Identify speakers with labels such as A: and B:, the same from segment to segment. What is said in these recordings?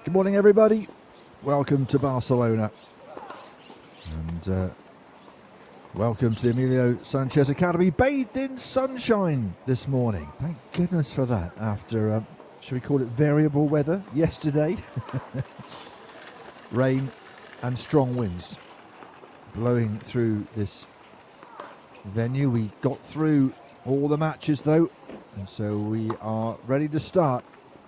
A: Good morning, everybody. Welcome to Barcelona. And welcome to the Emilio Sanchez Academy, bathed in sunshine this morning. Thank goodness for that after, should we call it variable weather yesterday? Rain and strong winds blowing through this venue. We got through all the matches though, and so we are ready to start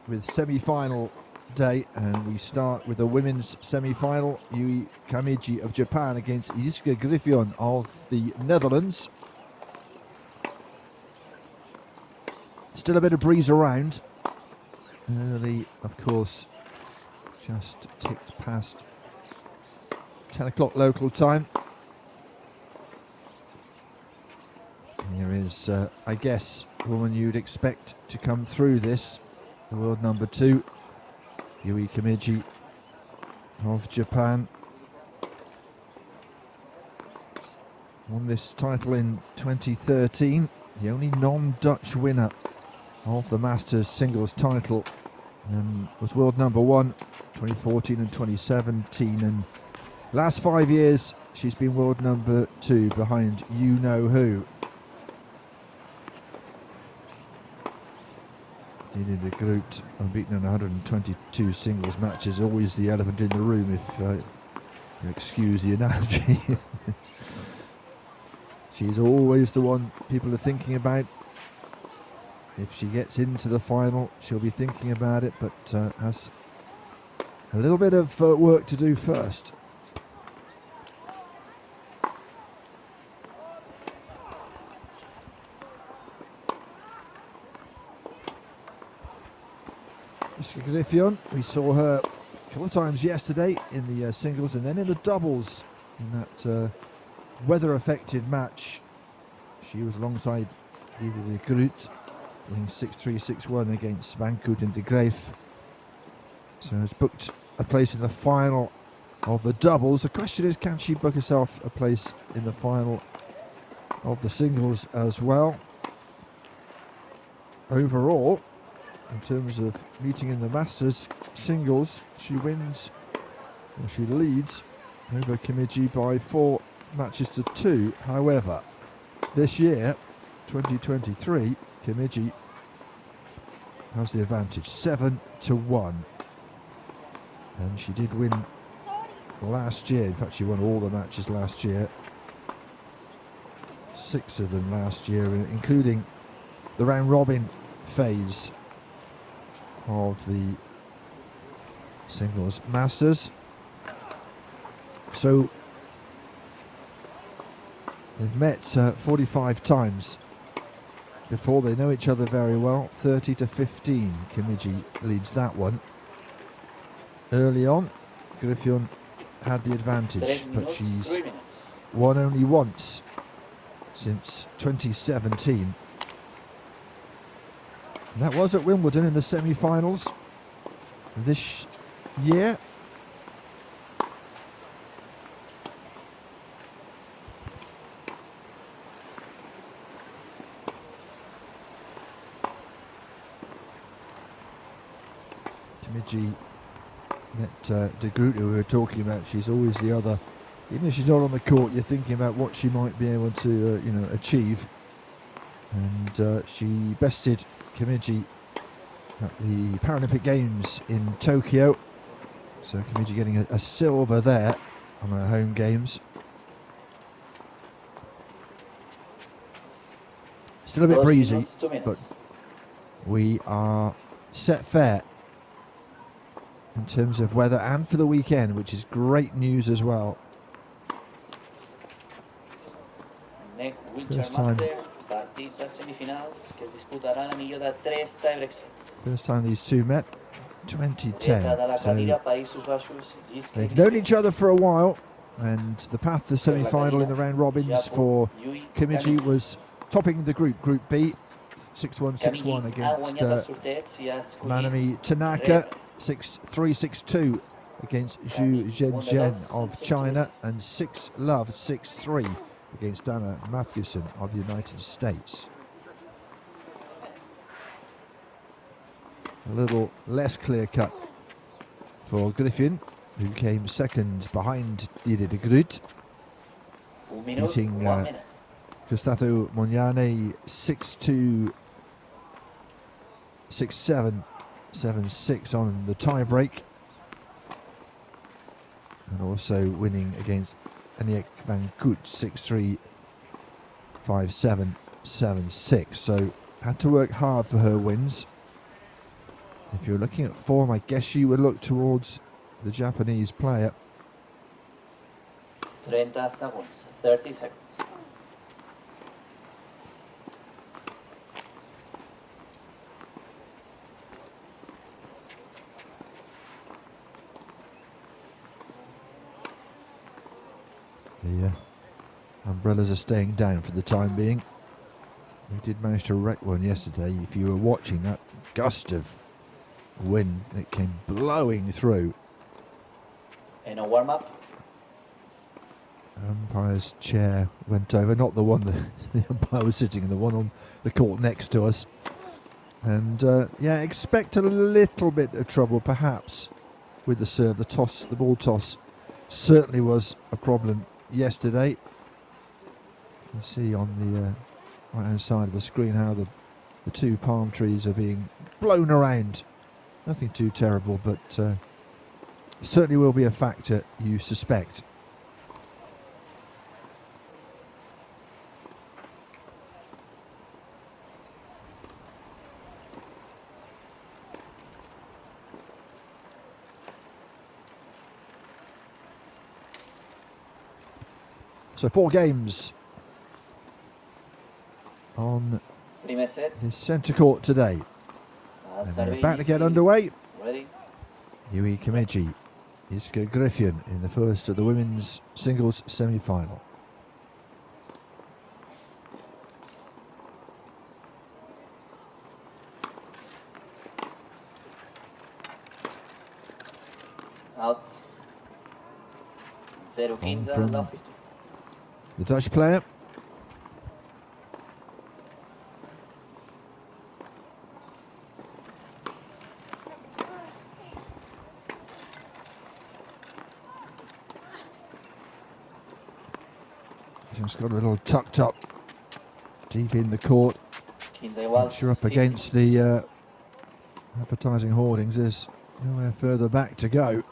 A: with semi-final day, and we start with the women's semi-final. Yui Kamiji of Japan against Iiska Griffioen of the Netherlands. Still a bit of breeze around. Early, of course, just ticked past 10 o'clock local time. Here is, I guess, the woman you'd expect to come through this, the world number 2, Yui Kamiji of Japan. Won this title in 2013, the only non-Dutch winner of the Masters singles title, and was world number 1 2014 and 2017, and last 5 years she's been world number 2 behind you know who. Dina de Groot, unbeaten in 122 singles matches, always the elephant in the room, if you excuse the analogy. She's always the one people are thinking about. If she gets into the final, she'll be thinking about it, but has a little bit of work to do first. Iiska Griffioen, we saw her a couple of times yesterday in the singles and then in the doubles in that weather-affected match. She was alongside Dina de Groot, winning 6-3, 6-1 against Van Koot de Graaf. So has booked a place in the final of the doubles. The question is, can she book herself a place in the final of the singles as well? Overall, in terms of meeting in the Masters singles, she wins, or she leads over Kamiji by 4 matches to 2. However, this year, 2023, Kamiji has the advantage, 7-1, and she did win last year. In fact, she won all the matches last year, 6 of them last year, including the round robin phase of the singles Masters. So they've met 45 times before. They know each other very well. 30-15, Kamiji leads that one. Early on, Griffioen had the advantage, but she's won only once since 2017. And that was at Wimbledon in the semi-finals this year. Kamiji met de Groot, who we were talking about. She's always the other. Even if she's not on the court, you're thinking about what she might be able to, achieve. And she bested Kamiji at the Paralympic Games in Tokyo. So Kamiji getting a silver there on her home games. Still a bit breezy, but we are set fair in terms of weather and for the weekend, which is great news as well.
B: NEC Wheelchair Masters, partidas semifinals que se disputarán a millón de 3 tiebreak sets.
A: First time these two met, 2010. So they've known each other for a while, and the path to the semi-final in the round robins for Kamiji was topping the group, Group B, 6-1, 6-1 against Manami Tanaka, 6-3, 6-2 against Zhu Zhenzhen of China, and 6-love, 6-3 against Dana Matthewson of the United States. A little less clear-cut for Griffin, who came second behind Ire de Groot.
B: 1 minute,
A: Beating
B: 1 minute.
A: Costato Mognane 6-2, 6-7, 7-6 on the tie break. And also winning against Aniek van Koot 6-3, 5-7, 7-6. So had to work hard for her wins. If you're looking at form, I guess you would look towards the Japanese player.
B: 30 seconds. 30 seconds.
A: The umbrellas are staying down for the time being. We did manage to wreck one yesterday. If you were watching that gust of wind, it came blowing through.
B: And a warm-up.
A: Umpire's chair went over, not the one that the umpire was sitting in, the one on the court next to us. And yeah, expect a little bit of trouble perhaps with the serve. The toss, the ball toss certainly was a problem yesterday. You can see on the right hand side of the screen how the two palm trees are being blown around. Nothing too terrible, but certainly will be a factor, you suspect. So 4 games on this centre court today. And we're about to get underway.
B: Ready?
A: Yui Kimeji, Iska Griffin in the first of the women's singles semi-final.
B: Out. 0-15,
A: from
B: love 50.
A: The Dutch player. Just got a little tucked up deep in the court. Once you're up against the advertising hoardings, there's nowhere further back to go.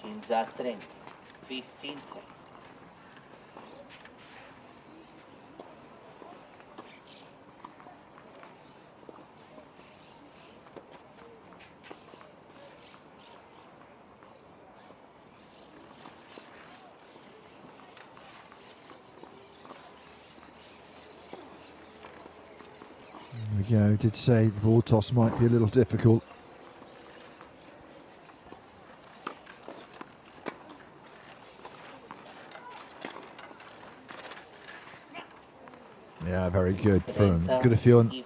B: Quinze 30. 15.
A: There we go, did say the ball toss might be a little difficult. Yeah, very good from Griffin.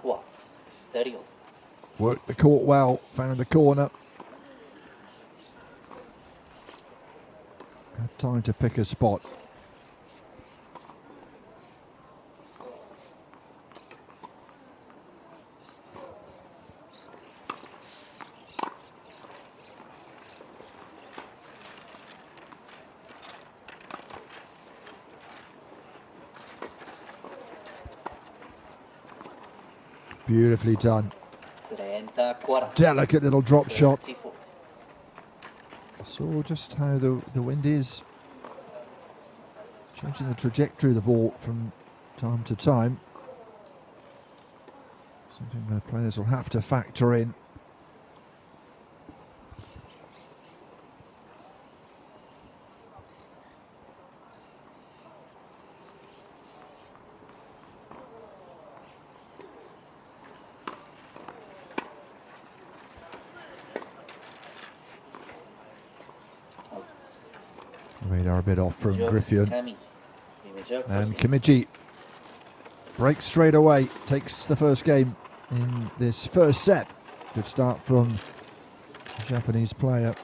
A: Worked the court well, found the corner. Had time to pick a spot. Beautifully done. Delicate little drop shot. Saw just how the wind is changing the trajectory of the ball from time to time. Something the players will have to factor in. Radar a bit off from Griffin. And Kimeji breaks straight away, takes the first game in this first set. Good start from Japanese player.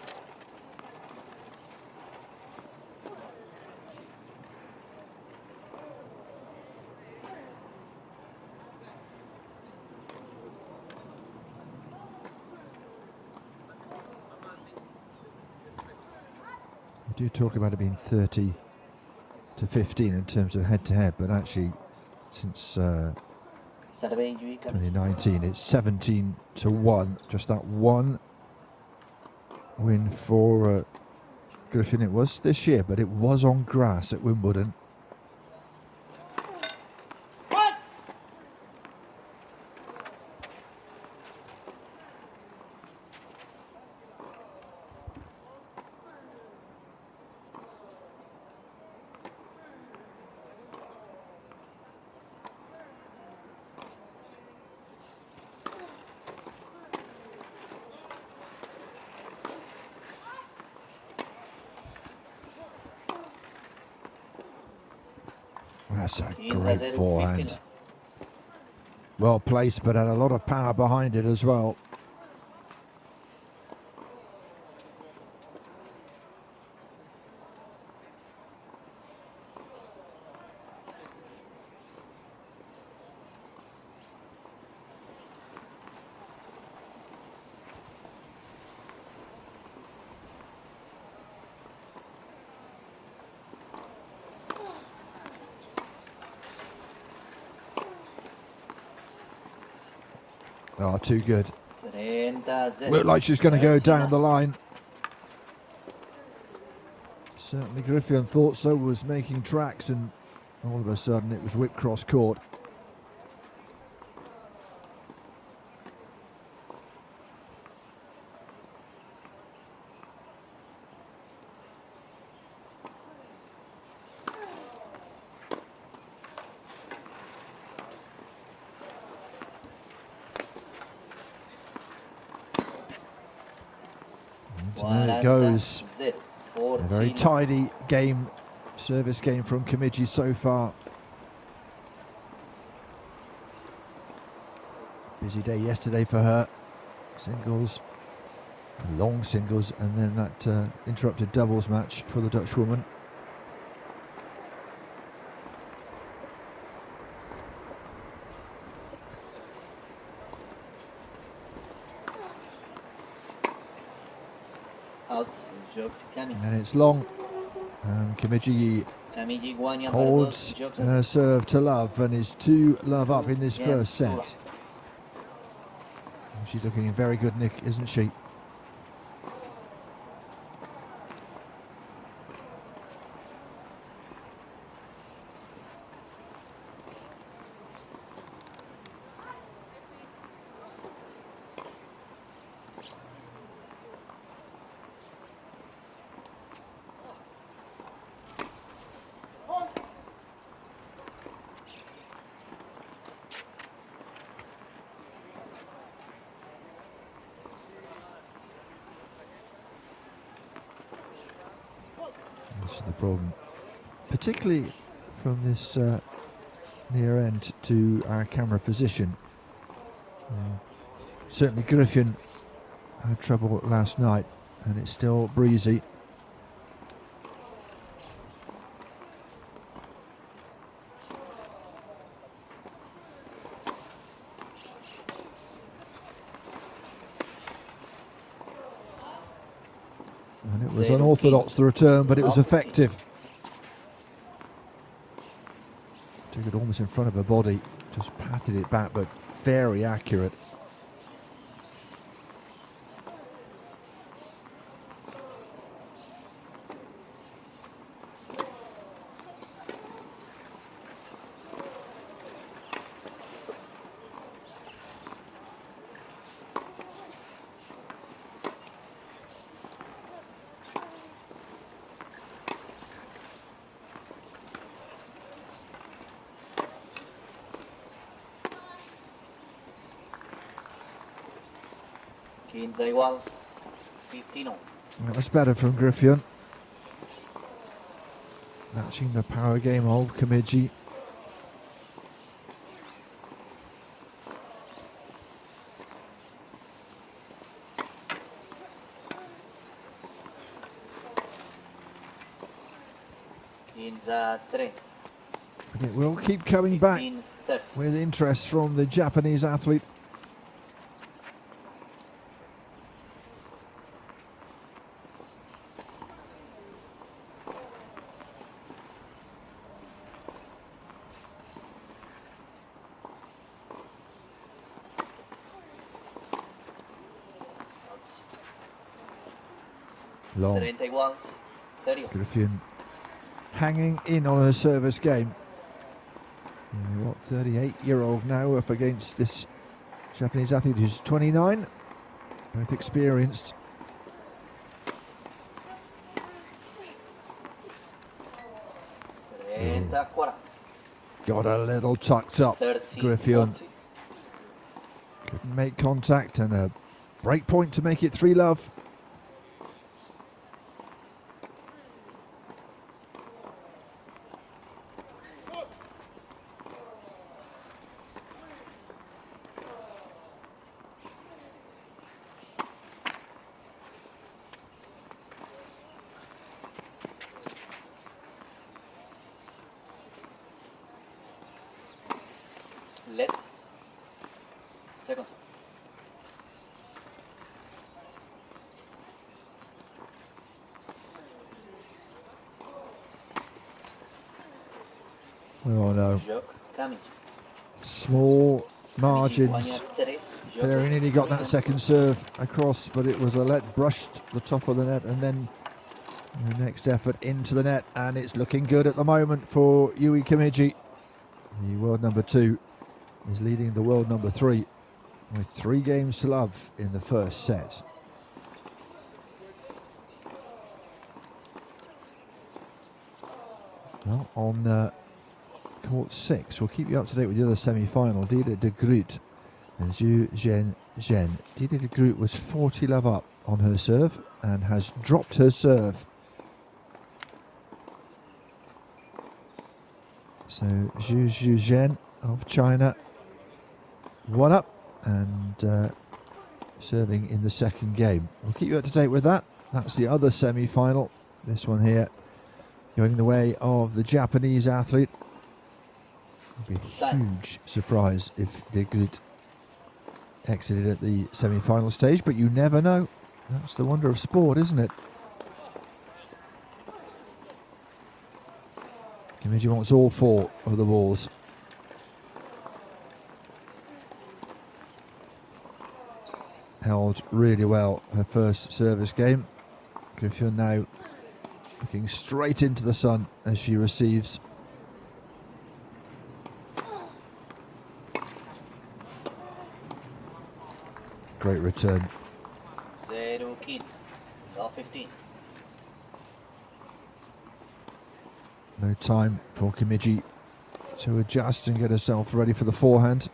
A: We do talk about it being 30 to 15 in terms of head-to-head, but actually since 2019 it's 17 to 1. Just that one win for Griffin. It was this year, but it was on grass at Wimbledon. That's a great forehand. Well placed, but had a lot of power behind it as well. Oh, too good. Looked like she's going to go down the line. Certainly Griffin thought so, was making tracks, and all of a sudden it was whipped cross court. And there it goes. A very tidy game, service game from Kimiji so far. Busy day yesterday for her. Singles, long singles, and then that interrupted doubles match for the Dutch woman. And it's long, and Kimiji holds her serve to love and is 2-love up in this first set. She's looking in very good nick, isn't she? This is the problem, particularly from this near end to our camera position. Certainly Griffin had trouble last night, and it's still breezy. And it was unorthodox, the return, but it was effective. Took it almost in front of her body, just patted it back, but very accurate. That was better from Griffin. Matching the power game of Kimiji.
B: 15-30.
A: It will keep coming back
B: 15-30.
A: with interest from the Japanese athlete. Long.
B: 31-30.
A: Griffin hanging in on her service game. What, 38-year-old now up against this Japanese athlete who's 29, both experienced. Got a little tucked up, Griffin. Couldn't make contact, and a break point to make it 3-love.
B: Let's second.
A: Oh no. Small margins. There, he nearly got that second serve across, but it was a let brushed the top of the net, and then the next effort into the net, and it's looking good at the moment for Yui Kimiji. The world number 2 is leading the world number 3 with 3 games to love in the first set. Well, on court 6, we'll keep you up to date with the other semi-final. Dida de Groot and Zhu Zhen Zhen. Dida de Groot was 40-love up on her serve and has dropped her serve. So Zhu Zhen of China, 1 up and serving in the second game. We'll keep you up to date with that. That's the other semi-final. This one here going the way of the Japanese athlete. It'd be a huge surprise if De Groot exited at the semi-final stage, but you never know. That's the wonder of sport, isn't it? Kimiji wants all 4 of the balls. Held really well her first service game. Griffin now looking straight into the sun as she receives. Great return.
B: 0-15.
A: No time for Kimiji to adjust and get herself ready for the forehand.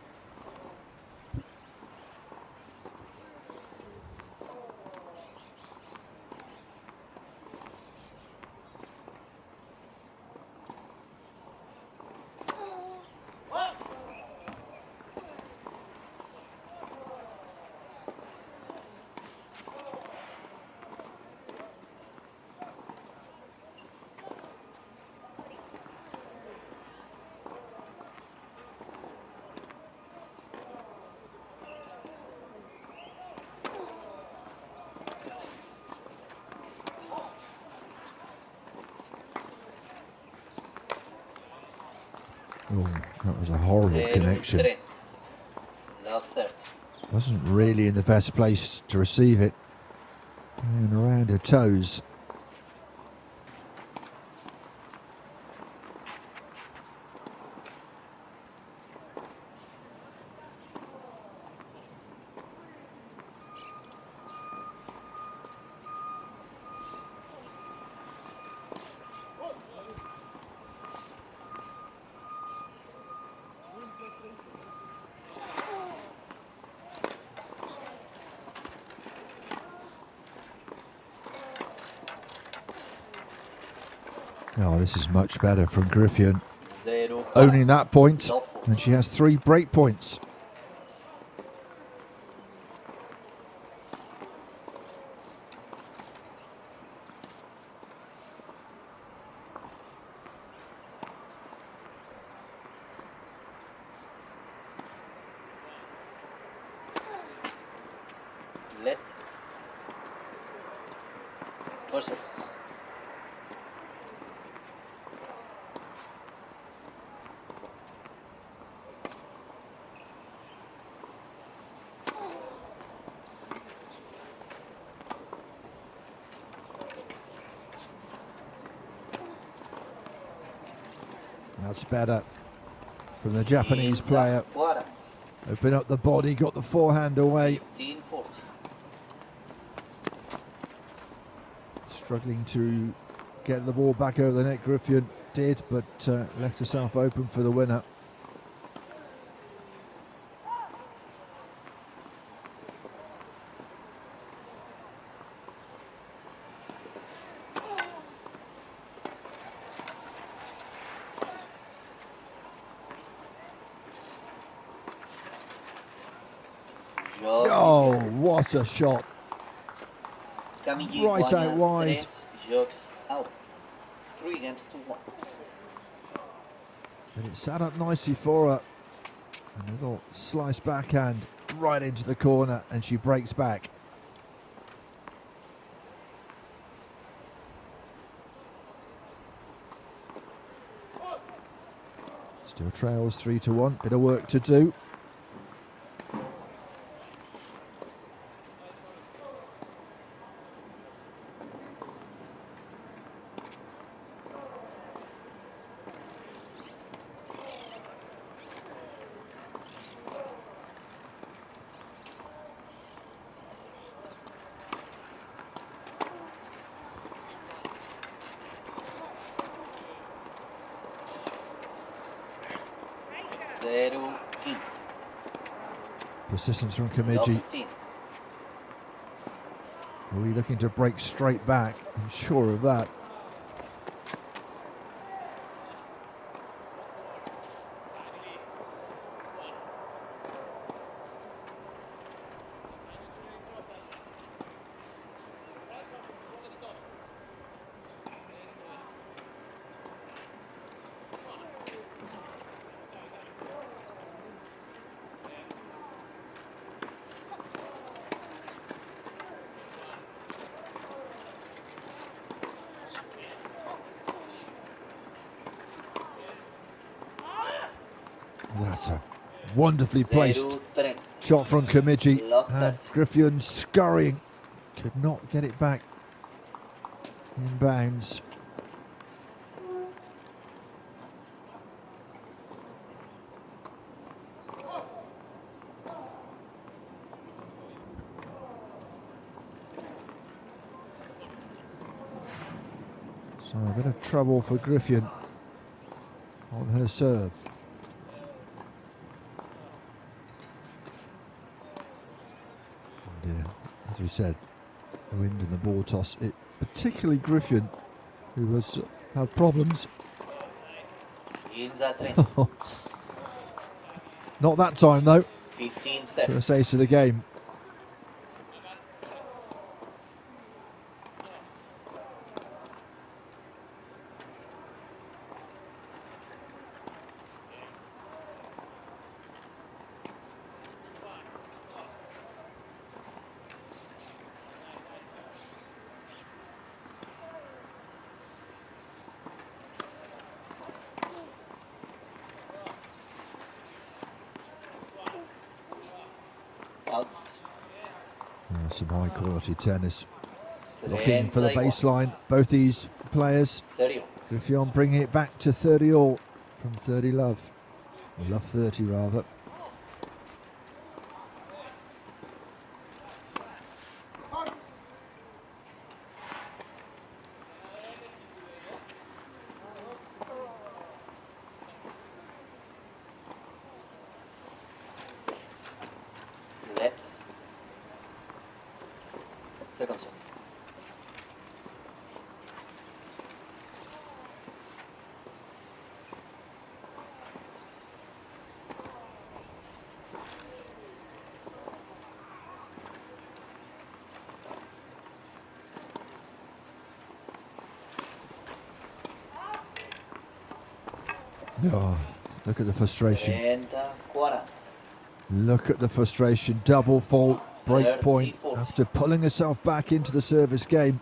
A: Oh, that was a horrible connection. Wasn't really in the best place to receive it. And around her toes. Oh, this is much better from Griffin. Owning that point, and she has 3 break points.
B: Let. For service.
A: That's better from the Japanese player. Open up the body, got the forehand away.
B: 15-40.
A: Struggling to get the ball back over the net, Griffin did, but left herself open for the winner. Oh, what a shot. Right out wide.
B: 3 games to 1.
A: And it sat up nicely for her. A little slice backhand right into the corner, and she breaks back. Still trails 3-1. Bit of work to do. Persistence from Kimiji. Are we looking to break straight back? I'm sure of that. That's a wonderfully placed shot from Kimiji. And Griffin scurrying, could not get it back in bounds. So a bit of trouble for Griffin on her serve. As we said, the wind and the ball toss, it particularly Griffin, who was had problems. Not that time though.
B: 15-30.
A: First ace of the game. Some high quality tennis. Looking for the baseline, both these players. Griffin bringing it back to 30 all from 30 love. Or love 30 rather.
B: Second serve.
A: Oh, look at the frustration.
B: 30-40.
A: Look at the frustration. Double fault break point after pulling herself back into the service game.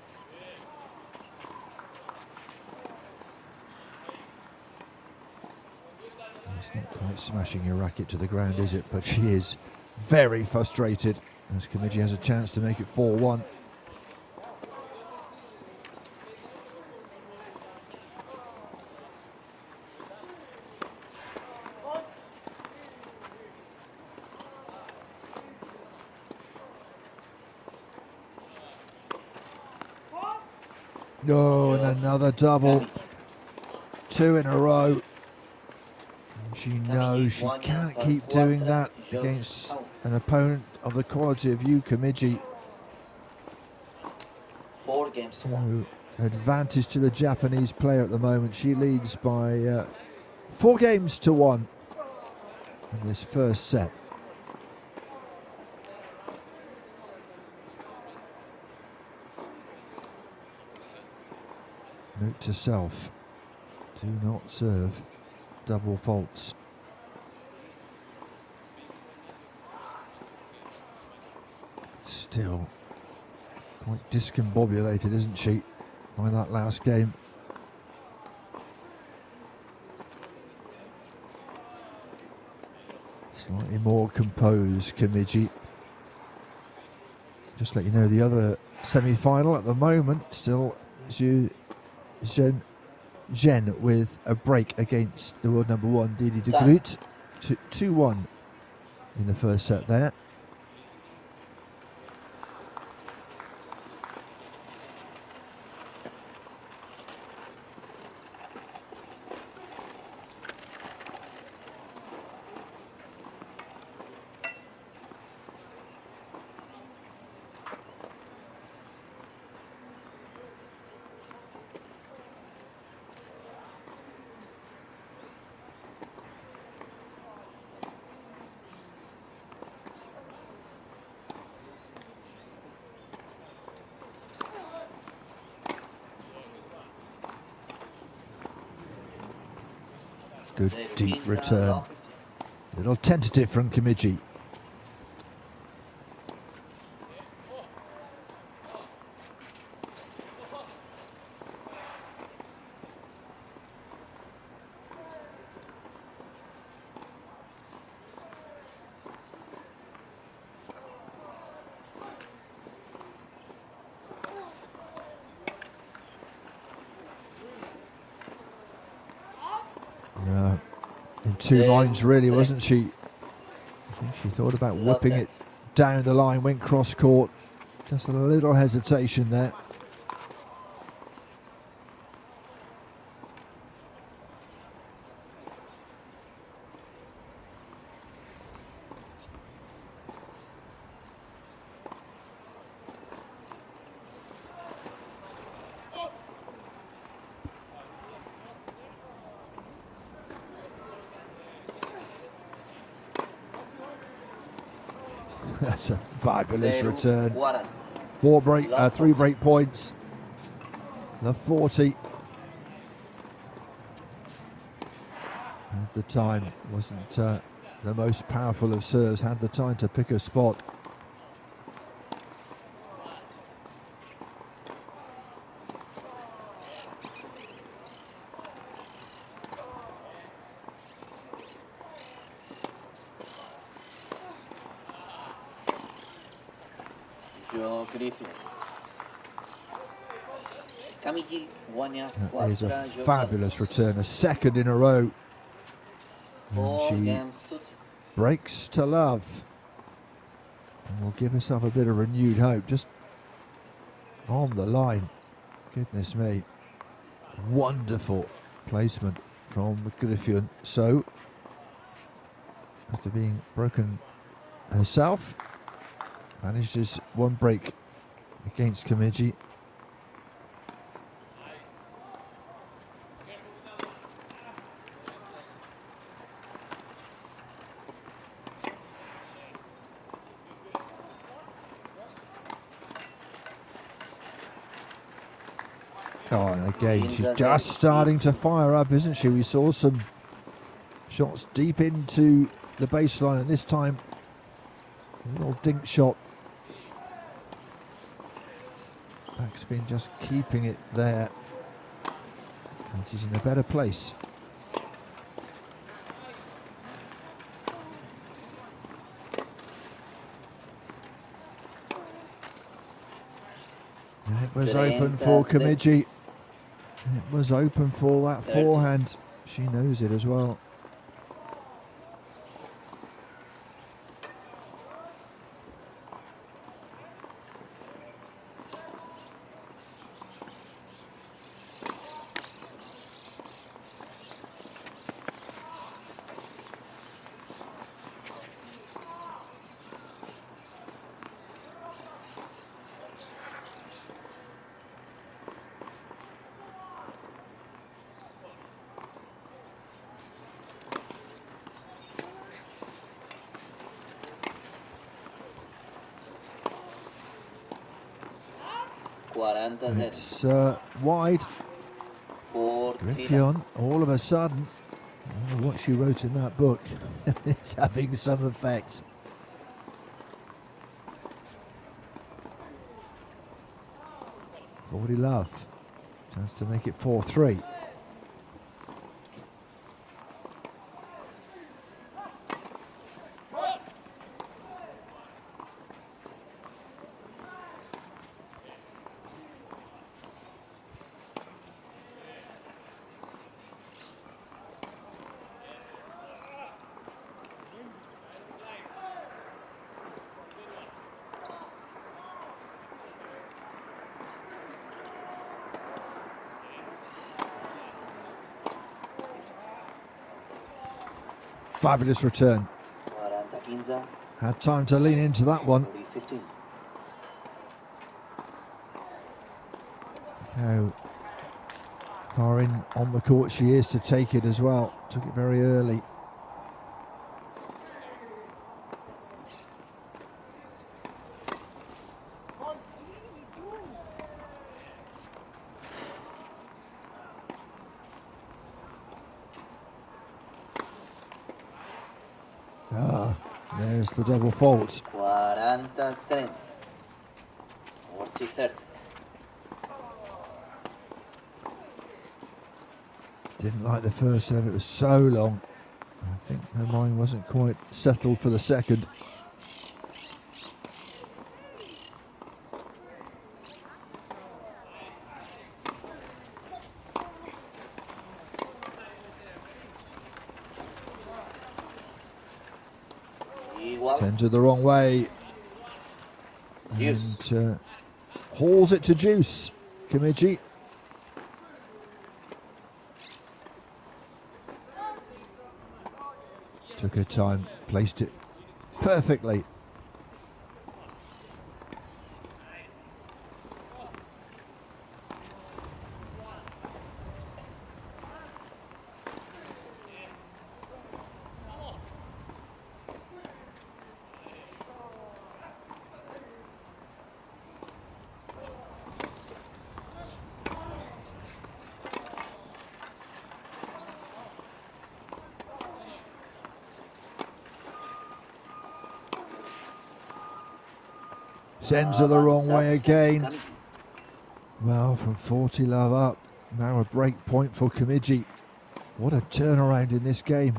A: It's not quite smashing your racket to the ground, is it? But she is very frustrated as Comigi has a chance to make it 4-1. Oh, and another double. 2 in a row. And she knows she can't keep doing that against an opponent of the quality of you, Comigi.
B: 4 games to 1.
A: So, advantage to the Japanese player at the moment. She leads by 4 games to 1 in this first set. Note to self, do not serve double faults. Still quite discombobulated, isn't she, by that last game. Slightly more composed, Comigi. Just let you know, the other semi-final at the moment, still Jen with a break against the world number 1, Didi de Groot. 2-1 in the first set there. Good deep return. A little tentative from Comigi. In 2 minds really, wasn't she? I think she thought about whipping it down the line, went cross court. Just a little hesitation there. That's a fabulous return. 3 break points. The 40. At the time, wasn't the most powerful of serves, had the time to pick a spot. That is a fabulous return, a second in a row. And she breaks to love and will give herself a bit of renewed hope. Just on the line. Goodness me. Wonderful placement from Griffin. So, after being broken herself, manages 1 break against Comigi. Oh, and again, she's just starting to fire up, isn't she? We saw some shots deep into the baseline, and this time a little dink shot backspin, just keeping it there. And she's in a better place. And it was open for Kimiji. It was open for that forehand. She knows it as well. It's wide. Griffin, all of a sudden, I don't know what she wrote in that book, it's having some effect. Forty love. Chance to make it 4-3. Fabulous return. Had time to lean into that one. How far in on the court she is to take it as well. Took it very early. There's the double fault.
B: 40-30. 40-30.
A: Didn't like the first serve, it was so long. I think her mind wasn't quite settled for the second. Sends her the wrong way. And hauls it to juice. Kimiji. Took her time, placed it perfectly. Sends her the wrong way again. Well, from 40 love up, now a break point for Kimiji. What a turnaround in this game.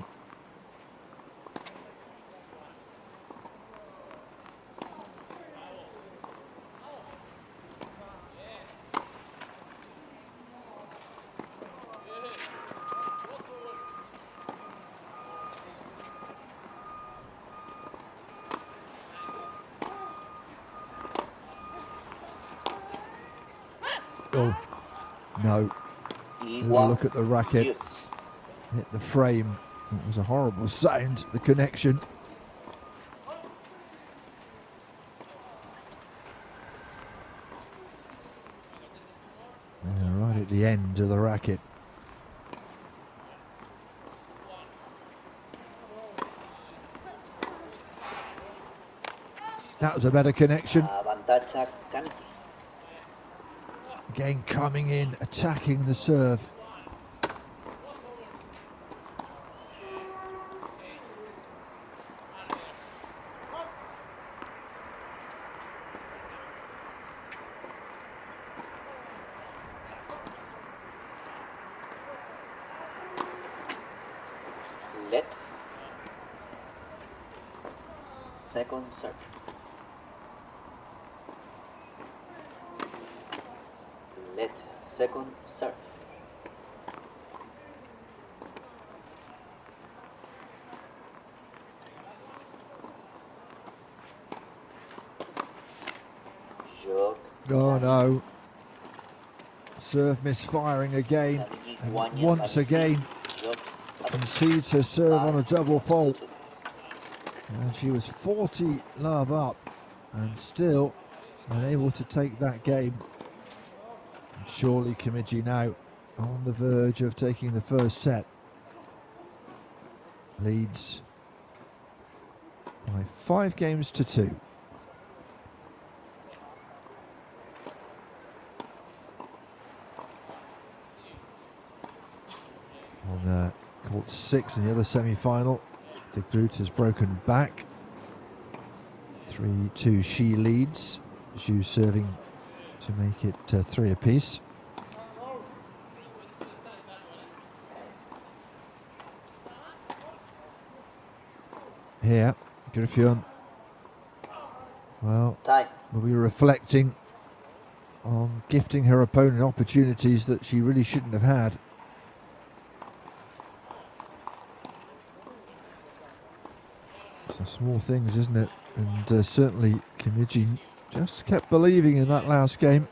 A: Oh, no. Look at the racket. Hit the frame. It was a horrible sound, the connection. Yeah, right at the end of the racket. That was a better connection. Again, coming in, attacking the serve.
B: second serve. Let second serve.
A: Oh no. Serve misfiring again. And once again concedes her serve on a double fault. And she was 40 love up and still unable to take that game. And surely Kimiji now on the verge of taking the first set. Leads by 5 games to 2. On court 6 in the other semi-final, De Groot has broken back. 3-2 she leads. Zhu serving to make it 3 apiece. Here, Griffin, well, will be reflecting on gifting her opponent opportunities that she really shouldn't have had. It's the small things, isn't it? And certainly Kimiji just kept believing in that last game.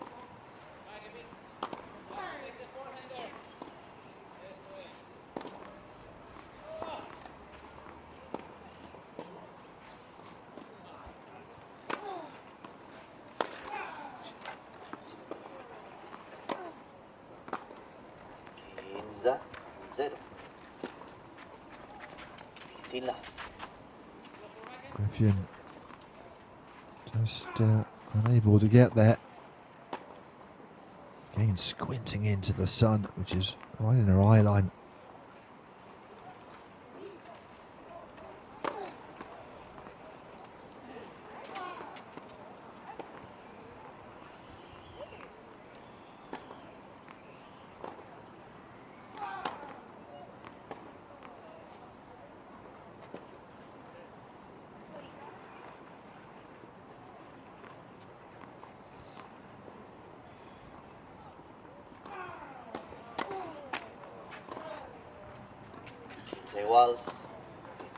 A: Griffin just unable to get there. Again squinting into the sun, which is right in her eye line.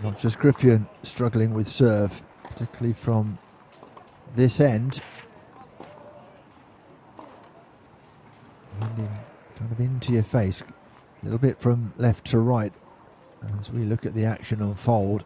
A: Not just Griffin struggling with serve, particularly from this end. Kind of into your face, a little bit from left to right as we look at the action unfold.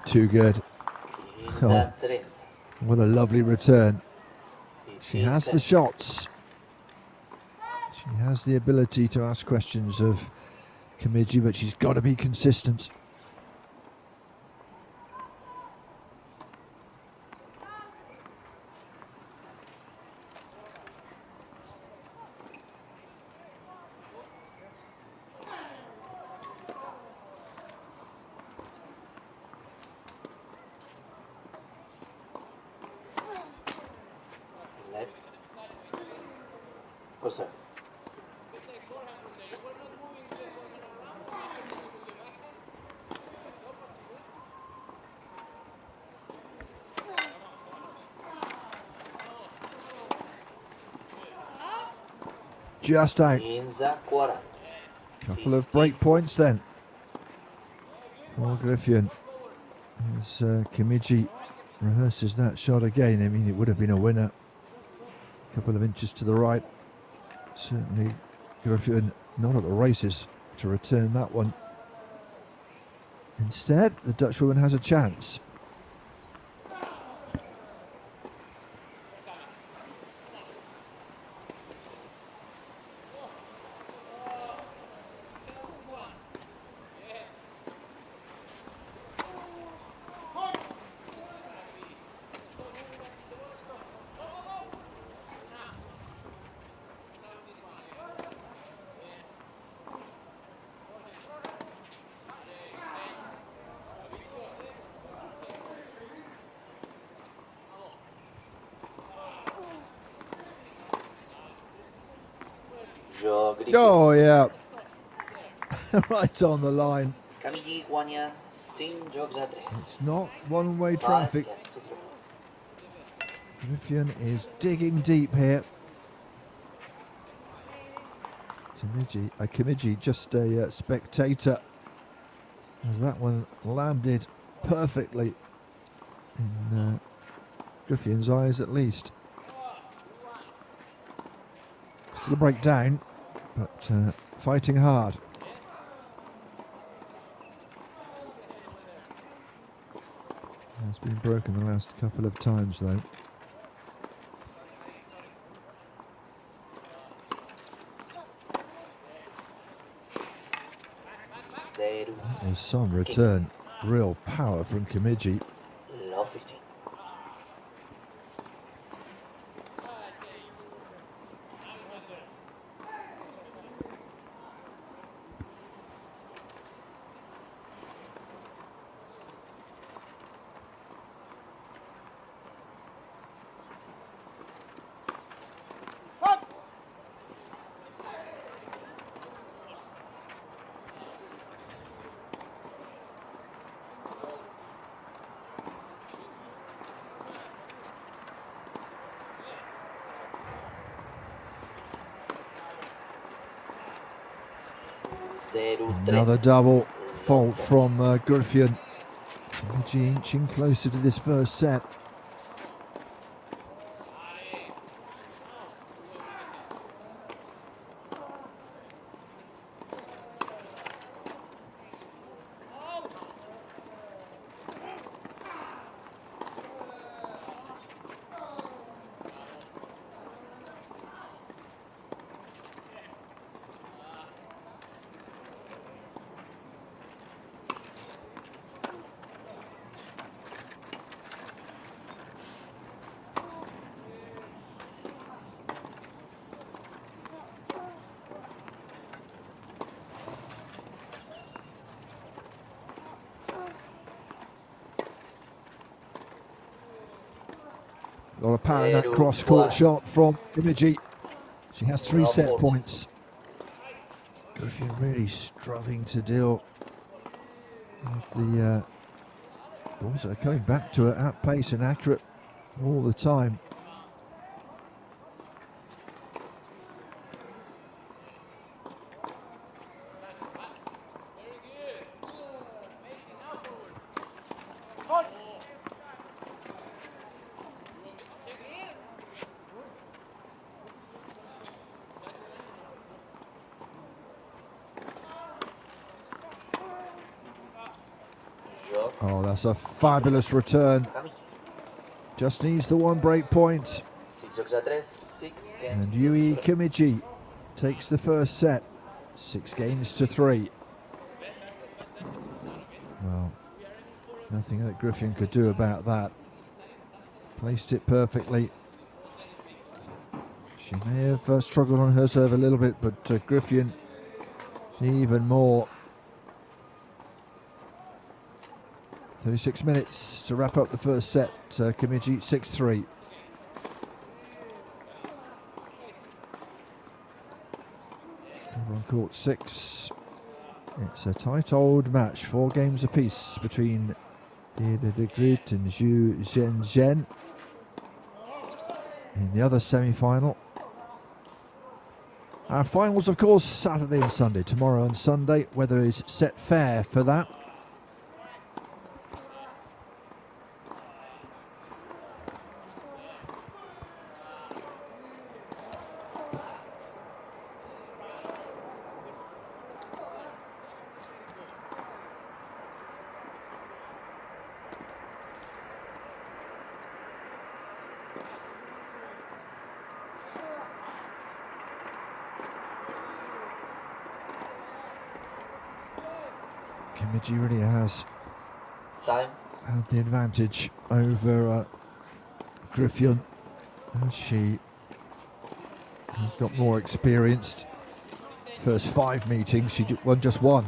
A: Too good. Oh, what a lovely return. She has the shots. She has the ability to ask questions of Kimiji, but she's got to be consistent. Just out. Couple of break points then for Griffin. As Kimiji rehearses that shot again, I mean, it would have been a winner. A couple of inches to the right. Certainly Griffin not at the races to return that one. Instead, the Dutchwoman has a chance. Oh, yeah. Right on the line.
B: Camille guanya 5 jocs a 3.
A: It's not one-way traffic. Griffin is digging deep here. Kimiji just a spectator, as that one landed perfectly in Griffin's eyes at least. Still a breakdown, but fighting hard. Has been broken the last couple of times though. That was some return. Real power from Kimiji.
B: Love 15.
A: Another double fault from Griffin. Kimiji inching closer to this first set. A lot of power in that cross-court shot from Kimiji. She has 3 set points. Griffin really struggling to deal with the balls that are coming back to her at pace and accurate all the time. Oh, that's a fabulous return. Just needs the 1 break point. And Yui Kimiji takes the first set. 6 games to 3. Well, nothing that Griffin could do about that. Placed it perfectly. She may have struggled on her serve a little bit, but Griffin even more. 36 minutes to wrap up the first set. Kimiji 6-3. Over on court 6. It's a tight old match, 4 games apiece between Dida de Groot and Zhu Zhenzhen in the other semi-final. Our finals, of course, Saturday and Sunday. Tomorrow and Sunday, weather is set fair for that. Kimiji really has had the advantage over Griffin, as she has got more experienced. First 5 meetings, she won just 1.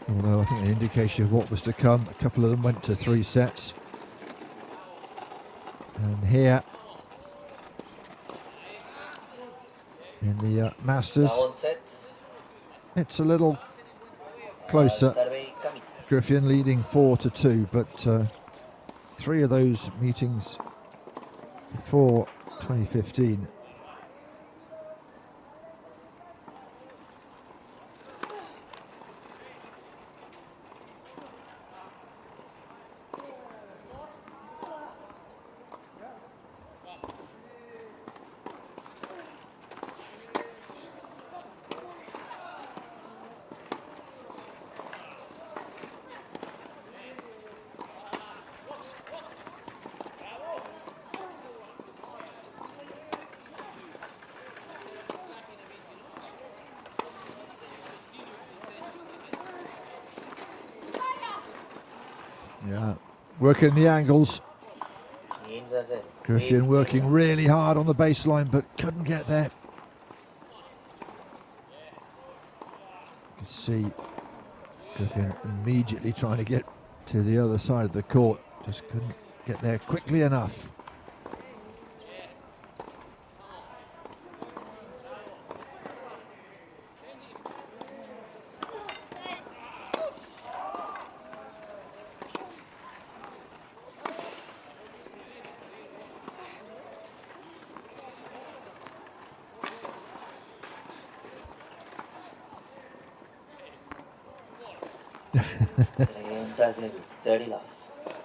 A: Although I think an indication of what was to come. A couple of them went to 3 sets. And here, in the Masters.
B: Segon set.
A: It's a little closer.
B: Servei Camí.
A: Griffin leading 4-2, but 3 of those meetings before 2015. Yeah, working the angles. Griffin working really hard on the baseline, but couldn't get there. You can see Griffin immediately trying to get to the other side of the court. Just couldn't get there quickly enough.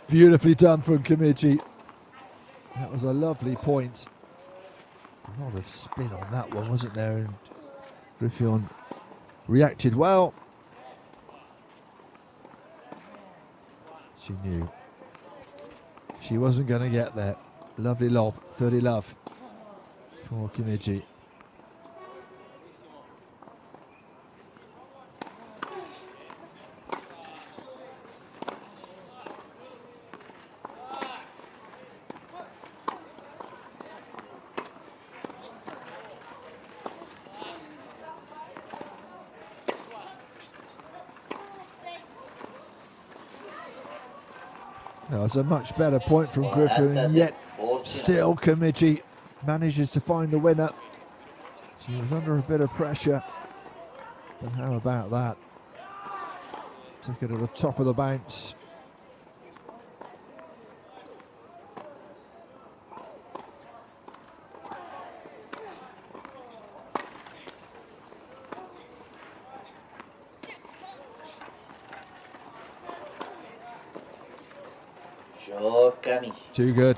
A: Beautifully done from Kimichi. That was a lovely point. A lot of spin on that one, wasn't there? And Griffin reacted well. She knew she wasn't going to get there. Lovely lob, 30 love for Kimichi. That was a much better point from Griffin, and yet still Kimichi manages to find the winner. She was under a bit of pressure, but how about that? Took it to the top of the bounce. Too good.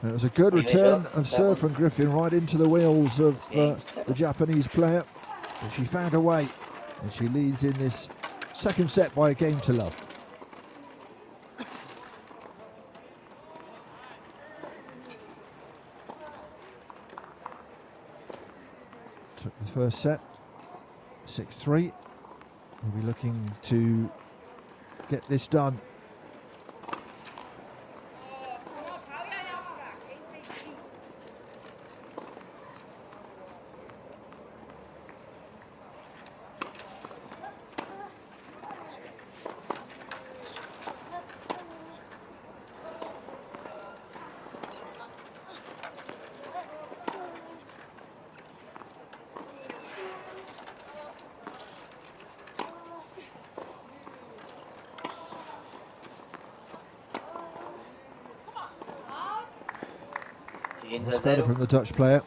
A: It was a good return of serve from Griffin right into the wheels of the Japanese player. But she found a way, and she leads in this second set by a game to love. Took the first set, 6-3. We'll be looking to get this done. That's better from the Dutch player.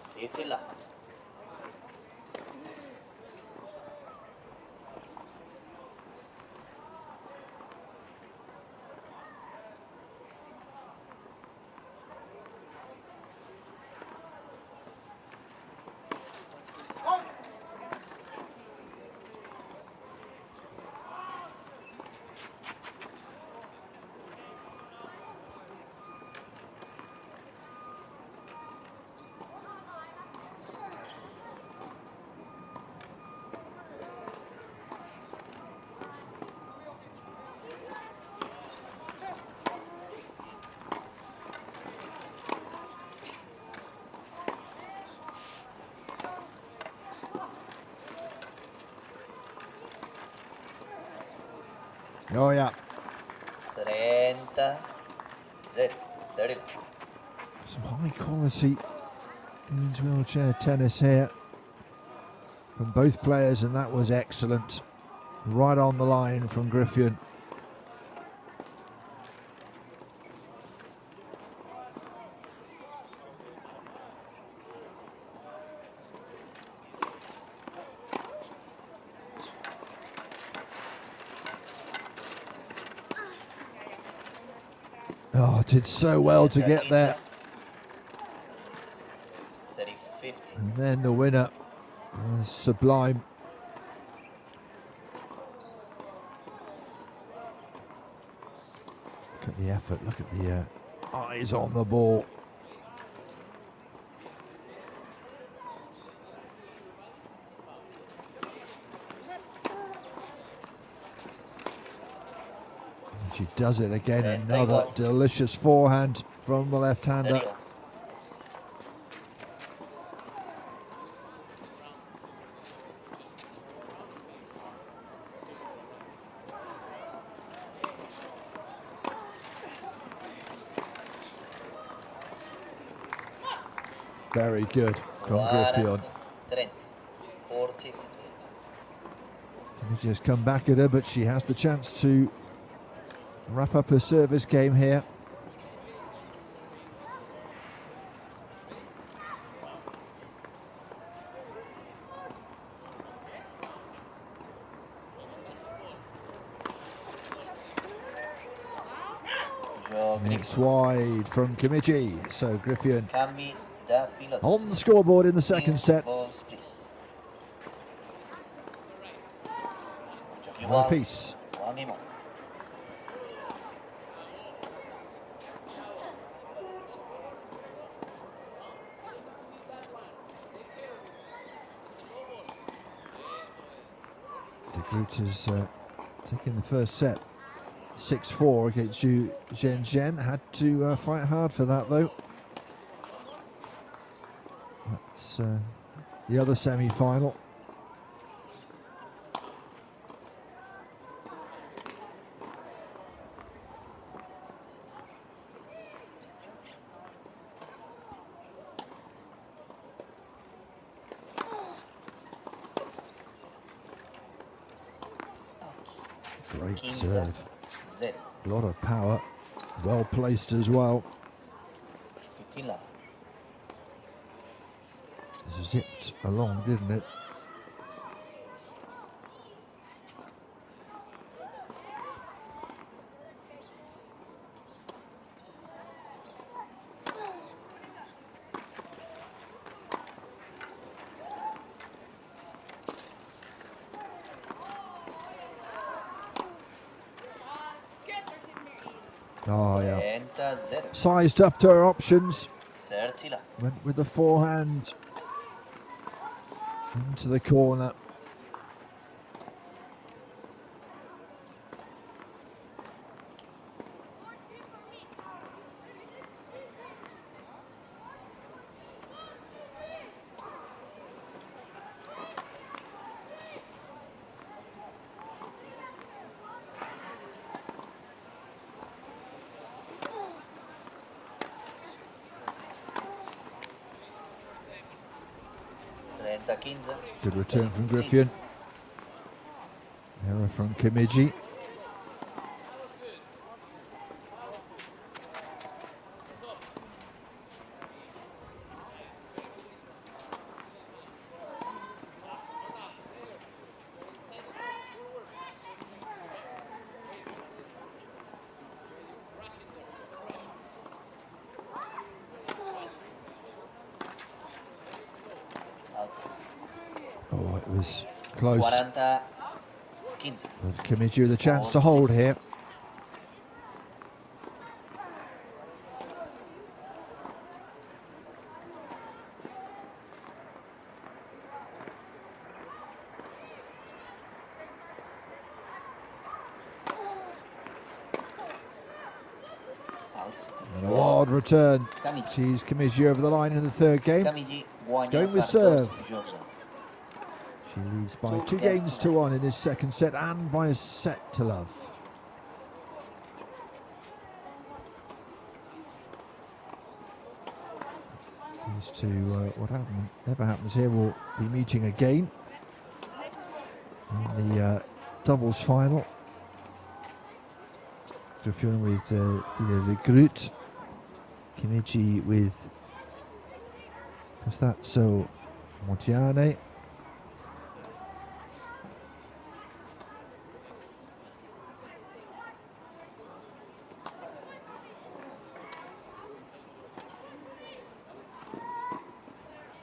A: Oh yeah.
B: 30.
A: Some high quality men's wheelchair tennis here. from both players, and that was excellent. Right on the line from Griffin. Oh, did so well to get there. And then the winner was sublime. Look at the effort, look at the eyes on the ball. And she does it again, another delicious forehand from the left-hander. Very good from Griffin. Just come back at her, but she has the chance to wrap up her service game here. And it's wide from Kimiji, so Griffin on the scoreboard in the second set. One piece. De Groot is taking the first set 6-4 against Zhu Zhenzhen. Had to fight hard for that though. That's the other semi-final. Great serve. A lot of power. Well placed as well. Zipped along, didn't it? Oh yeah. Sized up to her options. Went with the forehand into the corner. Good return from Griffin. Error from Kimiji. Oh, it was close. But Kimiji with a chance to hold here. An odd return sees Kimiji over the line in the third game. Going with serve. She leads by 2 games to 1 in this second set and by a set to love. These two, whatever happens here, will be meeting again. in the doubles final. Griffin with De Groot, Kimichi with Costazzo Montiane.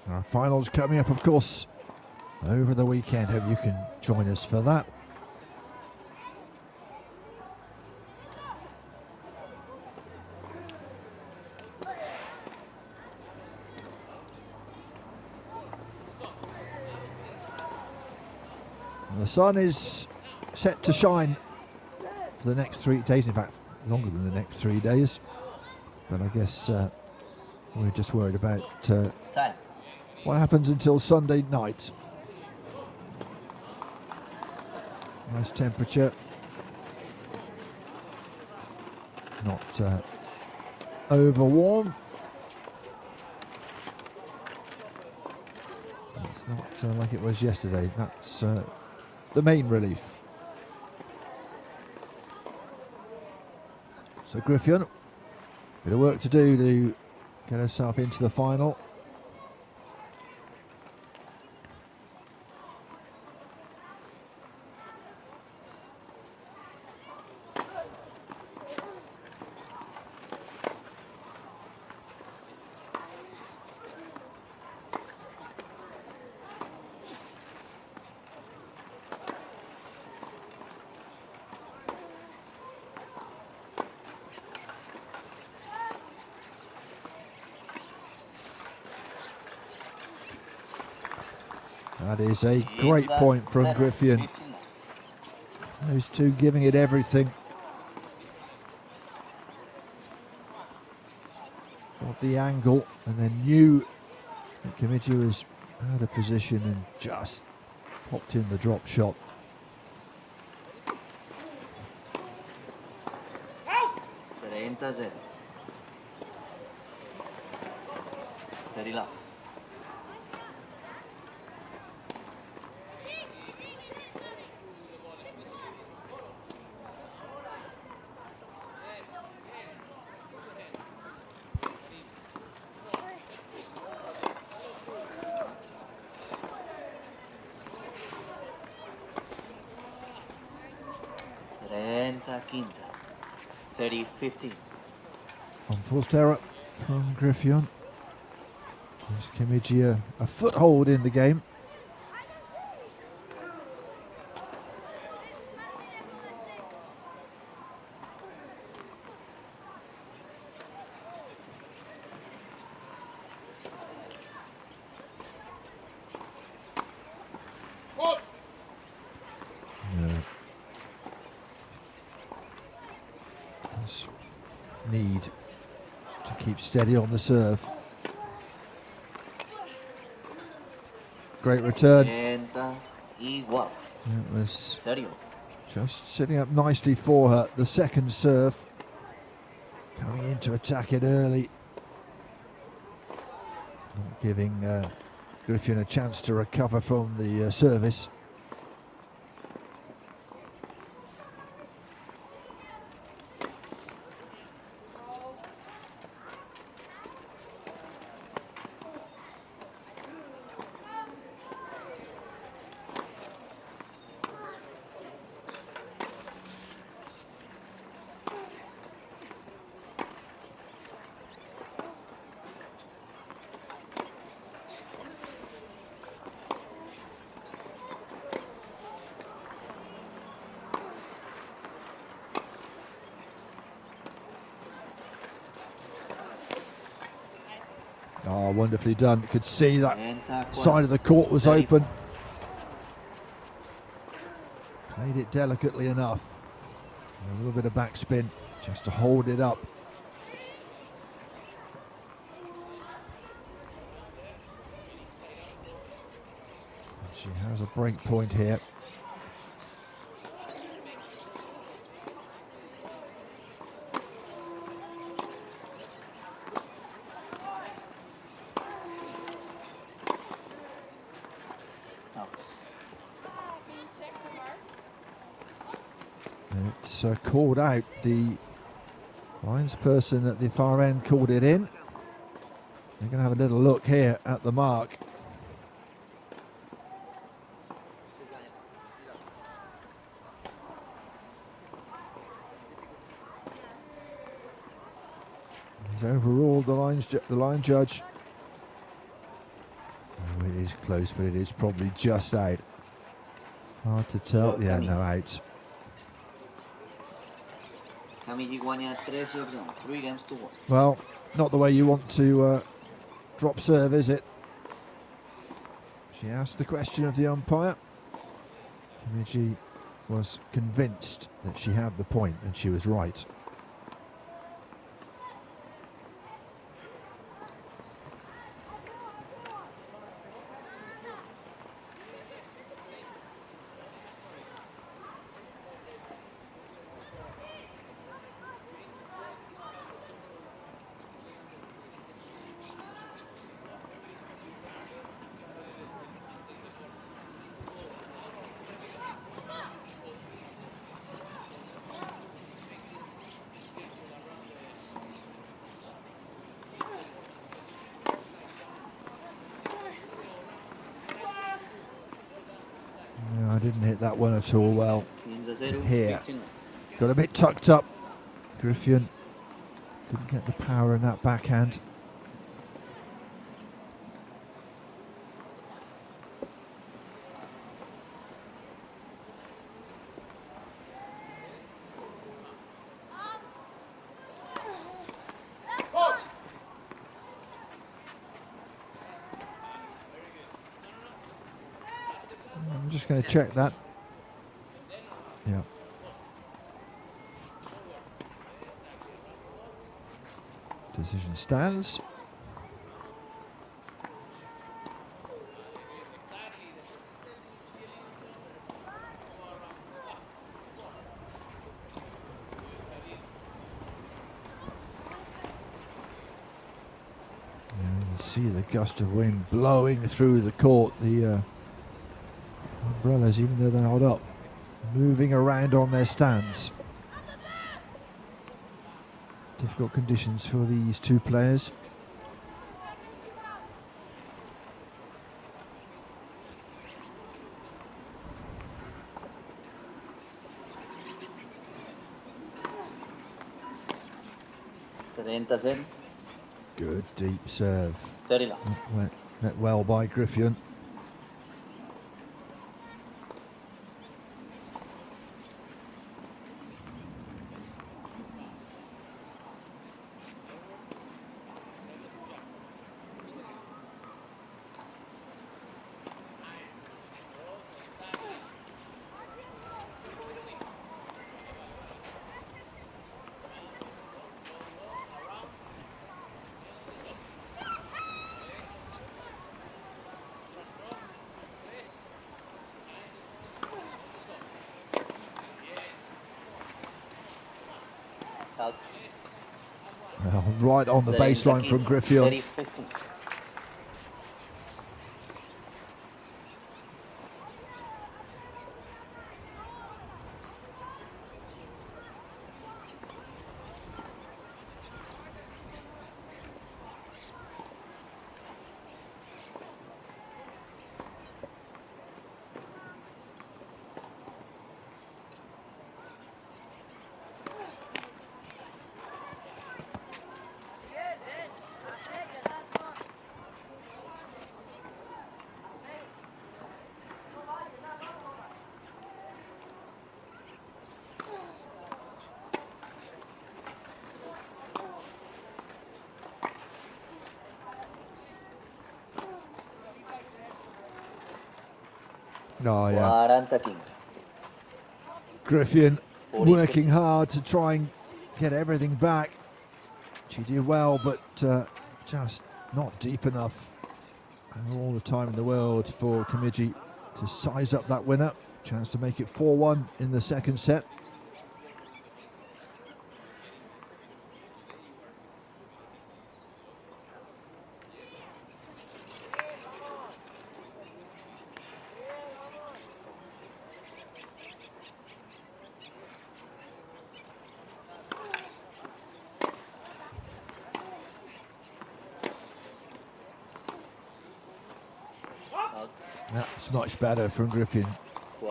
A: Our finals coming up, of course, over the weekend. Hope you can join us for that. And the sun is set to shine for the next 3 days, in fact, longer than the next 3 days. But I guess we're just worried about what happens until Sunday night. Nice temperature. Not over warm. It's not like it was yesterday. That's the main relief. So Griffin, bit of work to do to get herself into the final. That is a great point from Griffin. Those two giving it everything. Got the angle and then knew that Kimichi was out of position and just popped in the drop shot.
B: Very low. Quinza, 30-15.
A: Unforced error from Griffin. Gives Kimichi a foothold in the game. Need to keep steady on the serve. Great return. It was just sitting up nicely for her. The second serve, coming in to attack it early, not giving Griffin a chance to recover from the service. Oh, wonderfully done. You could see that side of the court was open. Played it delicately enough. A little bit of backspin just to hold it up. And she has a break point here. was called out. The linesperson at the far end called it in. We're going to have a little look here at the mark. He's overruled the line judge. Oh, it is close, but it is probably just out. Hard to tell. Yeah, no, out. Well, not the way you want to drop serve, is it? She asked the question of the umpire. Kimiji was convinced that she had the point, and she was right. I didn't hit that one at all well. Here, got a bit tucked up. Griffin couldn't get the power in that backhand. I'm just going to check that. Yeah. Decision stands. You see the gust of wind blowing through the court. The umbrellas, even though they're not up, moving around on their stands. Difficult conditions for these two players. Good deep serve. Met well by Griffin. Well, right on the baseline from Griffin. Oh, yeah. Griffin working hard to try and get everything back. She did well, but just not deep enough. And all the time in the world for Kimiji to size up that winner. Chance to make it 4-1 in the second set. That's much better from Griffin.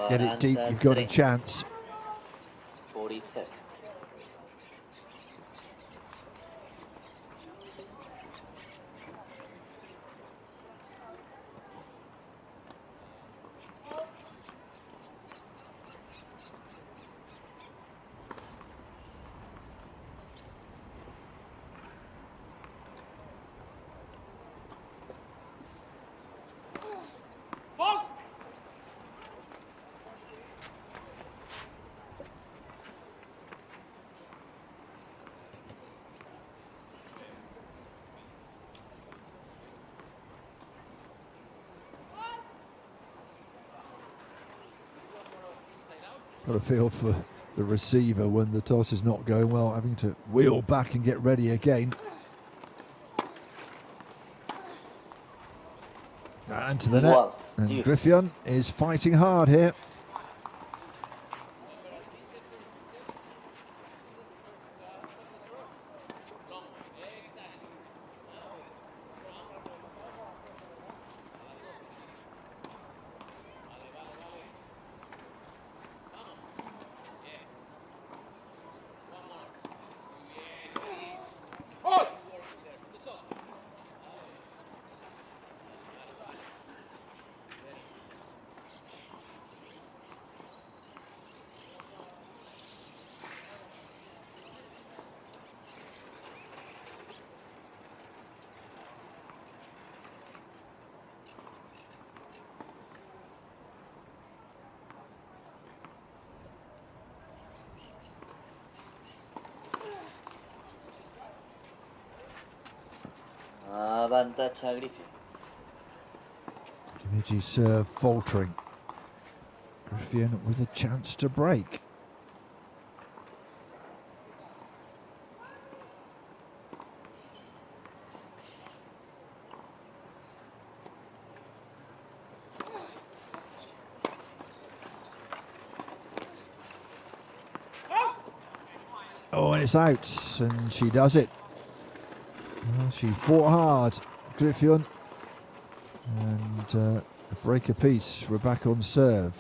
A: Get it deep, you've got a chance.
B: 43.
A: Got a feel for the receiver when the toss is not going well, having to wheel back and get ready again. And to the net. And Griffin is fighting hard here.
B: Vantage a Griffin.
A: Kimiji's serve faltering. Griffin with a chance to break. Oh, and it's out, and she does it. Well, she fought hard, Griffin, and a break apiece. We're back on serve.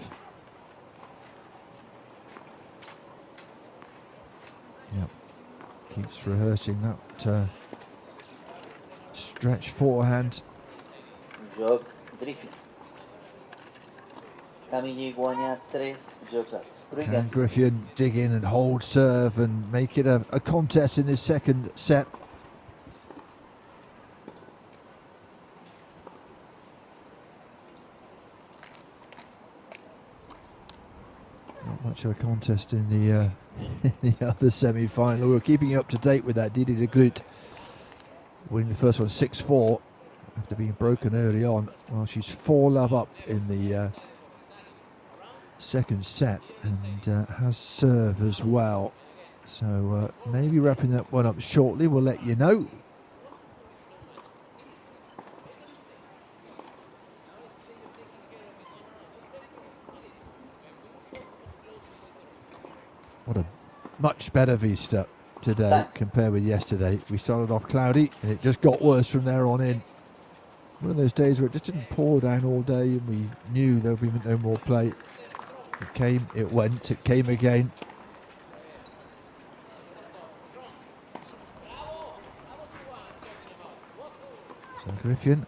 A: Yep, keeps rehearsing that stretch forehand.
B: Joc Griffin. Camille guanya 3 jocs alts.
A: Can Griffin dig in and hold serve and make it a contest in this second set? Not much of a contest in the other semi-final. We were keeping you up to date with that. Didi de Groot winning the first one 6-4 after being broken early on. Well, she's 4-love up in the second set and has serve as well. So maybe wrapping that one up shortly. We'll let you know. What a much better vista today compared with yesterday. We started off cloudy and it just got worse from there on in. One of those days where it just didn't pour down all day and we knew there would be no more play. It came, it went, it came again. So Griffin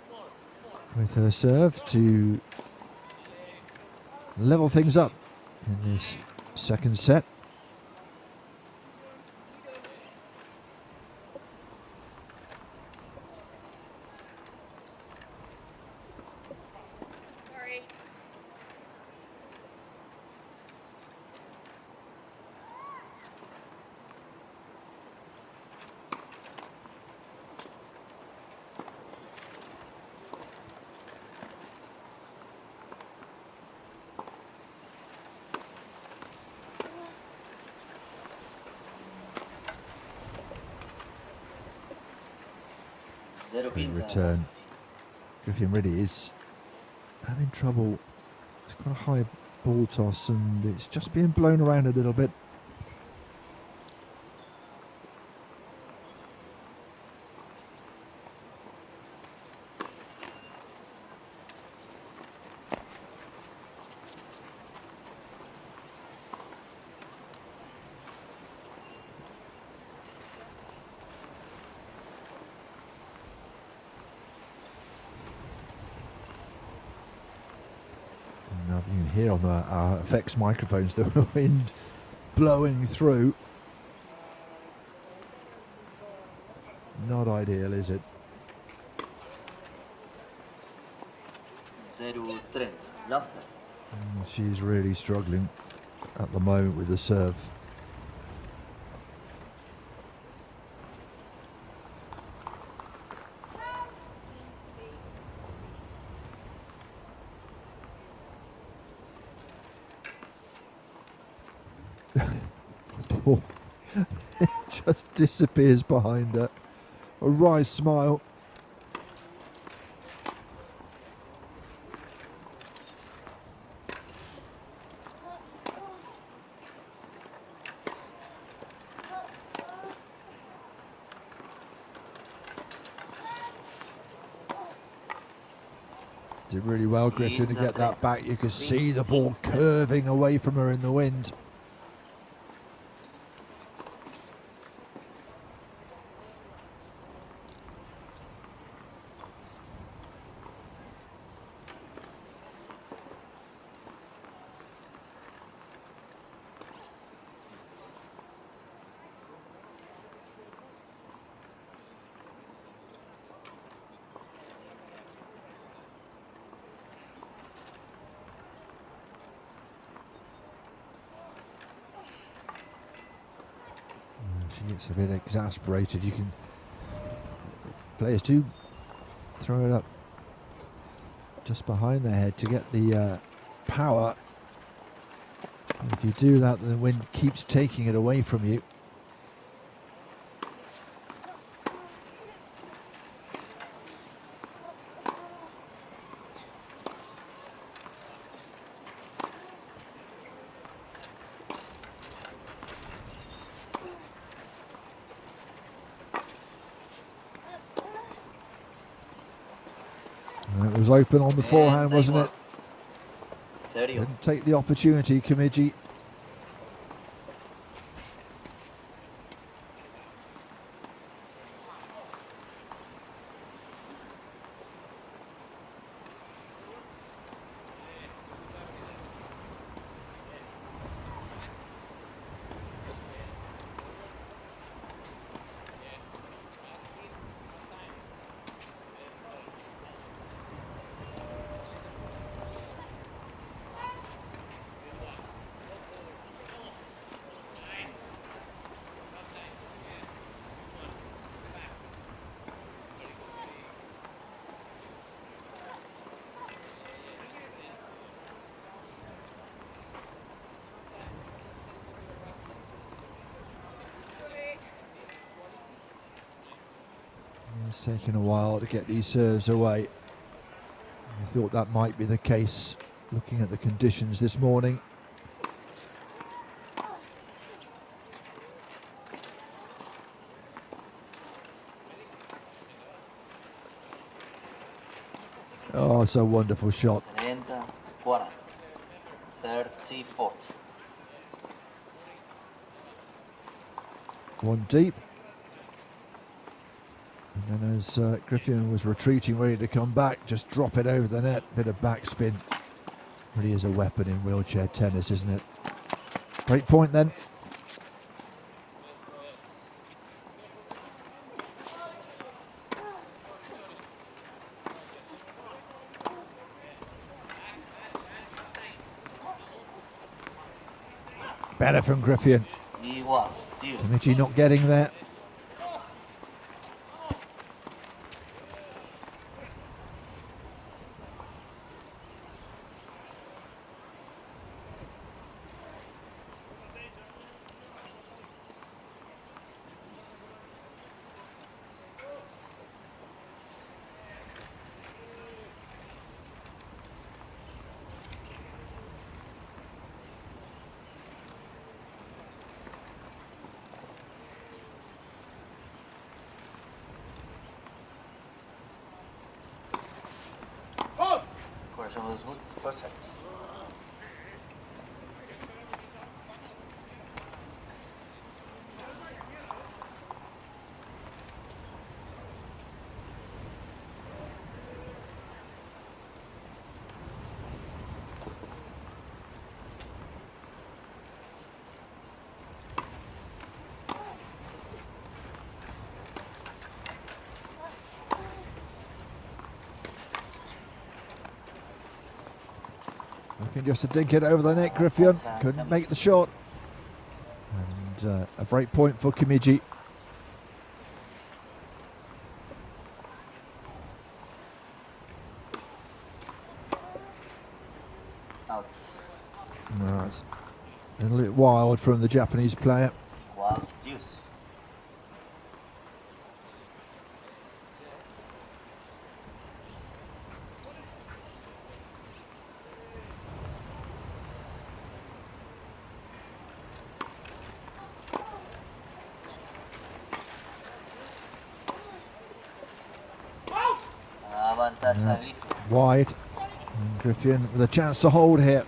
A: with her serve to level things up in this second set. Good return. Griffin really is having trouble. It's quite a high ball toss and it's just being blown around a little bit. hear on our effects microphones the wind blowing through. Not ideal, is it?
B: 0-30, love that.
A: She's really struggling at the moment with the serve. Oh, it just disappears behind her. A wry smile. Did really well, Griffin, to get that back. You could see the ball curving away from her in the wind. She gets a bit exasperated. You can, players do throw it up just behind their head to get the power. And if you do that, then the wind keeps taking it away from you. It was open on the forehand, wasn't it? Didn't take the opportunity, Kimiji. It's taken a while to get these serves away. I thought that might be the case looking at the conditions this morning. Oh, it's a wonderful shot.
B: 30-40. 30-40.
A: One deep. And then as Griffin was retreating, ready to come back, just drop it over the net. Bit of backspin. Really is a weapon in wheelchair tennis, isn't it? Great point then. Better from Griffin. Kimiji not getting there.
B: For service.
A: looking just to dink it over the net. Griffin couldn't make the shot. And a break point for Kimiji.
B: Out.
A: Right. A little bit wild from the Japanese player.
B: Wild deuce.
A: Wide. And Griffin with a chance to hold here.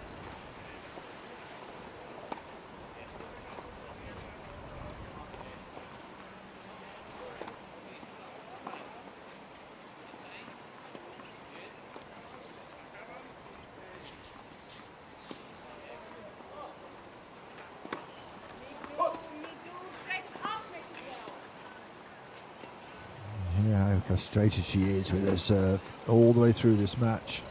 A: Yeah, how frustrated she is with her serve all the way through this match.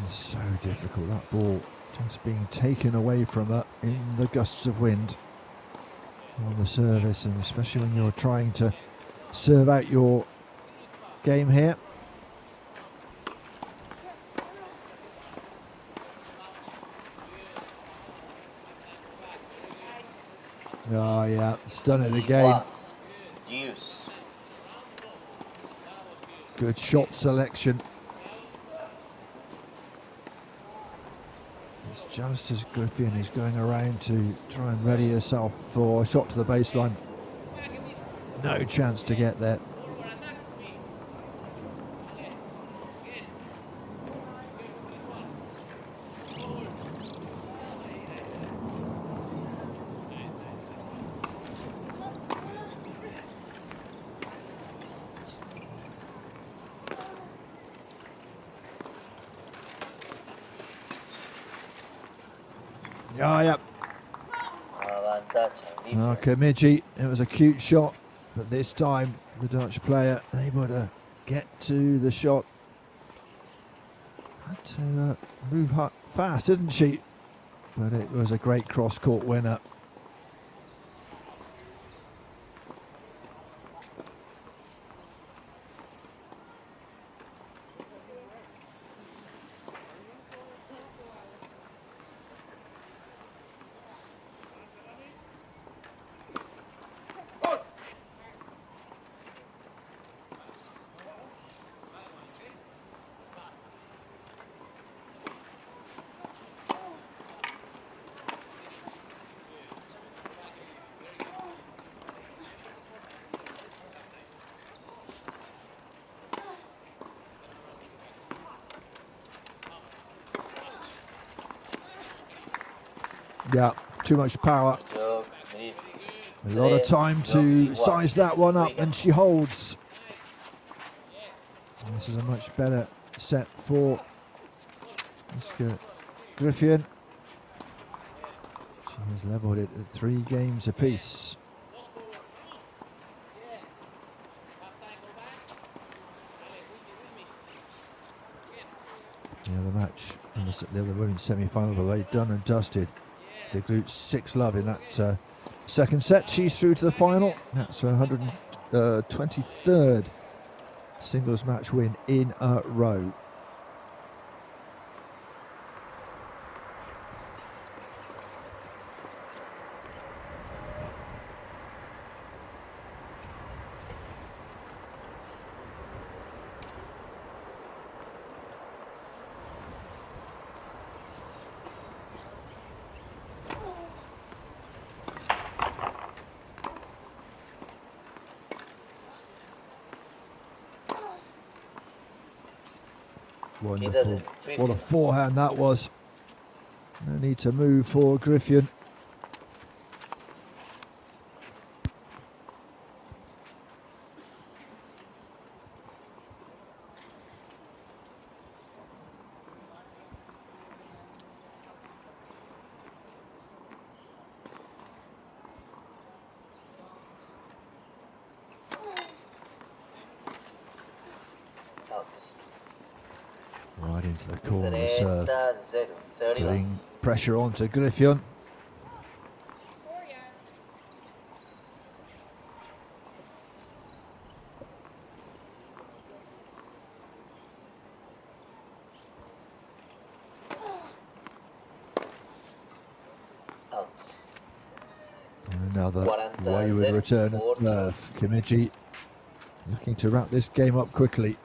A: It's so difficult, that ball just being taken away from her in the gusts of wind on the service, and especially when you're trying to serve out your game here. Oh yeah, it's done it again. Good shot selection. It's just as Griffin is going around to try and ready herself for a shot to the baseline. No chance to get there. Oh, yep. Kimiji, it was a cute shot, but this time the Dutch player able to get to the shot. Had to move fast, didn't she? But it was a great cross-court winner. Yeah, too much power. A lot of time to size that one up, and she holds. And this is a much better set for Griffin. She has levelled it at 3 games apiece. The other match, the other women's semi-final, were already done and dusted. De Groot 6-love in that second set. She's through to the final. That's her 123rd singles match win in a row. Wonderful. What a forehand that was. No need to move for Griffin. right into the corner of serve,
B: 30, 30 love.
A: putting pressure onto Griffin.
B: Out.
A: Another
B: 40,
A: wayward return
B: 40.
A: of serve. Kimiji looking to wrap this game up quickly.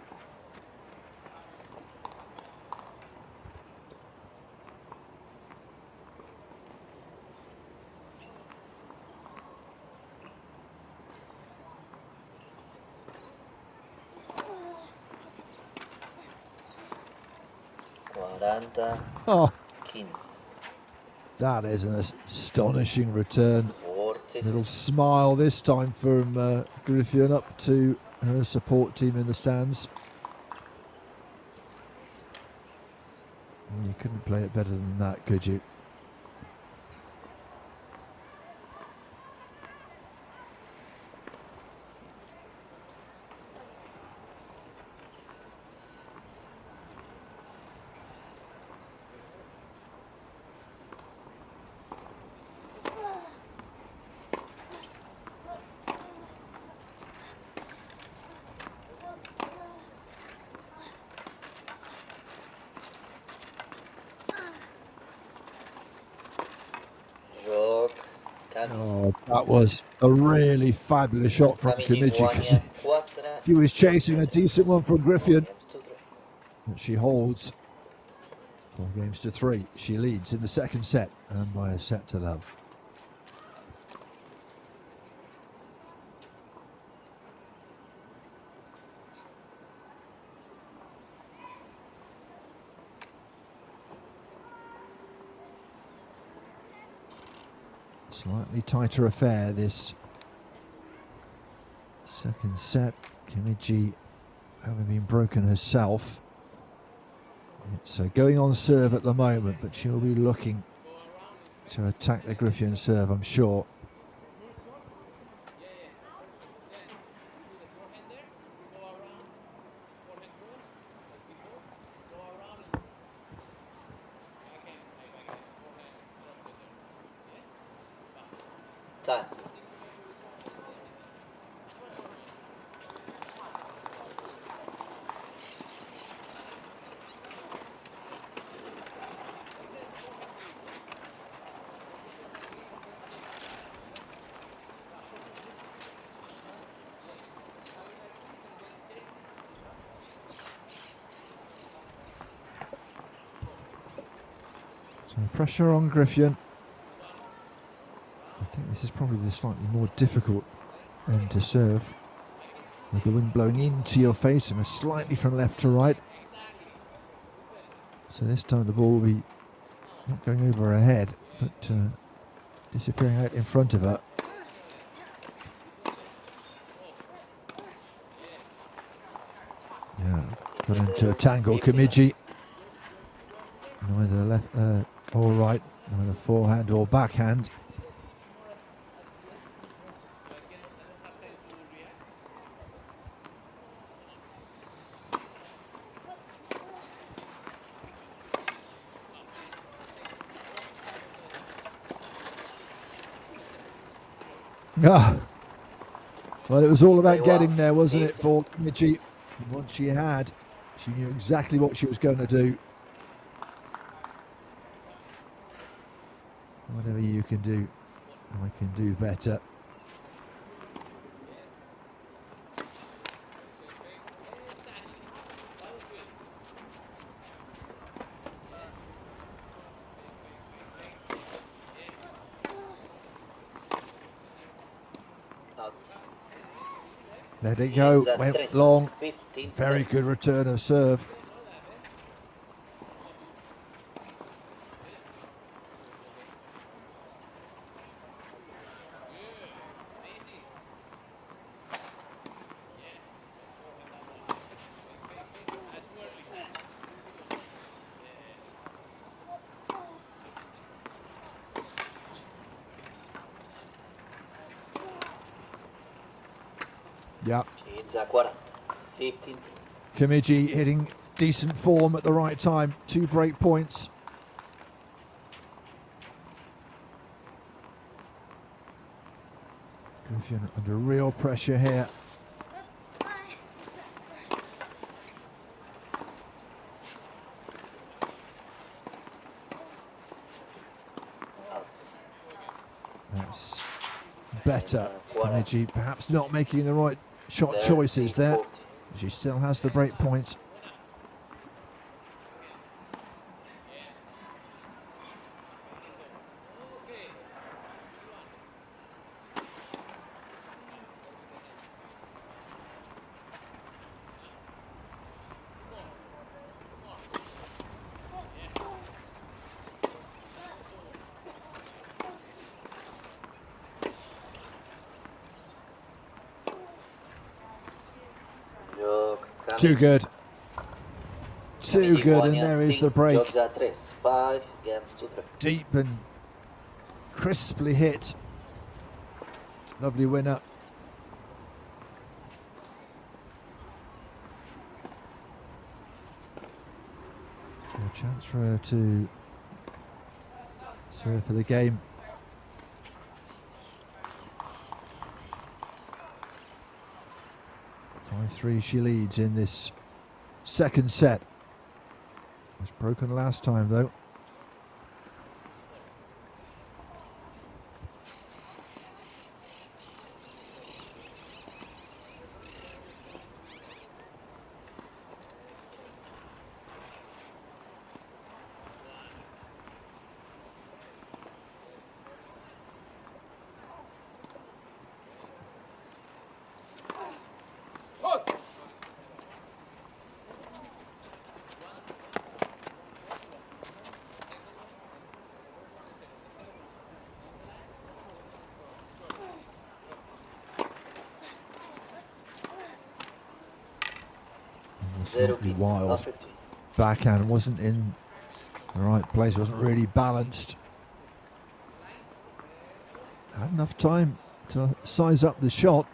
A: Oh,
B: 15.
A: that is an astonishing return.
B: 40.
A: Little smile this time from Griffin up to her support team in the stands. You couldn't play it better than that, could you? Oh, that was a really fabulous shot from Kimiji, because she was chasing a decent one from Griffin. But she holds 4-3. She leads in the second set, and by a set to love. Slightly tighter affair this second set. Kimiji having been broken herself. It's going on serve at the moment, but she'll be looking to attack the Griffin serve, I'm sure.
B: Time.
A: So pressure on Griffin. I think this is probably the slightly more difficult end to serve, with the wind blowing into your face and slightly from left to right. So this time the ball will be not going over her head, but disappearing out in front of her. Yeah, got into a tangle, Kimiji. Neither left or right, neither forehand or backhand. Ah, well, it was all about getting there, wasn't it, for Kimiji? Once she had, she knew exactly what she was going to do. Whatever you can do, I can do better. Let it go, went long, very good return of serve. Yeah.
B: 15.
A: Kimiji hitting decent form at the right time. 2 break points. Griffin under real pressure here. That's better. Kimiji perhaps not making the right shot choices there. She still has the break points. Too good. Too good, and there is the break. Deep and crisply hit. Lovely winner. So a chance for her to serve for the game. 5-3 she leads in this second set. Was broken last time though. Wild backhand wasn't in the right place, wasn't really balanced. Had enough time to size up the shot.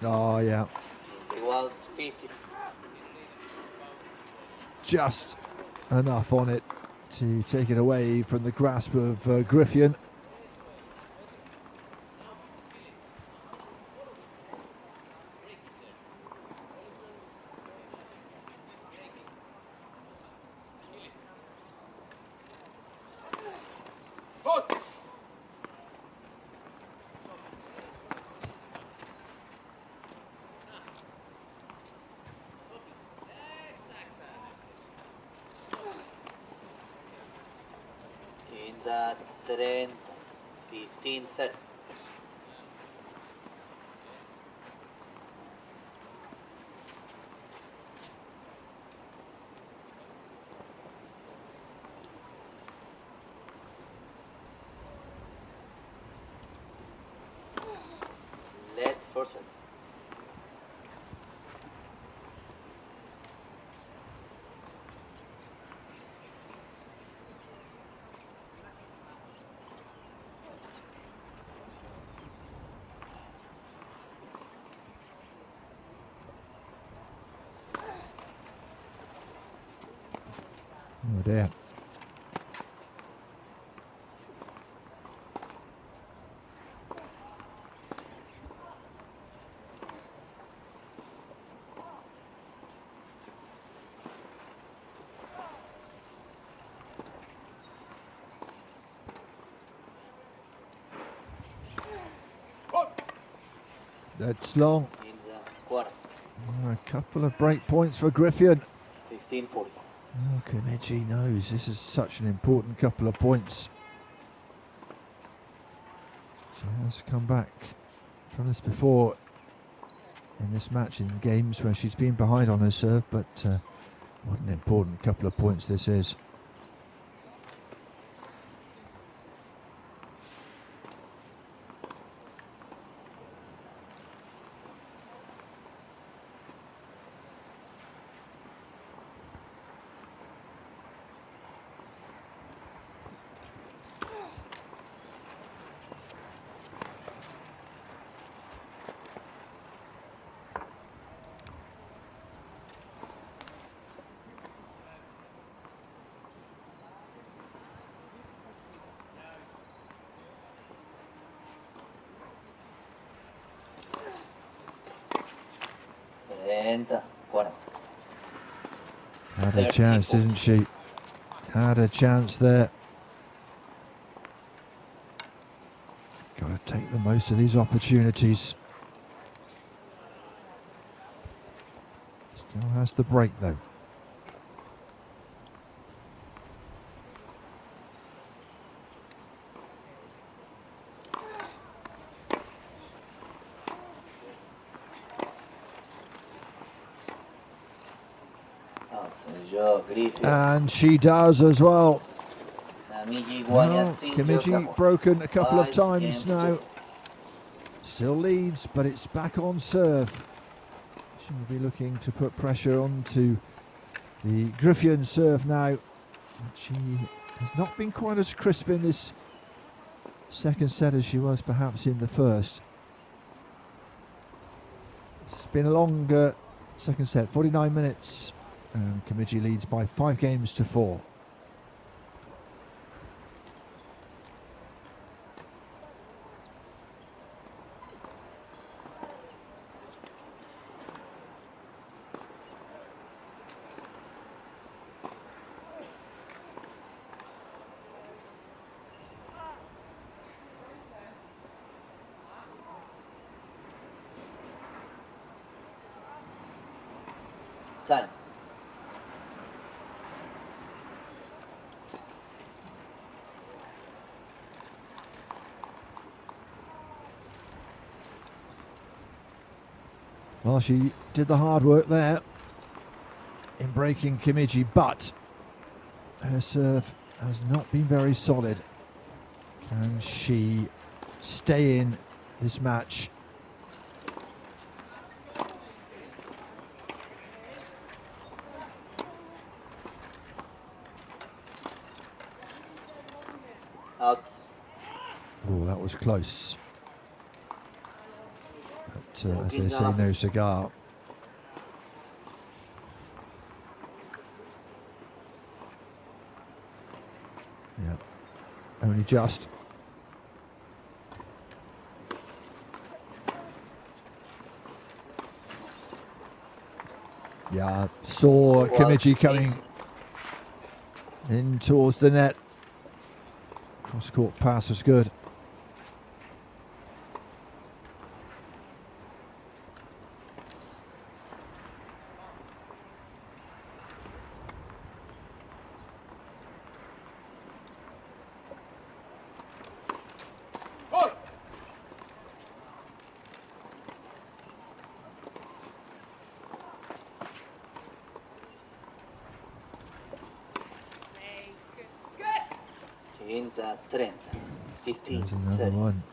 A: Oh yeah. Just enough on it to take it away from the grasp of Griffin.
B: At 30, 15, 30. Let for set.
A: Oh dear. That's long. A couple of break points for Griffin.
B: 15-40.
A: Oh, Kimiji knows this is such an important couple of points. She has come back from this before in this match, in games where she's been behind on her serve, but what an important couple of points this is.
B: 30-40.
A: Had a chance, didn't she? Had a chance there. Got to take the most of these opportunities. Still has the break though. And she does as well. Kimiji broken a couple of times now. Still leads, but it's back on serve. She'll be looking to put pressure onto the Griffion serve now. She has not been quite as crisp in this second set as she was perhaps in the first. It's been a longer second set, 49 minutes. And Kimiji leads by 5 games to 4.
B: Time.
A: Well, she did the hard work there in breaking Kimiji, but her serve has not been very solid. Can she stay in this match?
B: Out.
A: Oh, that was close. But as they say, no cigar. Yeah, only just. Yeah, saw Kimiji coming in towards the net. Cross-court pass was good. There's another one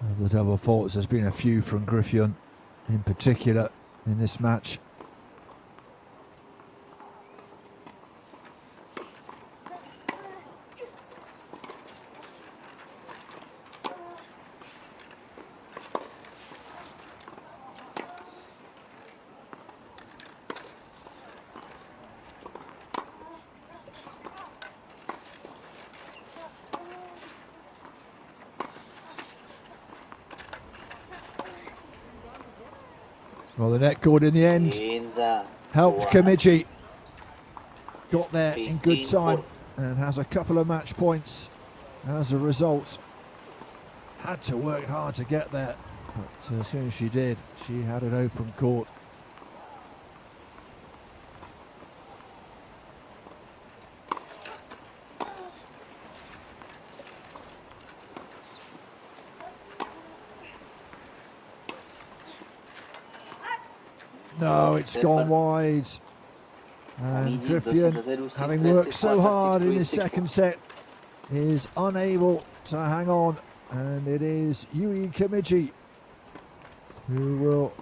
A: of the double faults. There's been a few from Griffion in particular in this match. Well, the net cord in the end helped Kimiji. Got there in good time and has a couple of match points as a result. Had to work hard to get there, but as soon as she did, she had an open court. No, it's gone wide. And Griffion, having worked so hard in his second set, is unable to hang on. And it is Yui Kimiji who will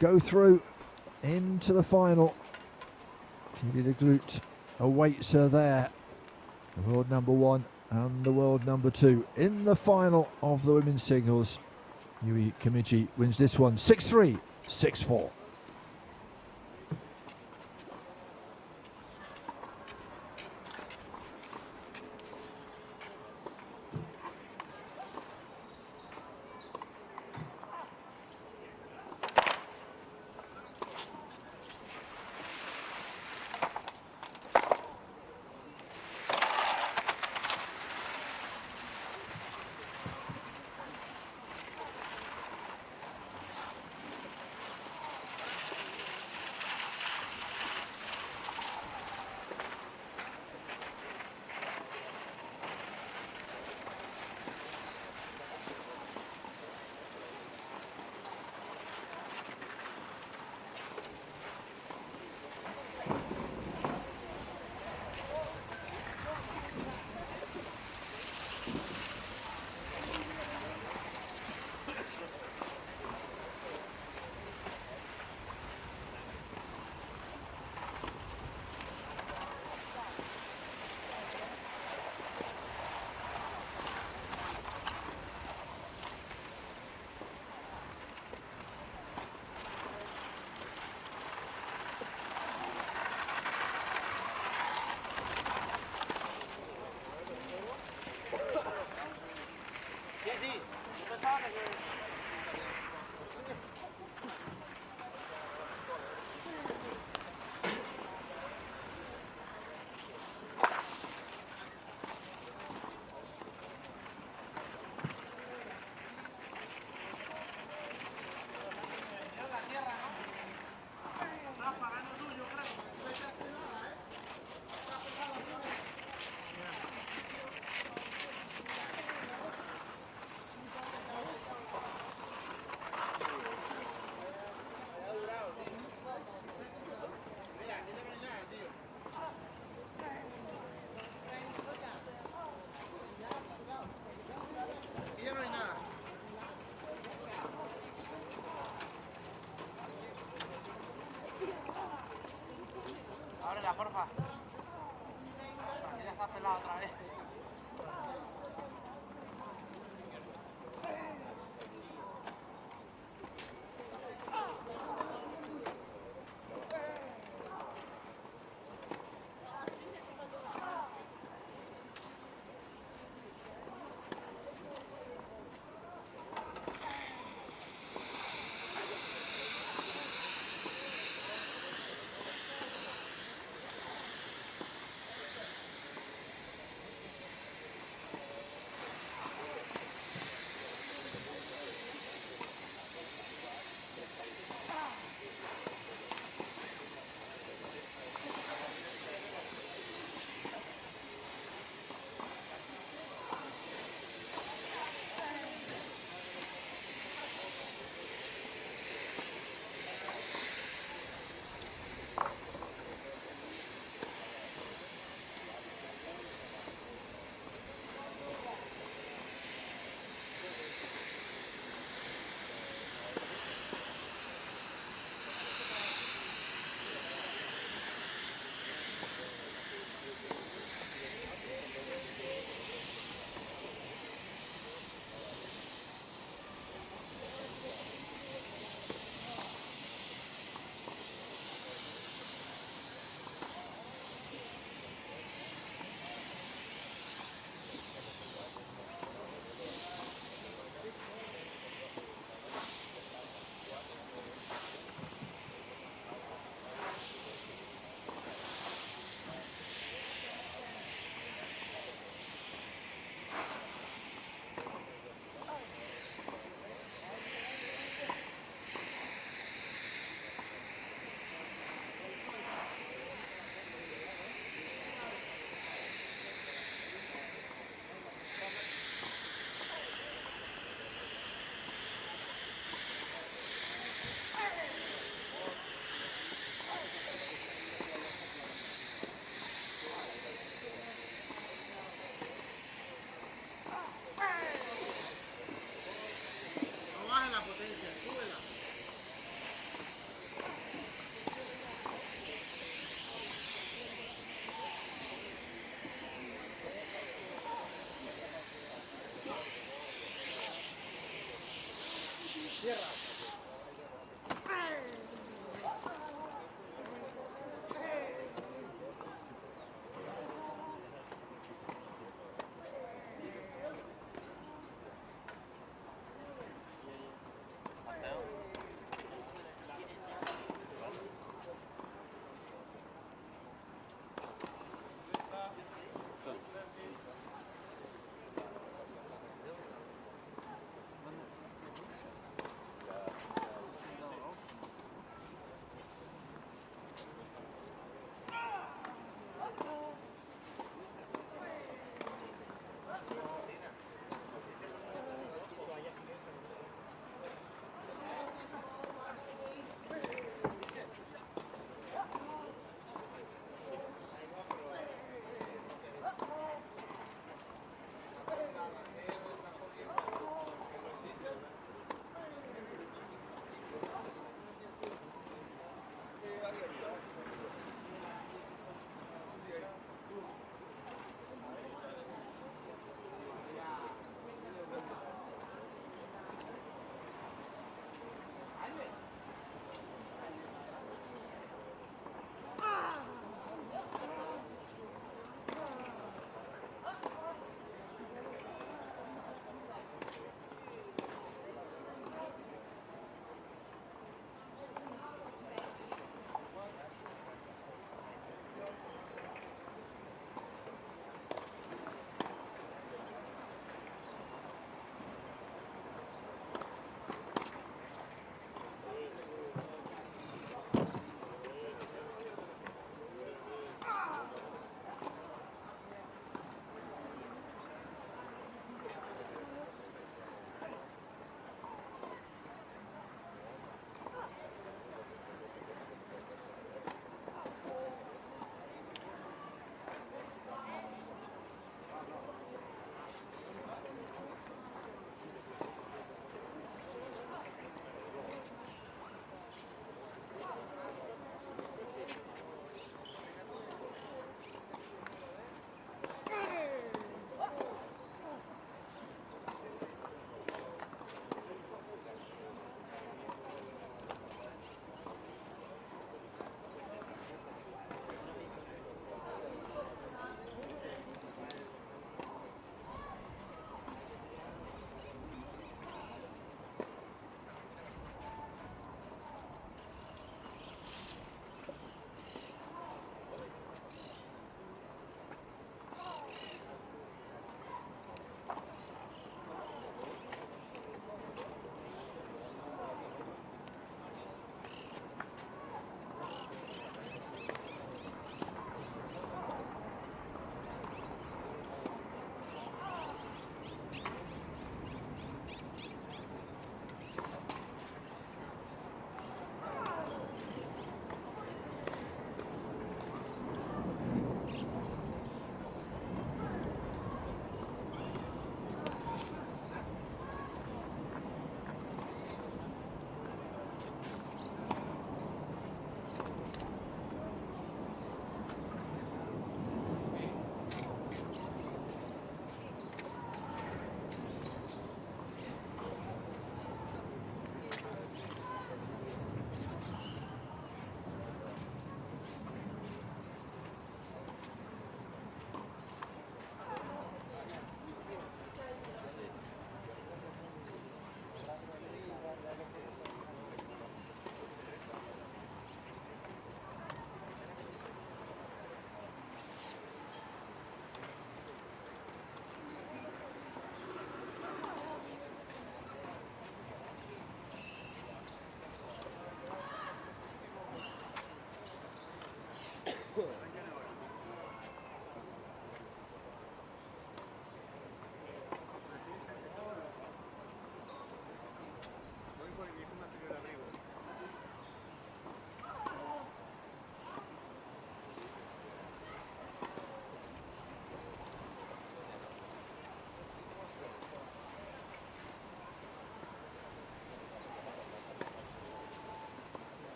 A: go through into the final. Julie de Groot awaits her there. The world number 1 and the world number 2 in the final of the women's singles. Yui Kimiji wins this one 6-3, 6-4.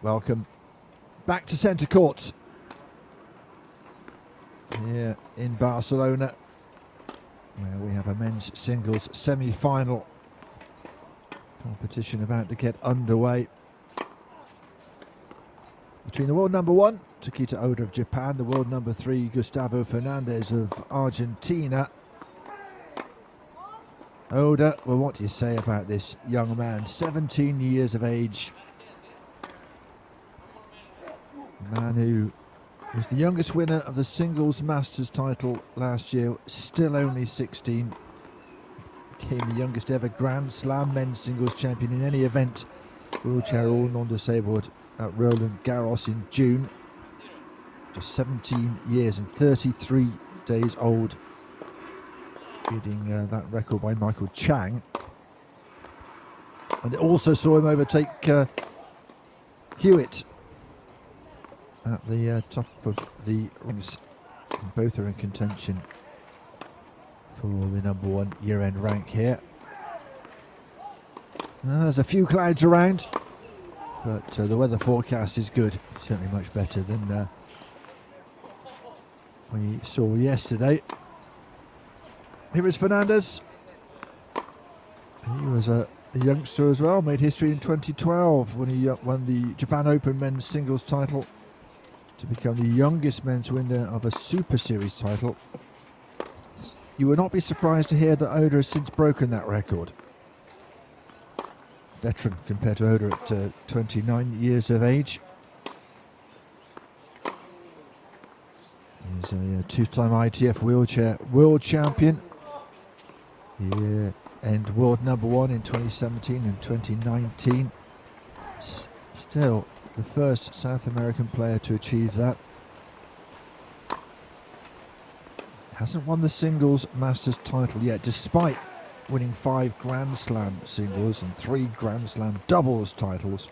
A: welcome back to centre court here in Barcelona, where we have a men's singles semi-final competition about to get underway between the world number 1 Takita Oda of Japan, the world number 3 Gustavo Fernandez of Argentina. Oda, well, what do you say about this young man? 17 years of age, a man who was the youngest winner of the singles Masters title last year, still only 16. Became the youngest ever Grand Slam men's singles champion in any event, wheelchair or non-disabled, at Roland Garros in June. Just 17 years and 33 days old, beating that record by Michael Chang. And it also saw him overtake Hewitt at the top of the rings. And both are in contention for the number 1 year-end rank here. There's a few clouds around, but the weather forecast is good, certainly much better than we saw yesterday. Here is Fernandez. He was a youngster as well, made history in 2012 when he won the Japan Open men's singles title to become the youngest men's winner of a Super Series title. You would not be surprised to hear that Oda has since broken that record. Veteran compared to Oda at 29 years of age. He's a two-time ITF wheelchair world champion. And world number 1 in 2017 and 2019. Still the first South American player to achieve that. Hasn't won the singles Masters title yet, despite winning 5 Grand Slam singles and 3 Grand Slam doubles titles.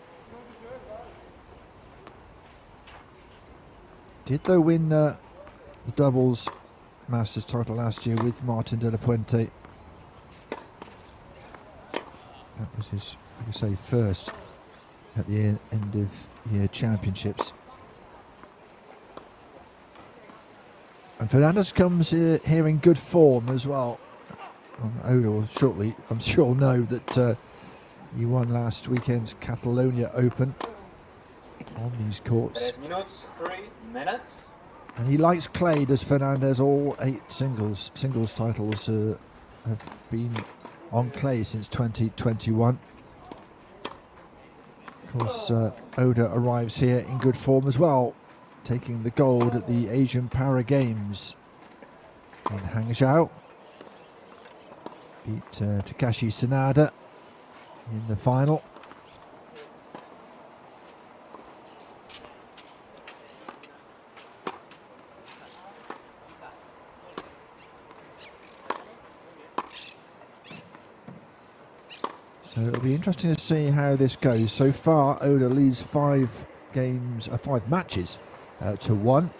A: Did though win the doubles Masters title last year with Martin de la Puente. That was his, I could say, first at the end of year championships. And Fernandez comes here in good form as well. Oda will shortly, I'm sure, know that he won last weekend's Catalonia Open on these courts.
C: 3 minutes, 3 minutes.
A: And he likes clay, does Fernandez. All 8 singles titles have been on clay since 2021. Of course, Oda arrives here in good form as well, taking the gold at the Asian Para Games in Hangzhou. Beat Takashi Sanada in the final. So it'll be interesting to see how this goes. So far, Oda leads 5 matches to 1,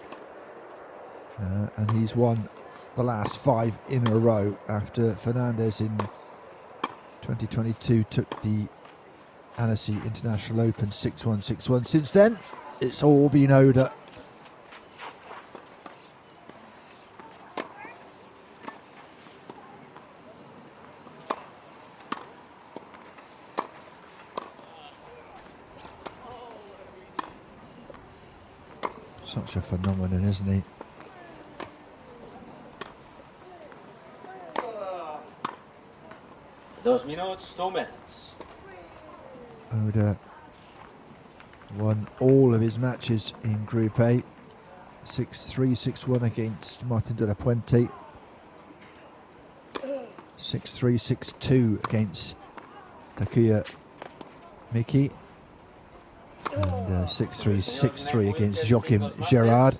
A: and he's won the last 5 in a row after Fernandez in 2022 took the Annecy International Open 6-1, 6-1. Since then, it's all been Oda. Such a phenomenon, isn't he?
C: Dos minutes, 2 minutes.
A: Oda won all of his matches in Group A. 6-3, 6-1 against Martin de la Puente. 6-3, 6-2 against Takuya Miki. And 6-3, 6-3 against Joachim Gerard.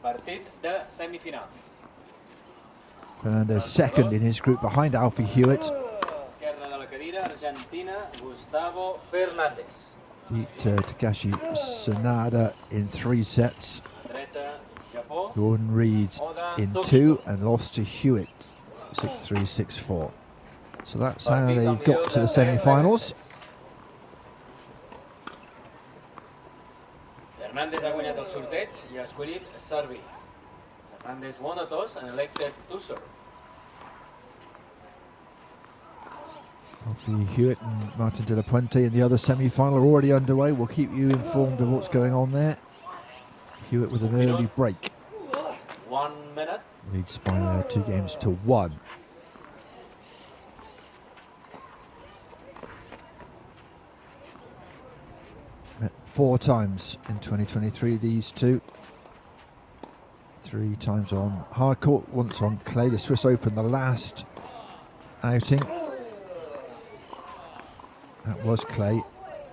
C: Partit de semifinals.
A: Fernandez second in his group behind Alfie Hewitt.
C: Izquierda de la cadira, Argentina, Gustavo Fernandez.
A: Beat Takashi Sanada in 3 sets.
C: Dreta, Japó.
A: Gordon Reed in 2 and lost to Hewitt 6-3, 6-4. So that's how they've got to the semi-finals.
C: sorteig i ha escollit servir. Fernández won a toss and elected to serve.
A: Obviously, Hewitt and Martin de la Puente in the other semi-final are already underway. We'll keep you informed of what's going on there. Hewitt with an early break.
C: 1 minute.
A: Leads by 2 games to 1. Met 4 times in 2023, these two. 3 times on hard court, once on clay. The Swiss Open, the last outing. That was clay.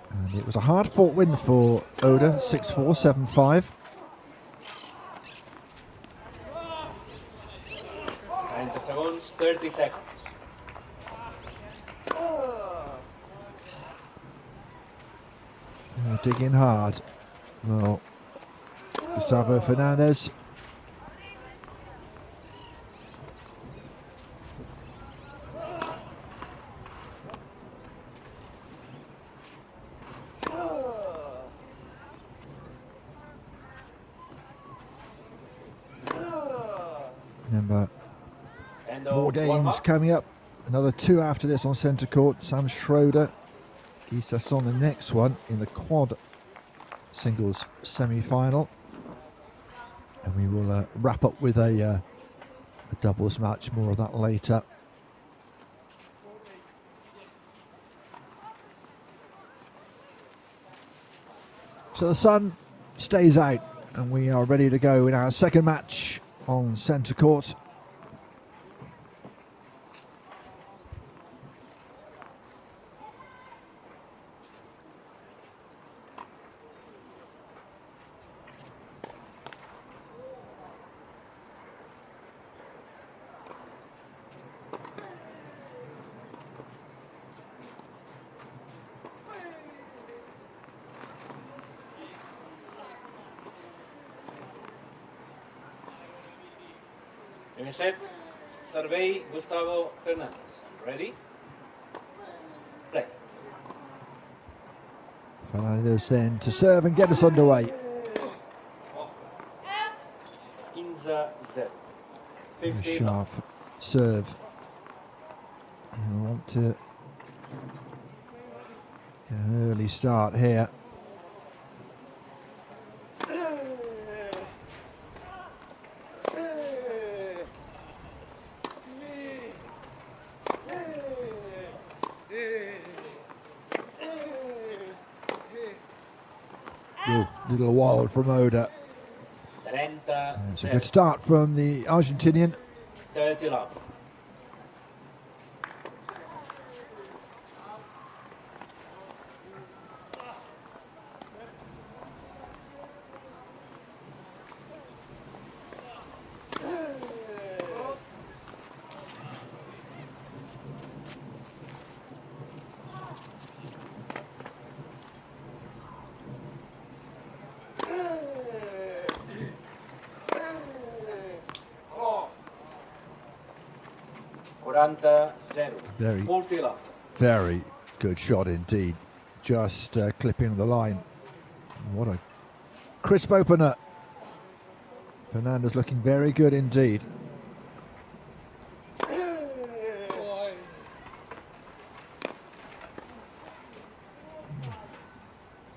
A: And it was a hard-fought win for Oda, 6-4, 7-5.
C: 30 seconds, 30 seconds.
A: Digging hard. Well, Gustavo Fernandez. Remember, more games coming up. Another 2 after this on centre court. Sam Schroeder, Guy Sasson, the next one in the quad singles semi-final. And we will wrap up with a doubles match. More of that later. So the sun stays out and we are ready to go in our second match on centre court.
C: In set, servei Gustavo Fernández. Ready? Play.
A: Fernandez then to serve and get us underway.
C: 15-0.
A: A sharp serve. And we want to get an early start here. Little wild from Oda. It's a good start from the Argentinian.
C: 30 love.
A: Very good shot indeed. Just clipping the line. What a crisp opener. Fernandez looking very good indeed.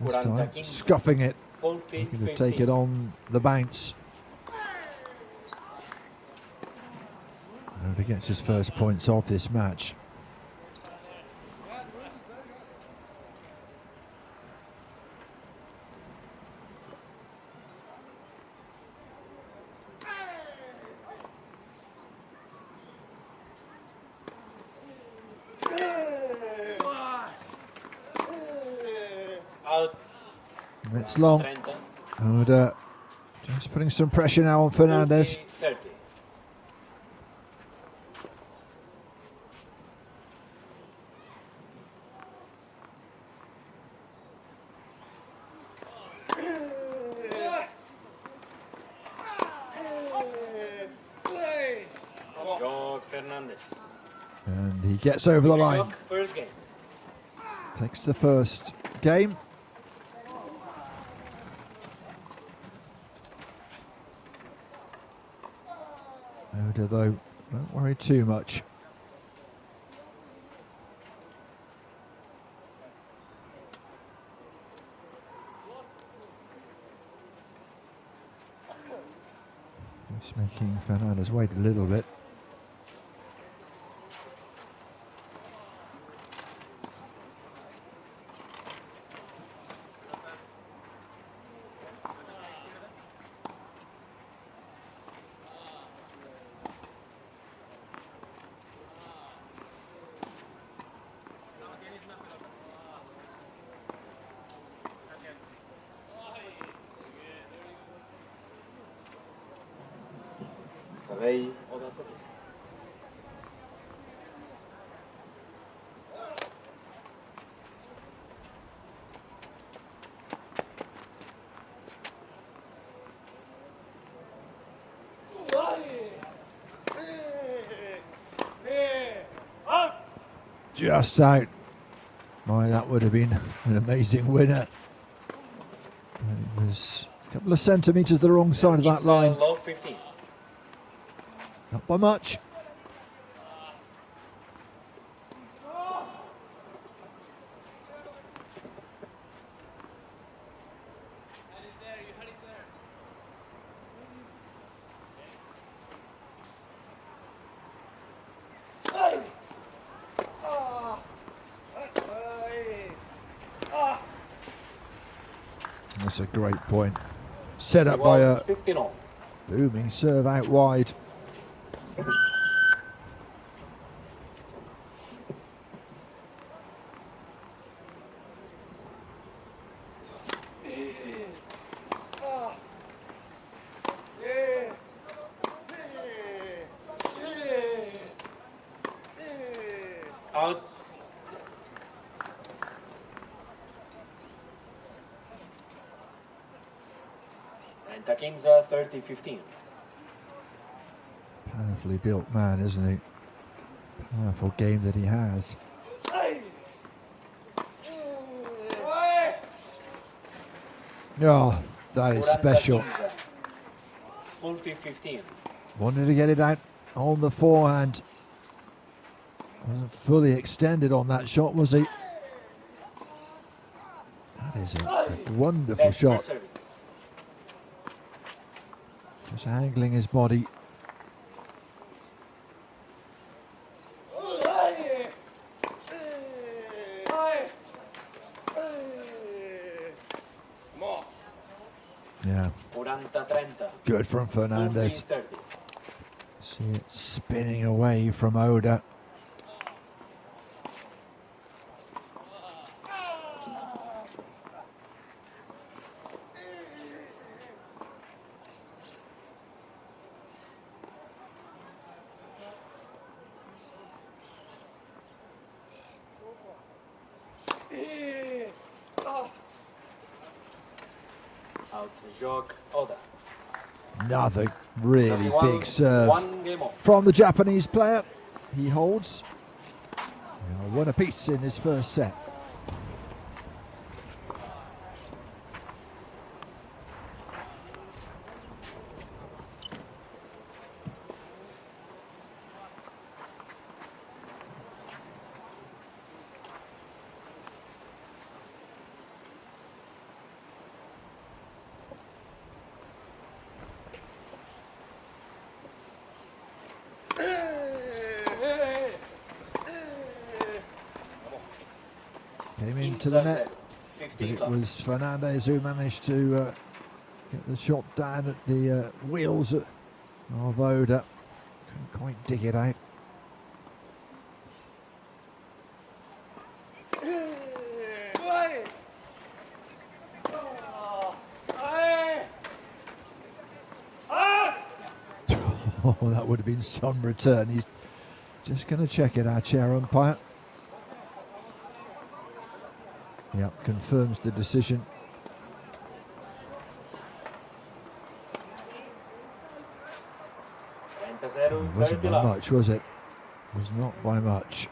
A: This time, scuffing it. Looking to take it on the bounce. Oda gets his first points of this match.
C: Out.
A: It's long. Oda just putting some pressure now on Fernandez.
C: 30.
A: And he gets over the line.
C: First game.
A: Takes the first game. Oda, though, don't worry too much. Just making Fernandez wait a little bit.
C: Servei Oda tot.
A: Just out. Boy, that would have been an amazing winner. But it was a couple of centimetres the wrong side of that line.
C: Low 15.
A: Not by much. That's a great point. Set up by a booming serve out wide.
C: Out. And Takinza 30-15.
A: Powerfully built man, isn't he? Powerful game that he has. Oh, that is special.
C: 40-15.
A: Wanted to get it out on the forehand. Wasn't fully extended on that shot, was he? That is a wonderful shot.
C: Service.
A: Just angling his body. Yeah.
C: 40-30.
A: Good from Fernandez.
C: 40-30.
A: See it spinning away from Oda.
C: Out joc Oda.
A: Another really big serve
C: One game on.
A: from the Japanese player. He holds. One apiece in his first set. Came into the net, but it was Fernandez who managed to get the shot down at the wheels of Oda. Couldn't quite dig it out. Oh, that would have been some return. He's just going to check it, our chair umpire. Yep, confirms the decision. It wasn't by much, was it? It was not by much.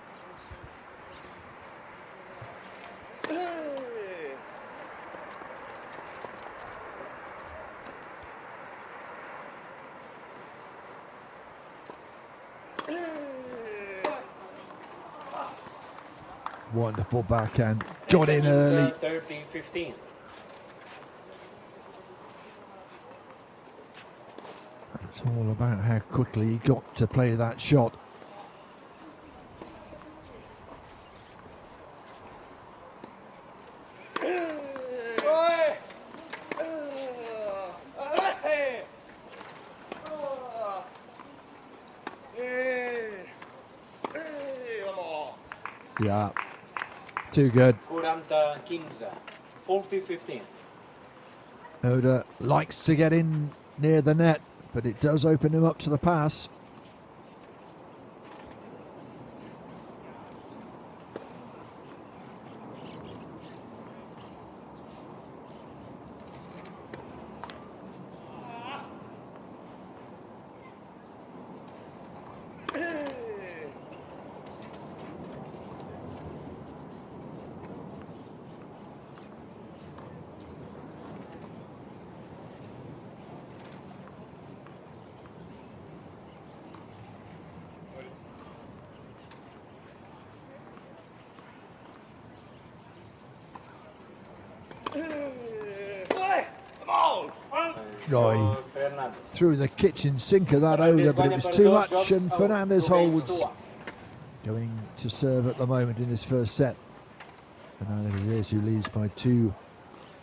A: Wonderful backhand. Got in early.
C: 13-15.
A: It's all about how quickly he got to play that shot. Yeah, too good.
C: 40-15. 40-15.
A: Oda likes to get in near the net, but it does open him up to the pass. Oh, he threw the kitchen sink of that Oda, but it was too much, and Fernandez holds. Going to serve at the moment in his first set. Fernandez who leads by 2-1.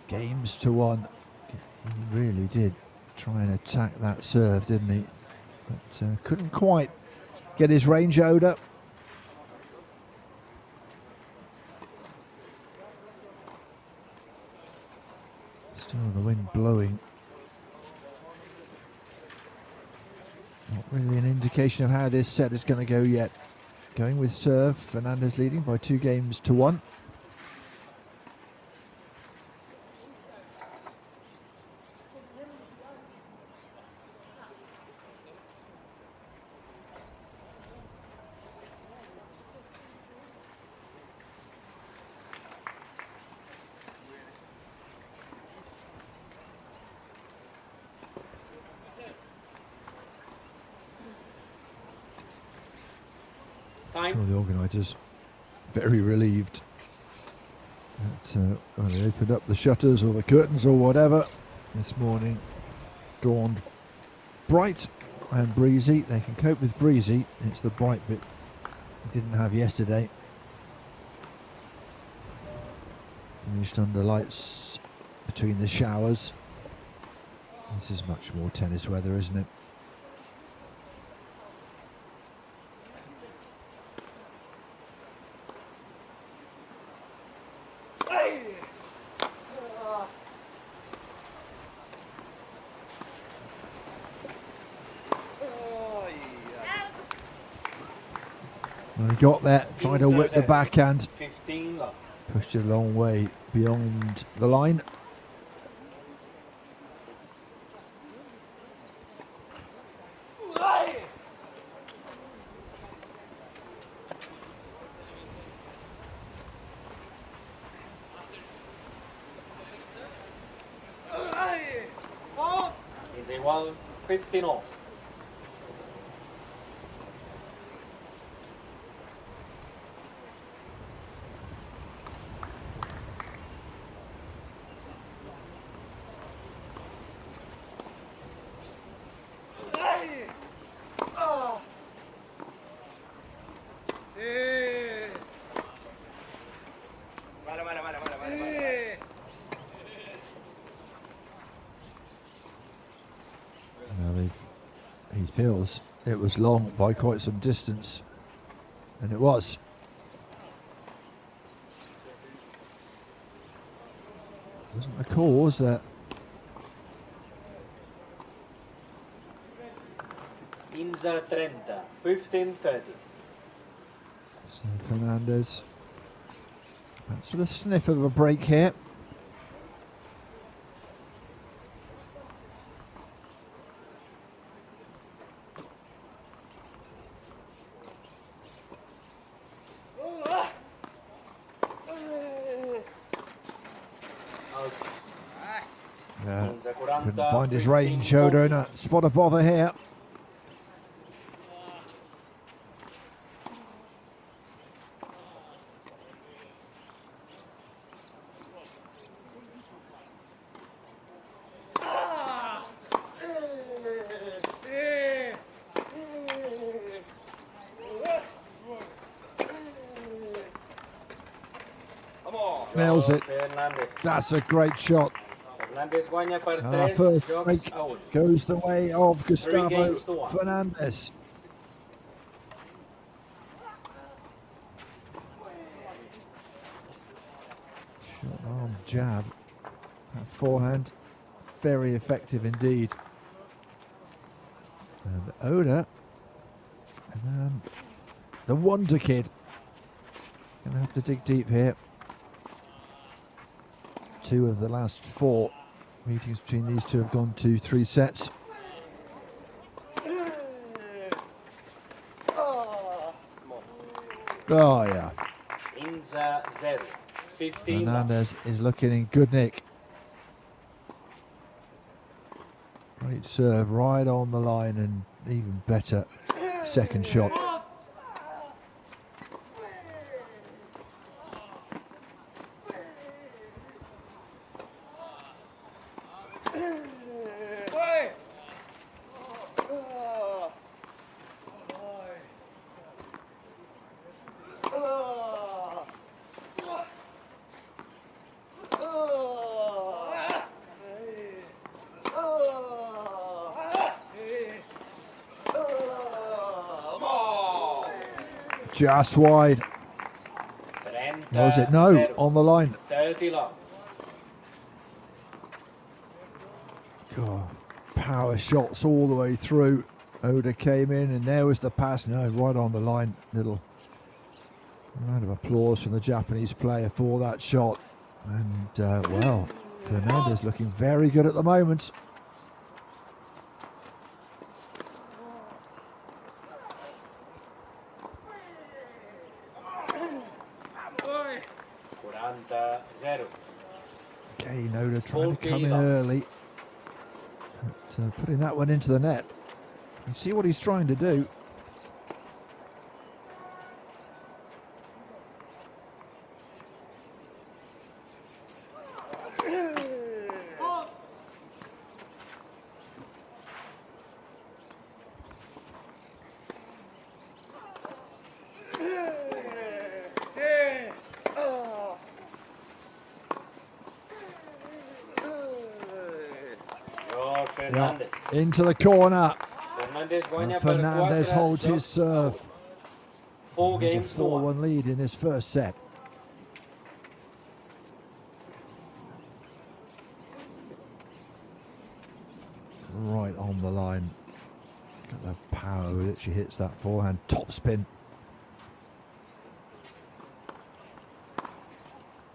A: He really did try and attack that serve, didn't he? But couldn't quite get his range, Oda. Still the wind blowing. Not really an indication of how this set is going to go yet. Going with serve, Fernandez leading by 2-1. I'm sure the organisers very relieved that when they opened up the shutters or the curtains or whatever this morning. Dawned bright and breezy. They can cope with breezy. It's the bright bit we didn't have yesterday. Finished under lights between the showers. This is much more tennis weather, isn't it? Well, he got there, tried to whip the backhand.
C: 15 love.
A: Pushed it a long way beyond the line.
C: It's a 1-15 off.
A: He feels it was long by quite some distance, and it was. Wasn't a call, was there?
C: Inza 30, 15-30.
A: So Fernandez, perhaps with a sniff of a break here. Couldn't find his range, Oda in a spot of bother here. nails it.
C: Fernández.
A: That's a great shot.
C: Fernández guanya per
A: Our
C: 3
A: first
C: jocs
A: break
C: a 1.
A: goes the way of Gustavo
C: games to 1.
A: Fernandez. Short arm jab. That forehand, very effective indeed. And Oda, and the Wonder Kid, gonna have to dig deep here. 2 of the last 4 meetings between these two have gone to 3 sets. Oh yeah.
C: 15-0. 15
A: Fernandez is looking in good nick. Great serve, right on the line, and even better second shot. Just wide. Was it? No, on the line.
C: 30 love.
A: Oh, power shots all the way through. Oda came in and there was the pass. No, right on the line. Little round of applause from the Japanese player for that shot. And well, Fernandez looking very good at the moment. Again, Oda trying to come in early. But, putting that one into the net. You see what he's trying to do.
C: Fernandez.
A: Yeah, into the corner.
C: Fernandez,
A: Fernandez holds his serve.
C: 4
A: There's
C: games
A: a
C: to 1.
A: 4-1 lead in this first set. Right on the line. Got the power with it. She hits that forehand top spin.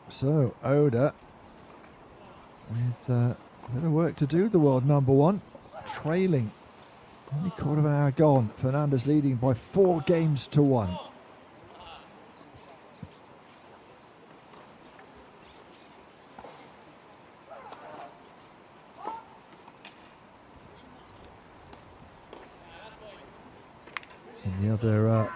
A: So Oda with a bit of work to do, the world number 1, trailing. Only quarter of an hour gone. Fernandez leading by 4 games to 1. And the other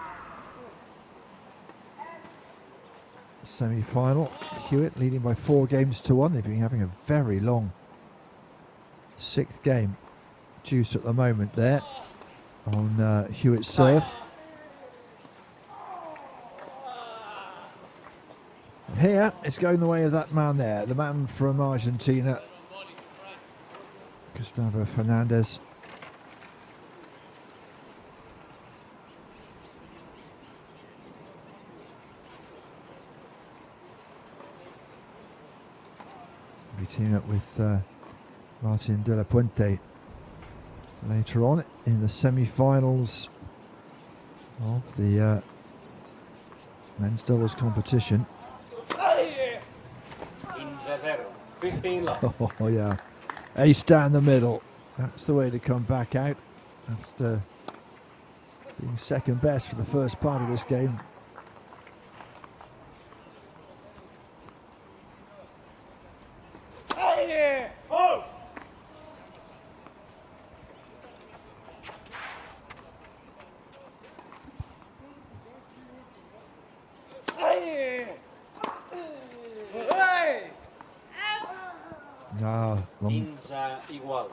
A: semi-final, Hewitt leading by 4 games to 1. They've been having a very long 6th game. Juice at the moment there on Hewitt's serve. And here it's going the way of that man there, the man from Argentina, Gustavo Fernandez. We'll be teaming up with Martin de la Puente later on in the semi-finals of the men's doubles competition.
C: 15 love.
A: Oh yeah, ace down the middle. That's the way to come back out after being second best for the first part of this game.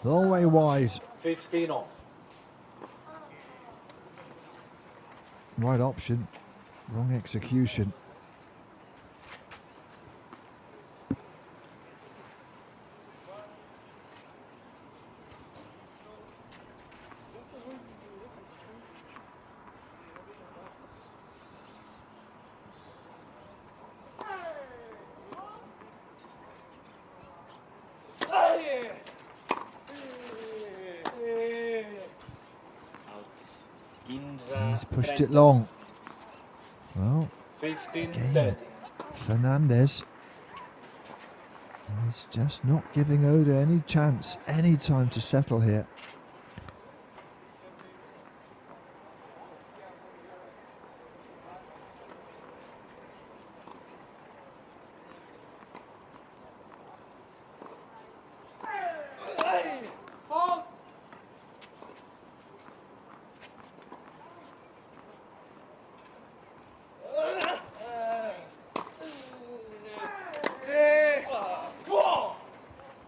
A: Long way wide.
C: 15 on.
A: Right option, wrong execution. He's pushed it long. Well,
C: 15-30.
A: Fernandez is just not giving Oda any chance, any time to settle here.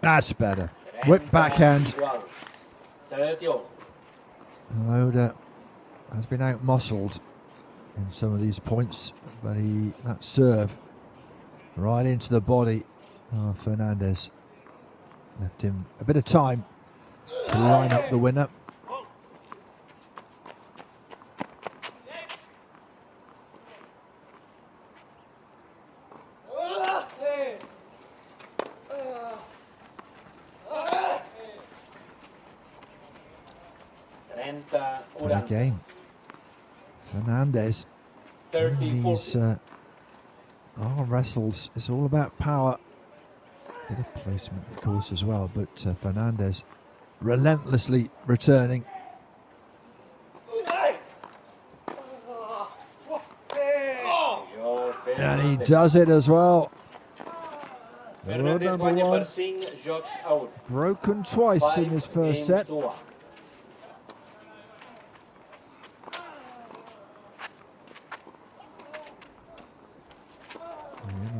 A: That's better. Whip backhand. Oda has been out-muscled in some of these points, but that serve right into the body of Fernandez left him a bit of time to line up the winner. But again, Fernandez, these arm wrestles, it's all about power. Bit of placement, of course, as well, but Fernandez relentlessly returning. And he does it as well. World number one, broken twice in this first set.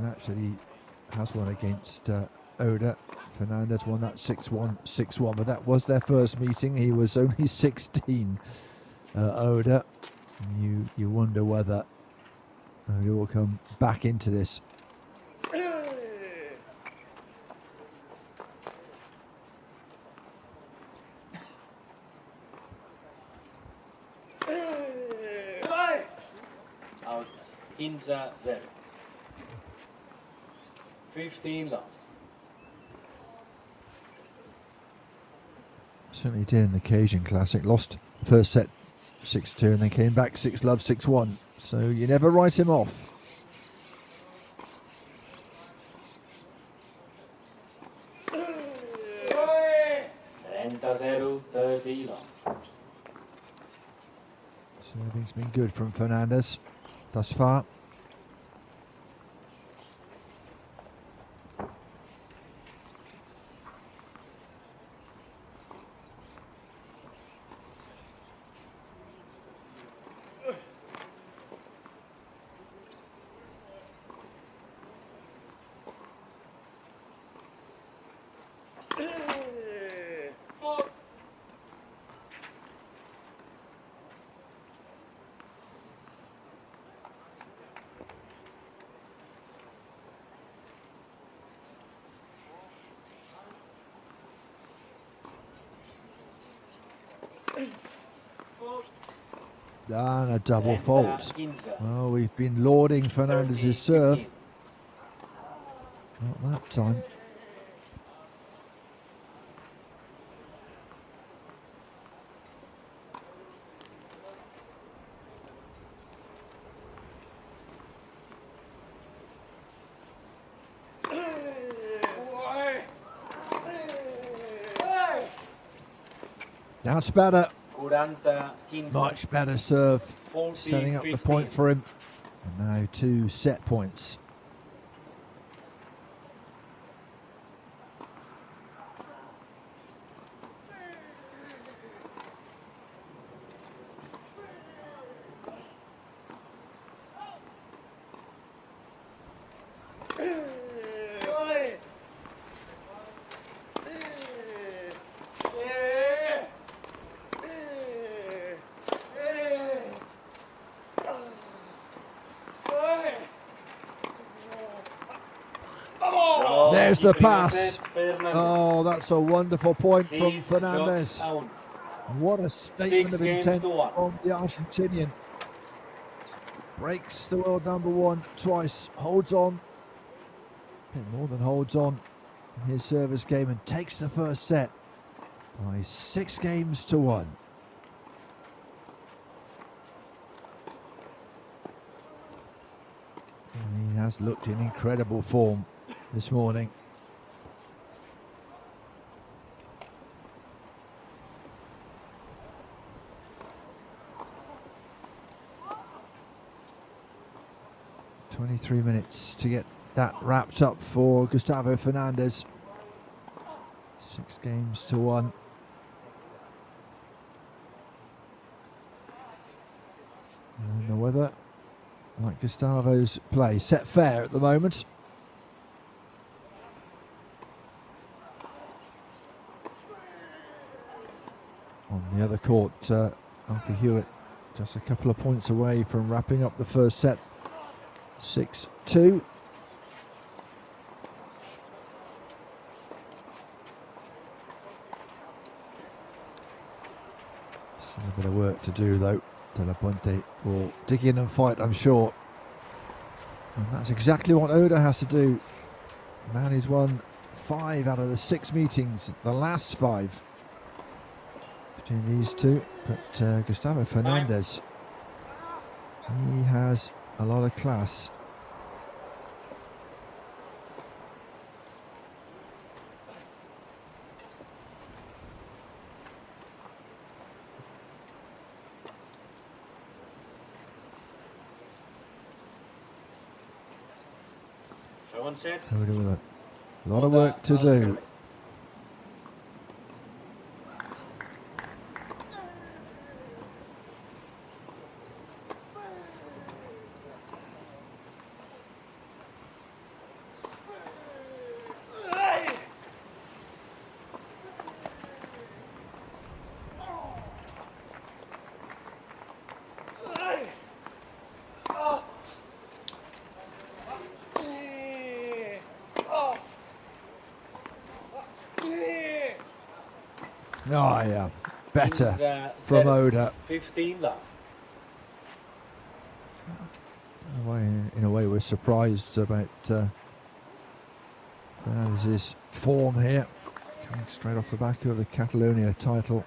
A: Actually has one against Oda. Fernandez won that 6-1, 6-1, but that was their first meeting. He was only 16, Oda. You wonder whether Oda will come back into this.
C: Out 15-0. 15 love.
A: Certainly did in the Cajun Classic. Lost first set 6-2 and then came back 6-love, 6-1. So you never write him off. Serving's been good from Fernandez thus far. And a double fault. Oh, we've been lauding Fernandez's serve. Not that time. That's better. Much better serve, setting up the point for him. And now 2 set points. There's the pass. Oh, that's a wonderful point from Fernandez. What a statement of intent from the Argentinian. Breaks the world number one twice, holds on, a bit more than holds on in his service game, and takes the first set by 6 games to 1. has looked in incredible form this morning. "23 minutes to get that wrapped up for Gustavo Fernandez. 6 games to 1. And the weather, like Gustavo's play, set fair at the moment. On the other court, Arthur Hewitt just a couple of points away from wrapping up the first set. 6-2. Still a bit of work to do though. De La Puente will dig in and fight, I'm sure. And that's exactly what Oda has to do. The man who's won 5 out of the 6 meetings, the last 5 between these two. But Gustavo Fernandez, he has a lot of class. Oda with a lot of work to do. Oh yeah, better from Oda.
C: 15 love.
A: In a way, we're surprised about Fernandez's form here, coming straight off the back of the Catalonia title.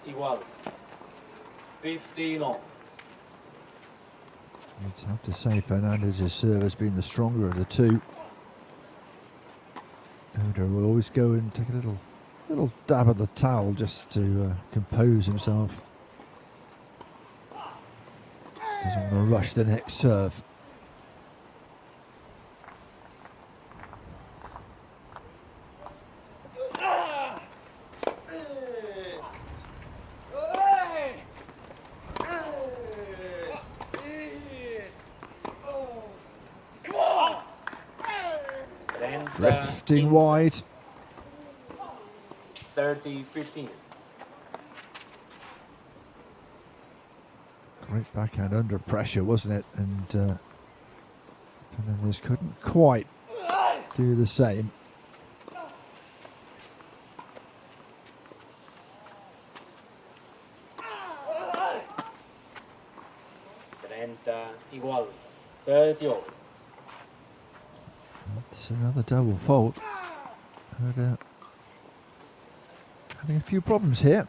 C: Iguales. 15 on.
A: You'd have to say Fernandez's serve has been the stronger of the two. Oda will always go and take a little dab at the towel just to compose himself. Doesn't want to rush the next serve. Drifting wide.
C: 30-15.
A: Great backhand under pressure, wasn't it? And Fernandez couldn't quite do the same.
C: Iguales. 30 all.
A: It's another double fault. But, having a few problems here.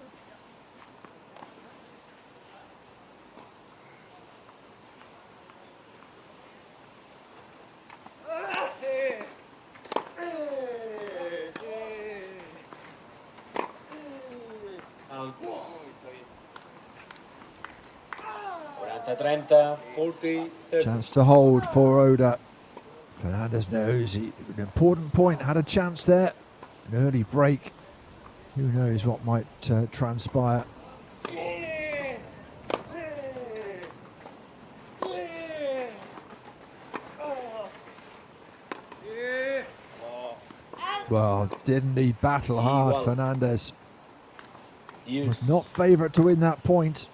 A: Chance to hold for Oda. Fernandez knows an important point, had a chance there. An early break. Who knows what might transpire. Well, didn't he battle hard, Fernandez? Was not favourite to win that point.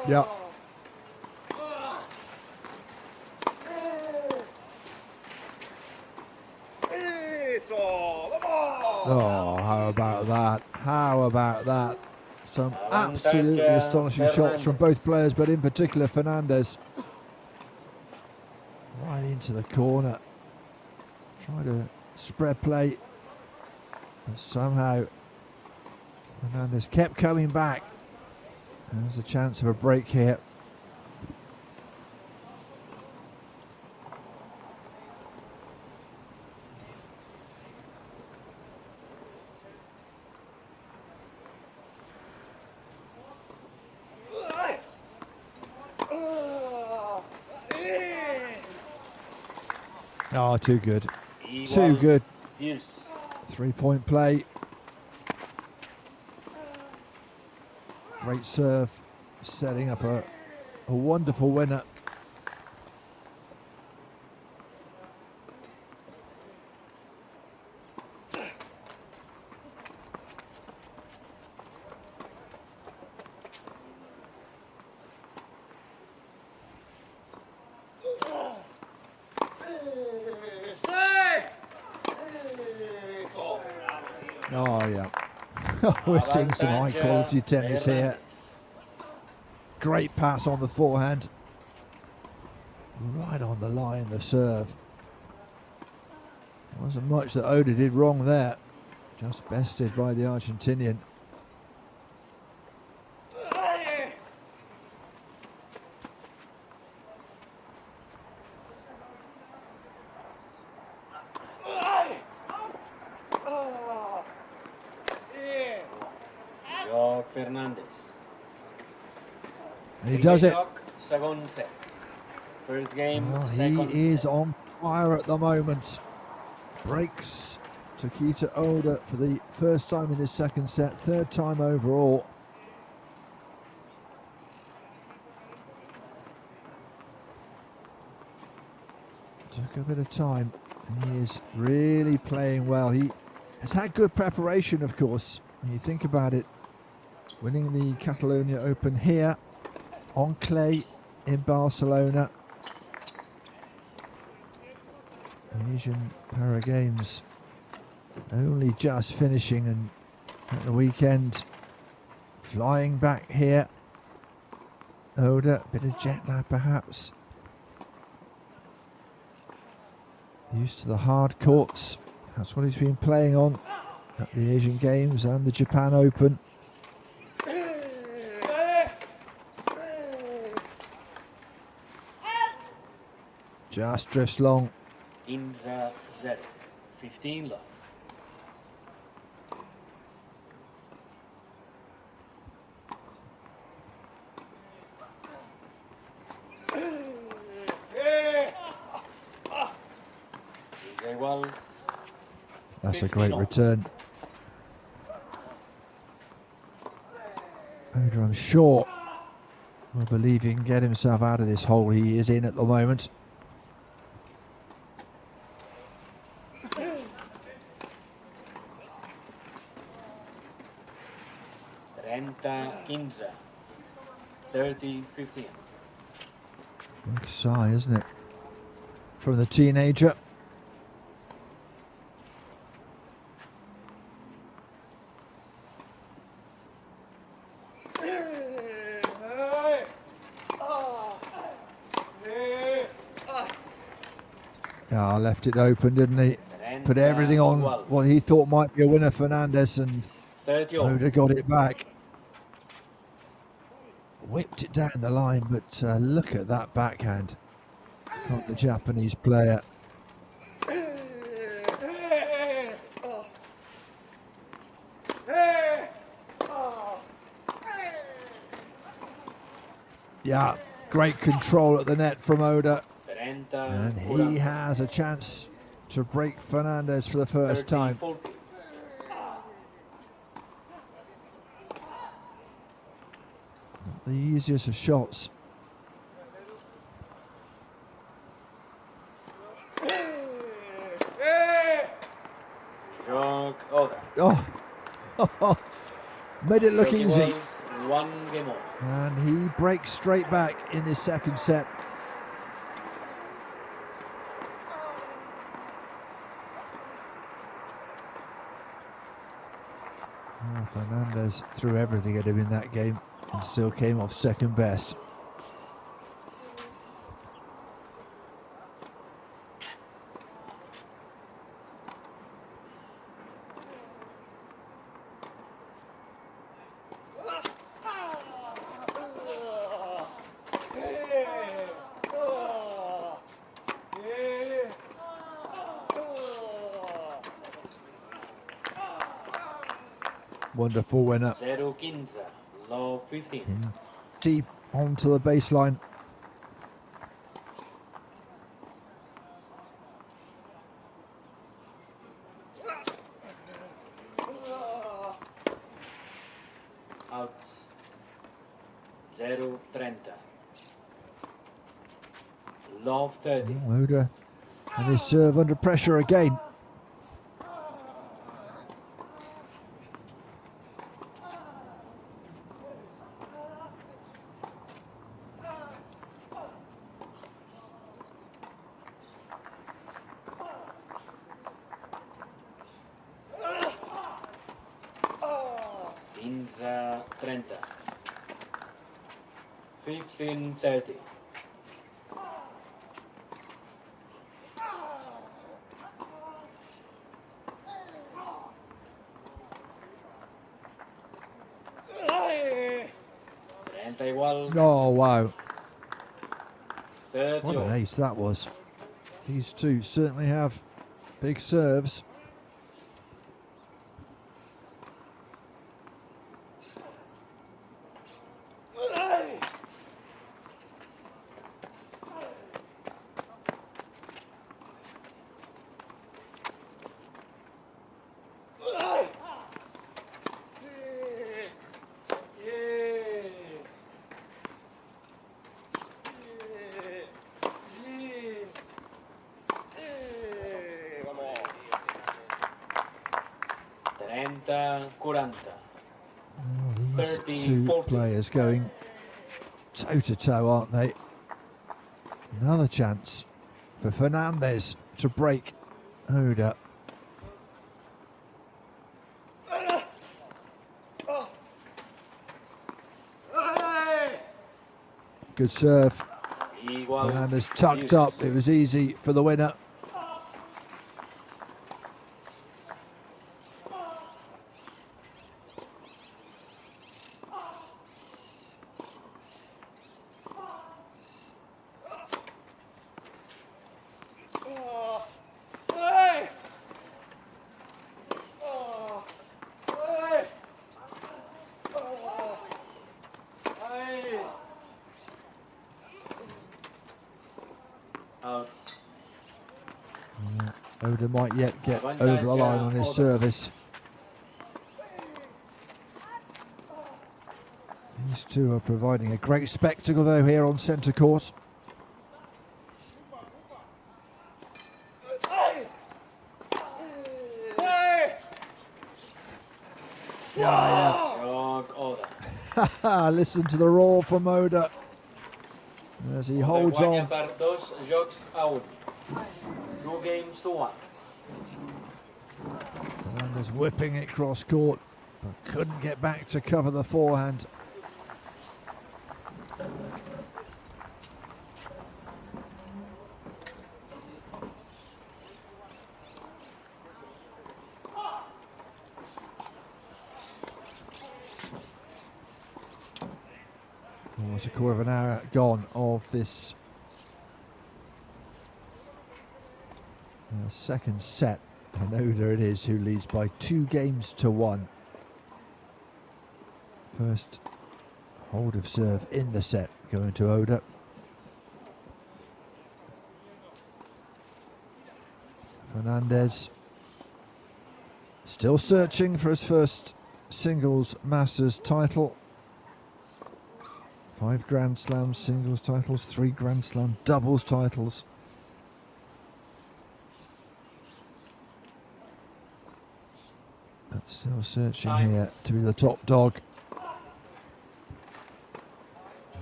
A: Yeah. Oh, how about that? How about that? Some absolutely astonishing shots from both players, but in particular Fernandez. Right into the corner. Trying to spread play. And somehow Fernandez kept coming back. There's a chance of a break here. Oh, too good. Too good. 3-point play. Great serve. Setting up a wonderful winner. Oh, yeah. We're seeing some high-quality tennis here. Great pass on the forehand. Right on the line, the serve. Wasn't much that Oda did wrong there. Just bested by the Argentinian.
C: Fernandez.
A: And he does it.
C: Second set. First game,
A: Well,
C: second
A: he is
C: set.
A: on fire at the moment. Breaks Takita Oda for the first time in this second set, third time overall. Took a bit of time, and he is really playing well. He has had good preparation, of course, when you think about it. Winning the Catalonia Open here on clay in Barcelona. The Asian Para Games only just finishing, and at the weekend flying back here. Oda, a bit of jet lag perhaps. Used to the hard courts. That's what he's been playing on at the Asian Games and the Japan Open. Just drifts long.
C: 15-0. 15 love.
A: That's a great return. Oda, I'm sure, will believe he can get himself out of this hole he is in at the moment.
C: Big
A: sigh, isn't it? From the teenager. Ah, left it open, didn't he? Put everything on what he thought might be a winner, Fernandez, and Oda got it back. Whipped it down the line, but look at that backhand from the Japanese player. Yeah, great control at the net from Oda. And he has a chance to break Fernandez for the first time.
C: Not
A: the easiest of shots. Made it look easy.
C: One game on.
A: And he breaks straight back in this second set. Oh, Fernandez threw everything at him in that game and still came off second best. Wonderful winner.
C: 0-15, low 15.
A: In deep onto the baseline.
C: Out. 0-30. Low 30.
A: Oda and his serve under pressure again.
C: Inza 30. 15-30. Igual.
A: Oh, wow.
C: 30.
A: What an ace that was. These two certainly have big serves. These two
C: 30-40.
A: players going toe-to-toe, aren't they? Another chance for Fernandez to break Oda. Good serve. Fernandez tucked up. It was easy for the winner. Oda might yet get over the line on his service. These two are providing a great spectacle though here on centre court. Listen to the roar from Oda as he holds on.
C: 2 games to 1.
A: Fernandez whipping it cross court, but couldn't get back to cover the forehand. Almost a quarter of an hour gone of this second set, and Oda it is who leads by 2 games to 1. First hold of serve in the set going to Oda. Fernandez still searching for his first singles Masters title. 5 Grand Slam singles titles, 3 Grand Slam doubles titles. Still searching here to be the top dog.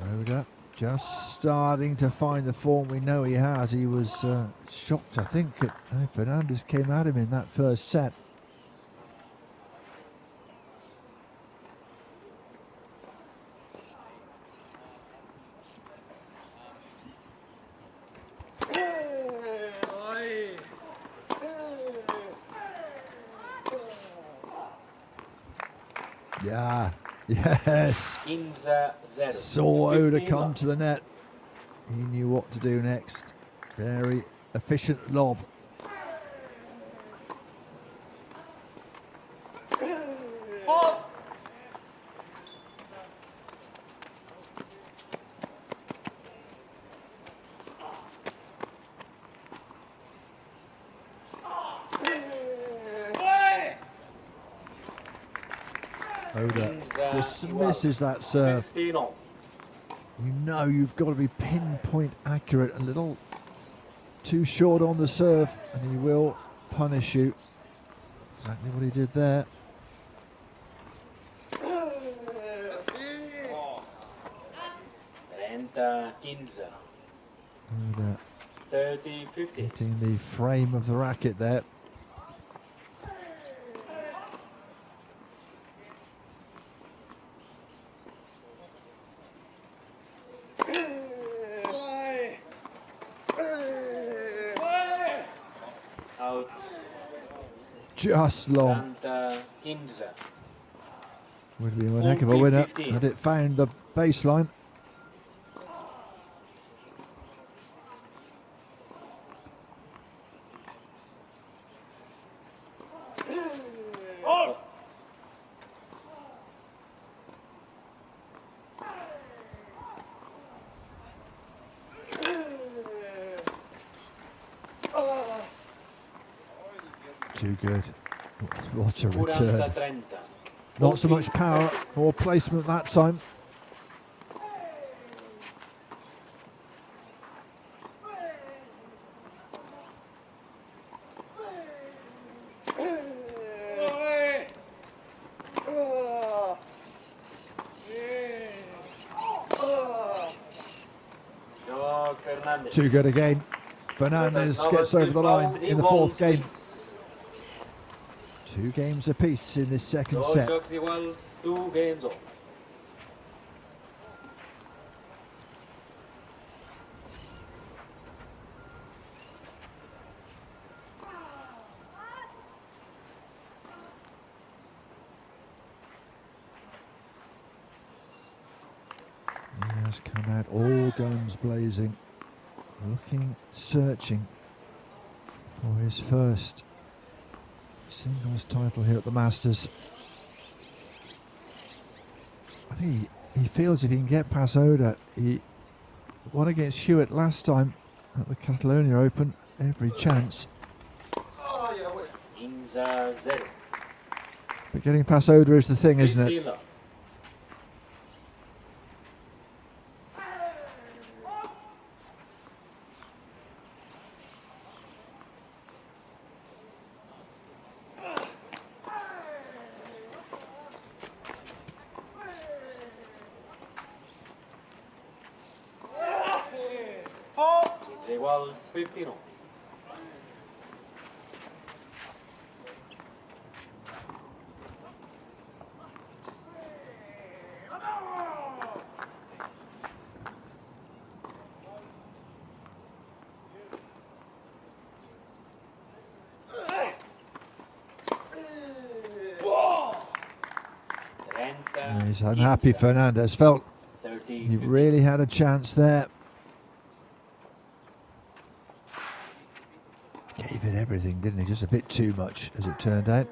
A: Roda just starting to find the form we know he has. He was shocked, I think, at how Fernandez came at him in that first set. Yeah, yes.
C: 15-0.
A: Saw Oda come to the net. He knew what to do next. Very efficient lob. Oda dismisses that serve.
C: 15.
A: You know you've got to be pinpoint accurate, a little too short on the serve, and he will punish you. Exactly what he did there.
C: 30-15.
A: Oda
C: 30-15.
A: hitting the frame of the racket there.
C: Out.
A: Just long.
C: 15.
A: Would have been one heck of a winner had it found the baseline. Too good. What a return.
C: 40-30.
A: Not so much power, more placement that time. Too good again. Fernandez gets over the line in the fourth game. 2 games apiece in this second set.
C: 2 games all.
A: He has come out all guns blazing, looking, searching for his first singles title here at the Masters. I think he feels if he can get past Oda, he won against Hewitt last time at the Catalonia Open, every chance. But getting past Oda is the thing, isn't it?
C: Iguals 15.
A: He's unhappy. Fernandez felt he really had a chance there. Gave it everything, didn't he? Just a bit too much, as it turned out.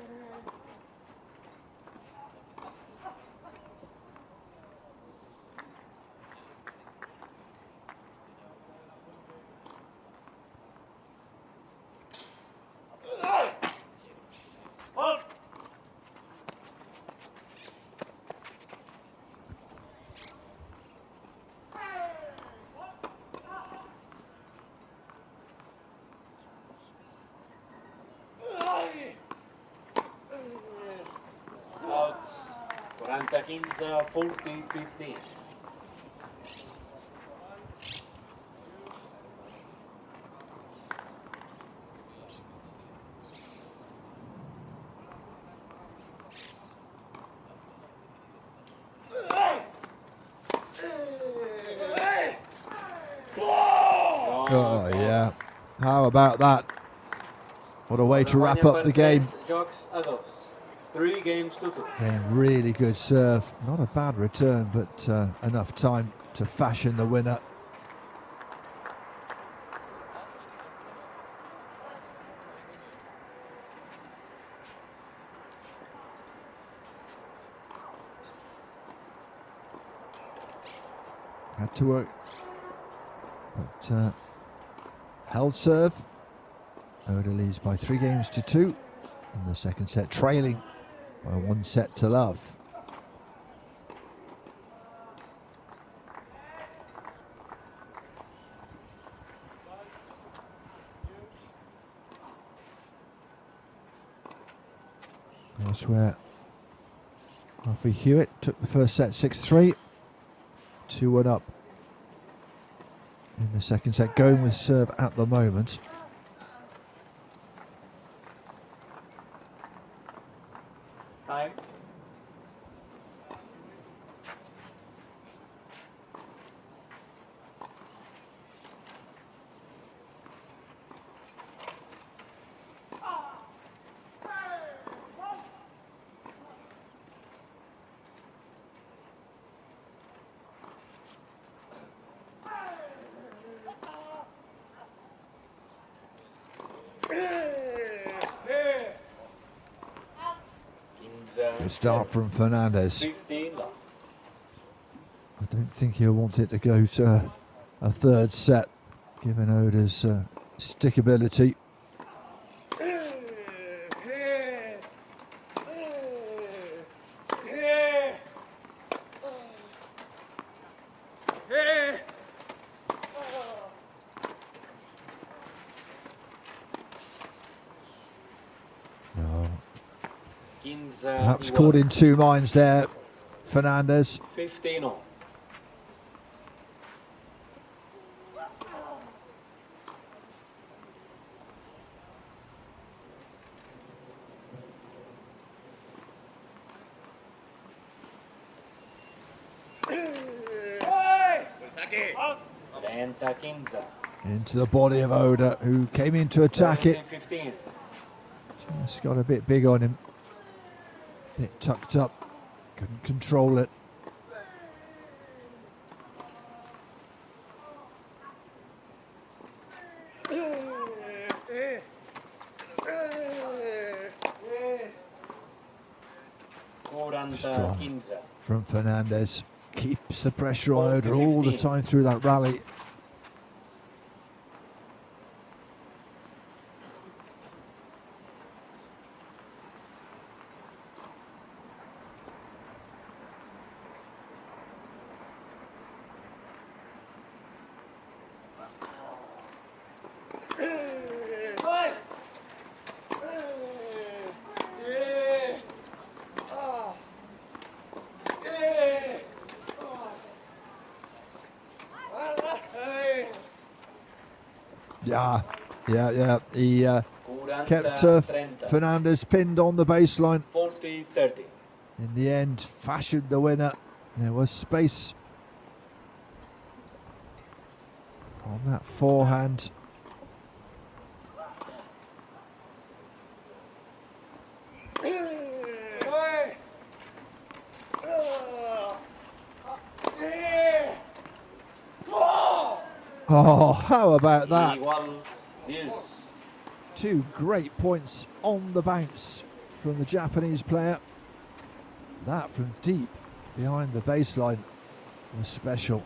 C: 30-15, 40-15.
A: Oh, yeah. How about that? What a way to wrap up the game.
C: 3 games to 2.
A: Again, really good serve. Not a bad return, but enough time to fashion the winner. Had to work, but held serve. Oda leads by 3 games to 2 in the second set, trailing by 1 set to love. That's where Alfie Hewitt took the first set 6-3, 2-1 up in the second set, going with serve at the moment.
C: Time.
A: Good start from Fernandez.
C: 15 love.
A: I don't think he'll want it to go to a third set, given Oda's stickability. Perhaps caught in 2 minds there, Fernandez.
C: 15 all.
A: Into the body of Oda, who came in to attack it.
C: 15.
A: Just got a bit big on him. Bit tucked up, couldn't control it. Strong from Fernandez. Keeps the pressure on Oda all the time through that rally. Yeah. He kept Fernandez pinned on the baseline.
C: 40-30.
A: In the end, fashioned the winner. There was space on that forehand. Oh, how about that? 2 great points on the bounce from the Japanese player. That from deep behind the baseline was special.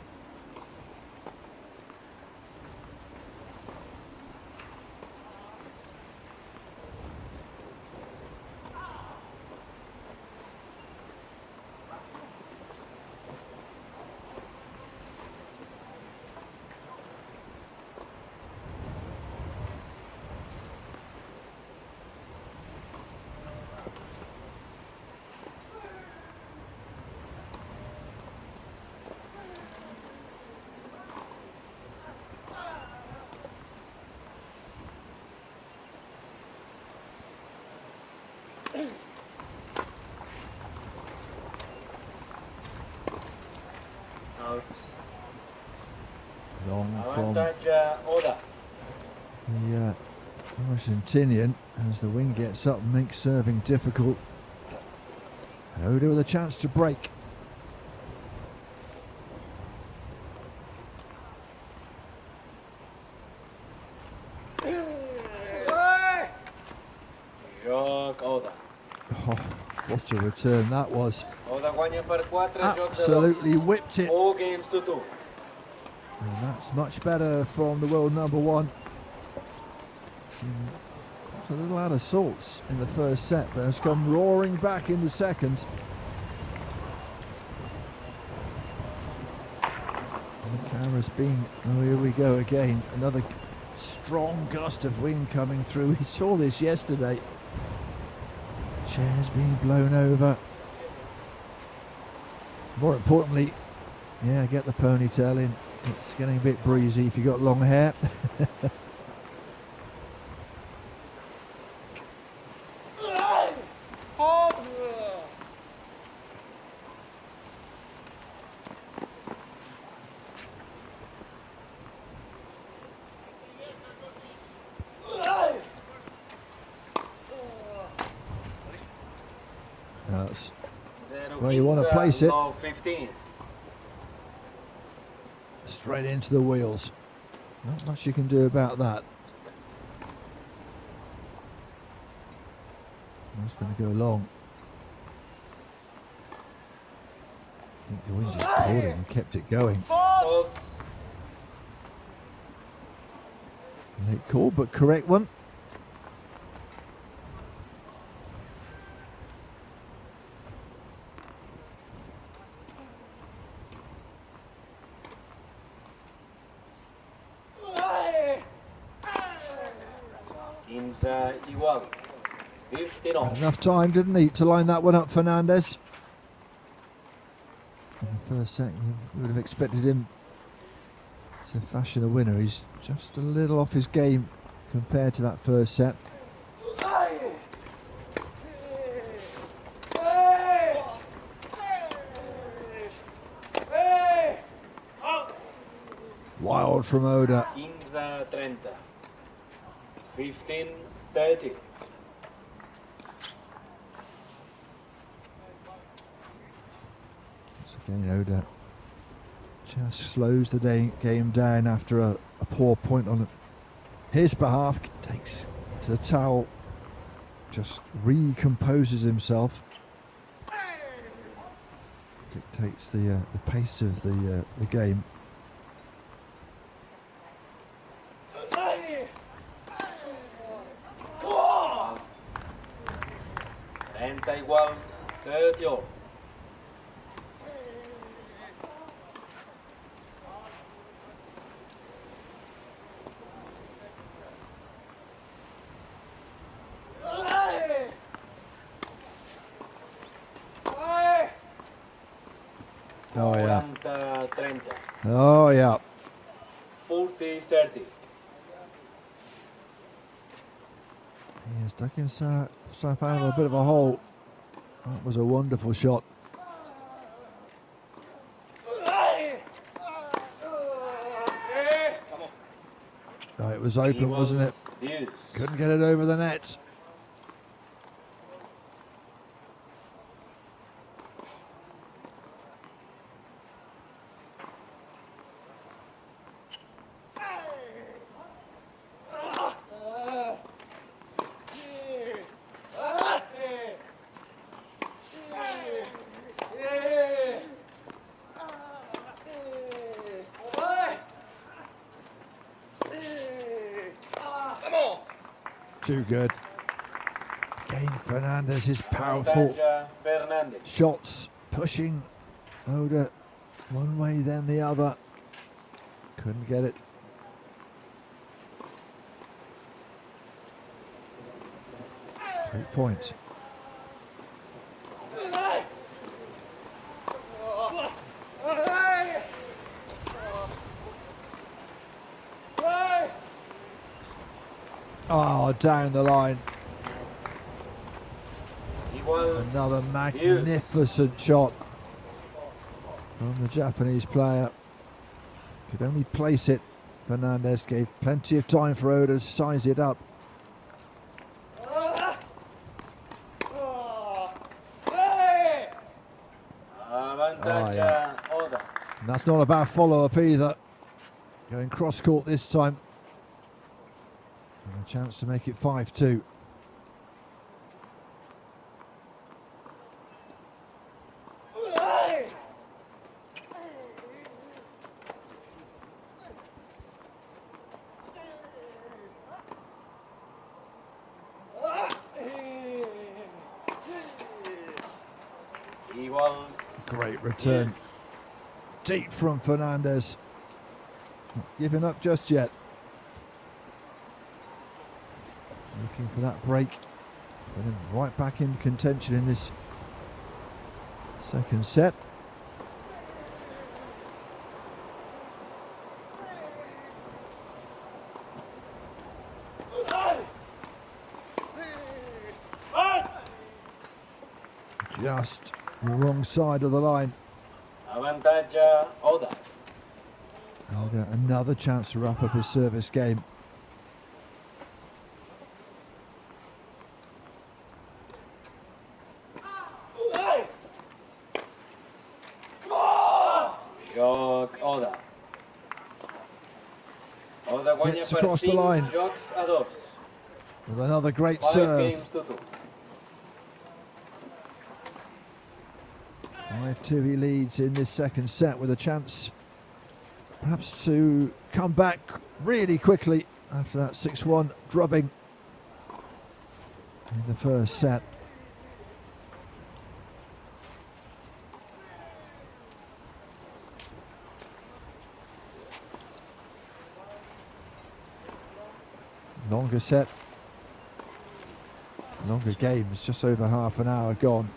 C: Avantatge Oda.
A: The Argentinian, as the wing gets up, makes serving difficult. And Oda with a chance to break.
C: Joc Oda.
A: Oh, what a return that was.
C: Oda guanya per 4, joc de 2.
A: Absolutely whipped it.
C: All games to 2.
A: And that's much better from the world number one. She got a little out of sorts in the first set, but has come roaring back in the second. And the camera's being, oh, here we go again. Another strong gust of wind coming through. We saw this yesterday. Chairs being blown over. More importantly, yeah, get the ponytail in. It's getting a bit breezy if you've got long hair. That's where you want to place it.
C: 15.
A: Straight into the wheels. Not much you can do about that. That's going to go long. I think the wind just caught it and kept it going. Late call, but correct one.
C: Igual. 15 all.
A: Had enough time, didn't he, to line that one up, Fernandez. In the first set, you would have expected him to fashion a winner. He's just a little off his game compared to that first set. Wild from Oda.
C: 15-30. 15-30.
A: Once again, Oda just slows the game down after a poor point on his behalf. Takes to the towel, just recomposes himself. Dictates the pace of the game.
C: Iguals 30 all.
A: Oh yeah.
C: 40-30.
A: Oh yeah.
C: 40-30.
A: He has dug himself out of a bit of a hole. That was a wonderful shot. Oh, it was open, wasn't it? Couldn't get it over the net. Too good. Again, Fernandez is powerful. Shots pushing Oda one way, then the other. Couldn't get it. Great point. Oh, down the line. Another magnificent shot from the Japanese player. Could only place it Fernandez gave plenty of time for Oda to size it up.
C: Oda.
A: And that's not a bad follow-up either. Going cross-court this time. And a chance to make it 5-2. Great return.
C: Yes.
A: Deep from Fernandez. Not giving up just yet. Looking for that break. Put him right back in contention in this second set. Just the wrong side of the line.
C: Avantage Oda.
A: Oda, another chance to wrap up his service game.
C: Joc Oda. Oda guanya
A: Gets
C: per
A: across the
C: 5
A: line.
C: jocs a 2.
A: With another great
C: 5
A: serve.
C: games to 2.
A: 5-2 he leads in this second set with a chance perhaps to come back really quickly after that 6-1 drubbing in the first set. Longer set, longer games, just over half an hour gone.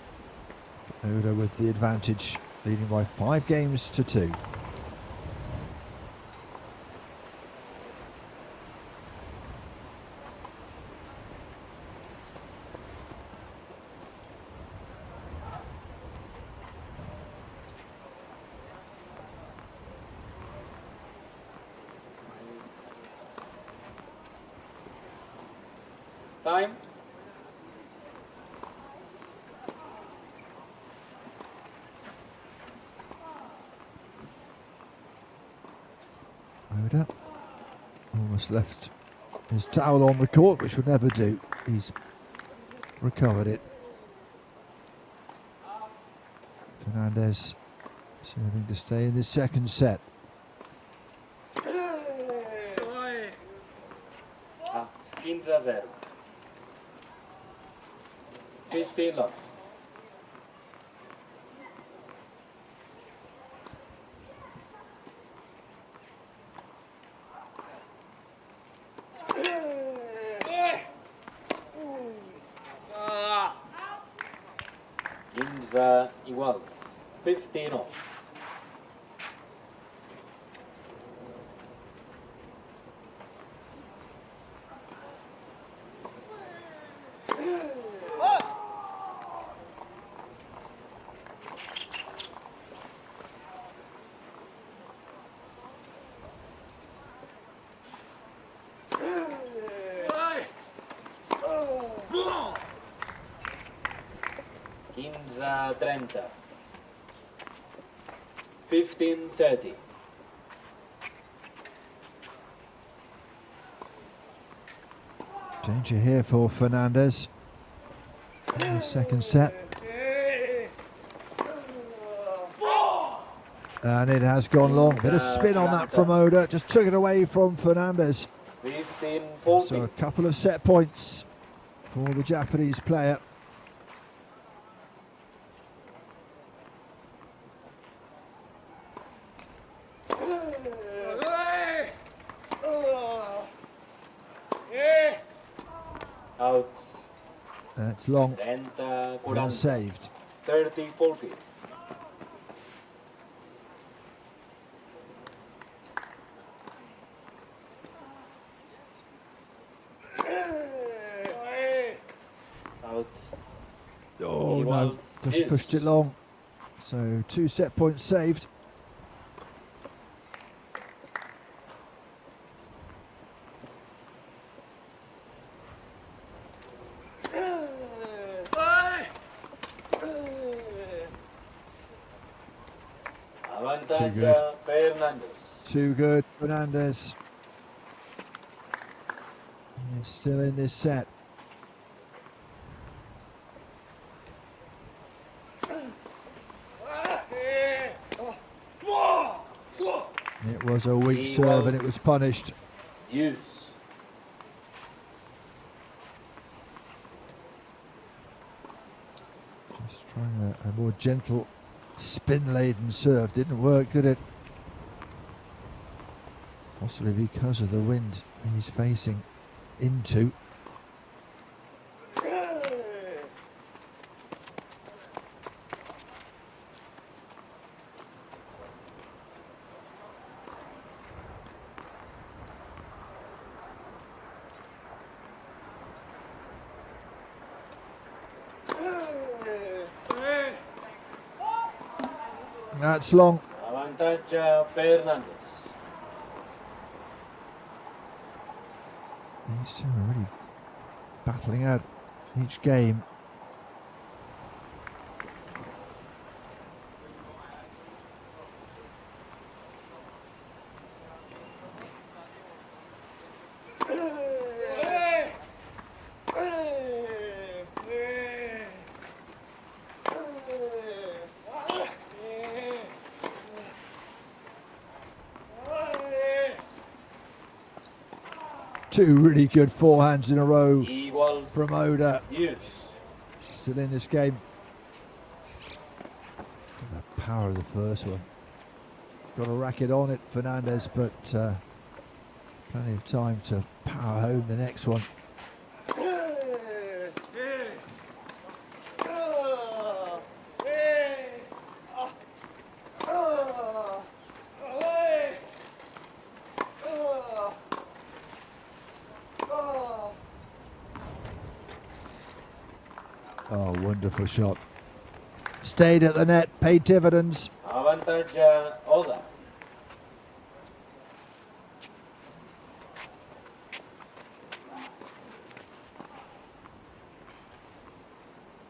A: Oda with the advantage, leading by 5 games to 2.
C: Time.
A: Oda almost left his towel on the court, which would never do. He's recovered it. Fernandez serving to stay in this second set.
C: 15-0. 15 love. Ginza iguals. 15 off. Ginza 30. 15-30.
A: Danger here for Fernandez in the second set. And it has gone long. Bit of spin on that from Oda. Just took it away from Fernandez.
C: 15-14.
A: So a couple of set points for the Japanese player.
C: Out.
A: That's long.
C: 30-40.
A: Unsaved.
C: 30-40. Out.
A: Oh no, just pushed it long. So 2 set points saved.
C: Avantatge Fernandez.
A: Too good, Fernandez. He's still in this set. It was a weak serve and it was punished.
C: Use.
A: Just trying a more gentle spin-laden serve. Didn't work, did it? Possibly because of the wind he's facing into. That's long.
C: Avantatge Fernandez.
A: These two are really battling out each game. Two really good forehands in a row from Oda. Still in this game. The power of the first one. Got to rack it on it, Fernandez, but plenty of time to power home the next one. Oh, wonderful shot. Stayed at the net, paid dividends.
C: Avantatge Oda.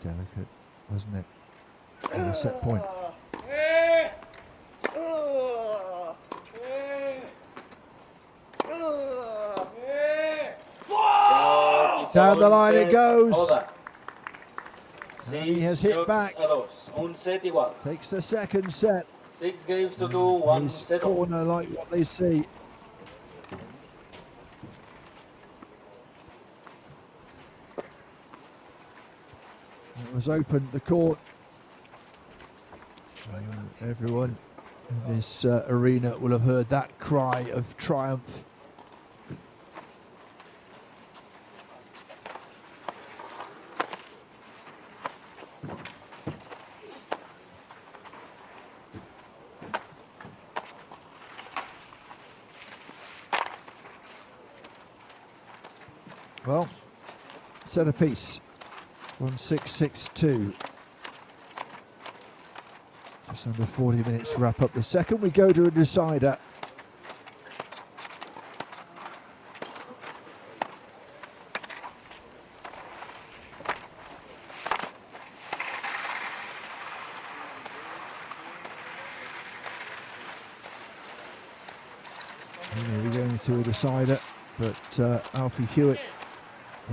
A: Delicate, wasn't it? On the set point. Down the line it goes.
C: Oda.
A: And he has hit back. Takes the second set.
C: 6 games to do, 1
A: His
C: set.
A: corner like what they see. It was open, the court. Everyone in this arena will have heard that cry of triumph. Well, set a piece. 1-6-6-2. Just under 40 minutes to wrap up the second. We go to a decider. We're going to a decider, but Alfie Hewitt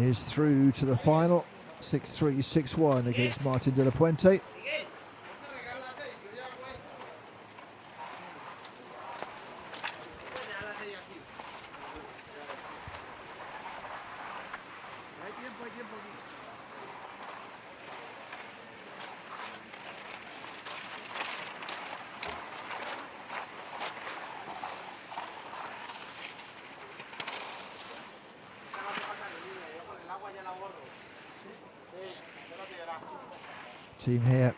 A: is through to the final. 6-3, 6-1 against Martin de la Puente. Team here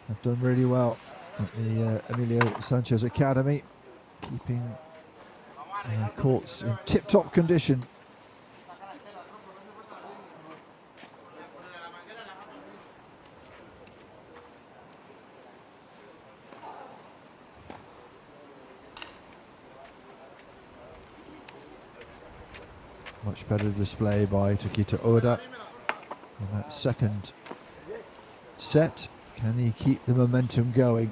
A: have done really well at the Emilio Sanchez Academy, keeping courts in tip-top condition. Much better display by Takita Oda in that second set. Can he keep the momentum going?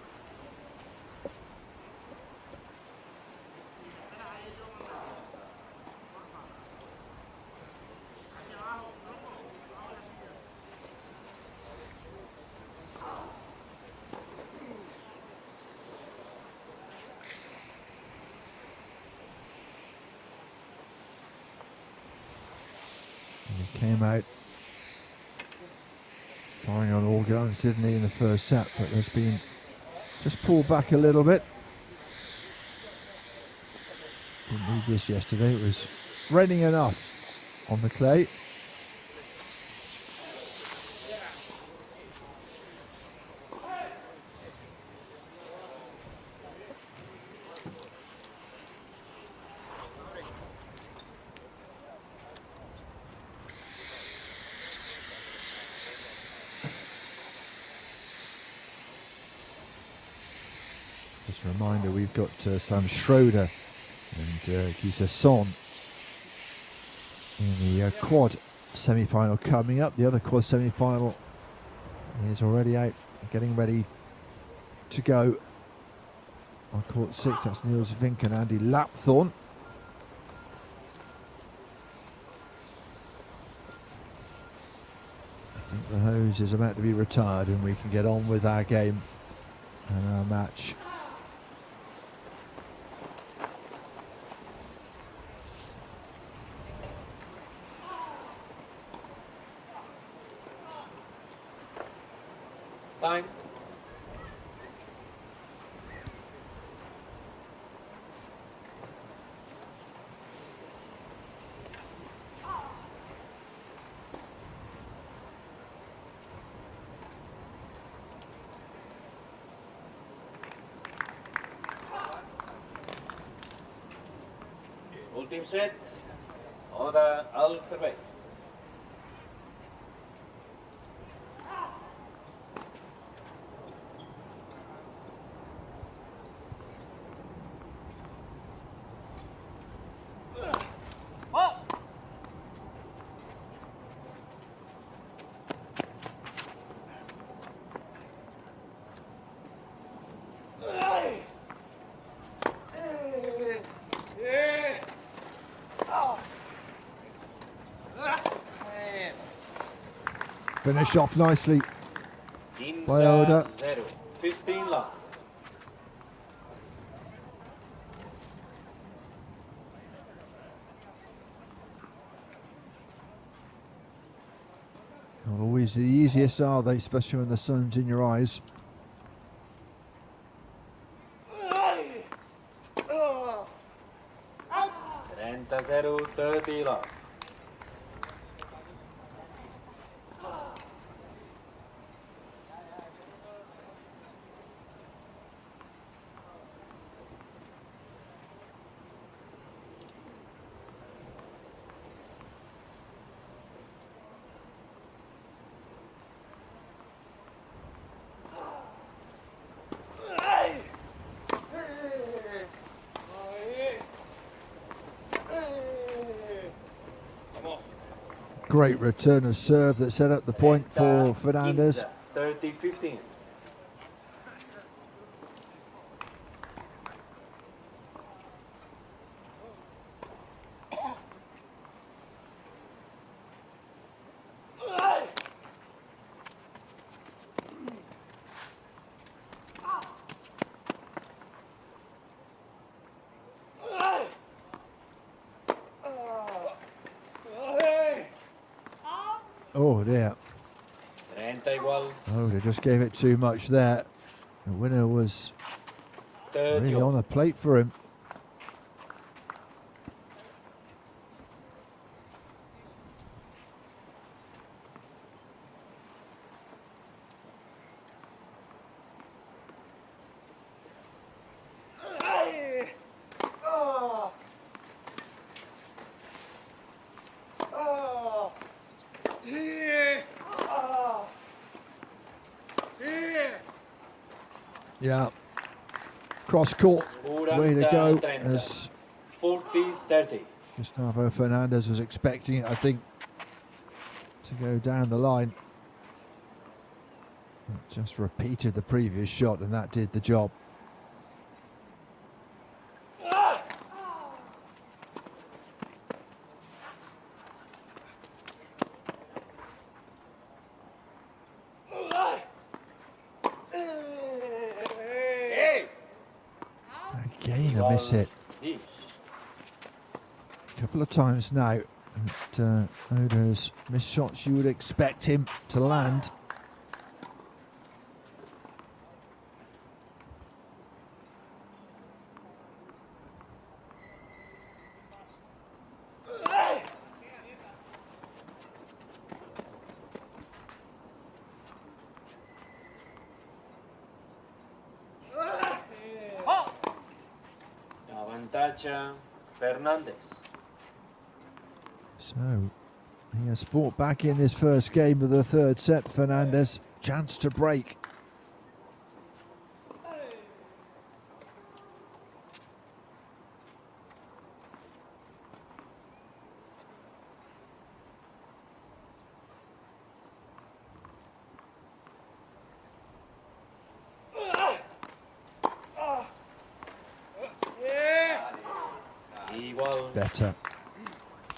A: He came out firing on all guns, didn't he, in the first set, but there's been just pulled back a little bit. Didn't need this yesterday, it was raining enough on the clay. Just a reminder, we've got Sam Schroeder and Gisa Son in the quad semi-final coming up. The other quad semi-final is already out, getting ready to go. On court 6, that's Niels Vink and Andy Lapthorne. I think the hose is about to be retired and we can get on with our game and our match.
C: Time. Últim set. Hora al servei.
A: Finished off nicely by Oda.
C: 15 love.
A: Not always the easiest, are they, especially when the sun's in your eyes.
C: Trenta 0, 30 love.
A: Great return of serve that set up the point for Fernandez.
C: 30-15.
A: Oh dear.
C: 30 iguals.
A: Oh, they just gave it too much there. The winner was
C: 30.
A: really on a plate for him. Yeah, cross court, way to go. As
C: 40-30.
A: Gustavo Fernandez was expecting it, I think, to go down the line. It just repeated the previous shot, and that did the job. Again, a miss hit. A couple of times now, But Oda's missed shots you would expect him to land.
C: Avantatge Fernandez.
A: So he has fought back in this first game of the third set. Fernandez, chance to break.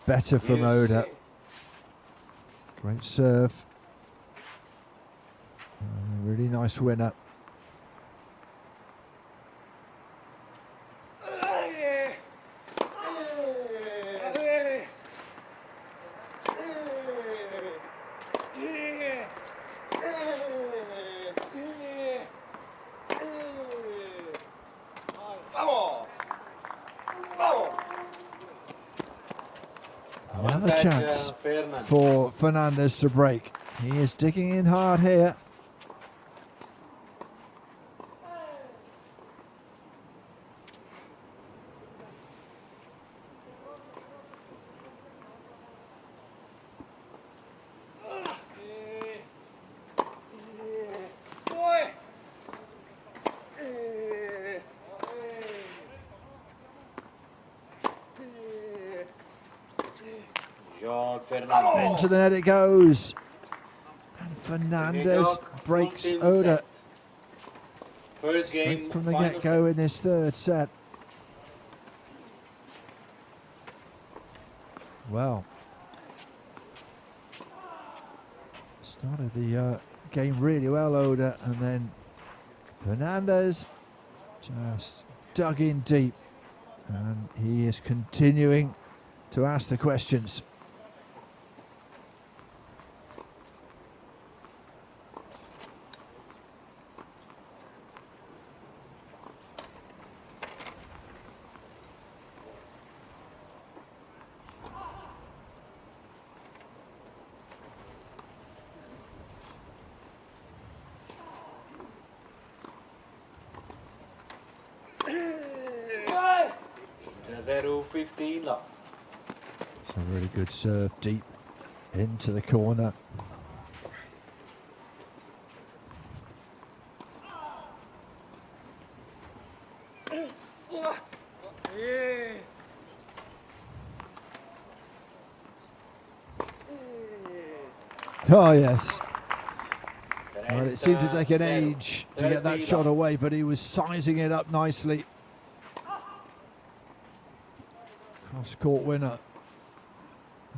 A: Better from Oda. Great serve. Really nice winner. Another chance for Fernandez to break. He is digging in hard here. Into the net it goes. And Fernandez breaks Oda.
C: First game
A: right from the get-go in this third set. Well, started the game really well, Oda, and then Fernandez just dug in deep, and he is continuing to ask the questions. It's a really good serve deep into the corner. Oh yes. Well, it seemed to take an age to get that shot away, but he was sizing it up nicely. Cross-court winner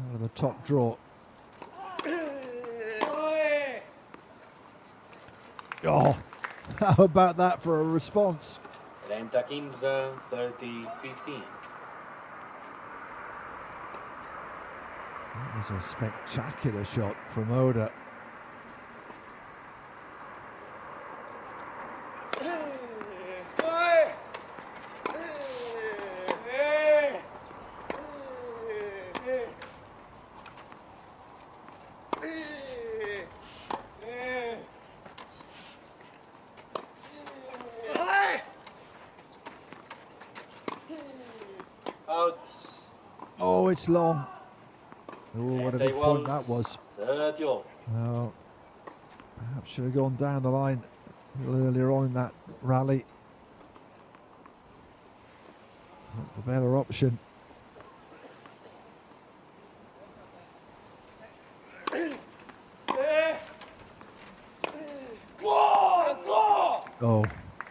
A: out of the top draw. Oh, how about that for a response?
C: 30-15, 30-15.
A: That was a spectacular shot from Oda. Oh, it's long. Oh, what a big point that was. Well, perhaps should have gone down the line a little earlier on in that rally. Not the better option. Oh,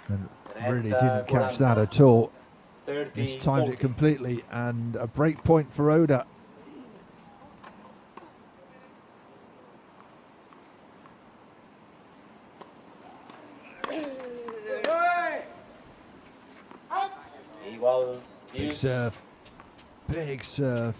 A: and really didn't catch that at all. He's timed it completely, and a break point for Oda. Big serve. Big serve.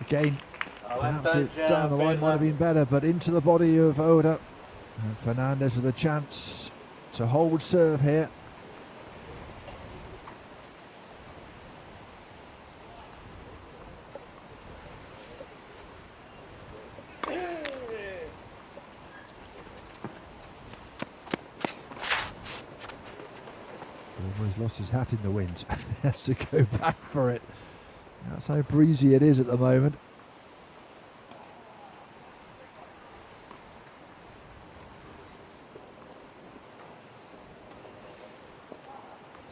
A: Again, perhaps
C: Avantatge
A: down the line might have been better, but into the body of Oda. And Fernandez with a chance to hold serve here. Almost lost his hat in the wind. Has to go back for it. That's how breezy it is at the moment.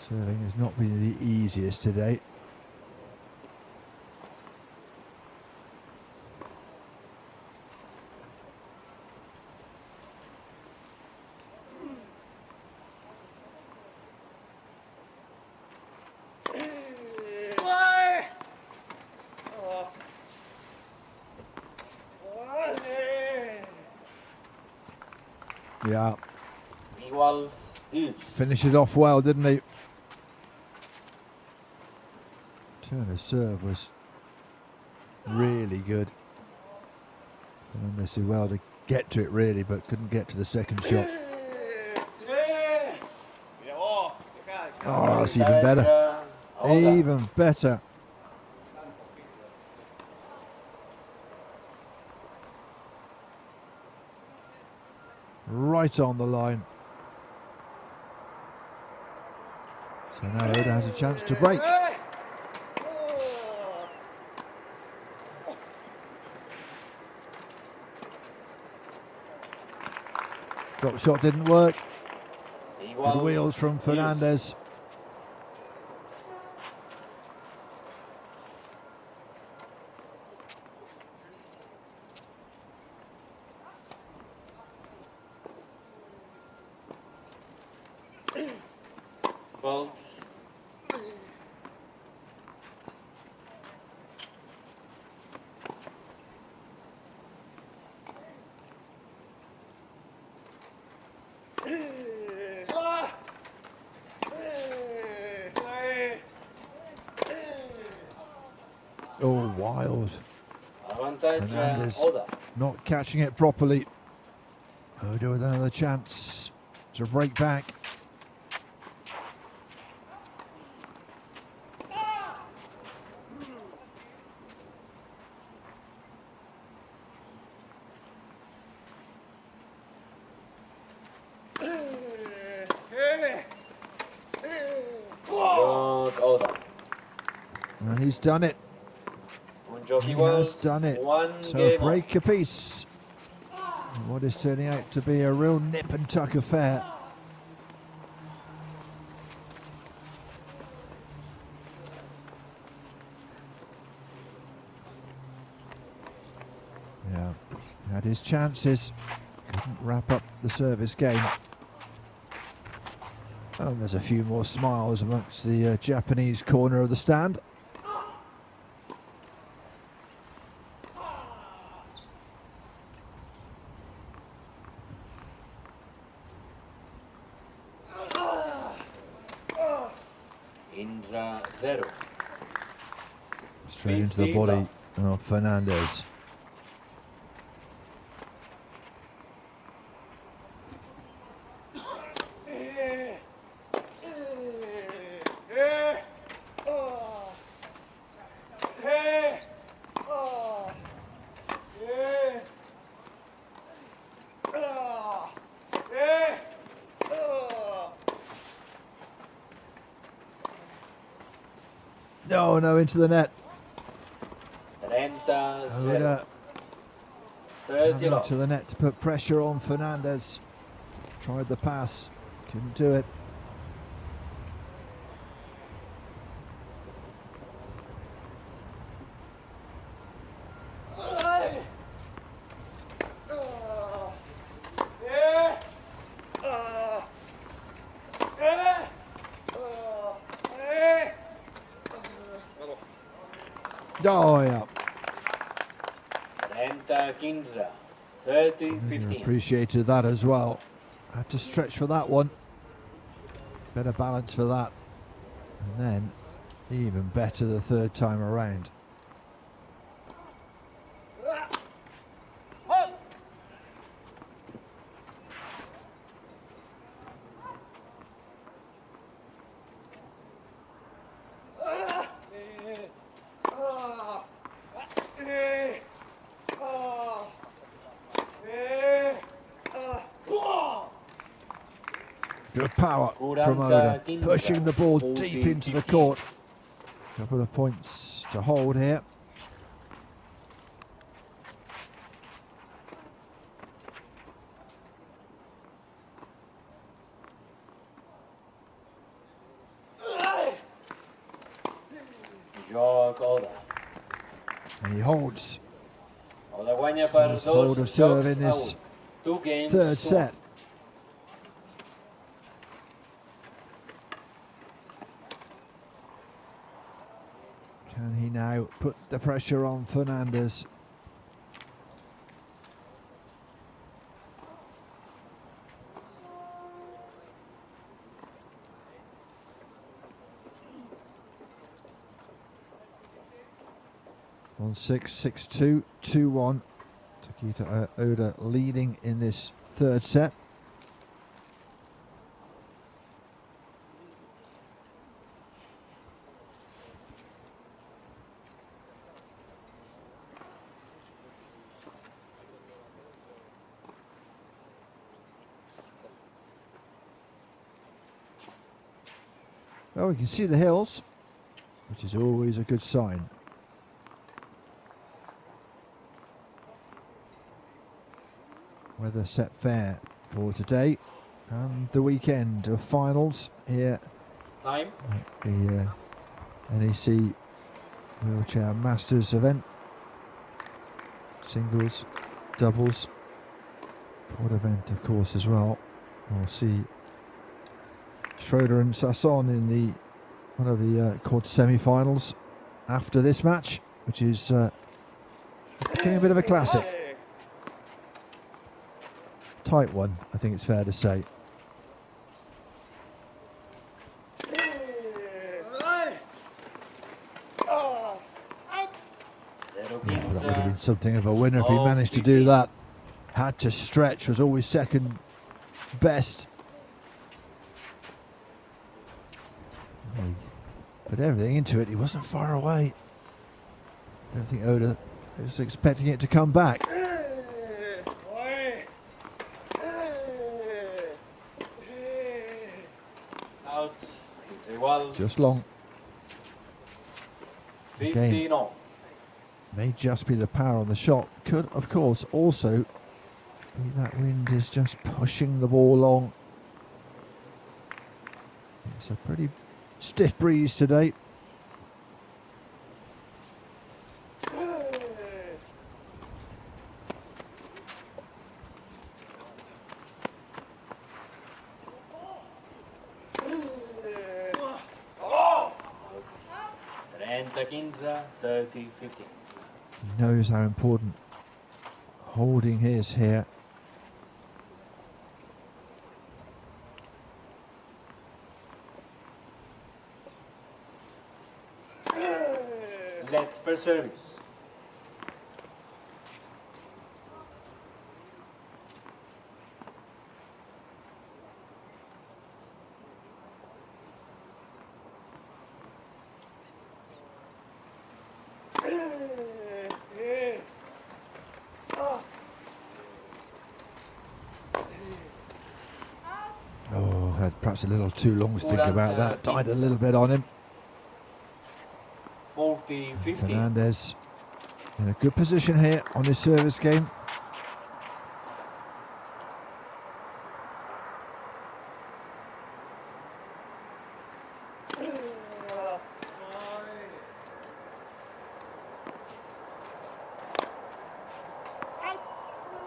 A: Serving has not been the easiest today. Yeah. Finished it off well, didn't he? Turner's serve was really good. Fernandez did well to get to it really, but couldn't get to the second shot. Oh, that's even better. Even better. Right on the line. So now Oda has a chance to break. Drop shot didn't work. Good wheels from Fernandez.
C: Fault.
A: Oh, wild. Fernandez
C: Oda.
A: not catching it properly. Oda with another chance to break back. And he's done it. He has done it. So a break apiece. What is turning out to be a real nip and tuck affair. Yeah, had his chances. Couldn't wrap up the service game. Oh, and there's a few more smiles amongst the Japanese corner of the stand.
C: Zero.
A: Straight into the body of Fernandez. Oh no, into the net. Oda to the net to put pressure on Fernandez. Tried the pass, couldn't do it. Oh, yeah.
C: 30-15. 30-15.
A: Appreciated that as well. Had to stretch for that one. Better balance for that. And then even better the third time around. Good power from Oda, pushing the ball deep into the court. Couple of points to hold here.
C: Joc Oda.
A: And he holds.
C: Oda guanya per
A: Nice hold of serve in this third set. Can he now put the pressure on Fernandez? On 6-6-2, 2-1. Takita Oda leading in this third set. Well, we can see the hills, which is always a good sign. Weather set fair for today and the weekend of finals here
C: Time.
A: at the NEC Wheelchair Masters event. Singles, doubles, quad event of course as well. We'll see Schroeder and Sasson in the one of the quad semi-finals after this match, which is getting a bit of a classic. Tight one, I think it's fair to say. That would have been something of a winner if he managed to do that. Had to stretch, was always second best. He put everything into it, he wasn't far away. I don't think Oda was expecting it to come back.
C: Out. Igual.
A: Just long.
C: 15 on.
A: May just be the power on the shot. Could, of course, also be that wind is just pushing the ball along. It's a pretty stiff breeze today.
C: Quinze, 30, 15.
A: He knows how important holding is here.
C: Let first service.
A: Oh, had perhaps a little too long to think about that. Died a little bit on him.
C: 40, 15.
A: Fernandez in a good position here on his service game.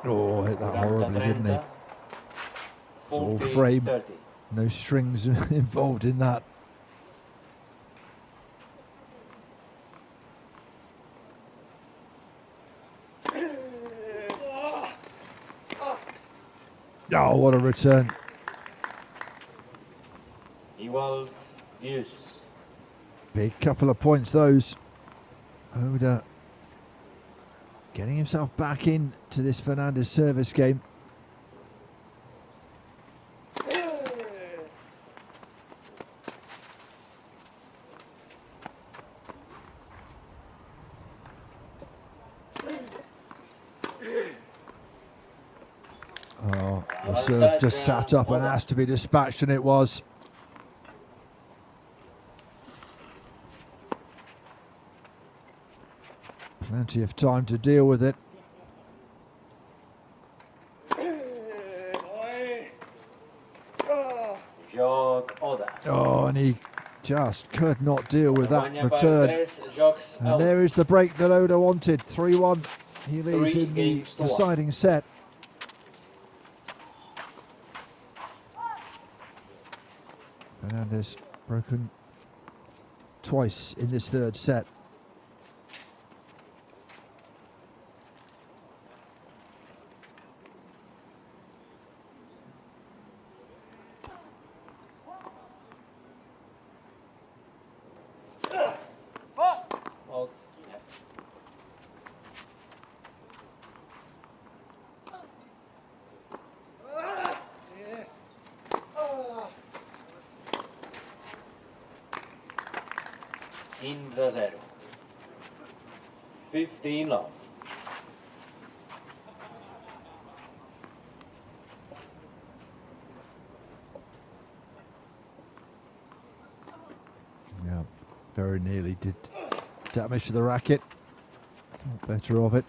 A: Oh, hit that horribly, didn't he? It's all frame,
C: 30.
A: no strings involved in that. Oh, what a return.
C: Iguals 10.
A: Big couple of points those. Oda getting himself back into this Fernandez service game. Oh, The serve just sat up and asked to be dispatched, and it was. Plenty of time to deal with it. Oh, and he just could not deal with that return. And there is the break that Oda wanted. 3-1. He leads in the deciding set. Fernandez broken twice in this third set.
C: Inza 0. 15 love.
A: Yeah, very nearly did damage to the racket. Thought better of it.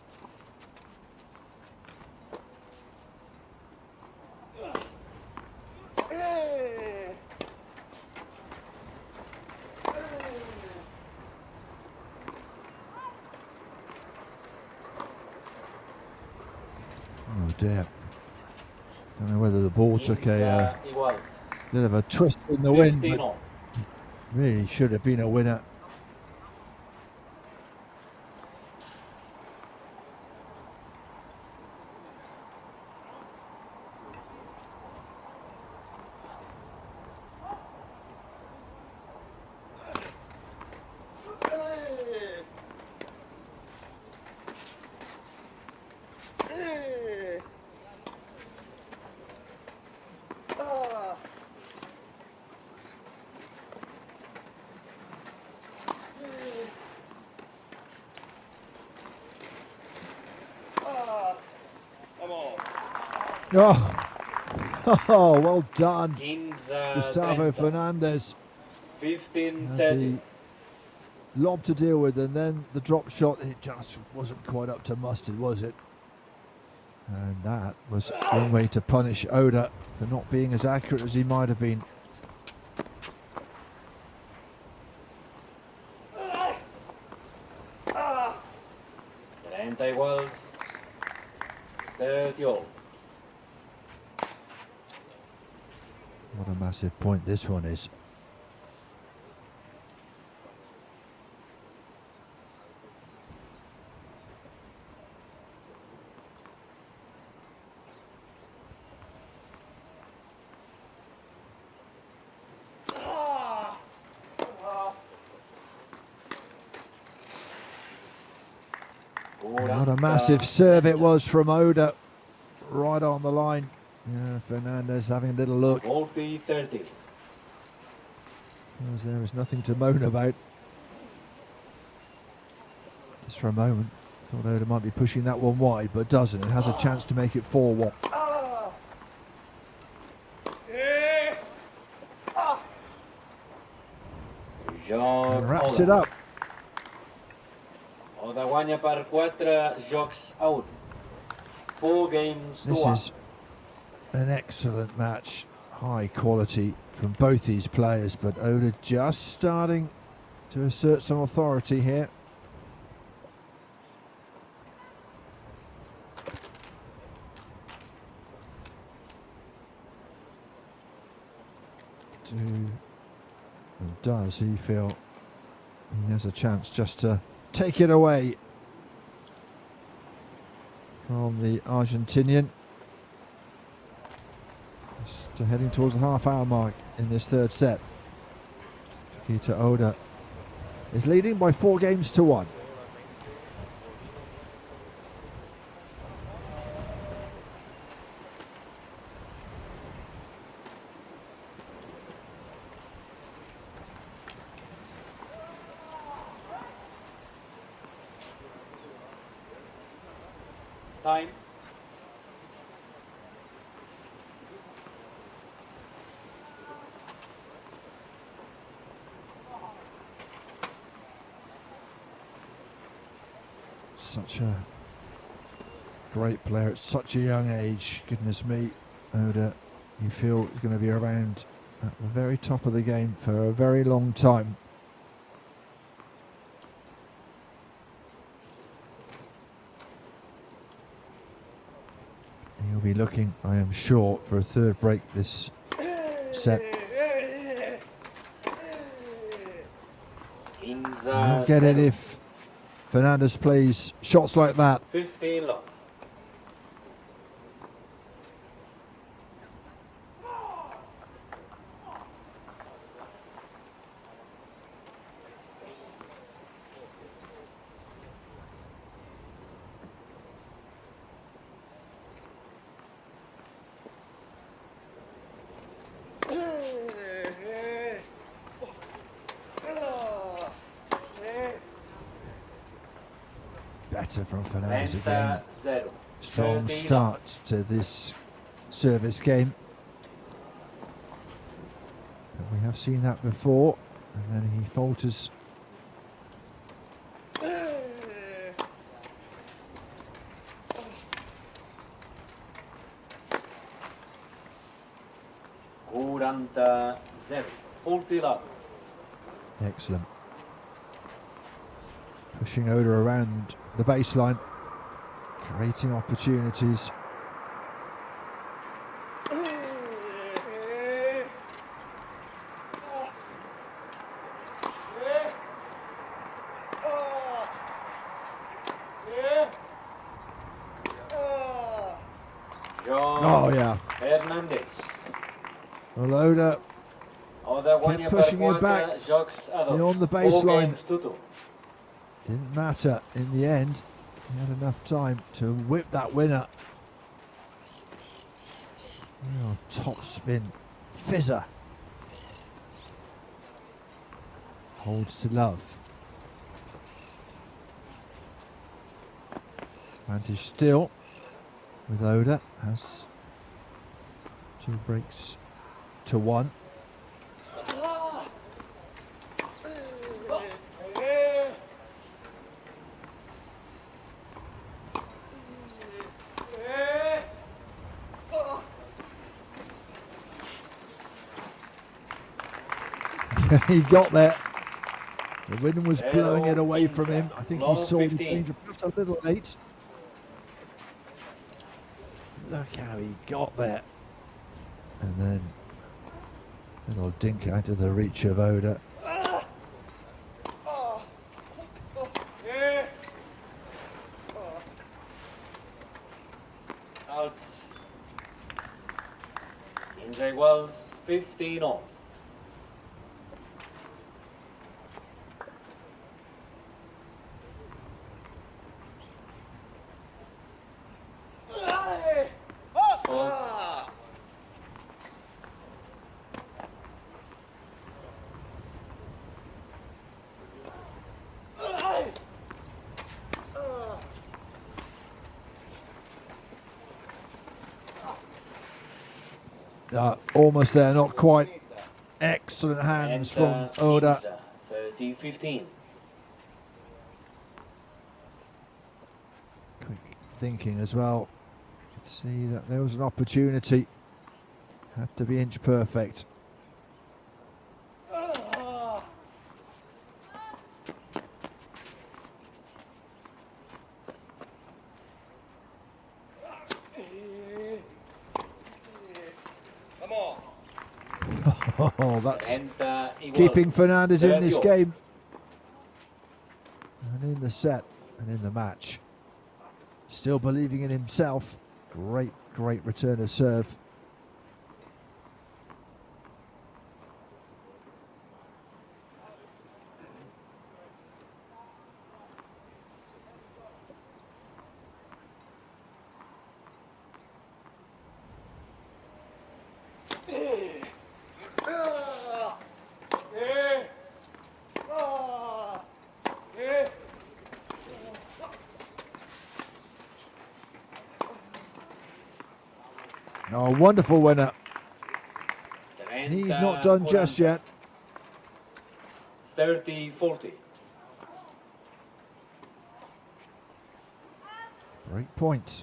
A: Oh dear. Don't know whether the ball took a bit of a twist in the wind, but really should have been a winner. Oh, well done, Gustavo Fernandez.
C: 15-30.
A: Lob to deal with, and then the drop shot, it just wasn't quite up to mustard, was it? And that was one way to punish Oda for not being as accurate as he might have been.
C: Iguals 30 all.
A: What a massive point this one is. What a massive serve it was from Oda, right on the line. Yeah, Fernandez having a little look.
C: 40-30.
A: There was nothing to moan about. Just for a moment, thought Oda might be pushing that one wide, but doesn't. It has a chance to make it 4-1. And wraps it up.
C: Oda guanya per 4 jocs a 1. 4 games to 1.
A: This is an excellent match. High quality from both these players, but Oda just starting to assert some authority here. Does he feel he has a chance just to take it away from the Argentinian? Just heading towards the half-hour mark in this third set. Takita Oda is leading by 4 games to 1.
C: Time.
A: such a great player at such a young age. Goodness me, Oda, you feel he's going to be around at the very top of the game for a very long time. He'll be looking, I am sure, for a third break this set. You don't get it if Fernandez plays shots like that.
C: 15 love.
A: Better from Fernandez again. Strong start to this service game. But we have seen that before, and then he falters. Excellent. Pushing Oda around the baseline, creating opportunities. Oh yeah.
C: Hernandez.
A: Well, Oda kept pushing him back beyond the baseline. Didn't matter in the end. He had enough time to whip that winner. Oh, top spin fizzer. Holds to love. Advantage still with Oda. Has 2 breaks to 1. He got there. The wind was blowing it away from him. I think he saw the danger just a little late. Look how he got there. And then little dink out of the reach of Oda.
C: Out. Injury was 15 on.
A: Almost there, not quite. Excellent hands from Oda.
C: 30-15.
A: Quick thinking as well. Could see that there was an opportunity. Had to be inch perfect. Oh, that's keeping Fernandez in this game and in the set and in the match. Still believing in himself. Great return of serve. Oh, wonderful winner. He's not done just yet.
C: 30-40.
A: Break point.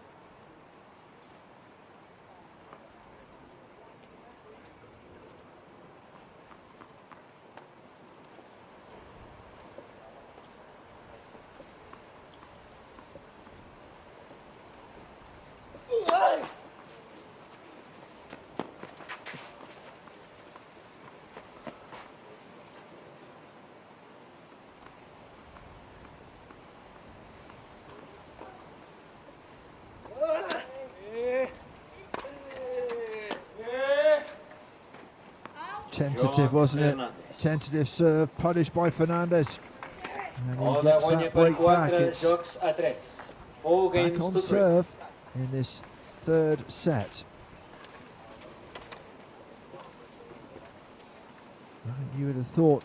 A: Tentative, wasn't it? Tentative serve, punished by Fernandez. And he gets that break back. It's back on serve in this third set. I think you would have thought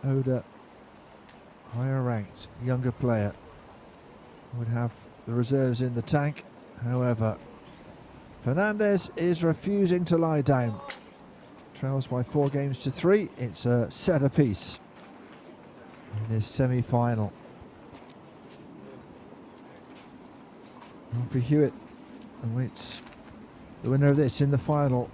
A: Oda, higher ranked, younger player, would have the reserves in the tank. However, Fernandez is refusing to lie down. Trails by 4 games to 3. It's a set apiece in this semi-final. Humphrey Hewitt awaits the winner of this in the final.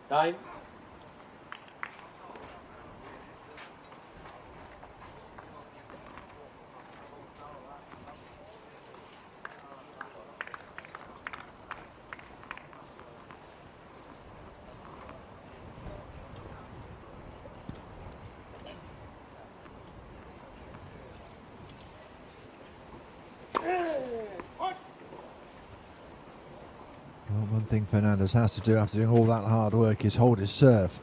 C: Time.
A: Well, one thing Fernandez has to do after doing all that hard work is hold his serve.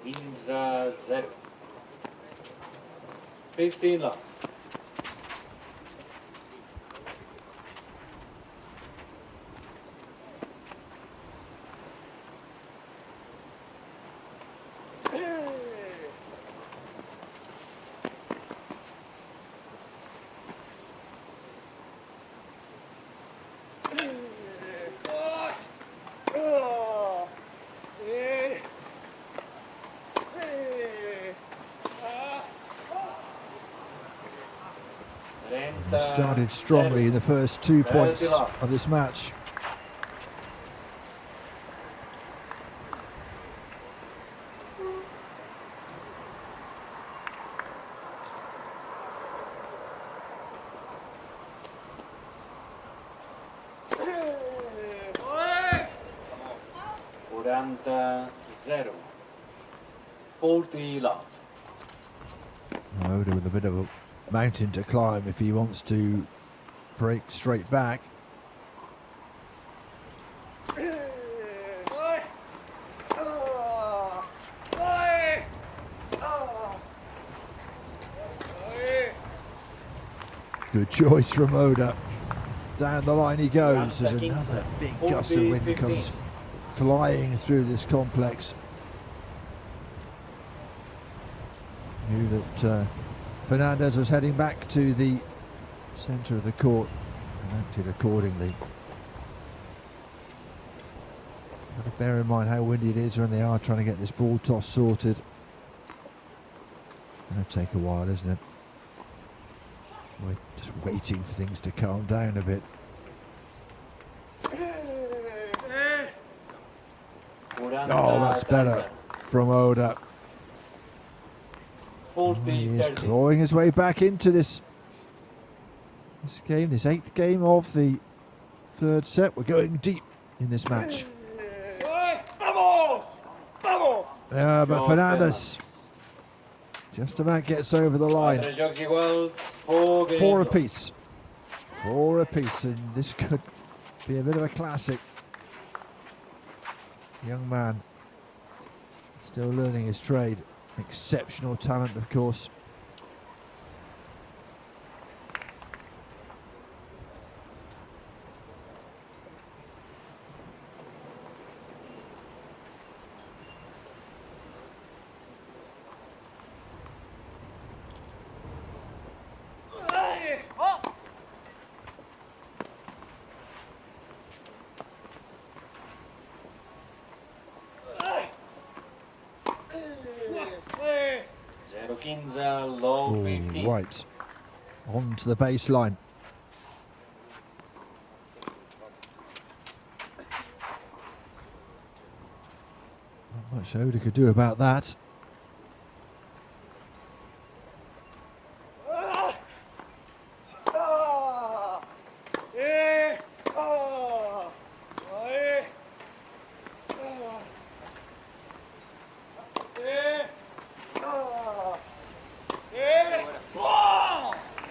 C: Fins a 0. 15 love.
A: He started strongly in the first 2 points of this match.
C: Zero. 40 love.
A: Oda with a bit of a mountain to climb if he wants to break straight back. Good choice from Oda. Down the line he goes as another big gust of wind comes flying through this complex. Knew that Fernandez was heading back to the centre of the court and acted accordingly. Got to bear in mind how windy it is when they are trying to get this ball toss sorted. It's going to take a while, isn't it? We're just waiting for things to calm down a bit. Oh, that's better from Oda. He is clawing his way back into this game, this 8th game of the third set. We're going deep in this match. Yeah, but Fernandez just about gets over the line. 4 apiece. 4 apiece, and this could be a bit of a classic. Young man, still learning his trade. Exceptional talent, of course. All
C: 15.
A: right, on to the baseline. Not much Oda could do about that.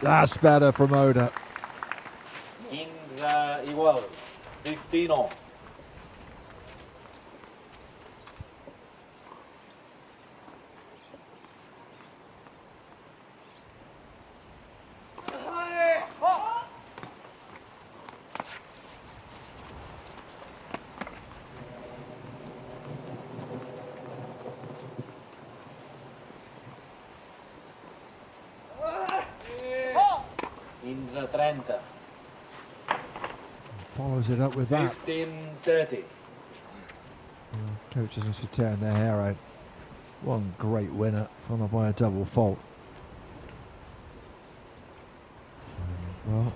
A: That's better from Oda.
C: 15 iguals. 15 all. Inza 30.
A: Follows it up with that.
C: 15-30.
A: Coaches must be tearing their hair out. One great winner, followed by a double fault. Well,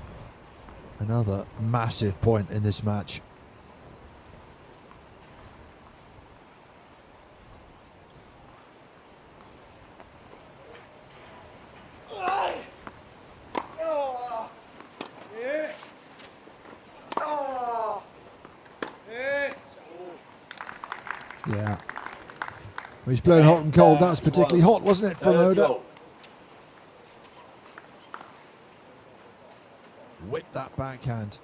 A: another massive point in this match. Yeah. Well, he's blown hot and cold. That was particularly hot, wasn't it, from Oda? Whipped that backhand.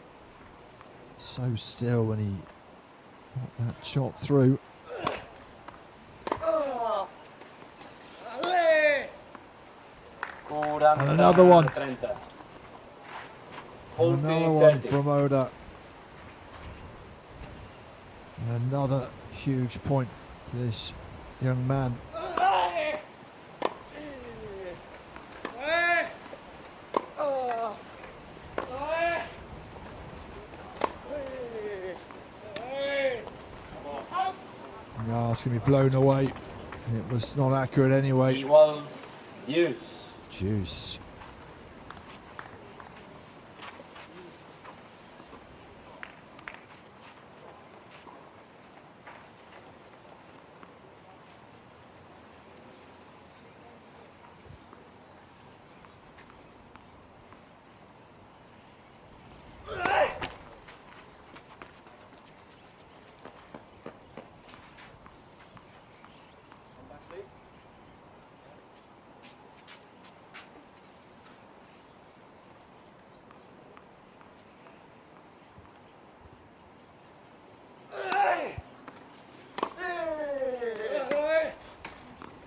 A: So still when he got that shot through. And another one. Another one from Oda. Another huge point to this young man. No, it's going to be blown away. It was not accurate anyway.
C: He was deuce.
A: Juice.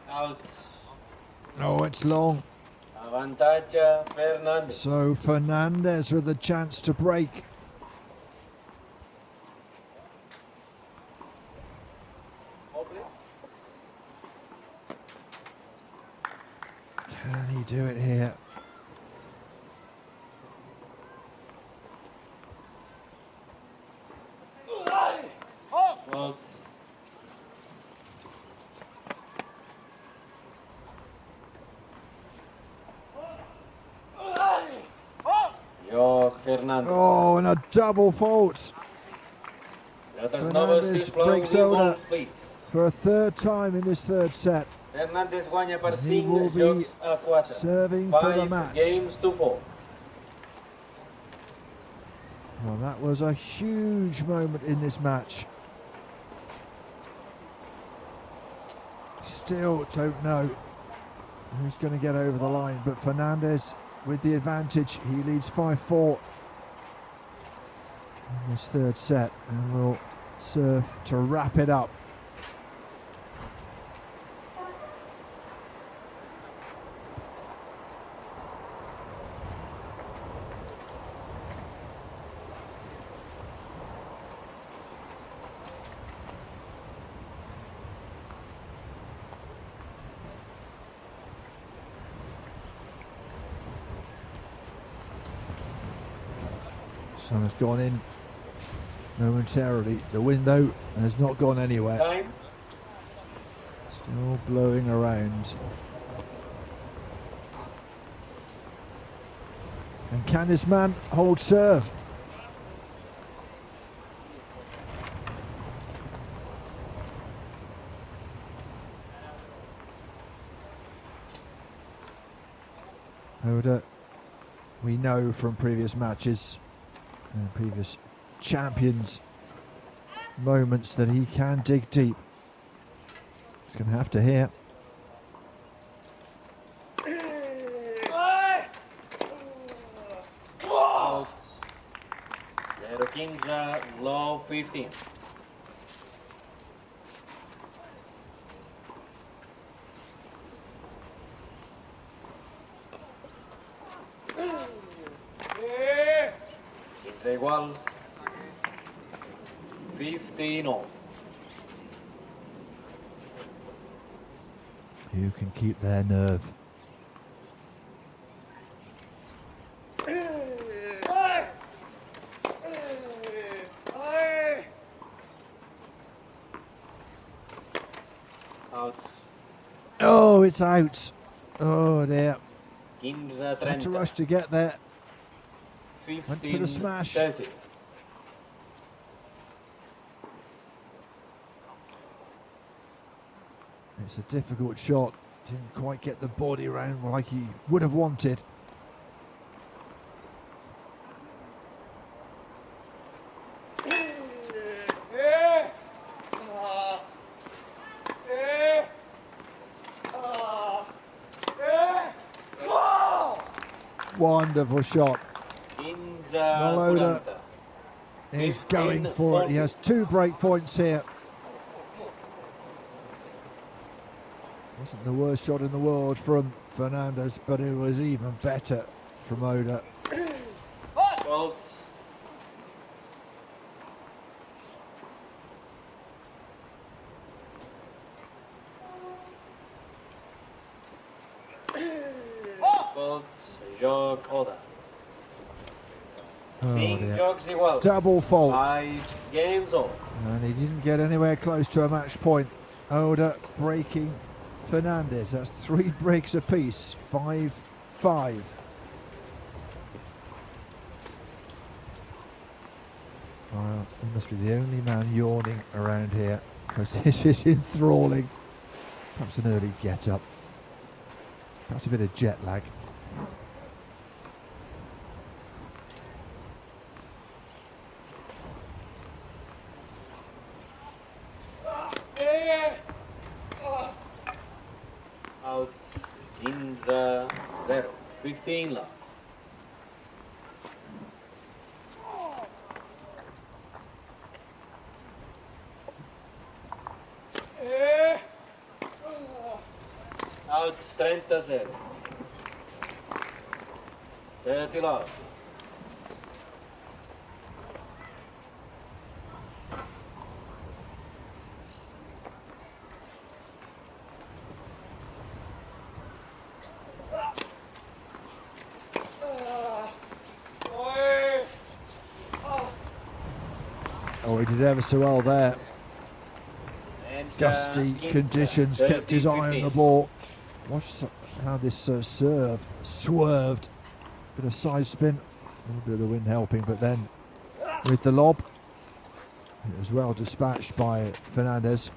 C: Out.
A: Oh, it's long.
C: Avantage Fernandez.
A: So Fernandez with a chance to break. Can he do it here?
C: Out. Fernandez.
A: Oh, and a double fault. Fernandez breaks Oda for a third time in this third set.
C: Fernandez guanya per
A: He will
C: 5
A: be
C: jocs a 4.
A: serving for the
C: 5
A: match.
C: games to 4.
A: Well, that was a huge moment in this match. Still don't know who's going to get over the line, but Fernandez with the advantage. He leads 5-4 in this third set and will serve to wrap it up. Sun has gone in momentarily. The wind, though, has not gone anywhere.
C: Time.
A: Still blowing around. And can this man hold serve? Oda, we know from previous matches and previous champions moments that he can dig deep. He's going to have to here.
C: Out. 0-15, low 15. Iguals 15 all.
A: Who can keep their nerve?
C: Out.
A: Oh, it's out. Oh dear.
C: 15-30.
A: Had to rush to get there.
C: 15,
A: Went for the smash.
C: 30.
A: It's a difficult shot. Didn't quite get the body around like he would have wanted. Wonderful shot. Maloda is going for it. He has 2 break points here. Wasn't the worst shot in the world from Fernandez, but it was even better from Oda.
C: Out. Jog Oda.
A: Oh,
C: Sing
A: dear.
C: jogs igual.
A: Double fault.
C: 5 games all.
A: And he didn't get anywhere close to a match point. Oda breaking Fernandez. That's 3 breaks apiece. 5-5. Well, he must be the only man yawning around here, because this is enthralling. Perhaps an early get up. Perhaps a bit of jet lag.
C: Out in the 0. 15 love. Out 30-0. 30 love.
A: Oh, he did ever so well there.
C: And
A: Gusty conditions, kept his eye on the ball. Watch how this serve swerved. Bit of side spin, a little bit of the wind helping, but then with the lob, it was well dispatched by Fernandez.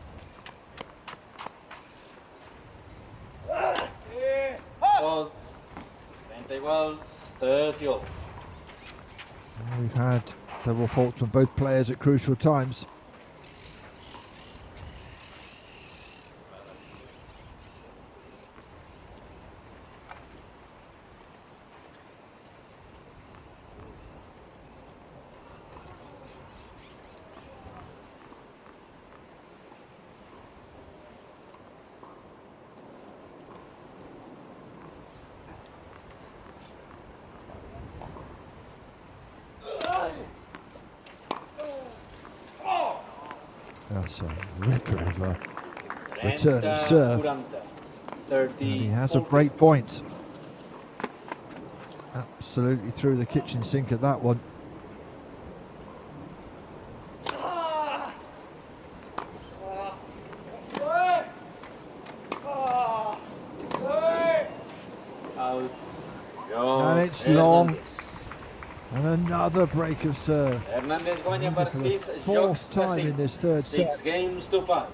C: Well, 20 goals, 30 all.
A: We've had several faults from both players at crucial times. That's a ripper of a returning serve. And he has a break point. Absolutely through the kitchen sink at that one.
C: Out.
A: And it's long. And another break of serve.
C: Hernández guanya per
A: For the
C: 6 jocs
A: fourth
C: de
A: time in
C: 5.
A: this third
C: 6
A: set.
C: games to 5.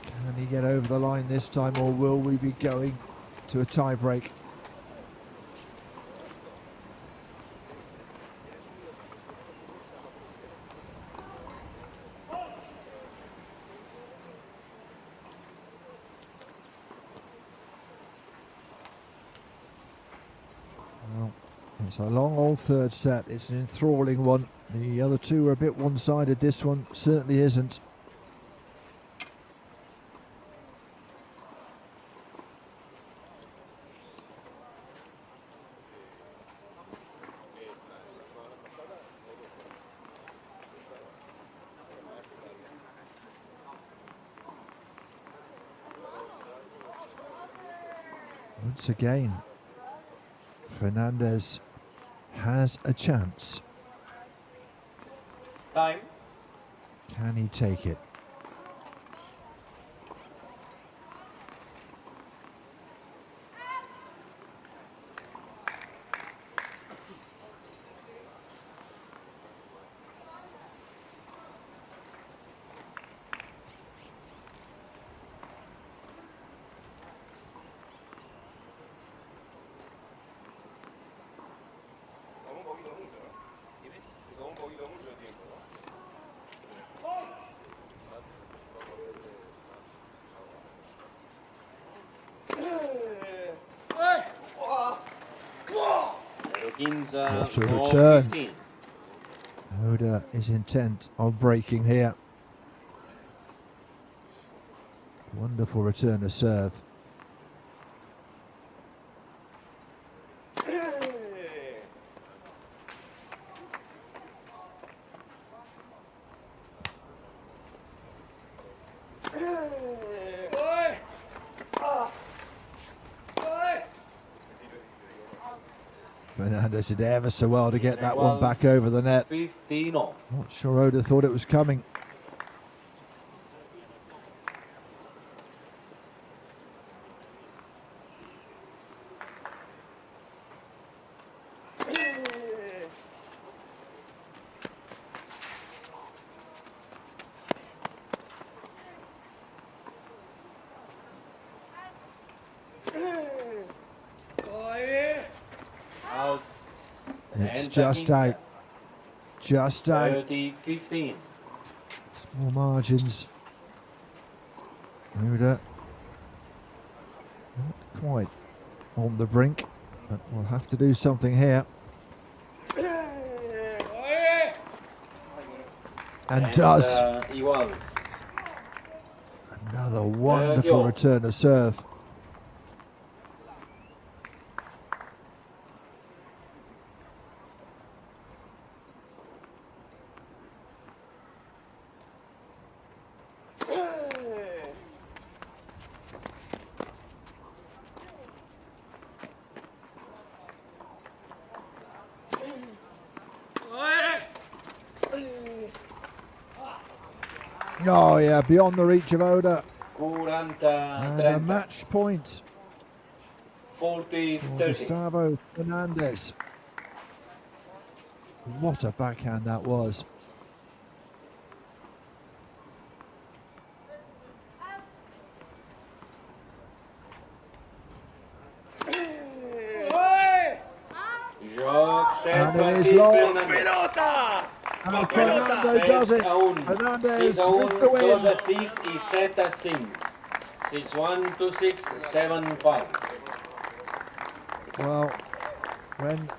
A: Can he get over the line this time, or will we be going to a tie break? Well, it's a long old third set. It's an enthralling one. The other two are a bit one-sided. This one certainly isn't. Once again, Fernandez has a chance.
C: Time.
A: Can he take it? What a return.
C: 15.
A: Oda is intent on breaking here. Wonderful return of serve. Fernandez did ever so well to get that one back over the net.
C: 15.
A: Not sure Oda thought it was coming.
C: Out.
A: It's
C: And
A: just
C: attacking.
A: out. Just out.
C: 30, 15.
A: Small margins. Oda not quite on the brink, but we'll have to do something here. And does.
C: Igual.
A: Another wonderful return of serve. Oh yeah, beyond the reach of Oda.
C: 40,
A: And a
C: 30.
A: match point
C: 40,
A: for
C: 30.
A: Gustavo Fernandez. What a backhand that was.
C: Joc 7
A: And it is
C: partit,
A: long.
C: Fernandez.
A: And Fernando does it.
C: 6 a 1.
A: Fernandez
C: 6 a 1,
A: with the
C: 2 a
A: win.
C: 6 i 7 a 5. 6-1, 2-6, 7-5.
A: Well, when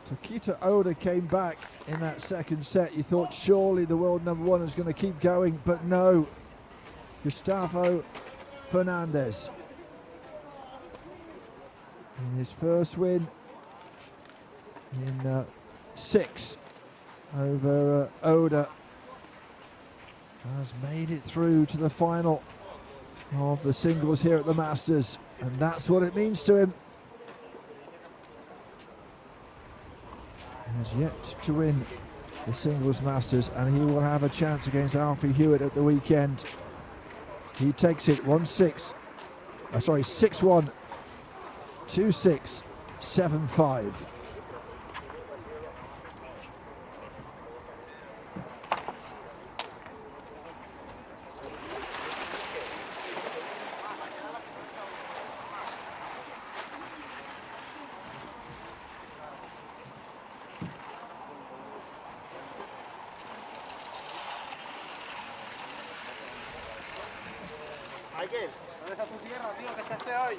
A: Takita Oda came back in that second set, you thought surely the world number one was going to keep going, but no. Gustavo Fernandez in his first win in 6 over Oda has made it through to the final of the singles here at the Masters, and that's what it means to him. He has yet to win the singles Masters, and he will have a chance against Alfie Hewitt at the weekend. He takes it 6-1, 2-6, 7-5.
D: Michael, ¿dónde está tu tierra, tío, que echaste hoy?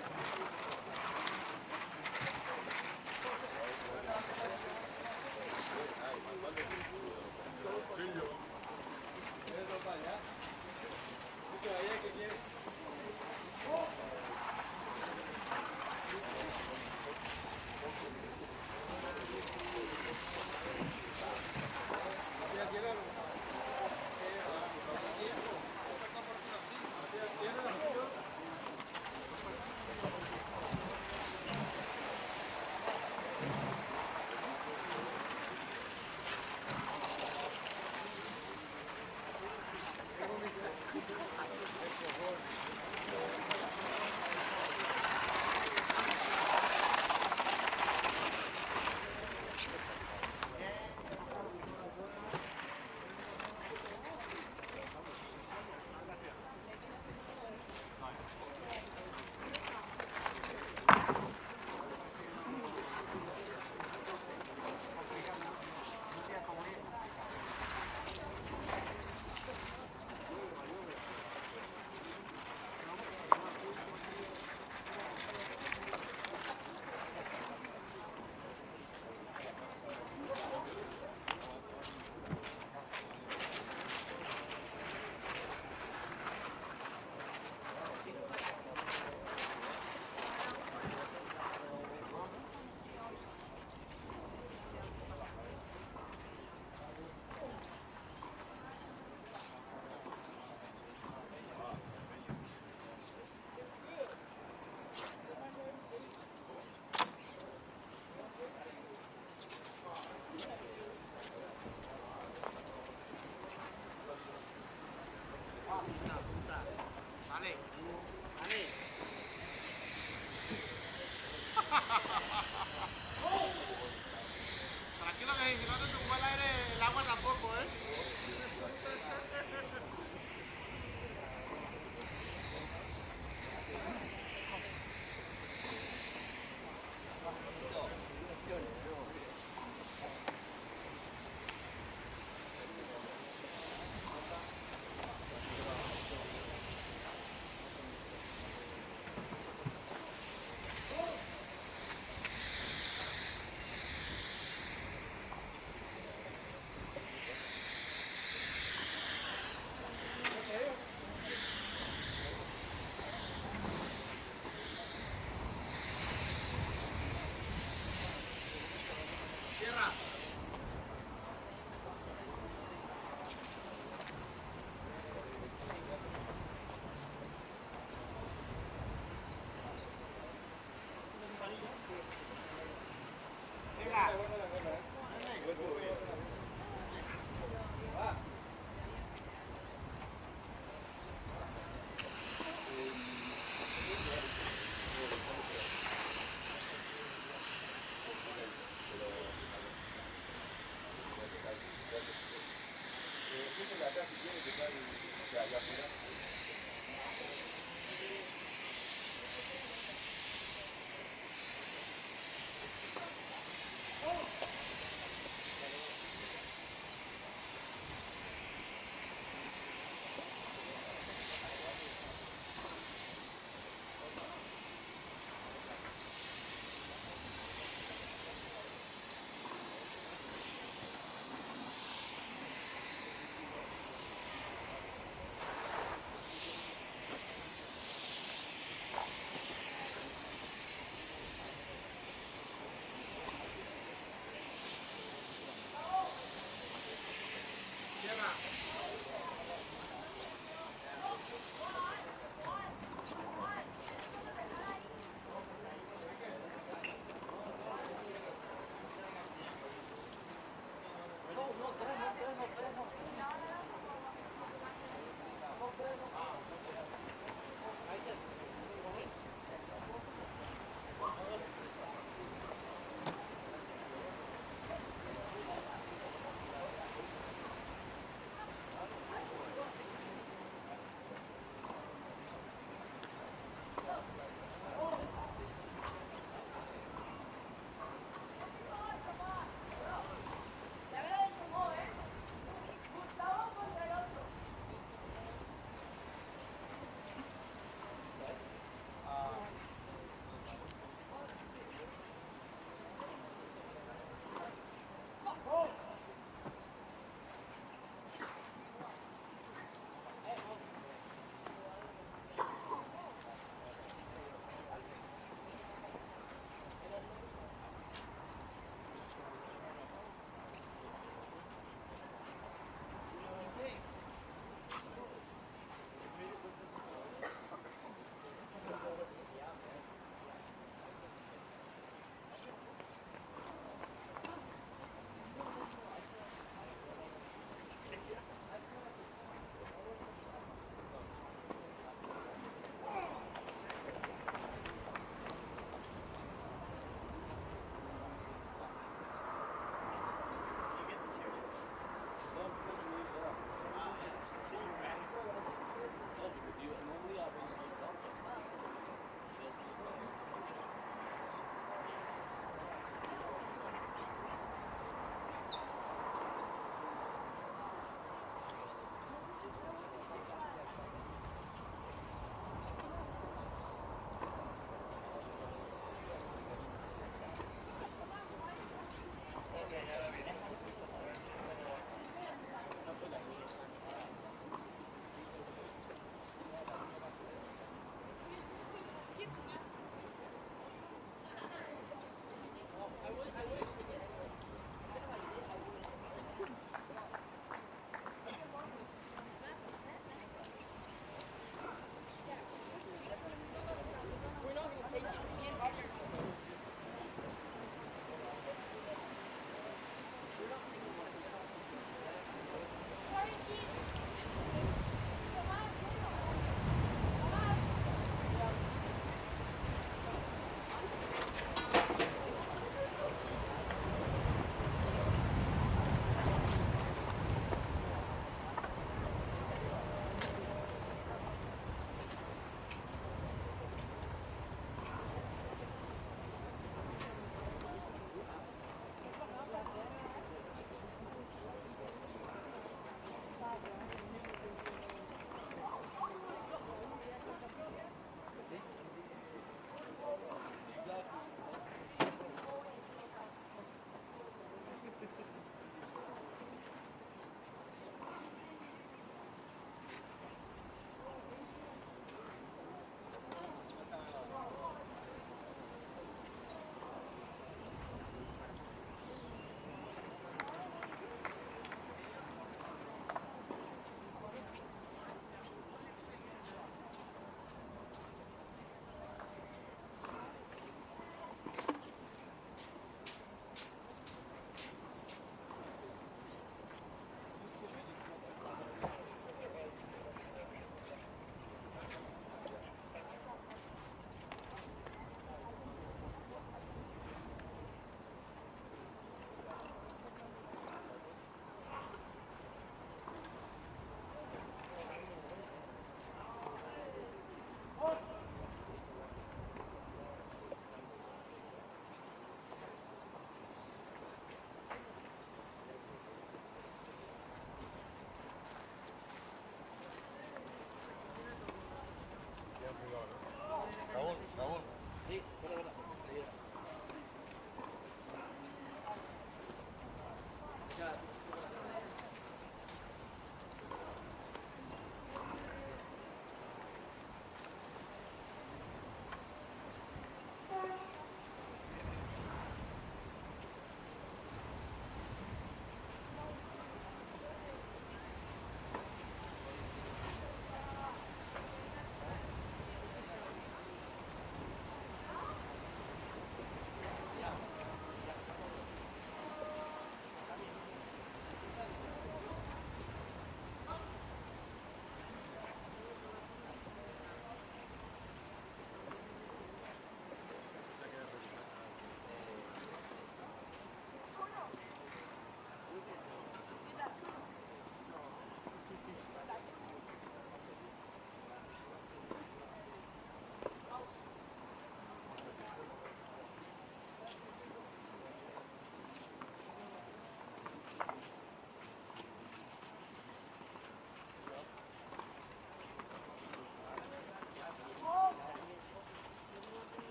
D: Tranquilo que si no te tumbó el aire, el agua tampoco, ¿eh?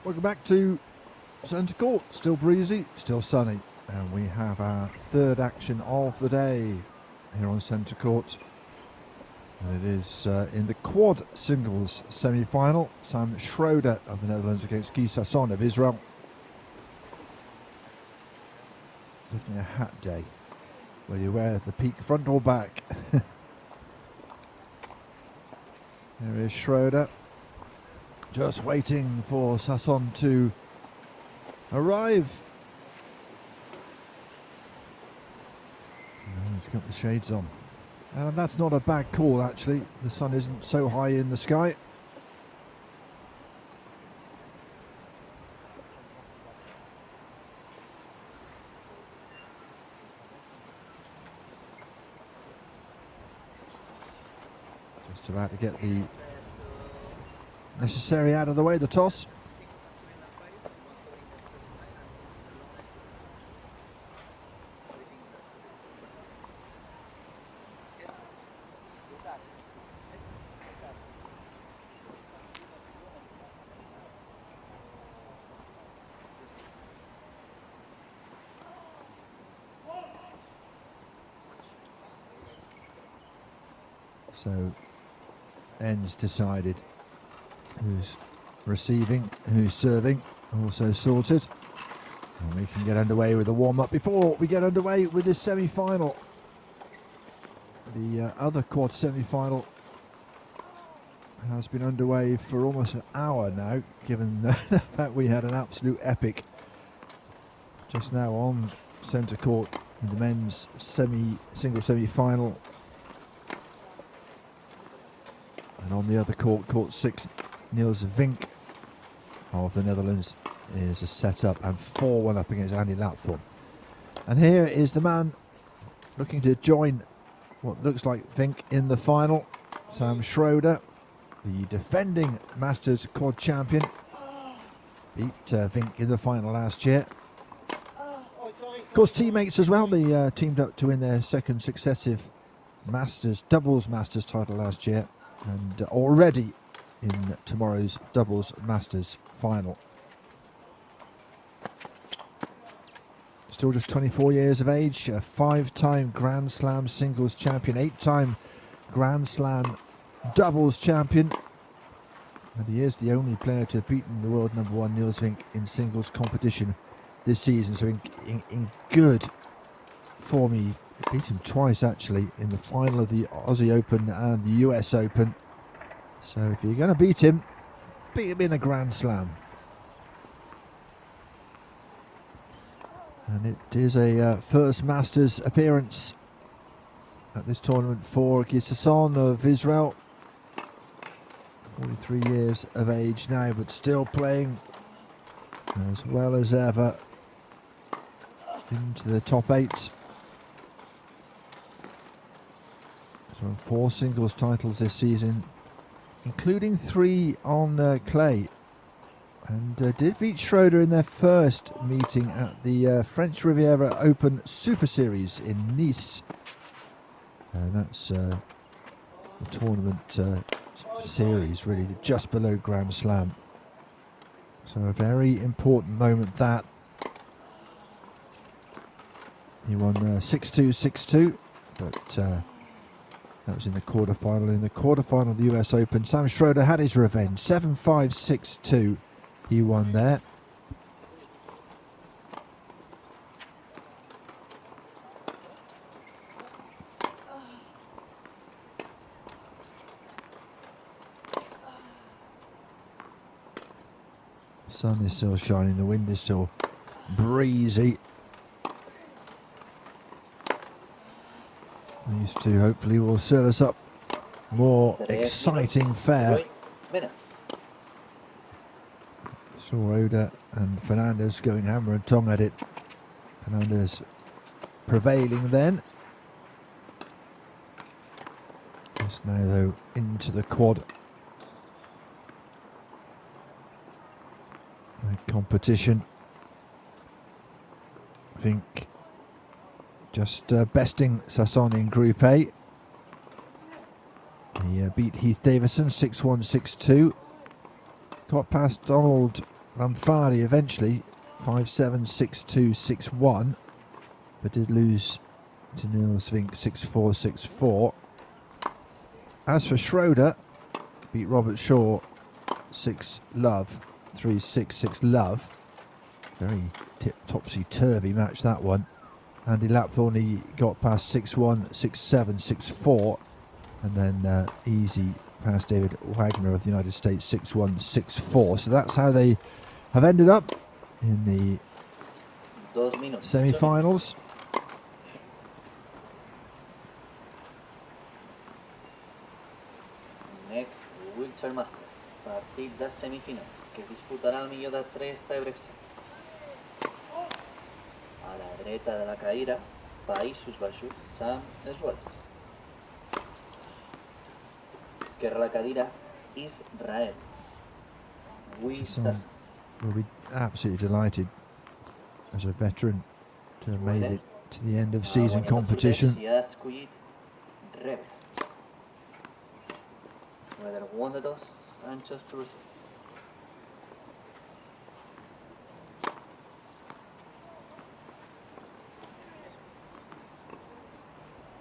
A: Welcome back to centre court. Still breezy, still sunny, and we have our third action of the day here on centre court. And it is in the quad singles semi-final. Sam Schroeder of the Netherlands against Guy Sasson of Israel. Definitely a hat day, whether you wear the peak front or back. There is Schroeder, just waiting for Sasson to arrive. Oh, he's got the shades on. And that's not a bad call, actually. The sun isn't so high in the sky. Just about to get the necessary out of the way, the toss. So, ends decided who's receiving, who's serving, also sorted. And we can get underway with the warm-up before we get underway with this semi-final. The other quad semi-final has been underway for almost an hour now, given the fact we had an absolute epic just now on centre court in the men's single semi-final. And on the other court, court 6, Niels Vink of the Netherlands is a set-up and 4-1 up against Andy Lapthorne. And here is the man looking to join what looks like Vink in the final, Sam Schroeder, the defending Masters quad champion. Beat Vink in the final last year. Of course, teammates as well. They teamed up to win their second successive Masters, doubles Masters title last year. And already in tomorrow's doubles Masters final. Still just 24 years of age, a 5-time Grand Slam singles champion, 8-time Grand Slam doubles champion. And he is the only player to have beaten the world #1 Niels Vink in singles competition this season. So in good form. He beat him twice actually in the final of the Aussie Open and the US Open. So if you're going to beat him in a Grand Slam. And it is a first Masters appearance at this tournament for Guy Sasson of Israel. 43 years of age now, but still playing as well as ever into the top 8. So 4 singles titles this season, including 3 on clay. And did beat Schroeder in their first meeting at the French Riviera Open Super Series in Nice. And that's the tournament series, really, just below Grand Slam. So a very important moment that. He won 6-2, 6-2, but that was in the quarterfinal. In the quarterfinal of the US Open, Sam Schroeder had his revenge. 7-5, 6-2. He won there. The sun is still shining, the wind is still breezy. These two hopefully will serve us up more exciting fare. Schroeder and Fernandez going hammer and tong at it. Fernandez prevailing then. Just now though into the quad competition. I think just besting Sasson in Group A. He beat Heath Davison 6-1, 6-2. Got past Donald Ramfari eventually 5-7, 6-2, 6-1, but did lose to Niels Vink 6-4, 6-4. As for Schroeder, beat Robert Shaw 6-love, 3-6, 6-love. Very topsy-turvy match, that one. Andy Lapthorne, he got past 6-1, 6-7, 6-4, and then easy past David Wagner of the United States 6-1, 6-4. So that's how they have ended up in the semi-finals.
B: NEC Wheelchair Masters, partit de semifinals, que es disputarà el millor de 3 tiebreaks. A la dreta de la cadira, Països Baixos, Sam Swart. Esquerra de la cadira, Israel.
A: Sam will be absolutely delighted as a veteran to have made it to the end of season competition.
B: I ha escollit rebre. Whether one de dos anchos to receive.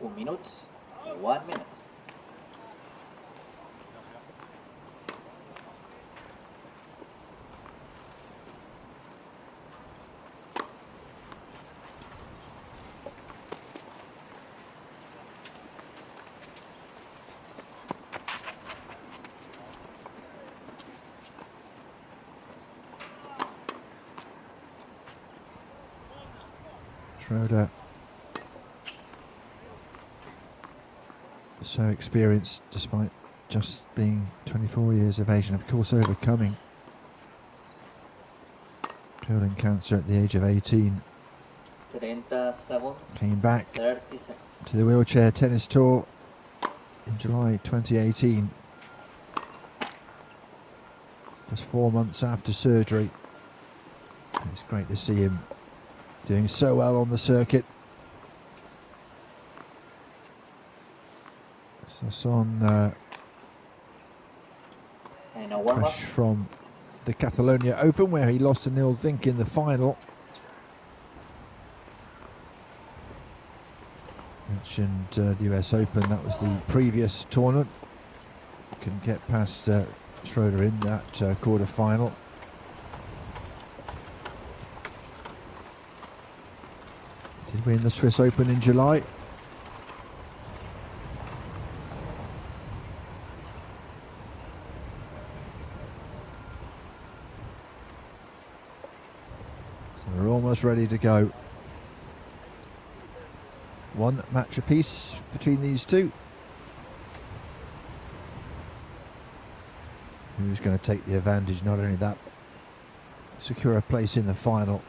B: Un minut, 1 minute.
A: Schroeder, so experienced despite just being 24 years of age, and of course overcoming colon cancer at the age of 18.
B: 30 seconds.
A: Came back
B: 30 seconds.
A: to the Wheelchair Tennis Tour in July 2018, just 4 months after surgery. And it's great to see him doing so well on the circuit. Sasson fresh from the Catalonia Open, where he lost to Niels Vink in the final. Mentioned the US Open, that was the previous tournament. Couldn't get past Schroeder in that quarter-final. Did win the Swiss Open in July. So we're almost ready to go. One match apiece between these two. Who's going to take the advantage? Not only that, secure a place in the final.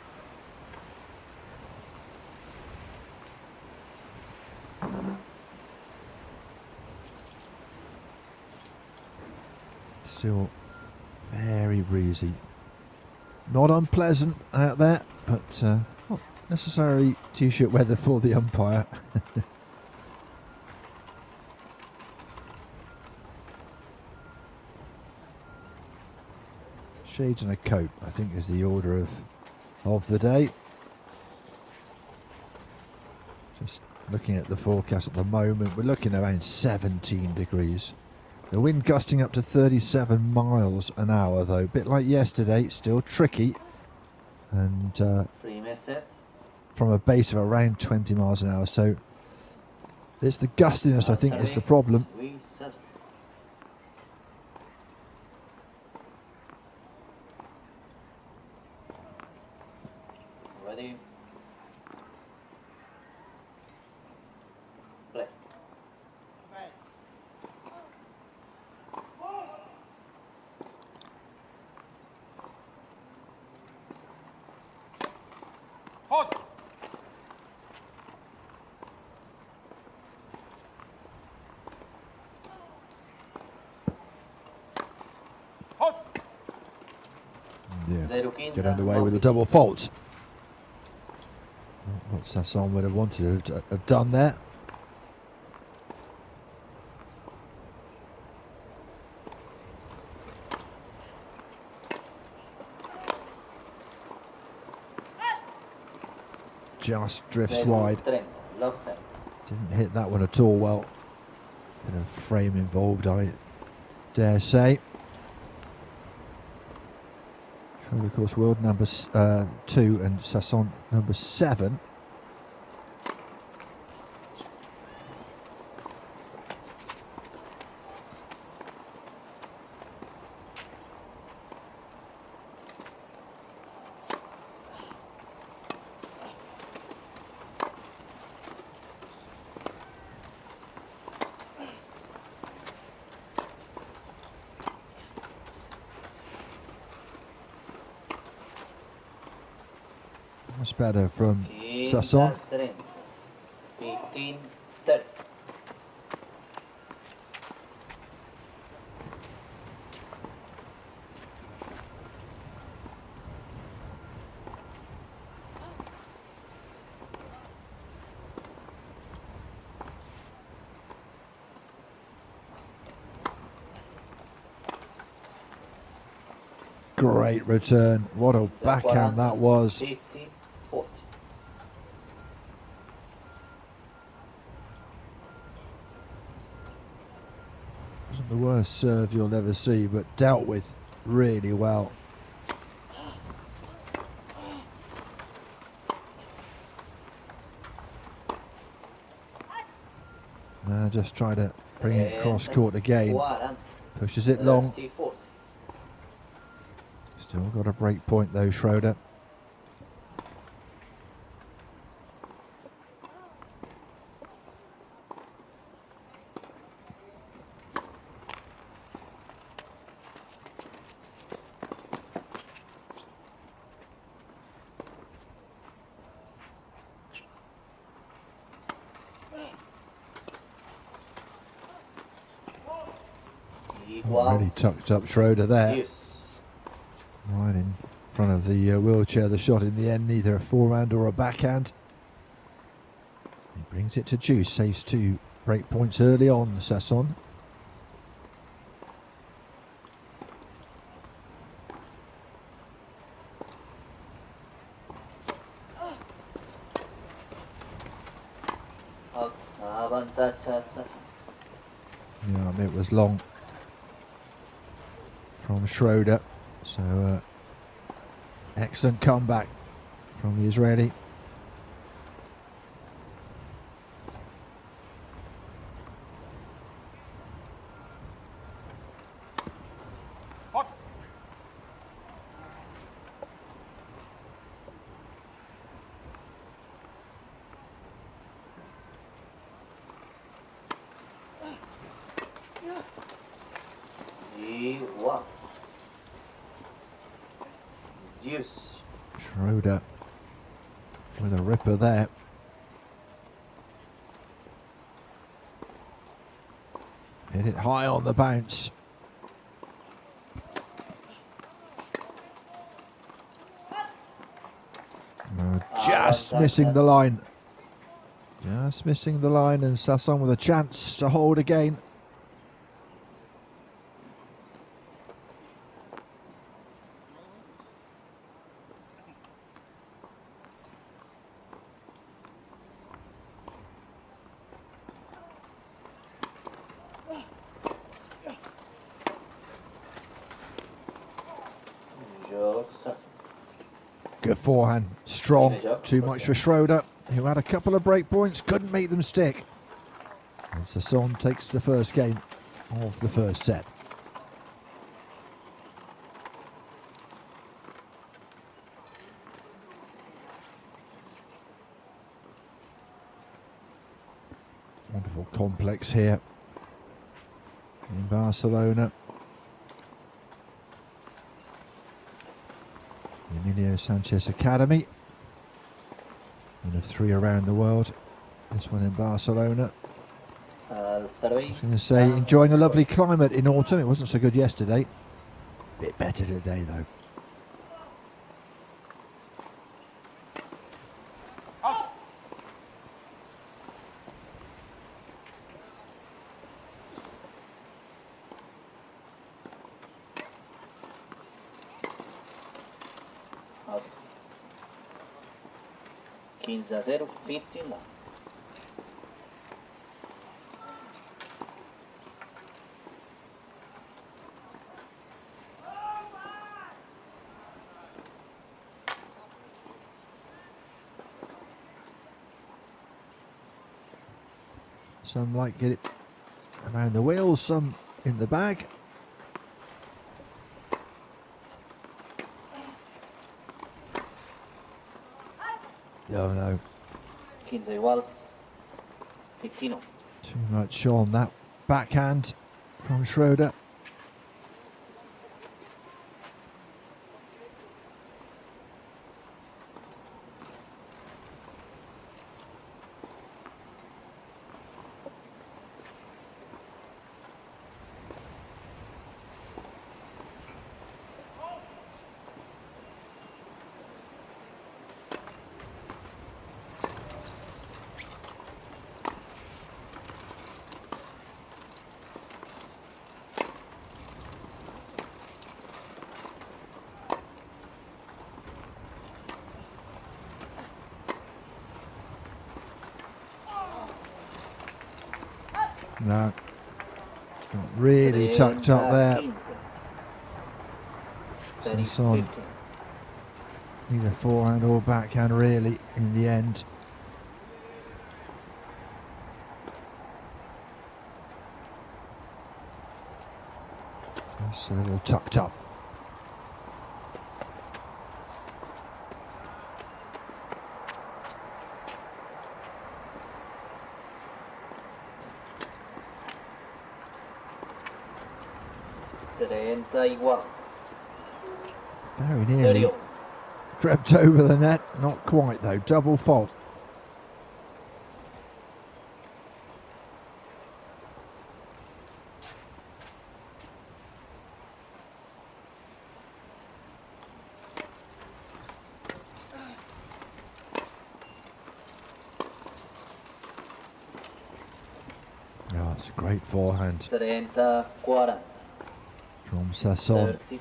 A: Still very breezy. Not unpleasant out there, but not necessarily t-shirt weather for the umpire. Shades and a coat, I think, is the order of the day. Just looking at the forecast at the moment, we're looking around 17 degrees. The wind gusting up to 37 miles an hour, though. A bit like yesterday, still tricky. And from a base of around 20 miles an hour. So it's the gustiness, I think, is the problem.
B: Ready? Play.
D: Hold. Hold.
A: Yeah, get underway with a double fault. What Sasson would have wanted to have done there. just drifts
B: 0,
A: wide.
B: 30, love 30.
A: Didn't hit that one at all well. Bit of frame involved, I dare say. Schroeder, of course, world number 2 and Sasson number 7. That's better from Sasson.
B: 30, 15, 30.
A: Great return. What a backhand that was.
B: 50, 40.
A: Wasn't the worst serve you'll ever see, but dealt with really well. Just try to bring it cross court again. Pushes it long.
B: 30, 40.
A: Still got a break point though, Schroeder. Really tucked up Schroeder there.
B: Yes.
A: Right in front of the wheelchair. The shot in the end, neither a forehand or a backhand. He brings it to juice, saves 2 break points early on, Sasson. Yeah, it was long from Schroeder, so excellent comeback from the Israeli.
D: Hot.
B: Deuce.
A: Schroeder with a ripper there. Hit it high on the bounce. Just missing the line. Just missing the line, and Sasson with a chance to hold again. Good forehand, strong, too much for Schroeder, who had a couple of break points, couldn't make them stick. And Sasson takes the first game of the first set. Wonderful complex here in Barcelona. Emilio Sanchez Academy. One of 3 around the world. This one in Barcelona. I was going to say, enjoying a lovely climate in autumn. It wasn't so good yesterday. Bit better today though.
B: 15-0, 15 love.
A: Some like get it around the wheels, some in the bag. Oh no.
B: 15 iguals. 15.
A: Too much on that backhand from Schroeder. No, got really tucked up there. It's on either forehand or backhand really in the end. Just a little tucked up.
B: Igual.
A: Very nearly crept over the net, not quite though, double fault. Oh, it's a great forehand
B: 30-40.
A: from Sasson.
B: 30-40.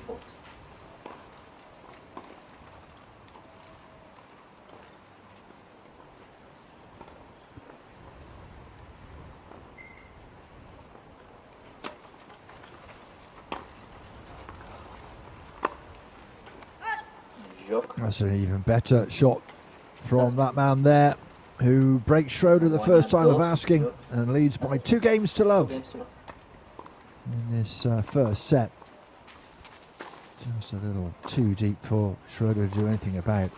A: That's an even better shot from that man there, who breaks Schroeder the first time of asking and leads by 2 games to love in this first set. Just a little too deep for Schroeder to do anything about.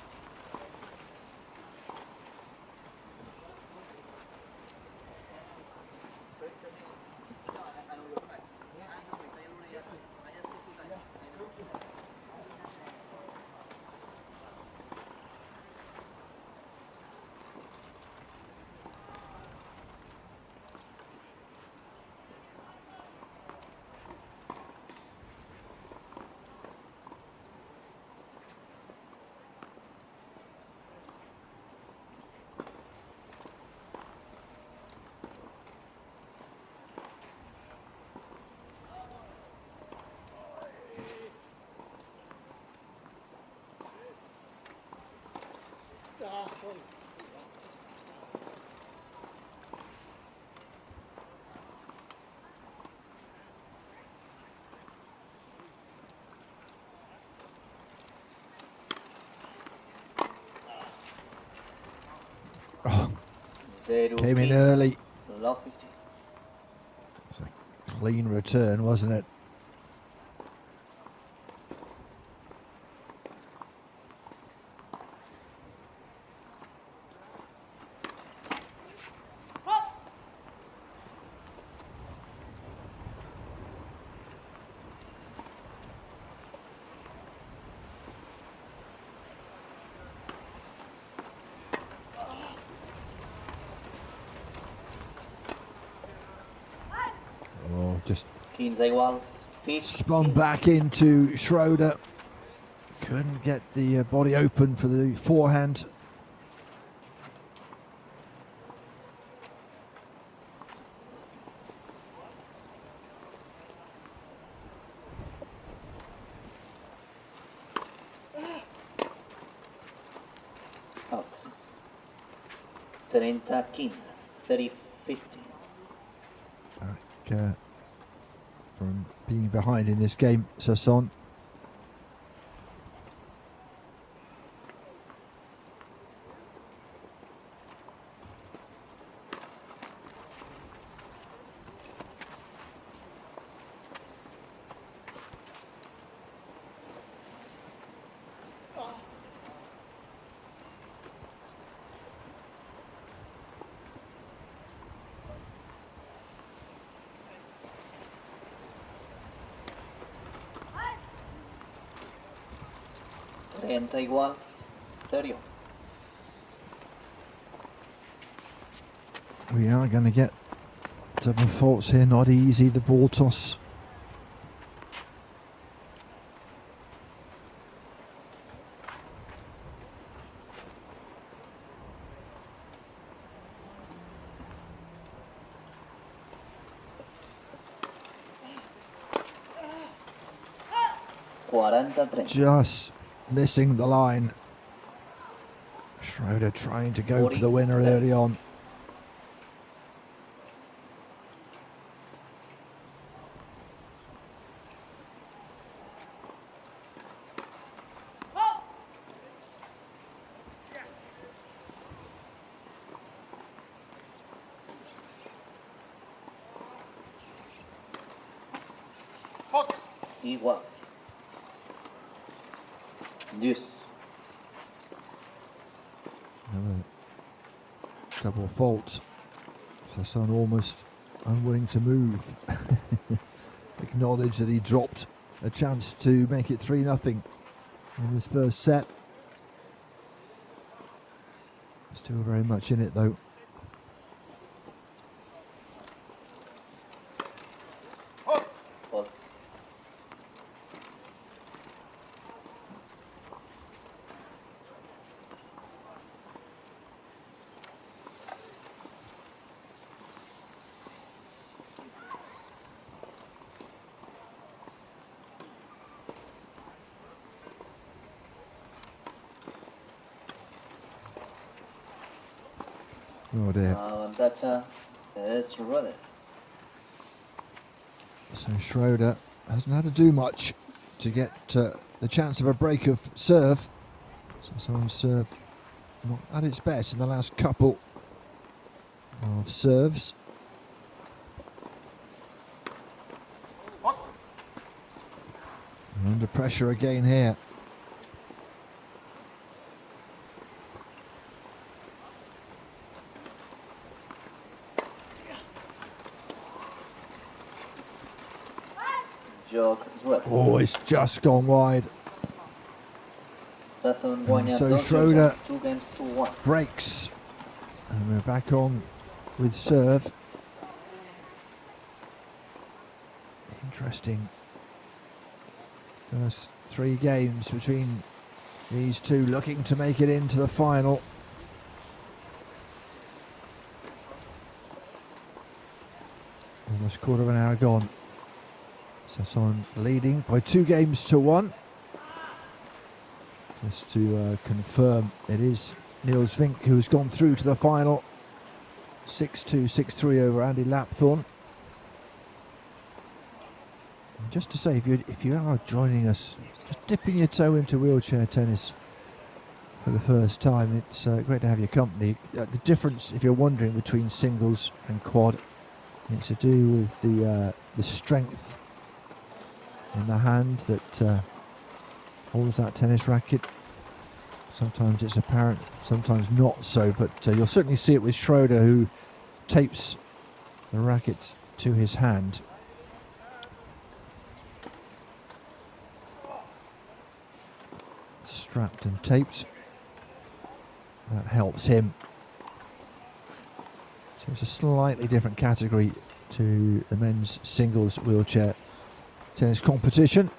A: Oh, came in early. It's a clean return, wasn't it? Just spun back into Schroeder. Couldn't get the body open for the forehand.
B: 30-15. 30-15.
A: From being behind in this game, Sasson.
B: Iguals, 30.
A: We are going to get double faults here, not easy, the ball toss. Just missing the line. Schroeder trying to go for the winner early on.
B: Iguals. Deuce.
A: Another double fault. Sasson almost unwilling to move. Acknowledge that he dropped a chance to make it 3-0 in his first set. Still very much in it though. Oh dear. So Schroeder hasn't had to do much to get the chance of a break of serve. So someone's serve not at its best in the last couple of serves. And under pressure again here. Oh, it's just gone wide. And so Schroeder breaks. And we're back on with serve. Interesting. First 3 games between these two looking to make it into the final. Almost quarter of an hour gone. Sasson leading by 2-1. Just to confirm, it is Niels Vink who's gone through to the final. 6-2, 6-3 over Andy Lapthorne. And just to say, if you are joining us, just dipping your toe into wheelchair tennis for the first time, it's great to have your company. The difference, if you're wondering, between singles and quad, it's to do with the strength in the hand that holds that tennis racket. Sometimes it's apparent, sometimes not so, but you'll certainly see it with Schroeder, who tapes the racket to his hand. Strapped and taped. That helps him. So it's a slightly different category to the men's singles wheelchair tennis competition.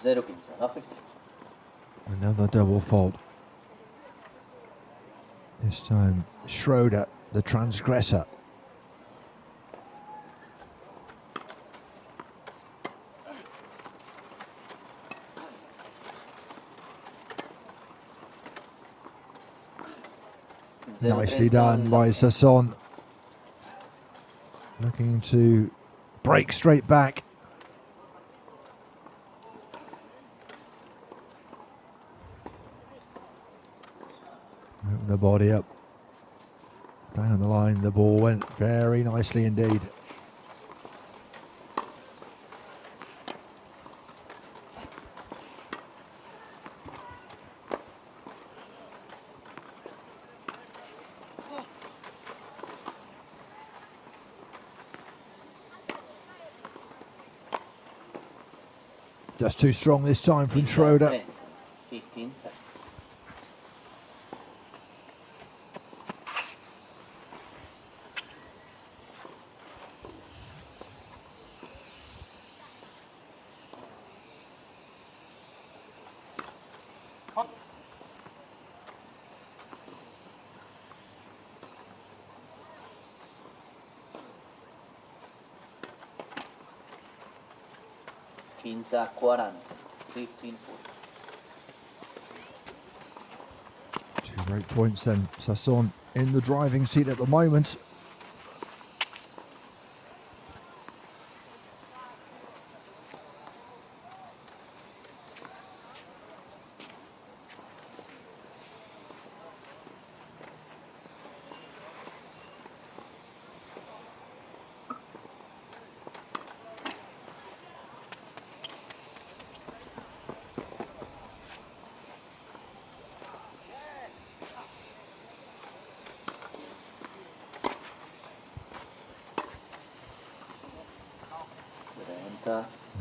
B: 0-15, no 15.
A: Another double fault. This time, Schroeder, the transgressor. Nicely done by Sasson. Looking to break straight back. Open the body up. Down the line, the ball went very nicely indeed. Just too strong this time from Schroeder.
B: 15. Quinza 40, 15 40.
A: Two great points then. Sasson in the driving seat at the moment.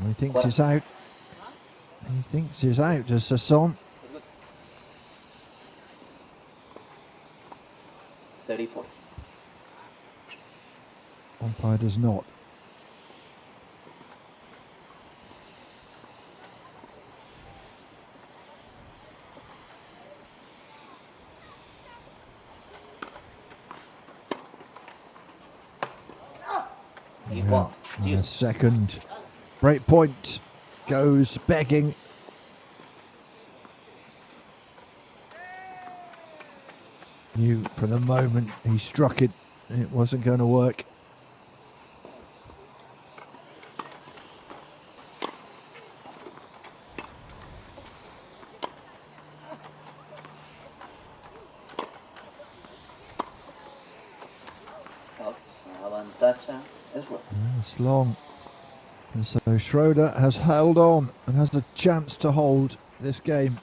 A: He thinks he's out. He thinks he's out, does Sasson.
B: 34.
A: Umpire does not.
B: Yeah,
A: and a second break point goes begging. Knew from the moment he struck it, it wasn't going to work. It's long, and so Schroeder has held on and has the chance to hold this game.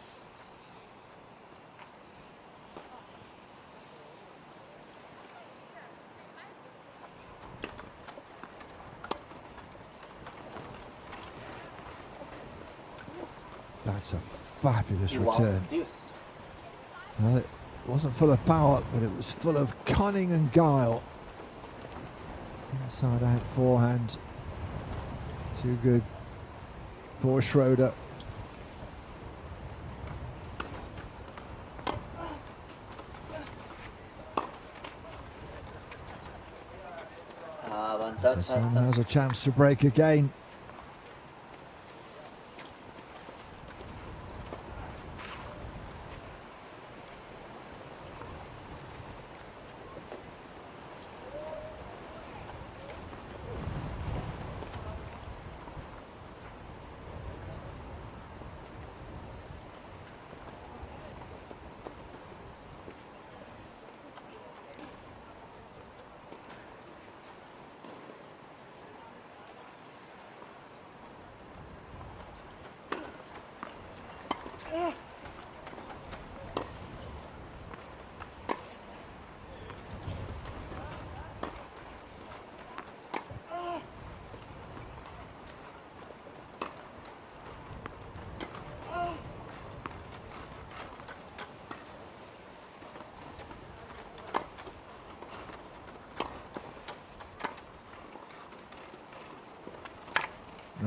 A: That's a fabulous return. Well, it wasn't full of power, but it was full of cunning and guile. Inside out forehand. Too good for Schroeder. Sasson has a chance to break again.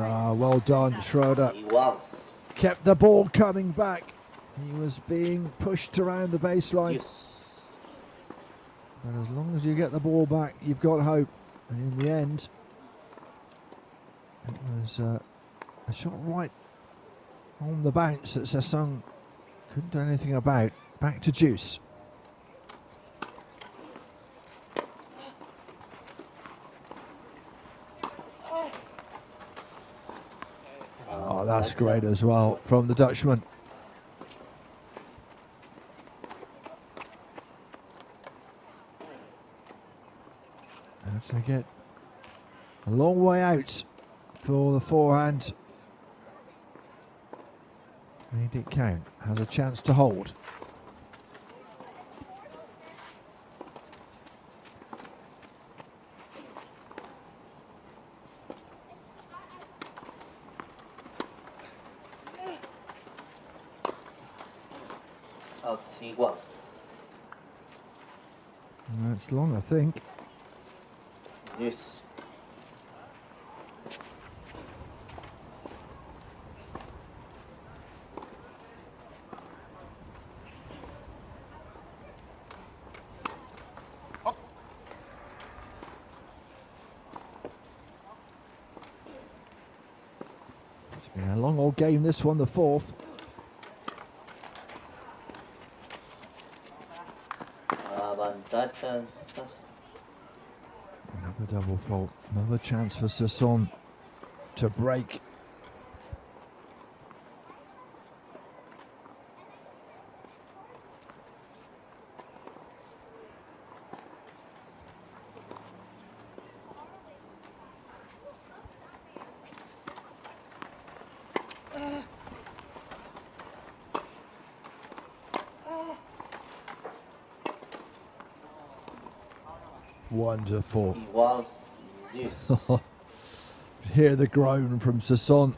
A: Ah, well done, Schroeder.
B: Iguals.
A: kept the ball coming back. He was being pushed around the baseline.
B: Yes.
A: But as long as you get the ball back, you've got hope. And in the end, it was a shot right on the bounce that Sasson couldn't do anything about. Back to Juice. Oh, that's great as well from the Dutchman. And to get a long way out for the forehand. Made it count. Has a chance to hold.
B: Out igual.
A: That's long, I think.
B: Yes.
A: It's been a long old game, this one, the fourth.
B: Avantatges.
A: Another double fault, another chance for Sasson to break. Wonderful.
B: Igual. Yes.
A: Hear the groan from Sasson.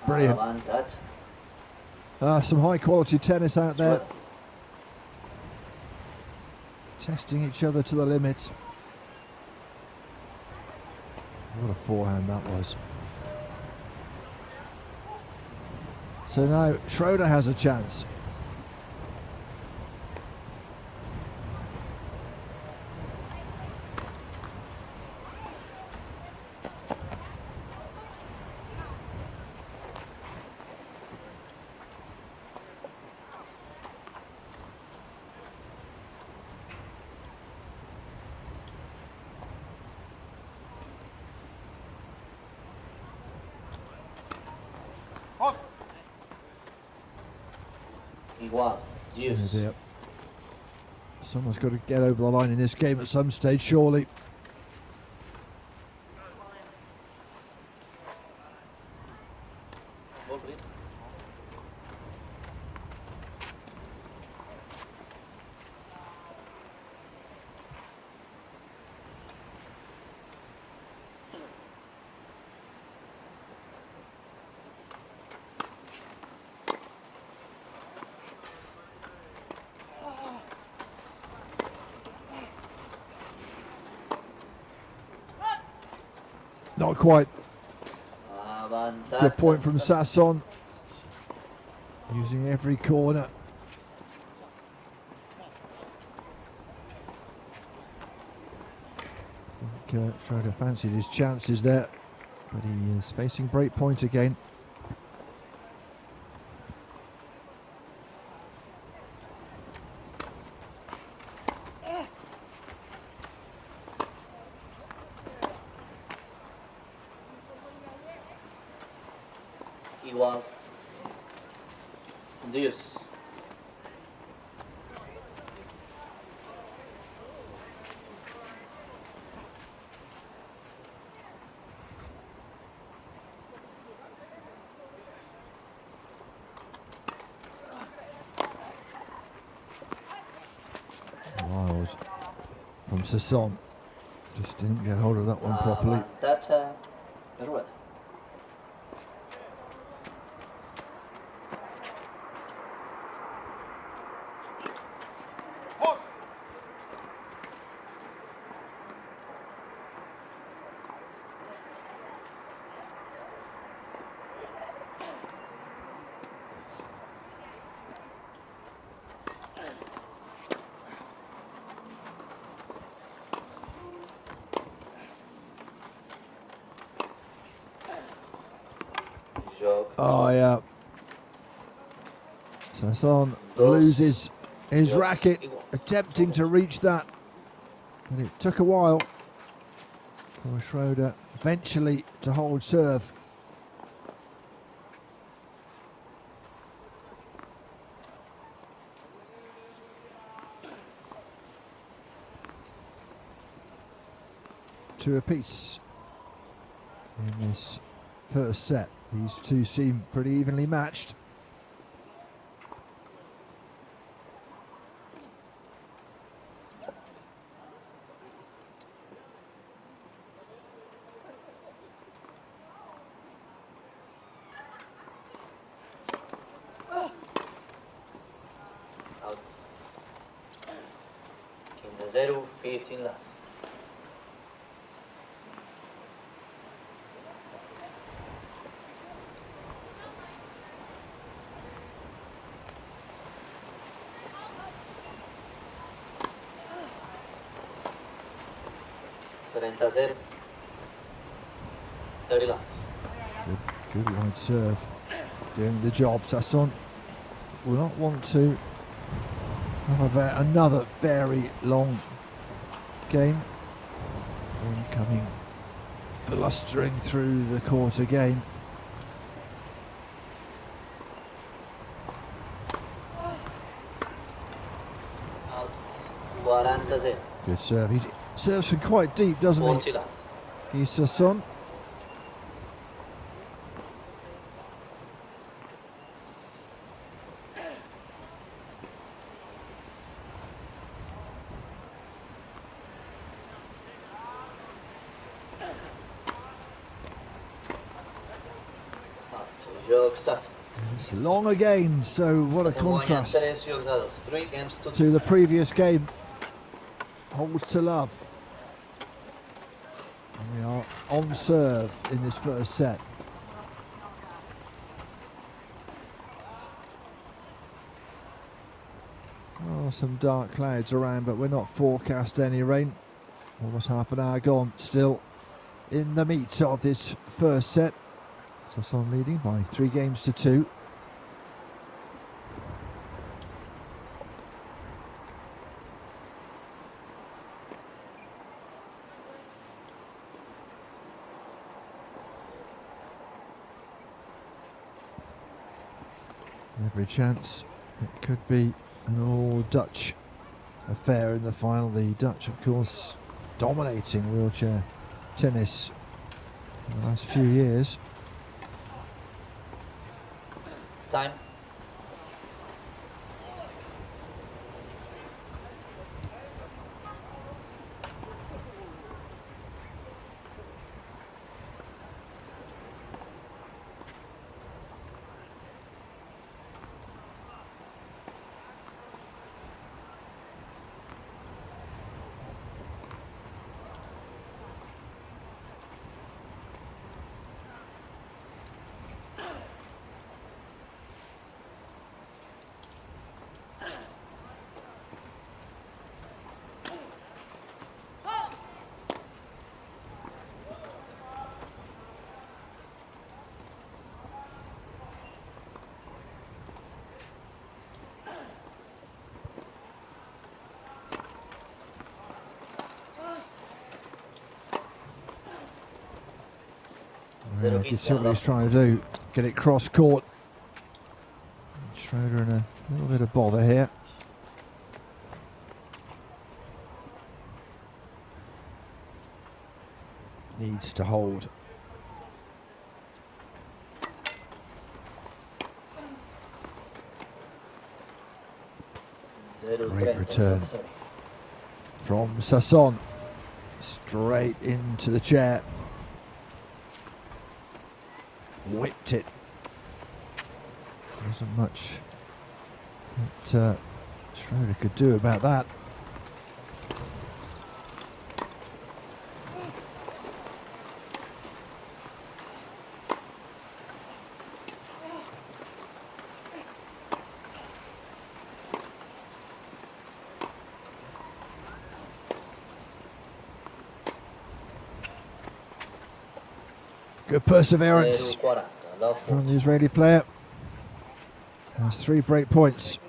A: Brilliant. Some high quality tennis out there. Testing each other to the limits. What a forehand that was. So now Schroeder has a chance.
B: Yes.
A: Oh dear. Someone's got to get over the line in this game at some stage, surely. Not quite. Good point from Sasson. Using every corner. I think Schroeder fancied his chances there, but he is facing break point again.
B: Igual. Yes.
A: Sasson. Just didn't get hold of that one properly.
B: Avantatge de Rueda.
A: Oh yeah. Sasson loses his racket, attempting to reach that, and it took a while for Schroeder eventually to hold serve. Two apiece in this first set. These two seem pretty evenly matched.
B: Out. 15-0, 15 left. Good, 30 left.
A: Good wide serve, doing the job. Sasson will not want to have another very long game. Coming blustering through the court again.
B: Out. 40-0.
A: Good serve. He serves from quite deep, doesn't
B: 40
A: he?
B: left.
A: He's Sasson. It's long again, so what a contrast to the previous game. Holds to love. And we are on serve in this first set. Oh, some dark clouds around, but we're not forecast any rain. Almost half an hour gone, still in the meat of this first set. Sasson leading by 3-2. Every chance it could be an all-Dutch affair in the final. The Dutch, of course, dominating wheelchair tennis in the last few years.
B: Time.
A: You can see what he's trying to do, get it cross court. Schroeder in a little bit of bother here. Needs to hold. Great return from Sasson. Straight into the chair. Whipped it. Wasn't much that Schroeder could do about that. Good perseverance from the Israeli player. Has 3 break points.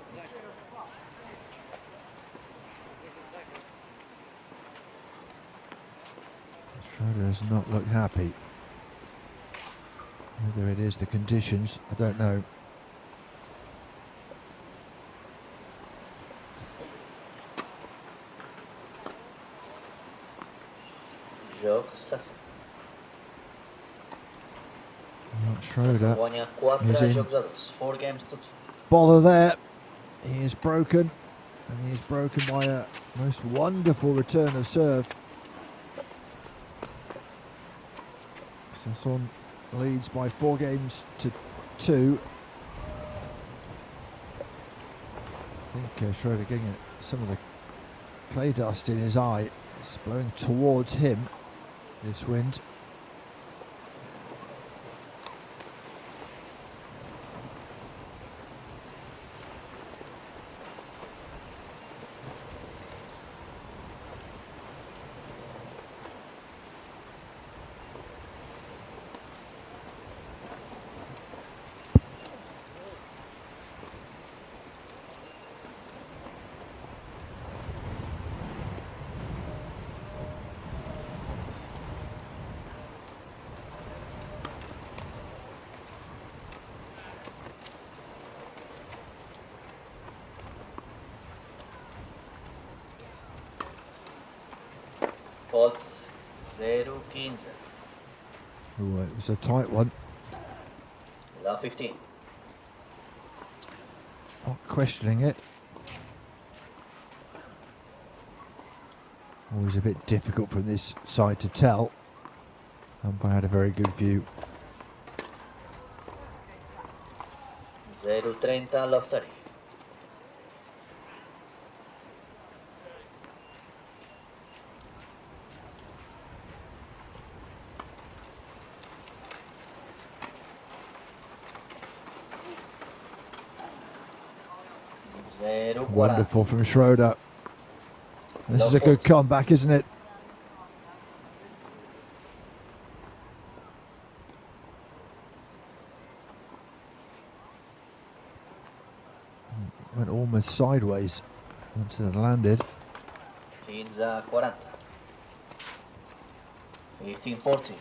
A: Schroeder does not look happy. Whether it is the conditions, I don't know. Schroeder is in bother there. He is broken, and he is broken by a most wonderful return of serve. Sasson leads by 4 games to 2. I think Schroeder getting some of the clay dust in his eye. It's blowing towards him, this wind.
B: Fault 0-15.
A: Ooh, it was a tight one.
B: La 15.
A: Not questioning it. Always a bit difficult from this side to tell. Umpire had a very good view.
B: 0-30 love 30.
A: Wonderful from Schroeder. This is a good comeback, isn't it? Went almost sideways once it landed.
B: 15-40. 15-40.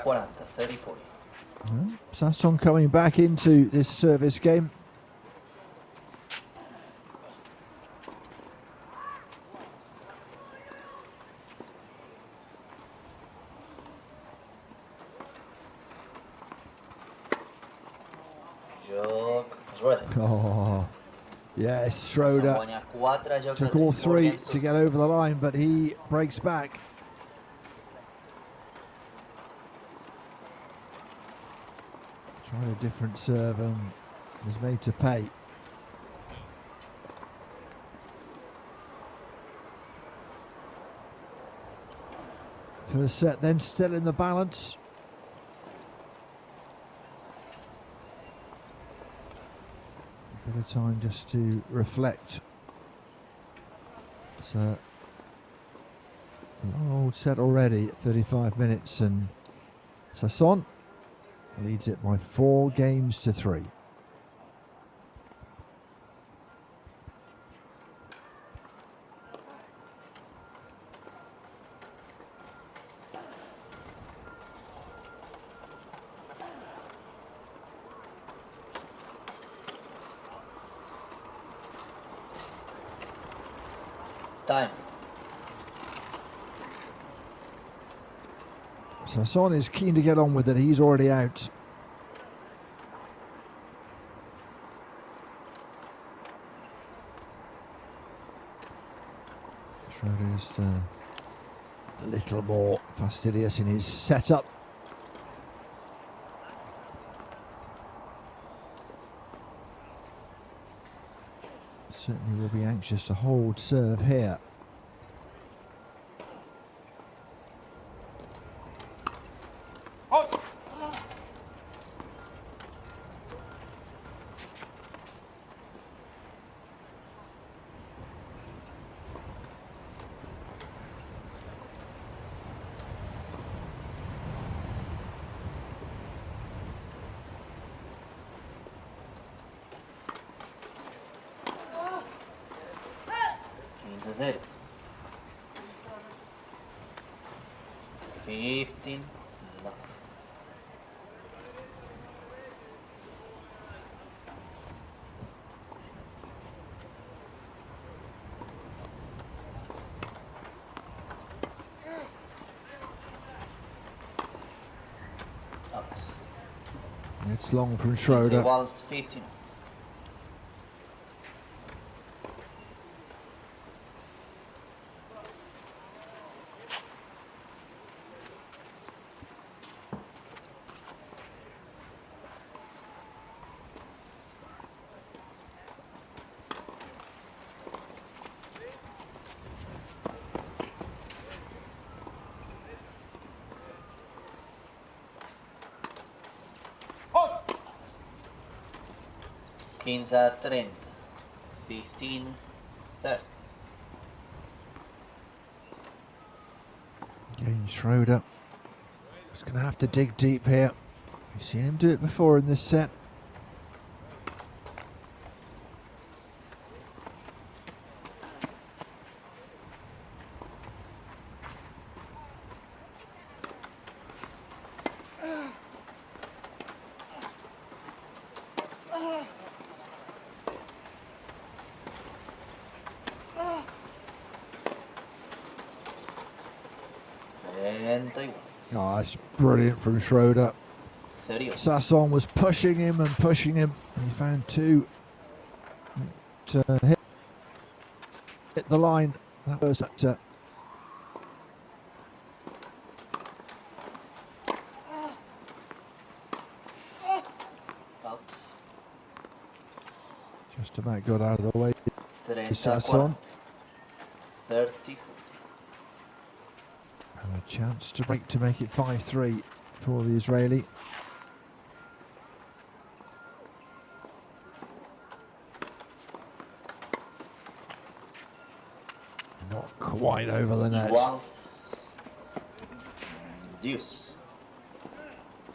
B: Well,
A: Sasson coming back into this service game. Oh, yes, Schroeder took all 3 to get over the line, but he breaks back. Tried a different serve and was made to pay. First set then still in the balance. A bit of time just to reflect. It's a long old set already at 35 minutes, and Sasson leads it by 4 games to 3.
B: Time.
A: Sasson is keen to get on with it. He's already out. Schroeder's a little more fastidious in his setup. Certainly will be anxious to hold serve here.
B: Zero. 15. No. Out.
A: It's long from Schroeder.
B: Iguals 15. Quinza 30, 15, 30.
A: Again, Schroeder is going to have to dig deep here. We've seen him do it before in this set. Oh, that's brilliant from Schroeder. Sasson was pushing him and pushing him, and he found two to hit the line. That was that. Just about got out of the way. Sasson.
B: 30.
A: And a chance to break to make it 5-3 for the Israeli. Not quite over the net.
B: Deuce.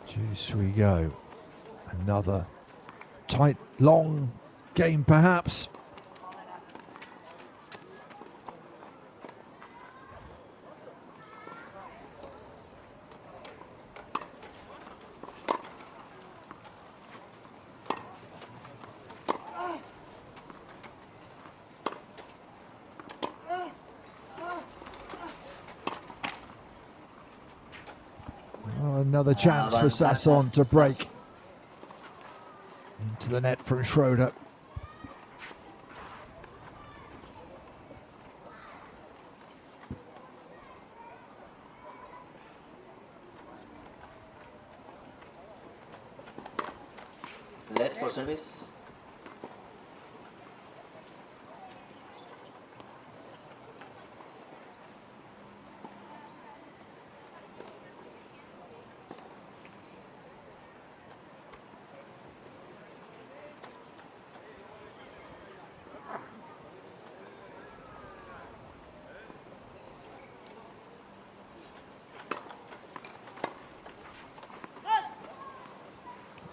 A: Juice we go. Another tight, long game perhaps. Another chance for Sasson to break into the net from Schroeder.
B: Let for service.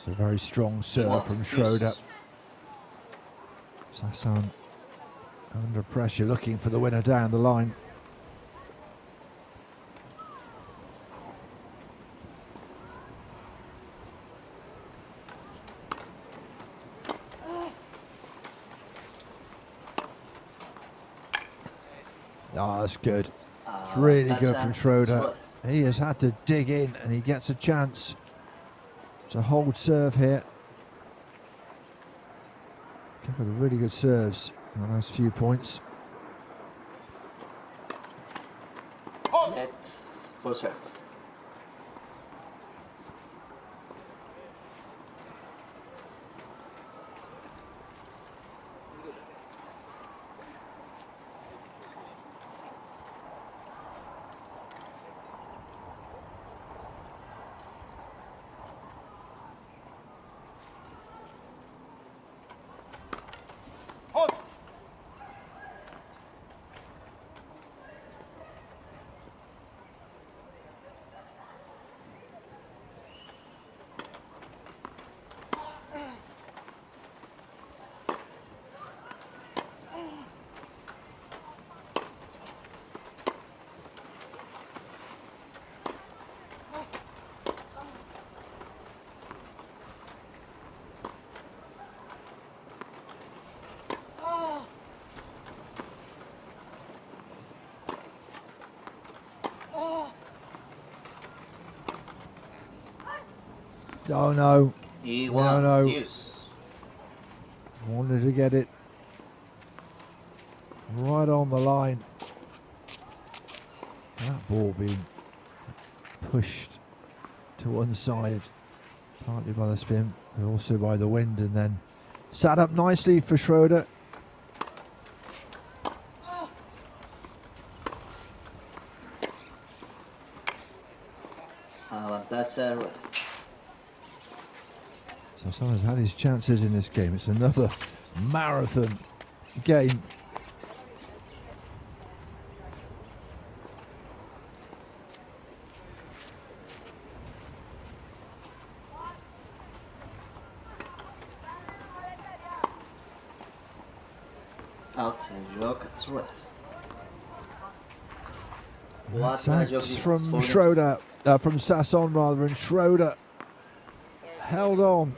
A: It's a very strong serve from Schroeder. Sasson under pressure, looking for the winner down the line. Oh, that's good. It's really good from Schroeder. He has had to dig in, and he gets a chance to hold serve here. A couple of really good serves in the last few points.
B: Net for serve.
A: Oh no.
B: No.
A: Wanted to get it right on the line. That ball being pushed to one side, partly by the spin, but also by the wind, and then sat up nicely for Schroeder. So someone's had his chances in this game. It's another marathon game. That's from Schroeder, from Sasson rather, and Schroeder held on,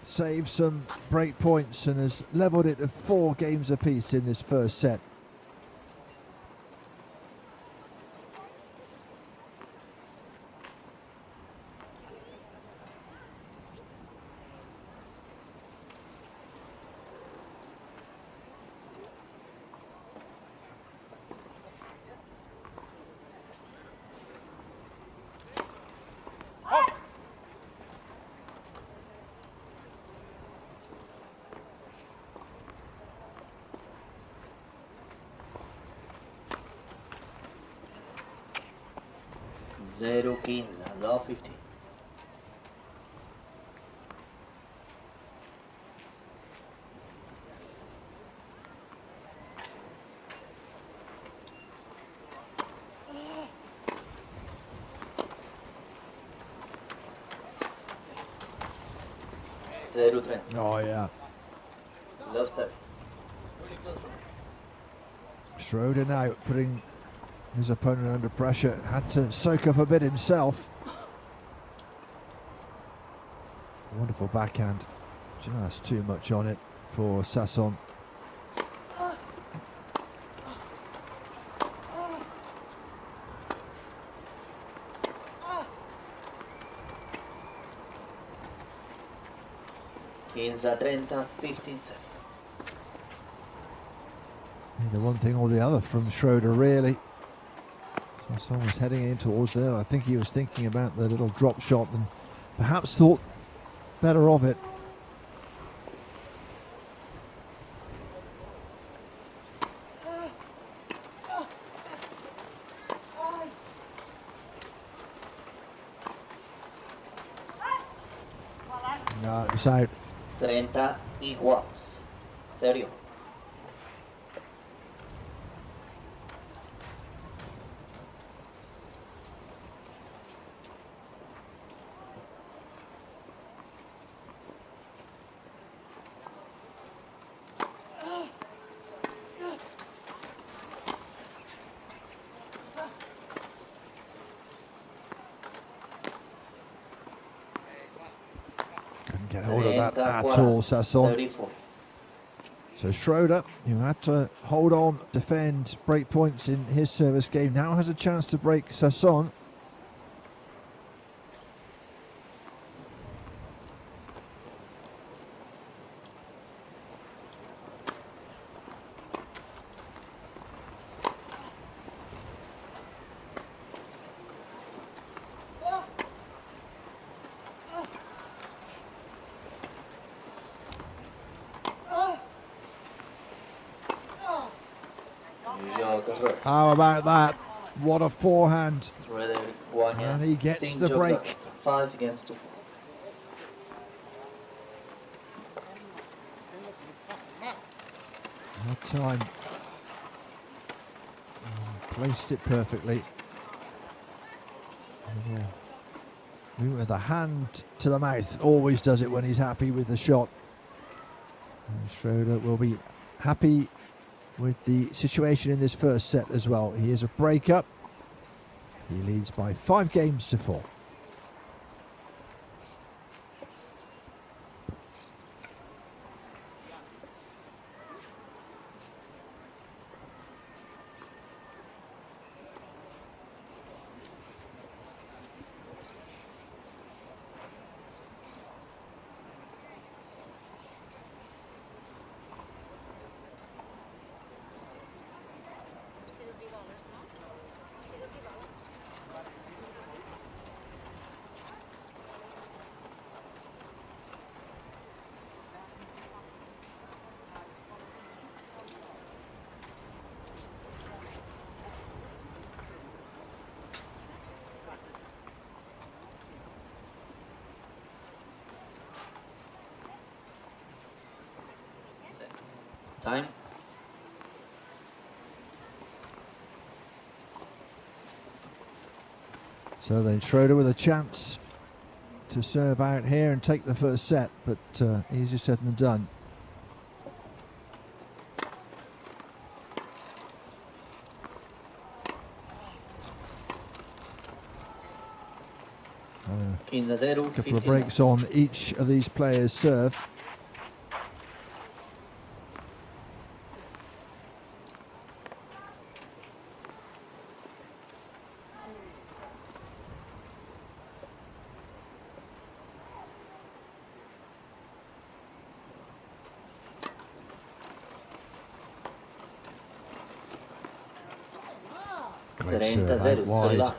A: saved some break points, and has levelled it at 4 games apiece in this first set.
B: Zero 15, low 50. Zero 30.
A: Oh yeah.
B: Love 30.
A: Schroeder now putting his opponent under pressure, had to soak up a bit himself. Wonderful backhand, just too much on it for Sasson.
B: Quinze 30, 15.
A: Either one thing or the other from Schroeder, really. Sasson was heading in towards there. I think he was thinking about the little drop shot and perhaps thought better of it. No, it's out.
B: 30 iguals. 30.
A: Get hold of that at all, Sasson.
B: 34.
A: So Schroeder, who had to hold on, defend, break points in his service game, now has a chance to break Sasson. How about that? What a forehand.
B: Schroeder guanya
A: And he gets
B: 5
A: the
B: jocs
A: break.
B: a 5 games to 4.
A: That time. Placed it perfectly. With the hand to the mouth. Always does it when he's happy with the shot. And Schroeder will be happy with the situation in this first set as well. He is a breakup. He leads by 5 games to 4.
B: Time.
A: So then Schroeder with a chance to serve out here and take the first set, but easier said than done. A couple of breaks on each of these players' serve. Great serve out wide.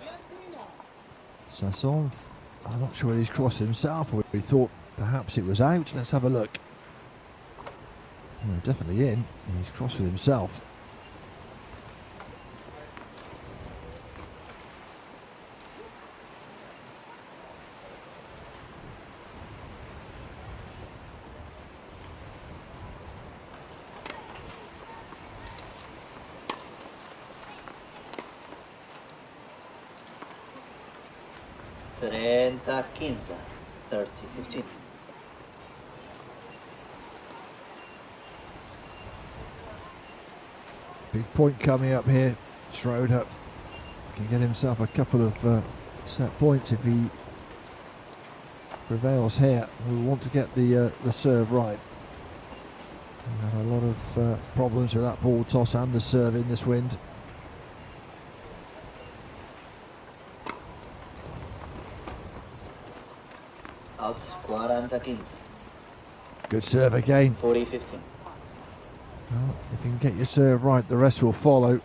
A: Sasson, I'm not sure whether he's crossed himself or he thought perhaps it was out. Let's have a look. No, definitely in. He's crossed with himself.
B: Trenta 15, 30-15.
A: Big point coming up here. Schroeder can get himself a couple of set points if he prevails here. We want to get the serve right. We've had a lot of problems with that ball toss and the serve in this wind.
B: Out 40-15.
A: Good serve again.
B: 40-15.
A: Well, if you can get your serve right, the rest will follow.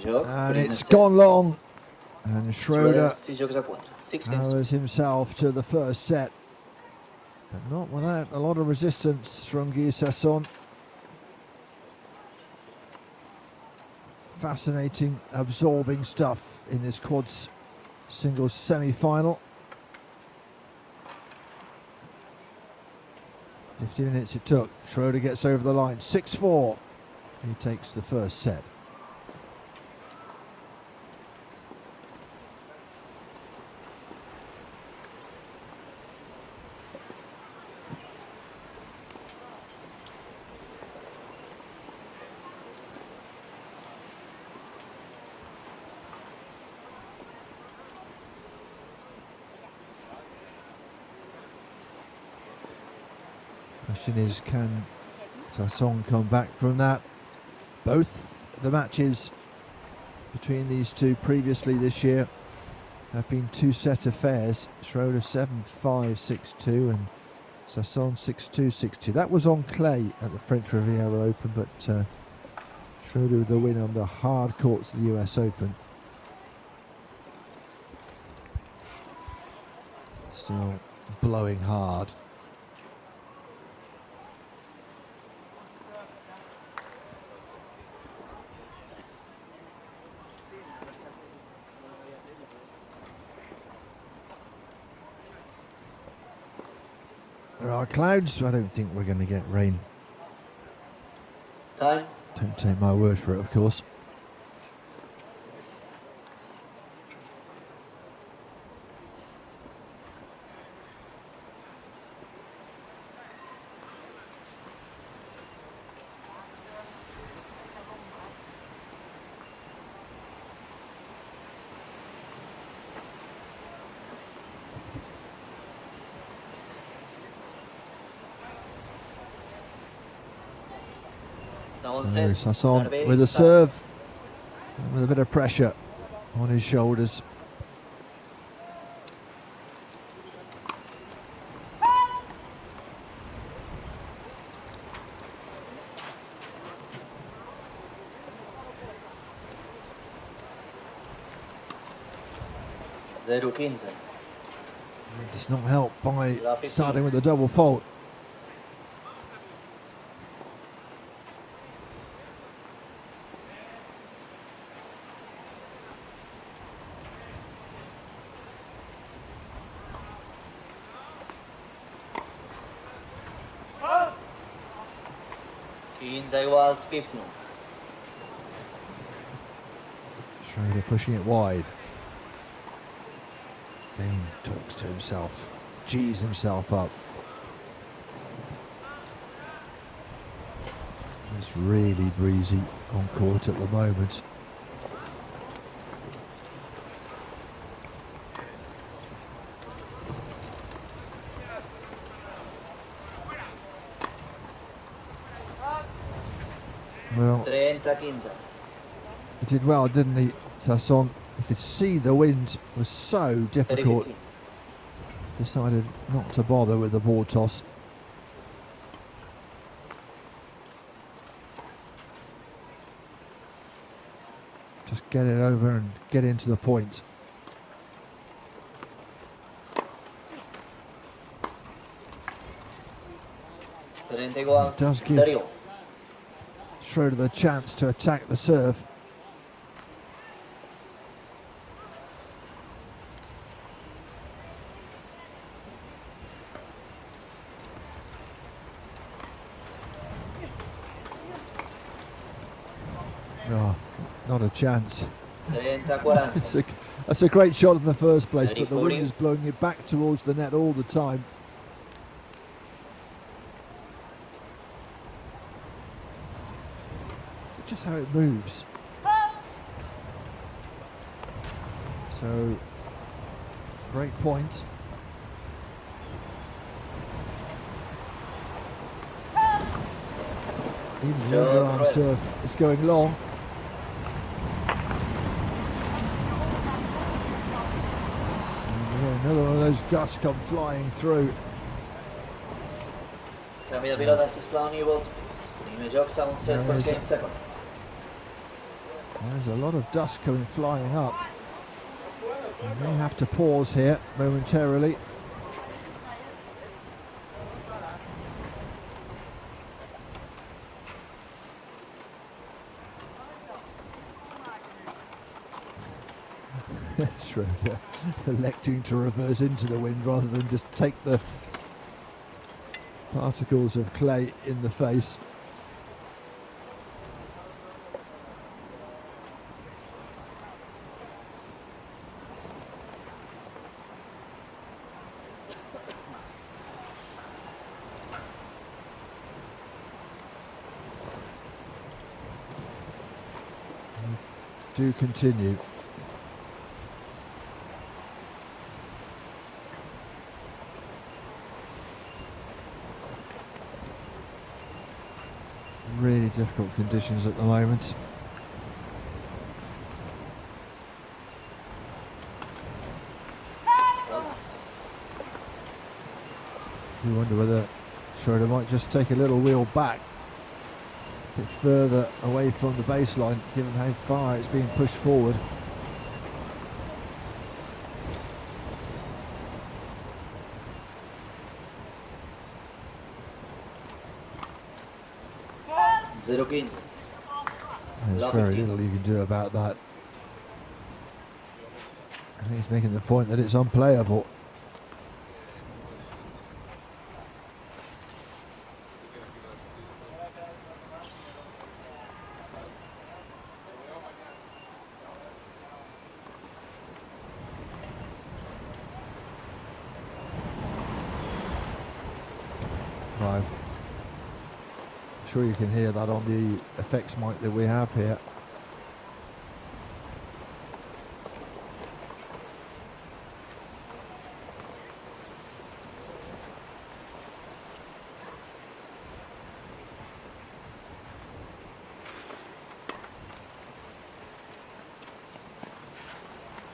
A: And it's gone long. And Schroeder powers himself to the first set. But not without a lot of resistance from Guy Sasson. Fascinating, absorbing stuff in this quads singles semi-final. 50 minutes it took. Schroeder gets over the line. 6-4. He takes the first set. Question is, can Sasson come back from that? Both the matches between these two previously this year have been two-set affairs. Schroeder 7-5, 6-2 and Sasson 6-2, 6-2. That was on clay at the French Riviera Open, but Schroeder with the win on the hard courts of the US Open. Still blowing hard. There are clouds. I don't think we're going to get rain.
B: Time.
A: Don't take my word for it, of course. There's Sasson with a serve, with a bit of pressure on his shoulders. It's not helped by starting with a double fault.
B: Iguals 15.
A: Schroeder pushing it wide. Then talks to himself, G's himself up. It's really breezy on court at the moment. Well,
B: 30-15.
A: he did well, didn't he, Sasson? You could see the wind was so difficult.
B: 30-15.
A: Decided not to bother with the ball toss. Just get it over and get into the point. It does give Schroeder the chance to attack the serve. Oh, not a chance. That's a great shot in the first place, but the wind is blowing it back towards the net all the time. Just how it moves. So, great point. Even the underarm serve is going long. And another one of those gusts come flying through.
B: Canvi de pilota, sisplau, Newells, please. Primer joc, segon set, first game, seconds.
A: There's a lot of dust coming flying up. We may have to pause here momentarily. Schroeder electing to reverse into the wind rather than just take the particles of clay in the face. Do continue. Really difficult conditions at the moment. You wonder whether Schroeder might just take a little wheel back, a bit further away from the baseline, given how far it's being pushed forward.
B: 0-15.
A: There's very little you can do about that. I think he's making the point that it's unplayable. Right. I'm sure you can hear that on the effects mic that we have here.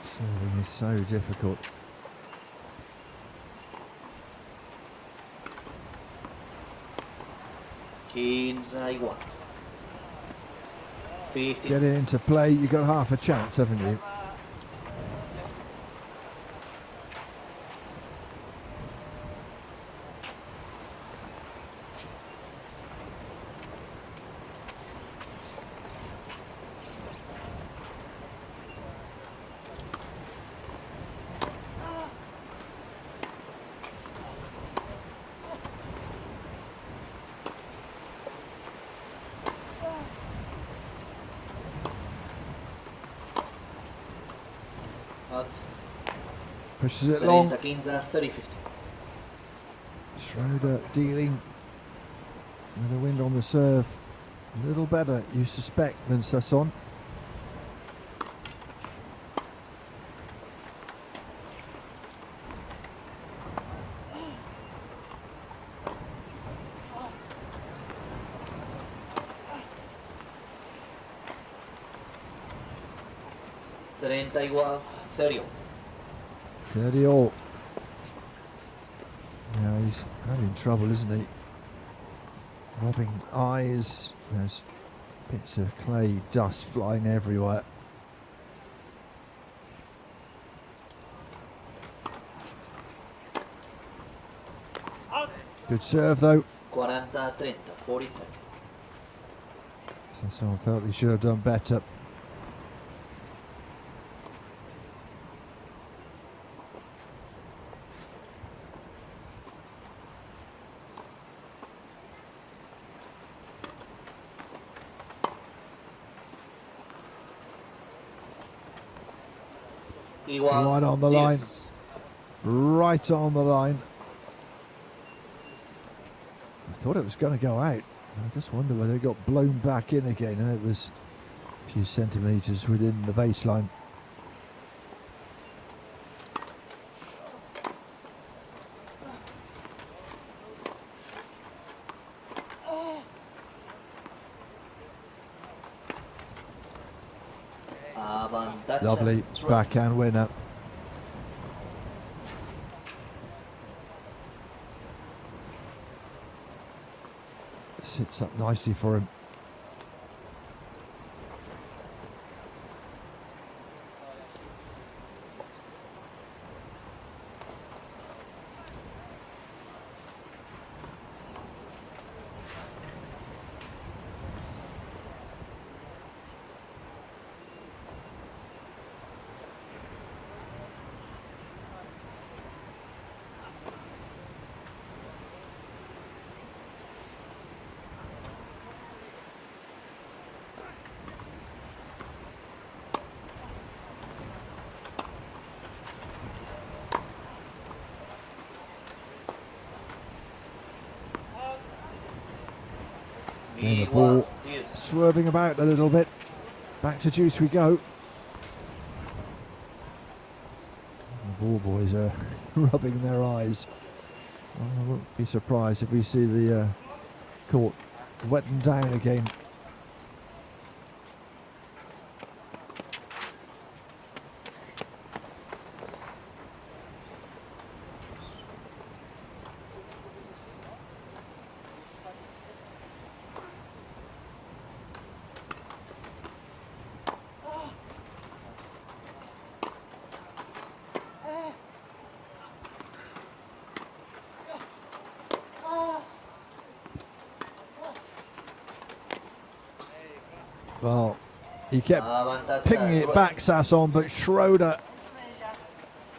A: Serving is so difficult.
B: Get
A: Get it into play, you've got half a chance, haven't you? Pushes it long.
B: 30-15.
A: Schroeder dealing with the wind on the serve. A little better, you suspect, than Sasson.
B: iguals 30 all.
A: 30 all. Yeah, he's having trouble, isn't he? Rubbing eyes. There's bits of clay dust flying everywhere. Good serve though.
B: 40-30, 40-30.
A: So someone felt he should have done better. Right on the line. Right on the line. I thought it was going to go out. I just wonder whether it got blown back in again, and it was a few centimetres within the baseline. Lovely backhand winner. Sits up nicely for him. And the ball swerving about a little bit. Back to juice we go. The ball boys are rubbing their eyes. Well, I won't be surprised if we see the court wetting down again. Well, he kept pinging it back, Sasson, but Schroeder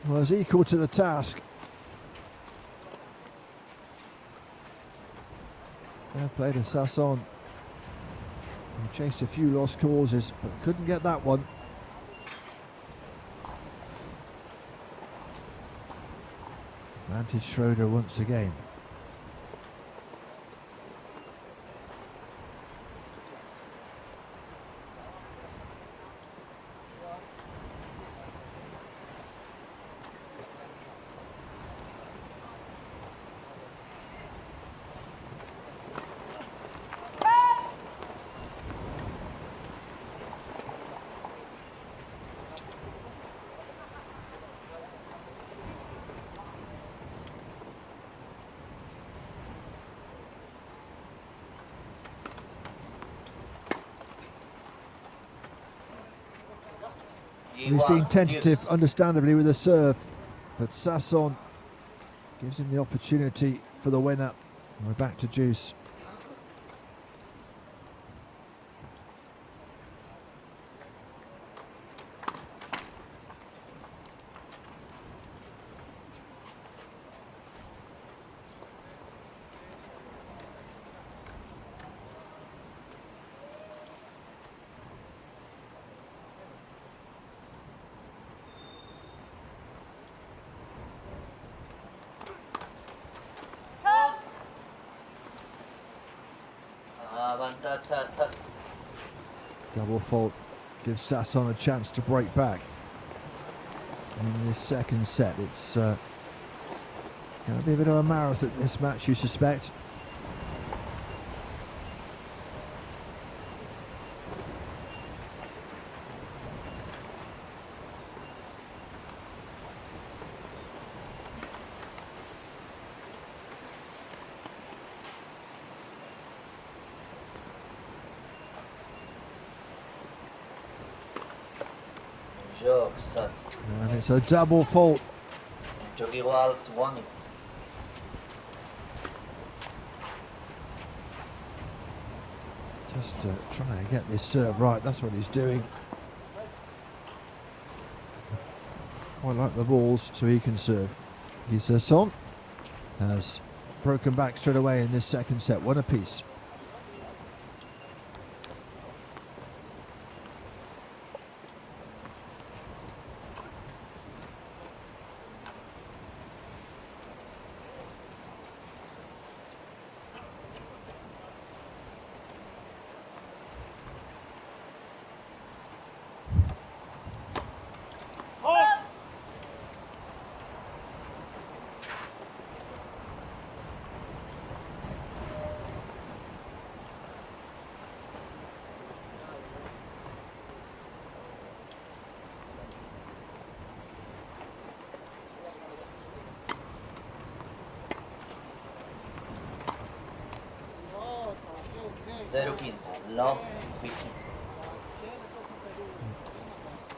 A: was equal to the task. Fair play to Sasson. He chased a few lost causes, but couldn't get that one. Advantage Schroeder once again. He's been tentative, understandably, with the serve, but Sasson gives him the opportunity for the winner. And we're back to deuce. Double fault gives Sasson a chance to break back in this second set. It's going to be a bit of a marathon this match, you suspect. And it's a double fault.
B: Joc iguals, one.
A: Just trying to get this serve right, that's what he's doing. Quite like the balls so he can serve. Sasson has broken back straight away in this second set, one apiece.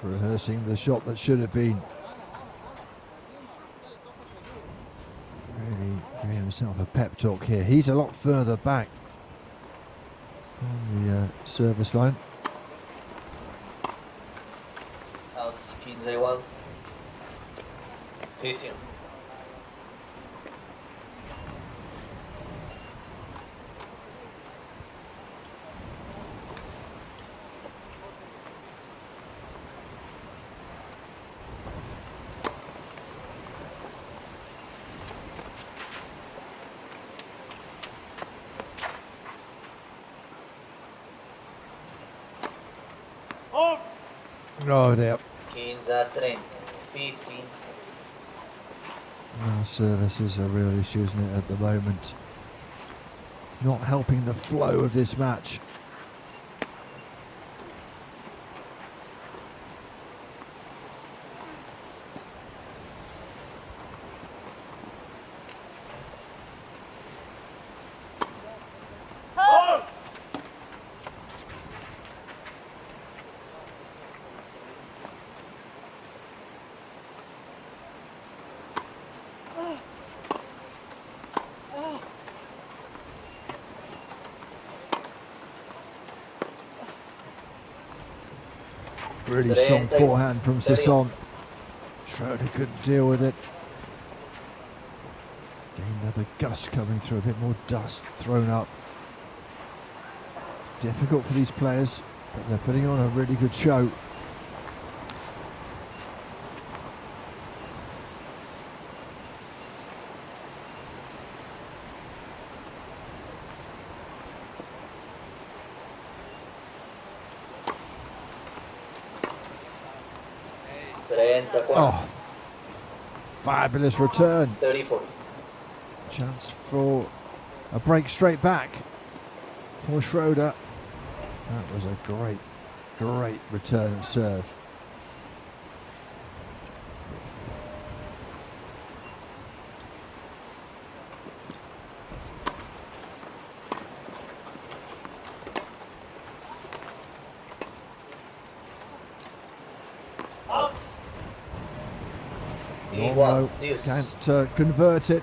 A: Rehearsing the shot that should have been. Really giving himself a pep talk here. He's a lot further back on the service line.
B: Out 15 igual. 15.
A: Oh dear.
B: 15-30, 15.
A: Well, service is a real issue, isn't it, at the moment? It's not helping the flow of this match. Really strong forehand from Sasson. Schroeder couldn't deal with it. Again, another gust coming through, a bit more dust thrown up. Difficult for these players, but they're putting on a really good show. Oh, fabulous return.
B: 34.
A: Chance for a break straight back for Schroeder. That was a great return of serve. Long low, can't convert it.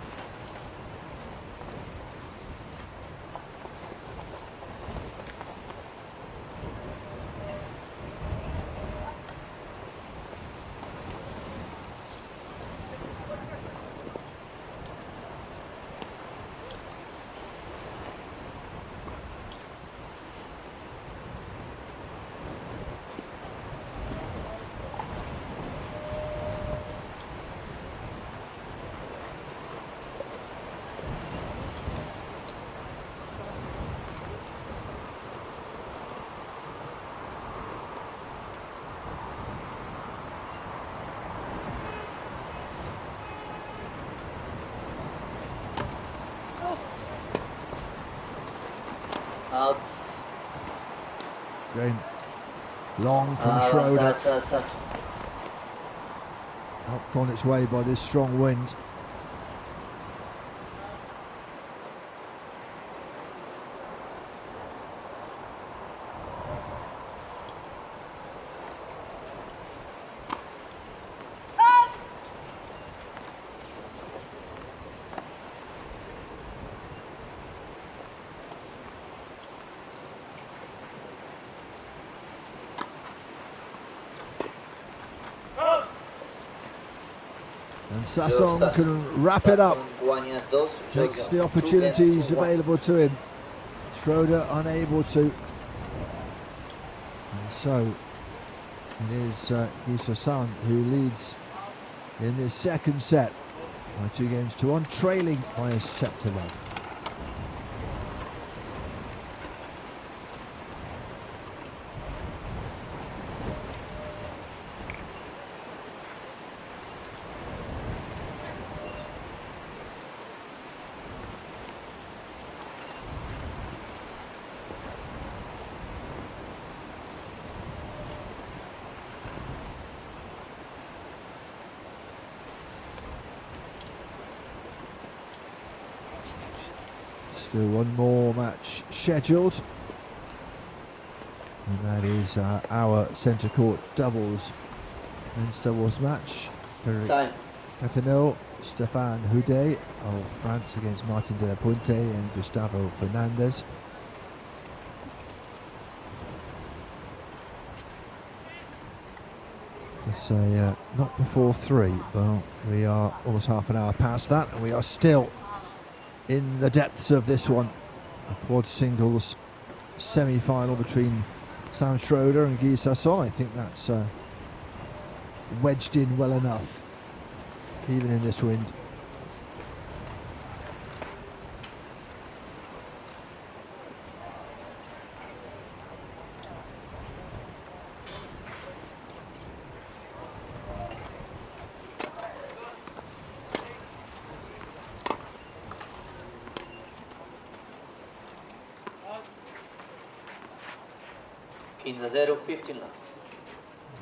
B: Out.
A: Again, long from Schroeder. Helped on its way by this strong wind. And Sasson can wrap it up, takes the opportunities available to him. Schroeder unable to. And so it is Sasson who leads in this second set by 2-1, trailing by a set to love. Still one more match scheduled, and that is our centre court doubles men's doubles match. Cathinil, Stéphane Houdet of France against Martin de la Puente and Gustavo Fernandez. To say not before 3. Well, we are almost half an hour past that, and we are still in the depths of this one. A quad singles semi-final between Sam Schroeder and Guy Sasson. I think that's wedged in well enough, even in this wind.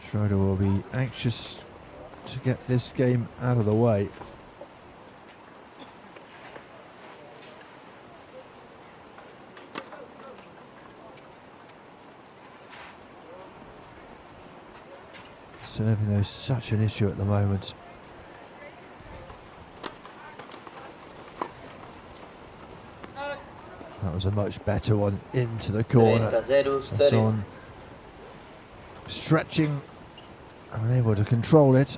A: Schroeder will be anxious to get this game out of the way. Serving though such an issue at the moment. That was a much better one into the corner. Sasson stretching unable to control it.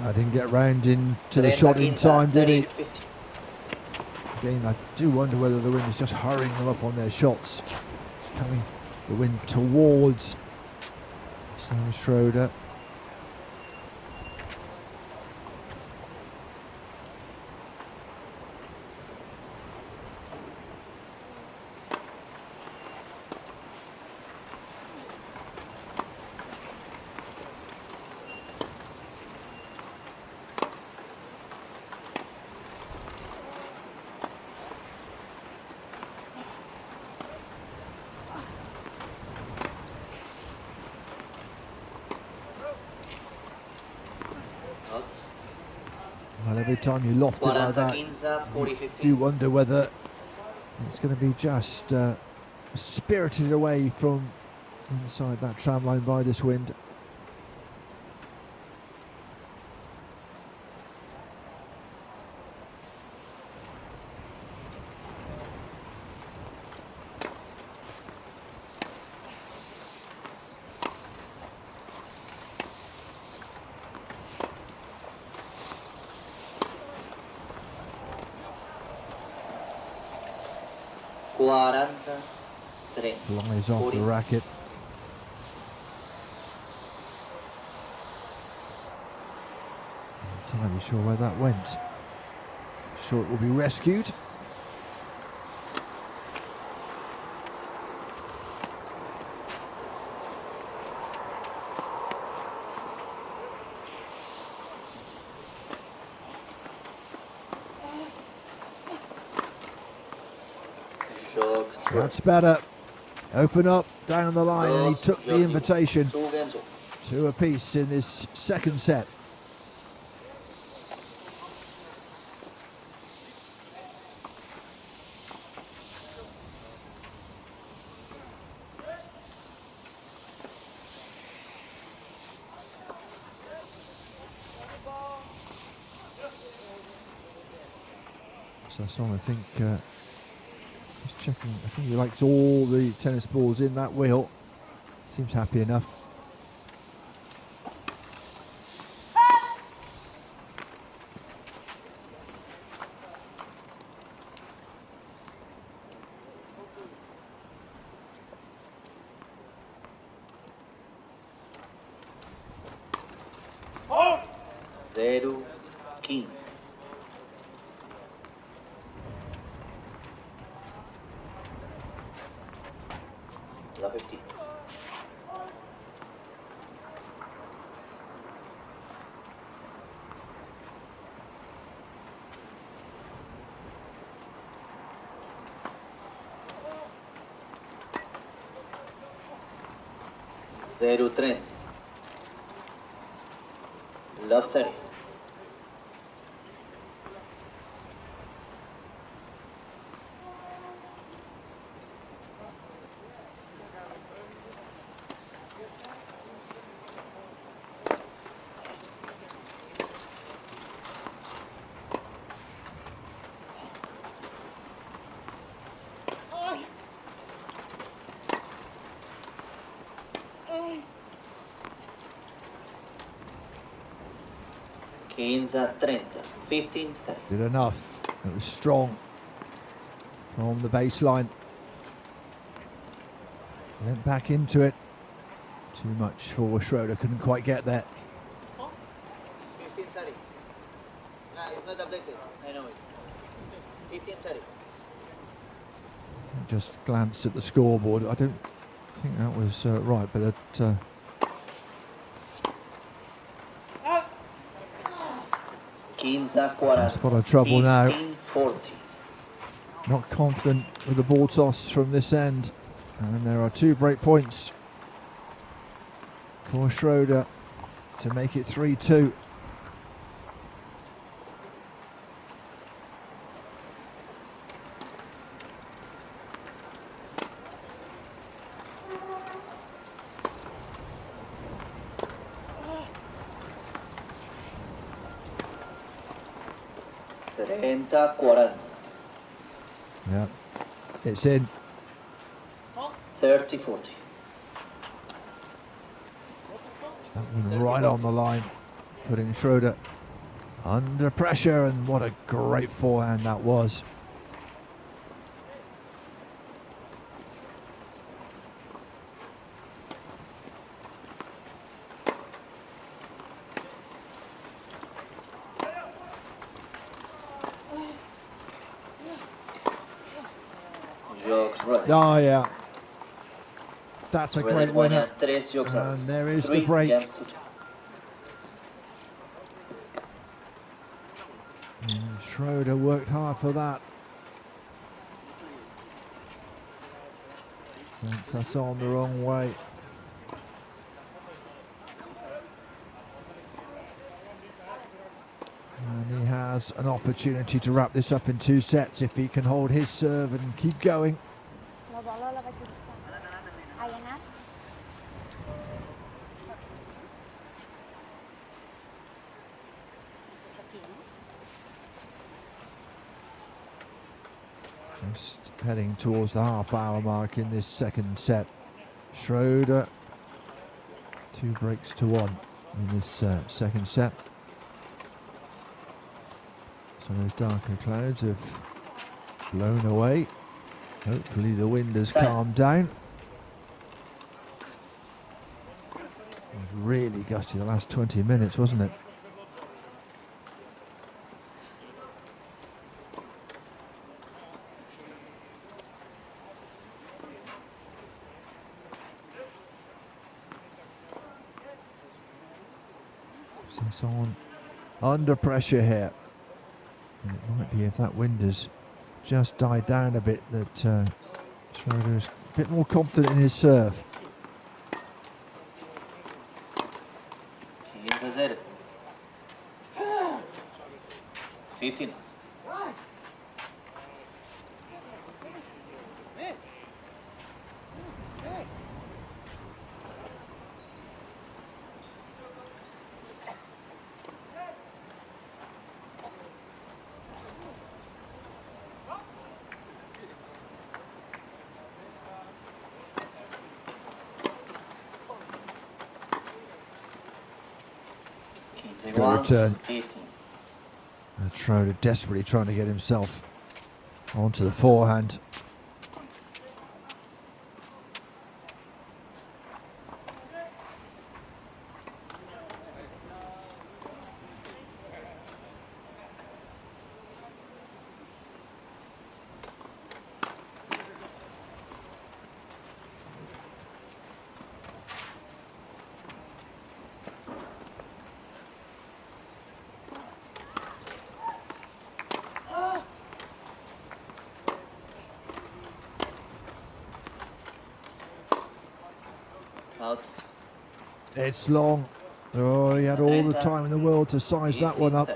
A: I didn't get round into the shot in time, did he? Again, I do wonder whether the wind is just hurrying them up on their shots. It's coming the wind towards Sam Schroeder. Well, every time you loft it like that, you do wonder whether it's going to be just spirited away from inside that tram line by this wind. Flies off the racket. Not entirely sure where that went. Sure it will be rescued. That's better. Open up, down the line, and he took the invitation. 2 apiece in this second set. So I think just checking. I think he likes all the tennis balls in that wheel. Seems happy enough.
B: Zero, 15. La 15. Zero, 30. Love 30. Quinza 30, 15, 30.
A: Did enough. It was strong from the baseline. Went back into it. Too much for Schroeder, couldn't quite get there.
C: 15, 30. No, it's not updated. I know it. 15, 30.
A: Just glanced at the scoreboard. I don't think that was right, but a spot of trouble now.
B: 40.
A: Not confident with the ball toss from this end, and there are 2 break points for Schroeder. to make it 3-2. Yeah, it's in.
B: 30-40.
A: That one right on the line, putting Schroeder under pressure, and what a great forehand that was. Oh yeah, that's a great winner, and there is the break. And Schroeder worked hard for that. Sends us on the wrong way. And he has an opportunity to wrap this up in 2 sets if he can hold his serve and keep going. Just heading towards the half-hour mark in this second set. Schroeder, 2 breaks to 1 in this second set. So those darker clouds have blown away. Hopefully the wind has calmed down. It was really gusty the last 20 minutes, wasn't it? So on under pressure here. And it might be, if that wind has just died down a bit, that Schroeder is a bit more confident in his serve.
B: 15.
A: Good return. And Schroeder desperately trying to get himself onto the forehand.
B: Out.
A: It's long. Oh, he had all the time in the world to size that one up.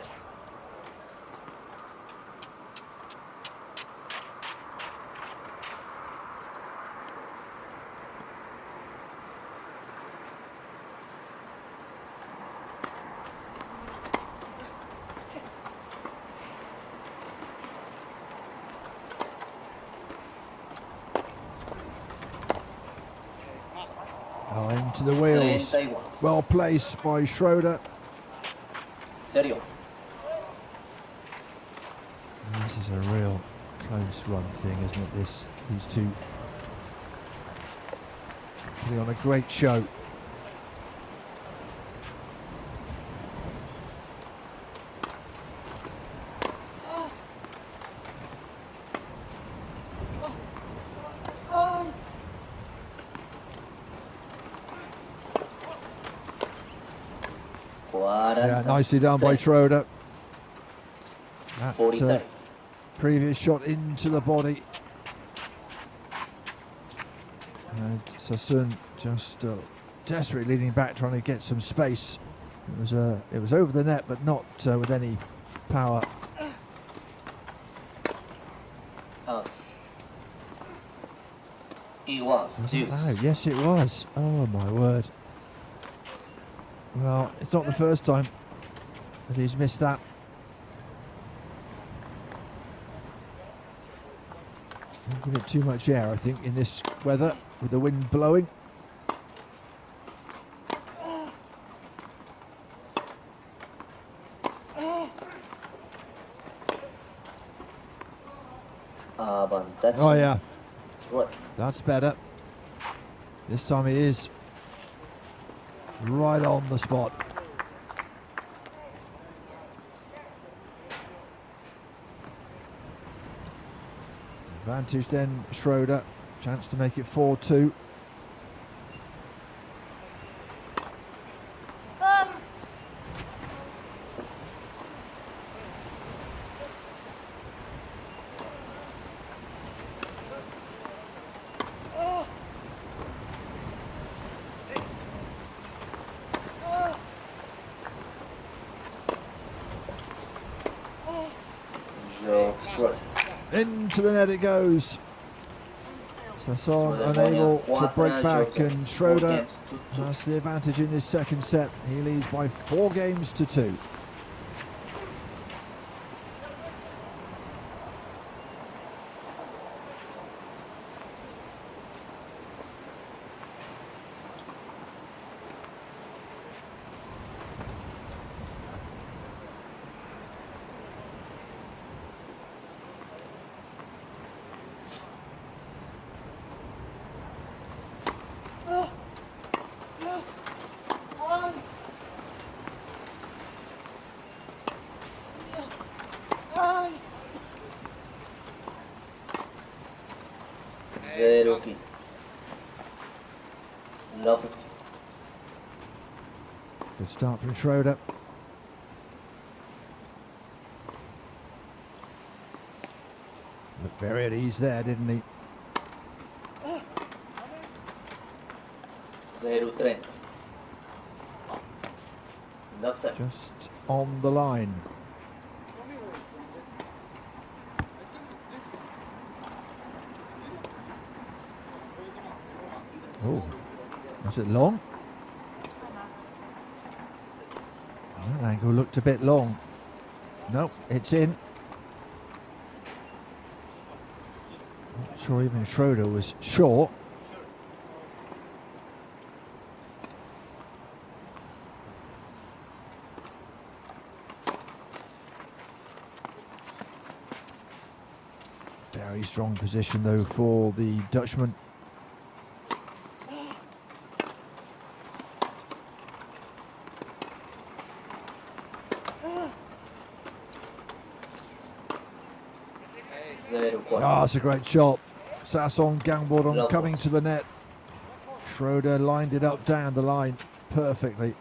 A: Oh, into the wheels. Well placed by Schroeder.
B: 31.
A: This is a real close run thing, isn't it? These two putting on a great show. Yeah, nicely done by Schroeder. That previous shot into the body. And Sassoon just desperately leaning back, trying to get some space It was over the net, but not with any power.
B: Out. It was.
A: Oh, yes, it was. Oh my word. Well, it's not the first time that he's missed that. Don't give it too much air, I think, in this weather with the wind blowing.
B: Oh
A: yeah, that's better. This time he is right on the spot. Advantage then, Schroeder. Chance to make it 4-2. Into the net it goes. Sasson unable to break back, and Schroeder has the advantage in this second set. He leads by 4 games to 2. Good start from Schroeder. Looked very at ease there, didn't he?
B: 0-3.
A: Just on the line. Oh, was it long? That angle looked a bit long. Nope, it's in. Not sure even Schroeder was sure. Very strong position though for the Dutchman. Ah, that's a great shot. Sasson gambled on coming to the net. Schroeder lined it up down the line perfectly.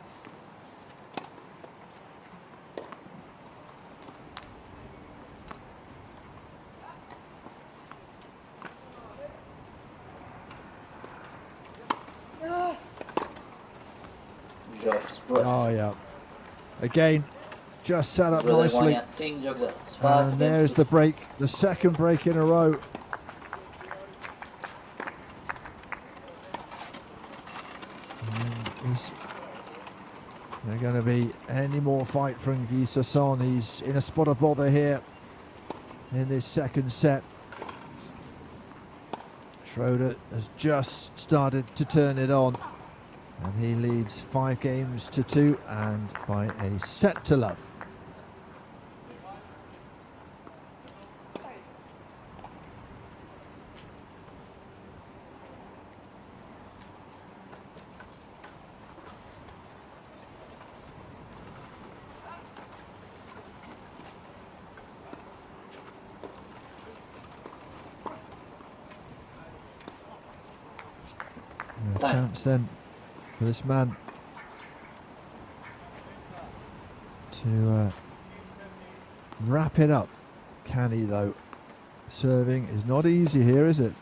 A: Oh yeah. Again, just set up nicely. And there's the break, the second break in a row. Is there going to be any more fight from Guy Sasson? He's in a spot of bother here in this second set. Schroeder has just started to turn it on, and he leads 5 games to 2 and by a set to love. A chance then for this man to wrap it up. Can he though? Serving is not easy here, is it?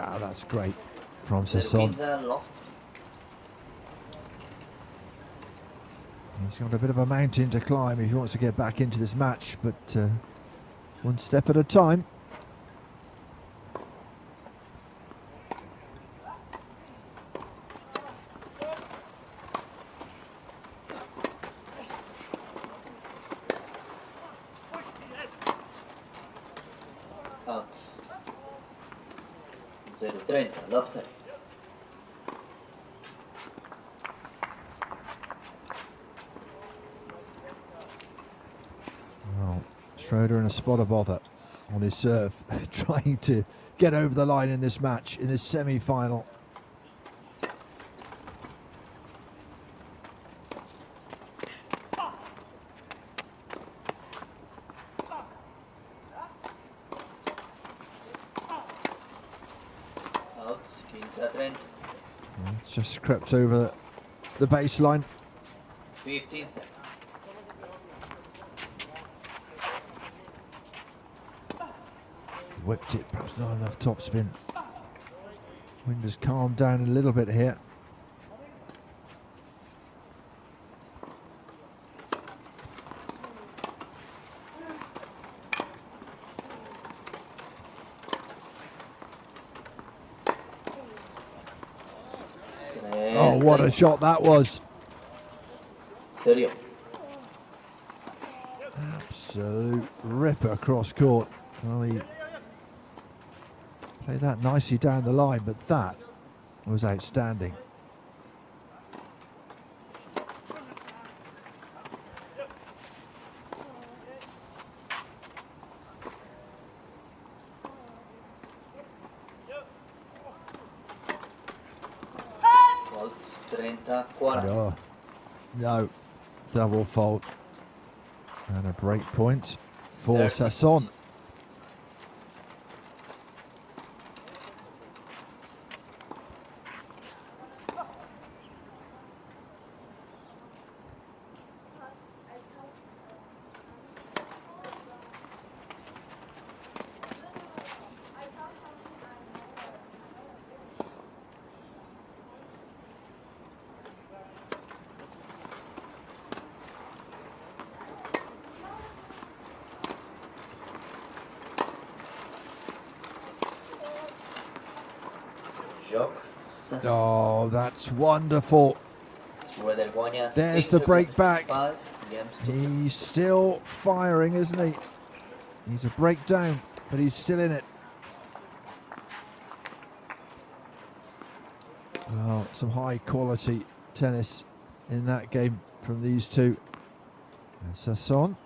A: Yeah, that's great from Sasson. He's got a bit of a mountain to climb if he wants to get back into this match, but one step at a time.
B: Out. 0-30, love 30.
A: Well, Schroeder in a spot of bother on his serve, trying to get over the line in this match, in this semi-final.
B: Out, 15-30.
A: It's just crept over the baseline.
B: 15-30.
A: Whipped it, perhaps not enough topspin. Wind has calmed down a little bit here. Oh, what a shot that was.
B: 30.
A: Absolute ripper cross court. Well, he played that nicely down the line, but that was outstanding.
B: Fault 30-40.
A: Oh, no, double fault. And a break point for Sasson. Oh, that's wonderful. There's the break back. He's still firing, isn't he? He's a breakdown, but he's still in it. Well, some high quality tennis in that game from these two. And Sasson,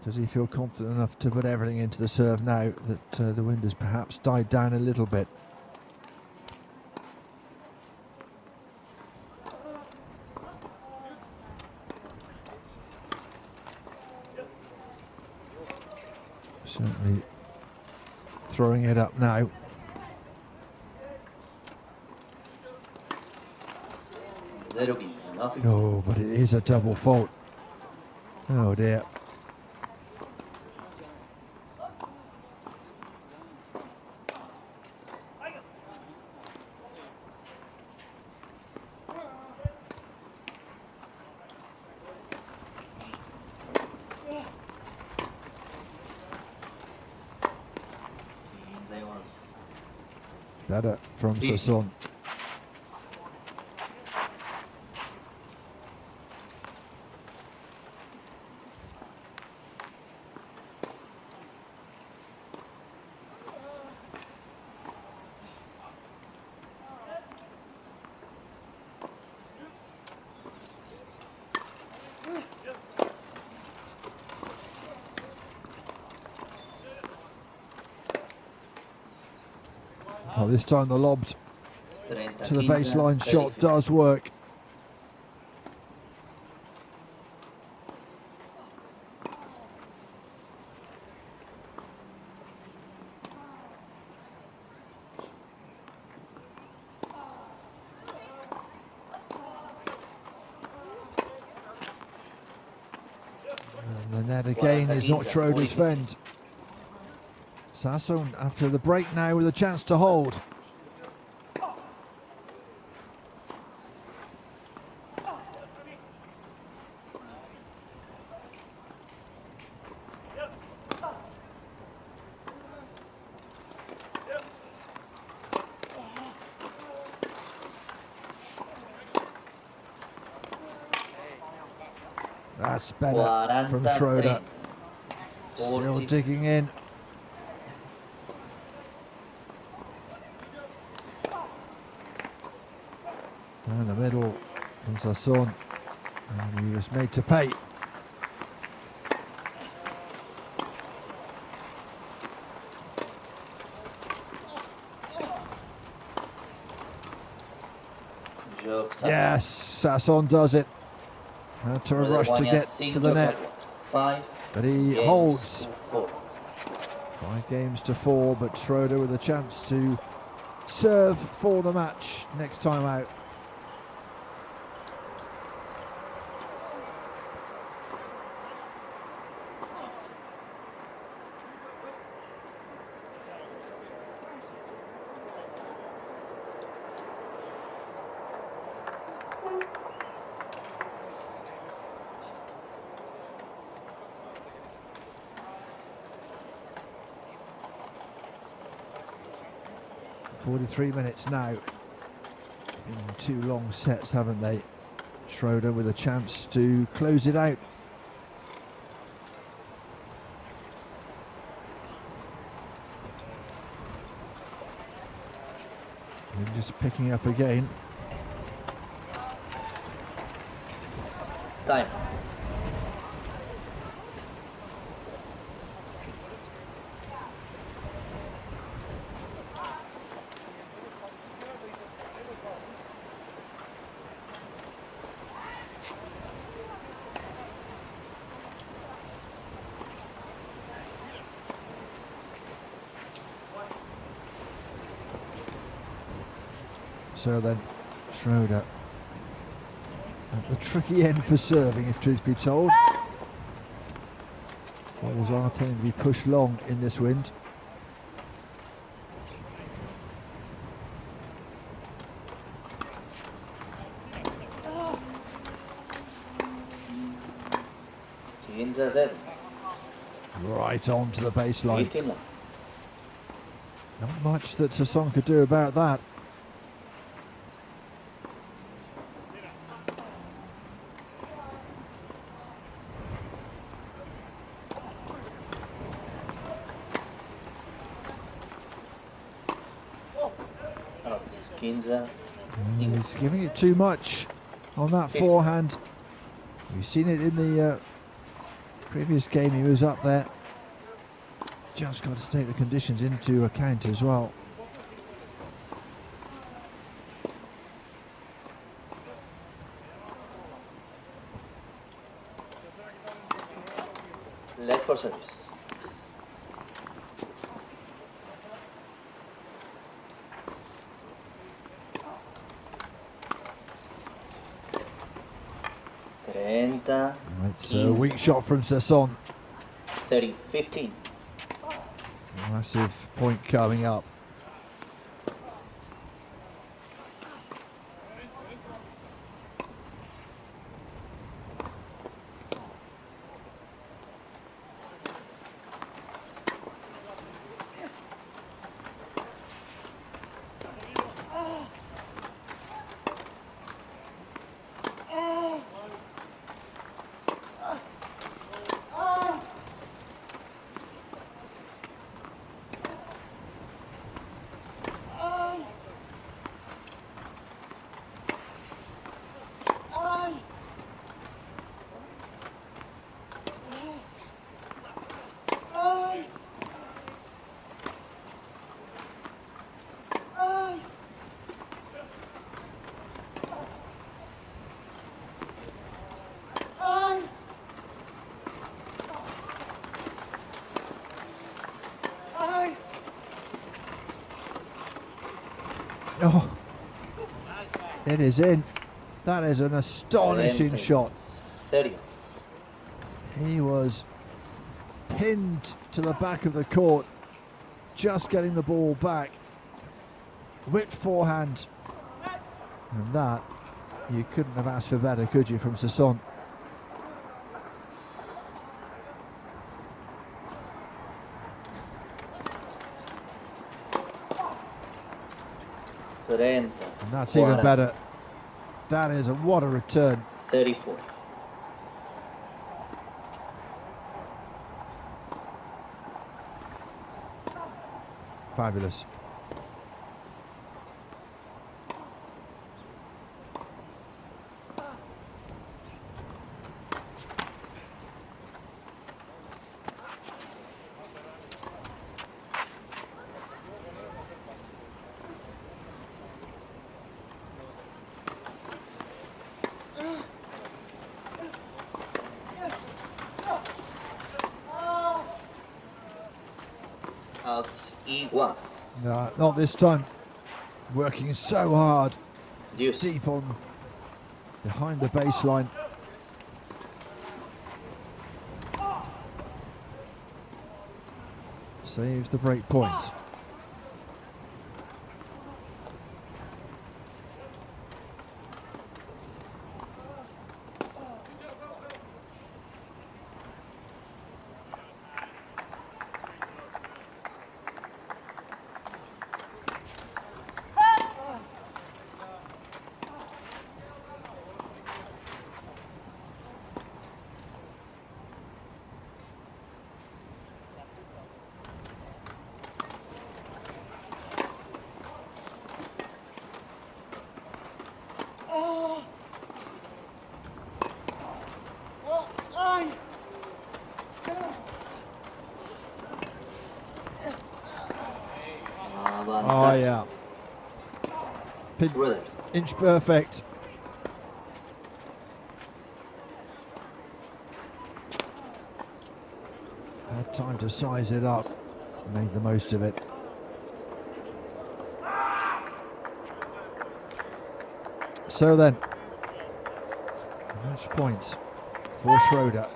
A: does he feel confident enough to put everything into the serve now that the wind has perhaps died down a little bit? Certainly throwing it up now. Oh, but it is a double fault. Oh dear. Better from Sasson. Oh, this time the lob to the baseline shot does work. And the net again is not Schroeder's friend. Sasson after the break now with a chance to hold. That's better from Schroeder. Still digging in. Down the middle comes Sasson, and he was made to pay. Yes, Sasson does it. Had to rush to get to the net, but he holds. 5 games to 4, but Schroeder with a chance to serve for the match next time out. .43 minutes now. In 2 long sets, haven't they? Schroeder with a chance to close it out. And just picking up again.
B: Time.
A: So then, Schroeder at the tricky end for serving, if truth be told. Balls are tending to be pushed long in this wind. Right on to the baseline. Not much that Sasson could do about that. He's giving it too much on that forehand. We've seen it in the previous game. He was up there. Just got to take the conditions into account as well.
B: Let for service.
A: Right, so weak shot from Sasson.
B: 30-15.
A: Massive point coming up. Oh, it is in. That is an astonishing shot.
B: 30.
A: He was pinned to the back of the court, just getting the ball back. Whipped forehand. And that, you couldn't have asked for better, could you, from Sasson? And that's even better. That is what a return.
B: 34.
A: fabulous.
B: Out E1.
A: No, not this time. Working so hard.
B: Deuce.
A: Deep on behind the baseline. Saves the break point. Oh yeah. Inch perfect. Had time to size it up. Made the most of it. So then, match points for Schroeder.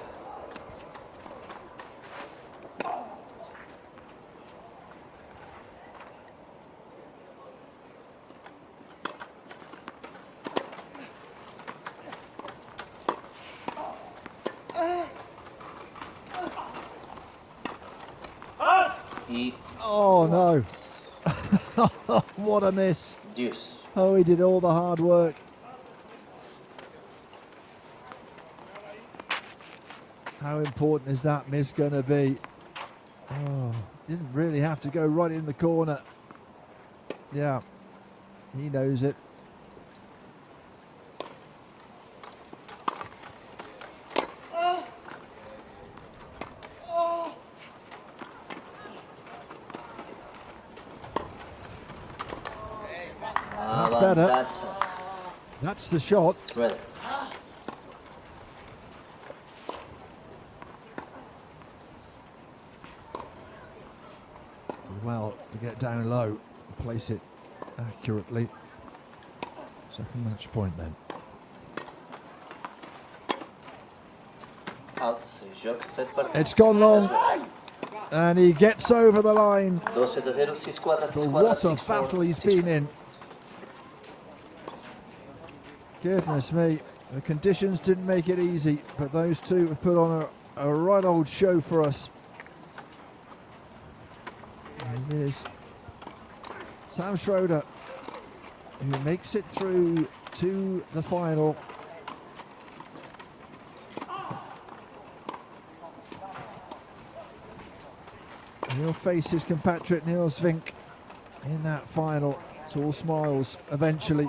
A: Oh no. What a miss.
B: Deuce.
A: Oh, he did all the hard work. How important is that miss going to be? Oh, didn't really have to go right in the corner. Yeah, he knows it. That's better. That's the shot.
B: Right.
A: Well, to get down low, place it accurately. Second match point then. It's gone long, and he gets over the line. But what a battle he's been in. Goodness me, the conditions didn't make it easy, but those two have put on a right old show for us. It is Sam Schroeder who makes it through to the final. He'll face his compatriot Niels Vink in that final. It's all smiles eventually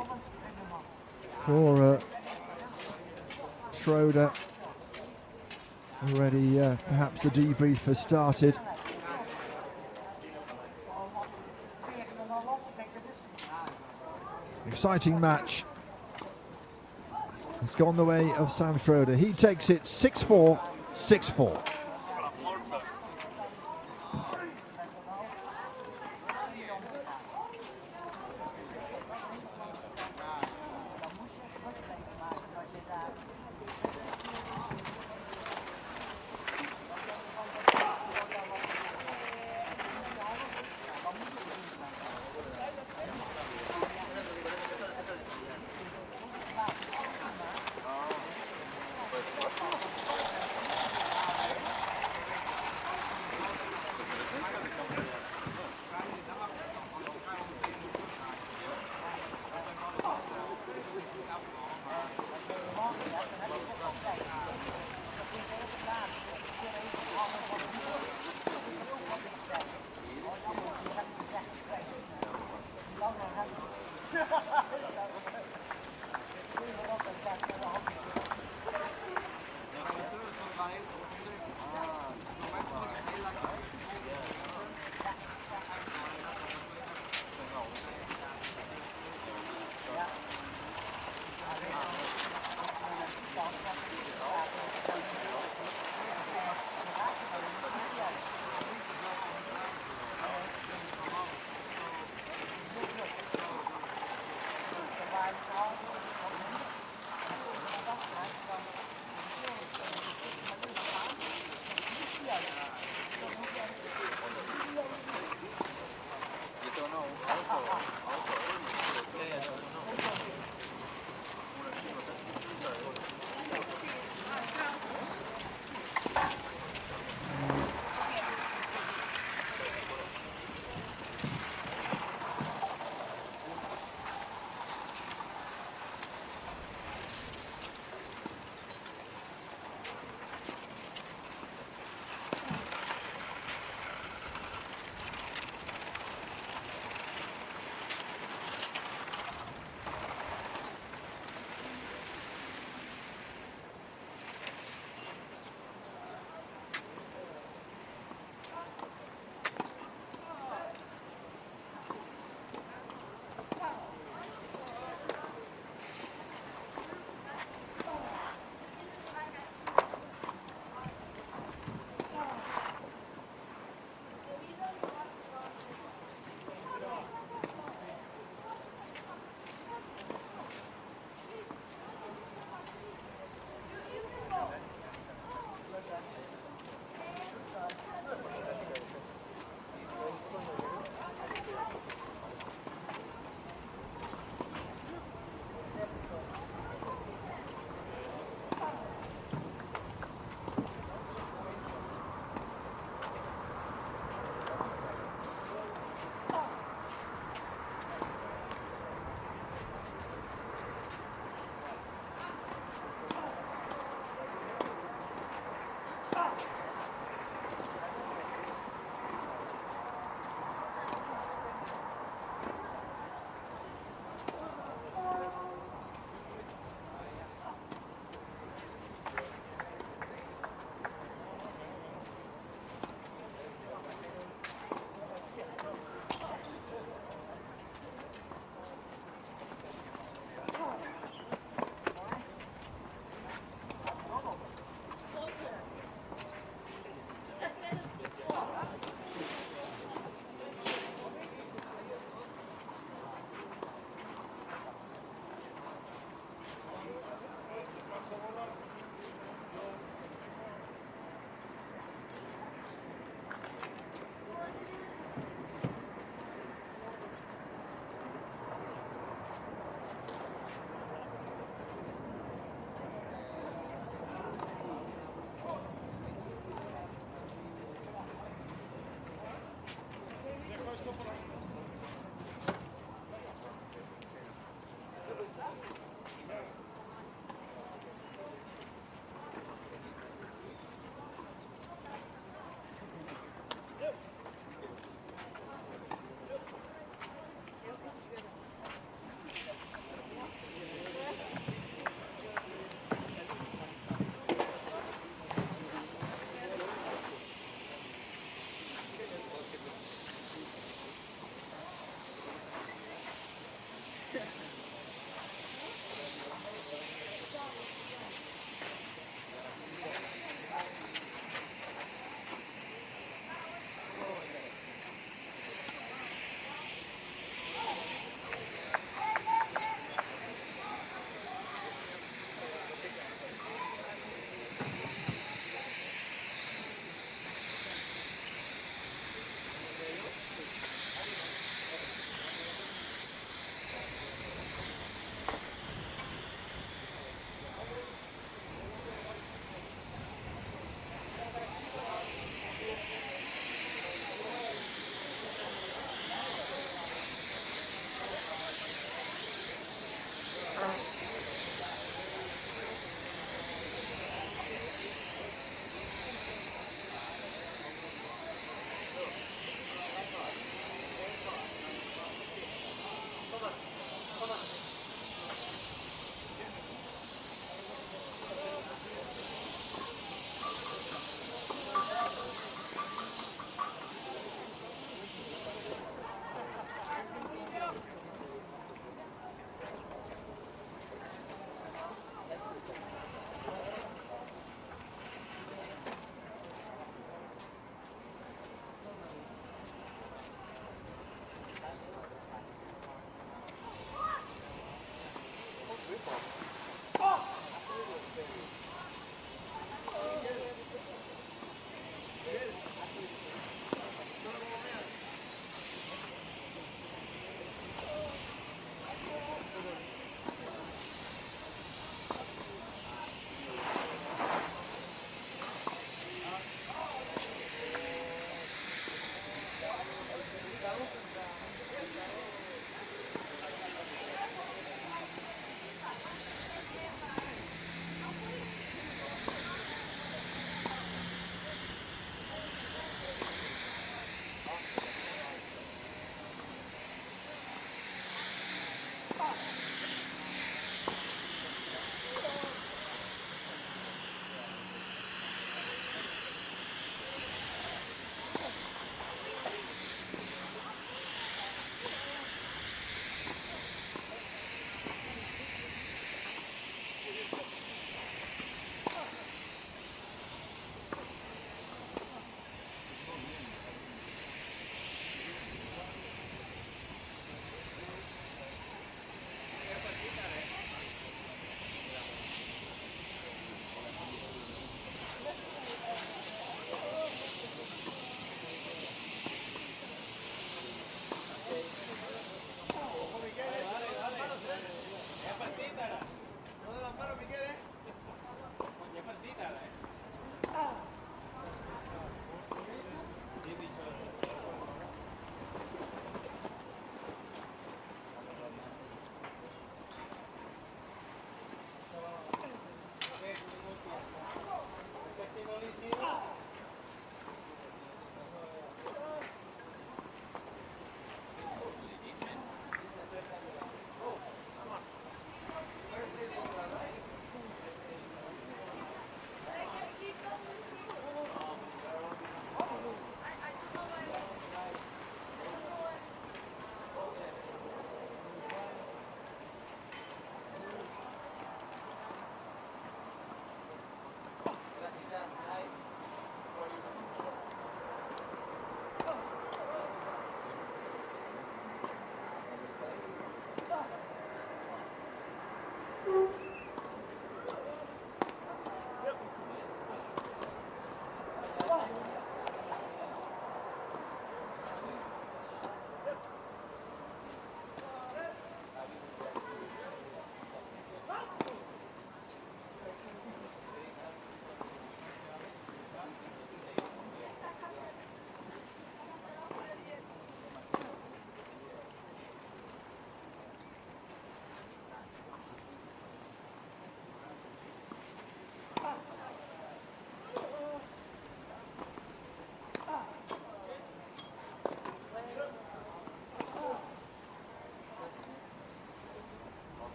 A: for Schroeder. Already perhaps the debrief has started. Exciting match. It's gone the way of Sam Schroeder. He takes it 6-4, 6-4.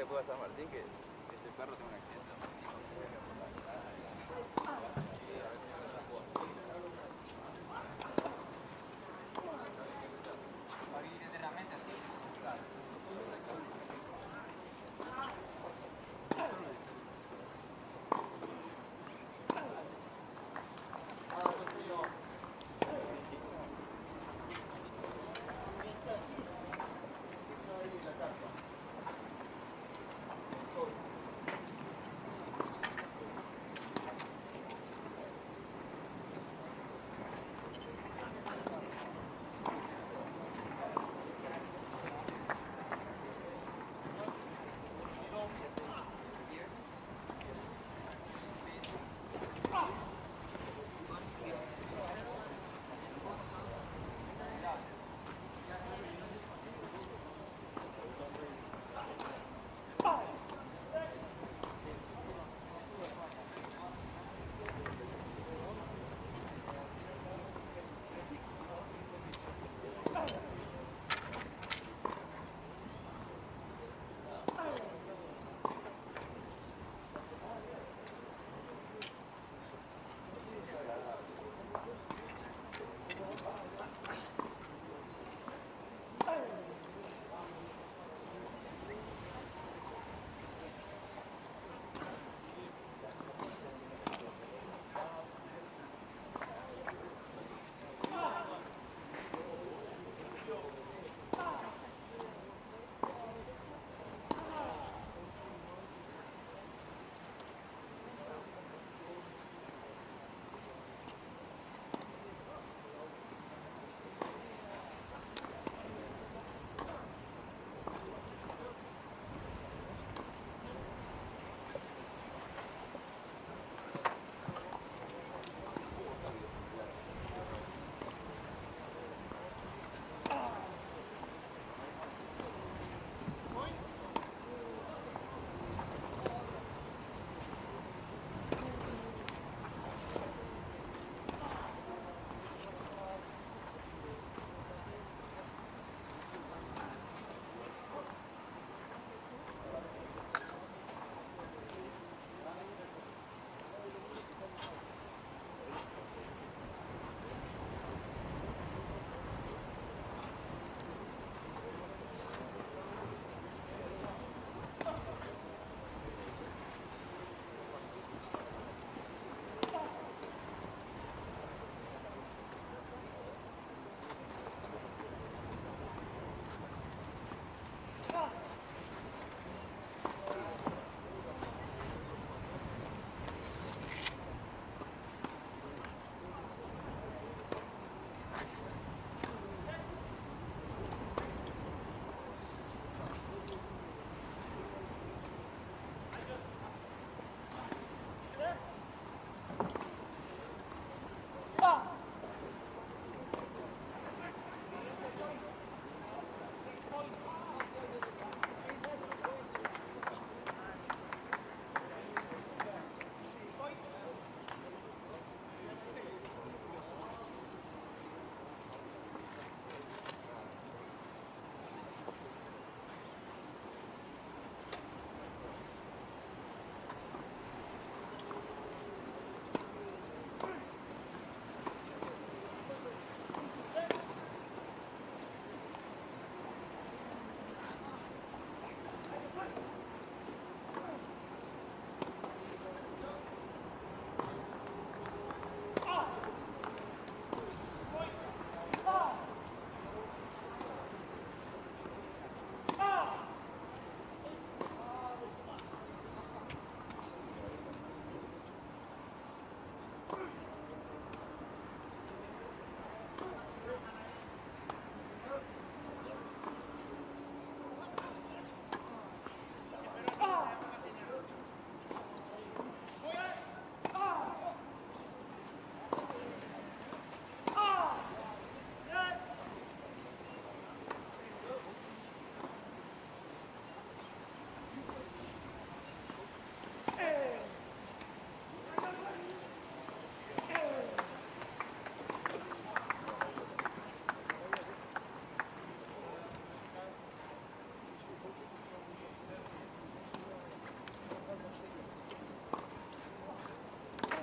E: después a San Martín que ese perro tuvo un accidente.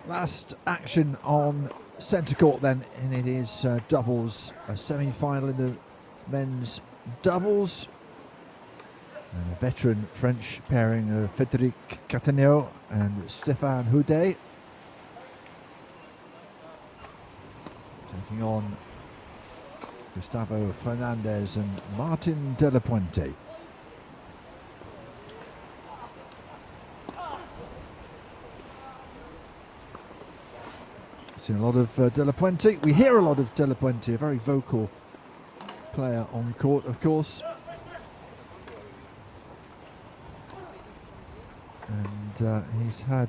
A: Last action on centre court then, and it is doubles, a semi-final in the men's doubles. And a veteran French pairing of Frédéric Cataneo and Stéphane Houdet taking on Gustavo Fernandez and Martin De La Puente. Seen a lot of De La Puente. We hear a lot of De La Puente, a very vocal player on court, of course. And he's had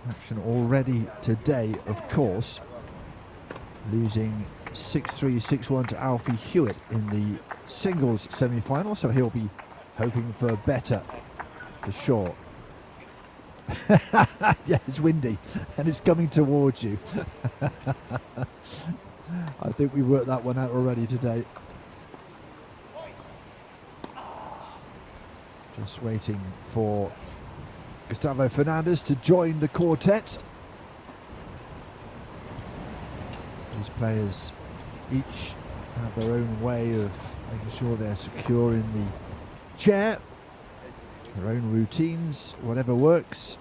A: action already today, of course, losing 6-3, 6-1 to Alfie Hewitt in the singles semi-final, so he'll be hoping for better for sure. Yeah, it's windy and it's coming towards you. I think we worked that one out already today. Just waiting for Gustavo Fernandez to join the quartet. These players each have their own way of making sure they're secure in the chair, their own routines, whatever works.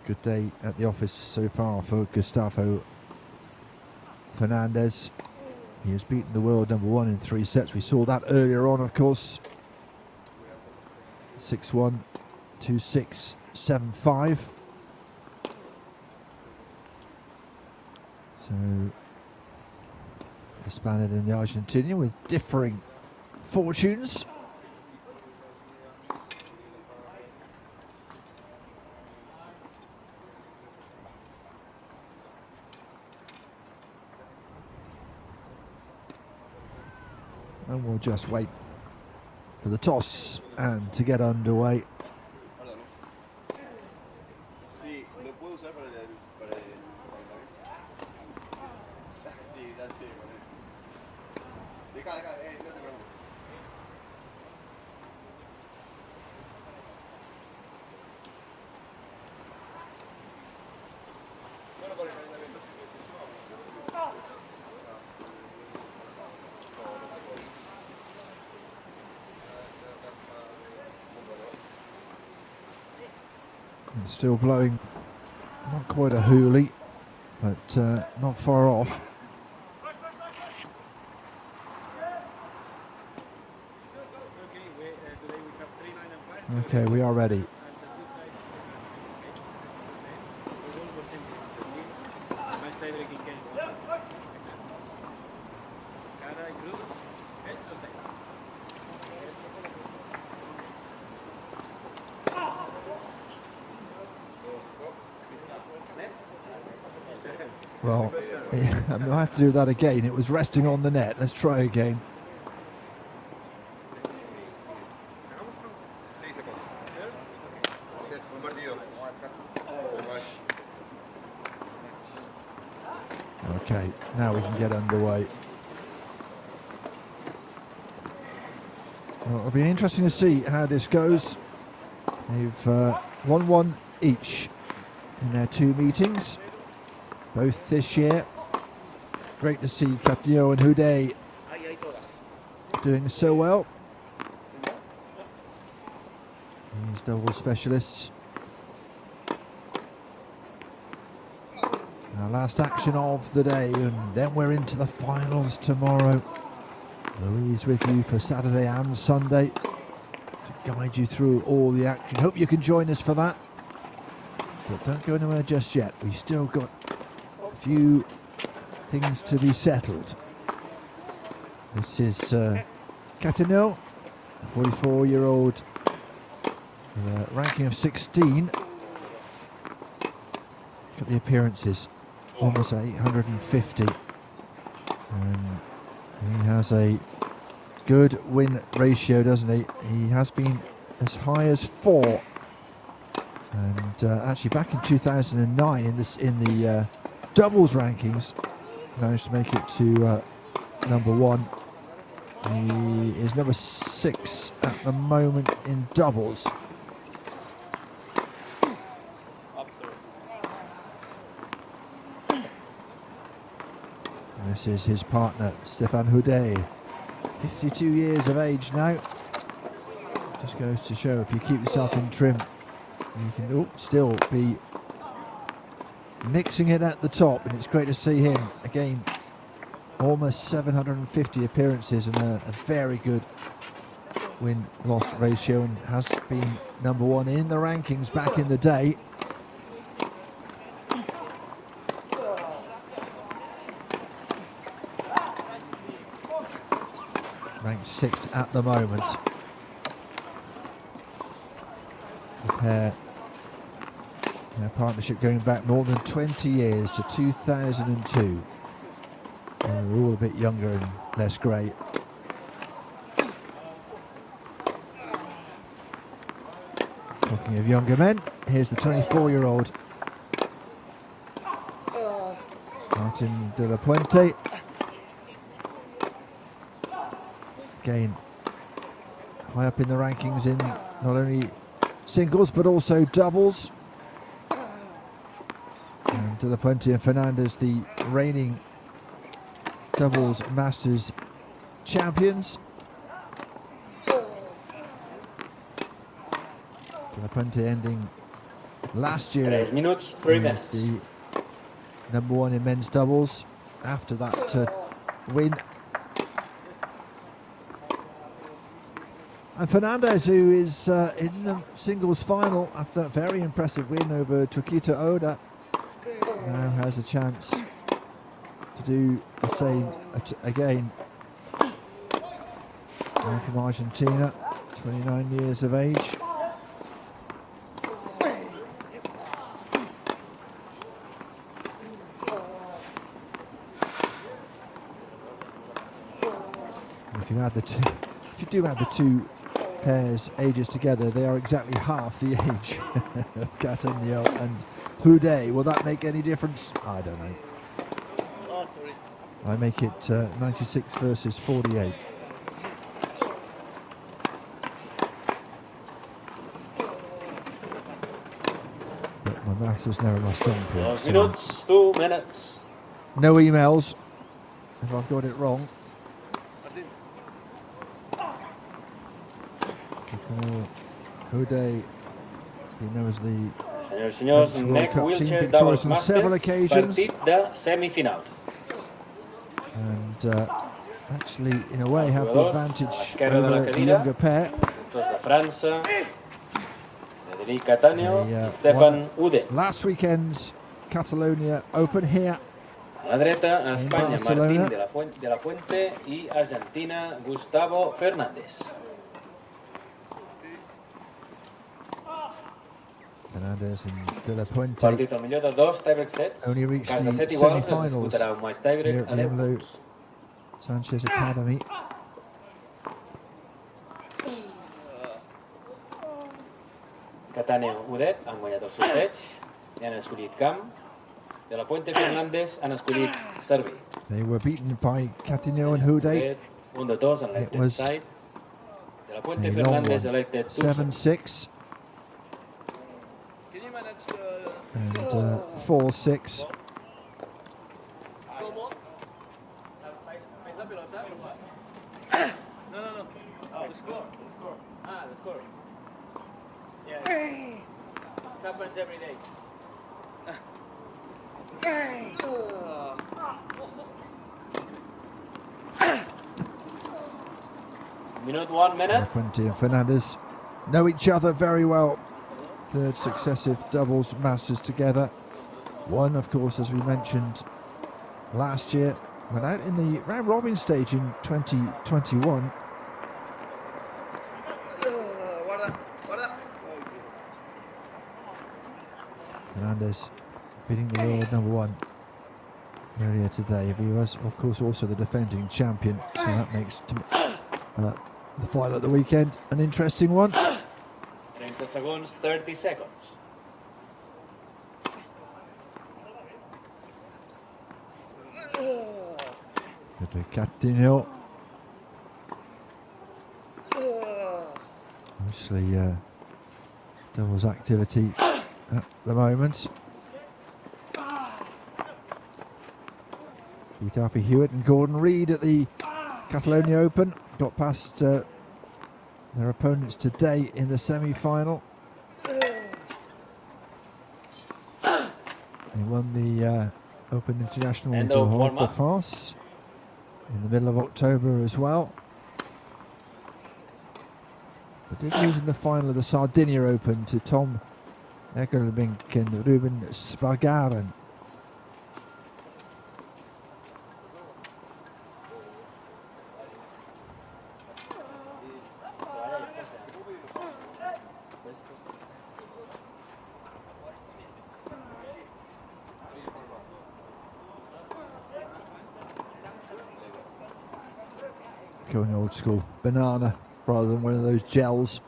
A: Good day at the office so far for Gustavo Fernandez. He has beaten the world number one in 3 sets. We saw that earlier on, of course. 6-1, 2-6, 7-5. So the Spaniard and the Argentinian with differing fortunes. And we'll just wait for the toss and to get underway. Still blowing, not quite a hoolie, but not far off. Okay, we are ready. Well, I mean, I have to do that again. It was resting on the net. Let's try again. Okay, now we can get underway. Well, it'll be interesting to see how this goes. They've won one each in their 2 meetings, both this year. Great to see Cataneo and Houdet doing so well. These double specialists. Our last action of the day, and then we're into the finals tomorrow. Louise with you for Saturday and Sunday to guide you through all the action. Hope you can join us for that. But don't go anywhere just yet. We've still got a few things to be settled. This is Cataneo, a 44-year-old, ranking of 16. Look at the appearances, almost 850. And he has a good win ratio, doesn't he? He has been as high as 4. And actually back in 2009 in the doubles rankings, managed to make it to number 1. He is number 6 at the moment in doubles. This is his partner, Stefan Houdet, 52 years of age now. Just goes to show, if you keep yourself in trim, you can still be mixing it at the top, and it's great to see him again. Almost 750 appearances and a very good win-loss ratio, and has been number 1 in the rankings back in the day. Ranked 6th at the moment. The pair, their partnership going back more than 20 years to 2002. And we're all a bit younger and less grey. Talking of younger men, here's the 24-year-old Martin de la Puente. Again, high up in the rankings in not only singles but also doubles. And de la Puente and Fernandez, the reigning doubles Masters champions. De la Puente ending last year
E: 3 minutes, 3 minutes.
A: the number 1 in men's doubles after that win. And Fernandez, who is in the singles final after that very impressive win over Chiquita Oda, now has a chance to do the same again. Man from Argentina, 29 years of age. If you add the two, if you do add the two pairs' ages together, they are exactly half the age of Cattaneo and Houdet. Will that make any difference? I don't know.
C: Oh, sorry.
A: I make it 96 versus 48. But my maths is never my strong point.
E: 2 minutes, 2 minutes.
A: No emails if I've got it wrong. Houdet, he knows the
E: Senyors i senyors,
A: World
E: NEC
A: Cup team
E: Wheelchair
A: victorious
E: Doubles
A: on several
E: Masters,
A: occasions.
E: partit de semifinals.
A: and actually in a way have the
E: Jugadors,
A: advantage
E: esquerra de la
A: over the
E: cadira.
A: younger pair.
E: Dos de França, Frederic Cattaneo
A: They,
E: i Stefan Houdet.
A: Last weekend's Catalonia Open here.
E: A la dreta, a
A: En
E: Espanya,
A: Barcelona.
E: Martín de la Puente i Argentina, Gustavo Fernández.
A: Fernandez and De La Puente
E: Partit al millor de 2 tiebreak sets.
A: only
E: En
A: reached
E: cas de
A: the
E: set igual, es
A: semi-finals
E: disputarà un match
A: here
E: tiebreak
A: at
E: a
A: the
E: 10
A: Emlo
E: punts.
A: Sanchez Academy.
E: Cattaneo, Houdet han guanyat el sorteig i han escollit camp. De la Puente i Fernández han escollit servir.
A: They were beaten by Cattaneo and Houdet.
E: Un de dos en
A: It
E: left
A: was
E: side. De la Puente
A: a
E: i
A: long
E: Fernández
A: one,
E: elected
A: 7-6
C: Can you manage the...
A: and 4-6.
C: ¿Cómo? ¿Vais la pelota? No, no, no. Oh, the score. The score. Ah, the score. Yeah. It happens every day.
E: Minute, 1 minute.
A: Puente and Fernandez know each other very well. Third successive doubles Masters together. One, of course, as we mentioned last year, went out in the round robin stage in 2021. Fernandez beating the world number 1 earlier today. He was, of course, also the defending champion, so that makes the final at the weekend an interesting one.
E: 30 seconds, 30 seconds.
A: Cattaneo. Obviously, doubles activity at the moment. Keith Alfie Hewitt and Gordon Reid at the Catalonia Open got past their opponents today in the semi-final. They won the Open International de Haute-de-France in the middle of October as well. But did lose in the final of the Sardinia Open to Tom Egerlbink and Ruben Spargaren. Going old school banana rather than one of those gels.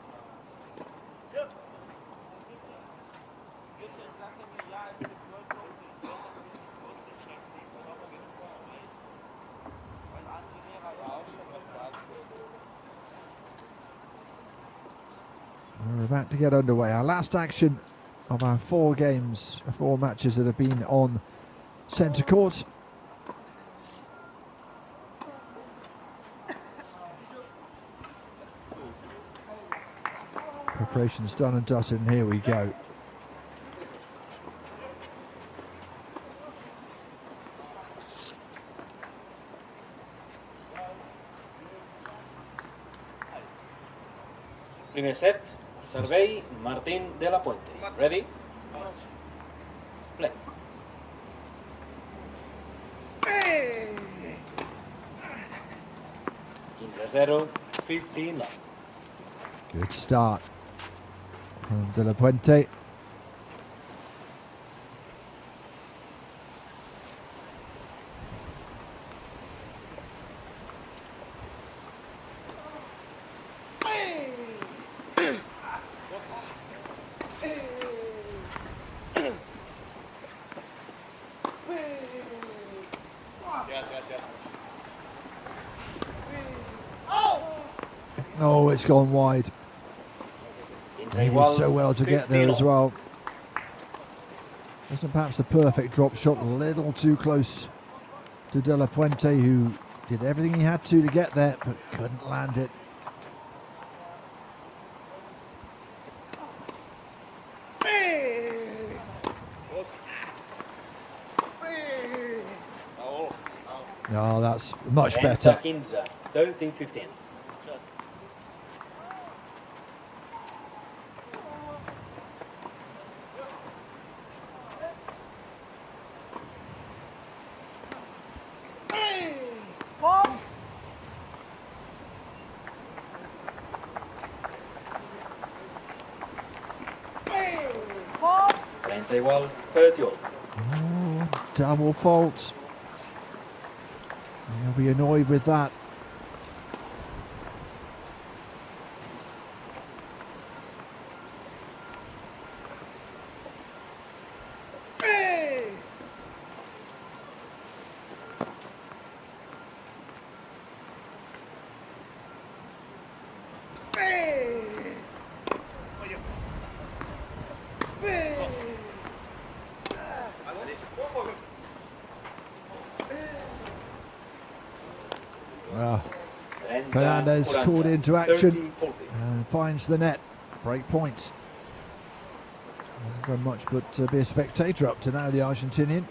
A: We're about to get underway. Our last action of our 4 matches that have been on centre court. Preparations done and dusted, and here we go.
E: Primer set, servei Martín de la Puente. Ready? Play. 15-0, 15 love.
A: Good start from De La Puente. Oh, it's gone wide. He did so well to get there as well. Wasn't perhaps the perfect drop shot, a little too close to De La Puente, who did everything he had to get there, but couldn't land it. No, that's much better.
E: 13-15. Iguals 30 all.
A: Oh, double faults. He'll be annoyed with that. Fernandez called into action and finds the net. Break point. Hasn't done much but be a spectator up to now, the Argentinian.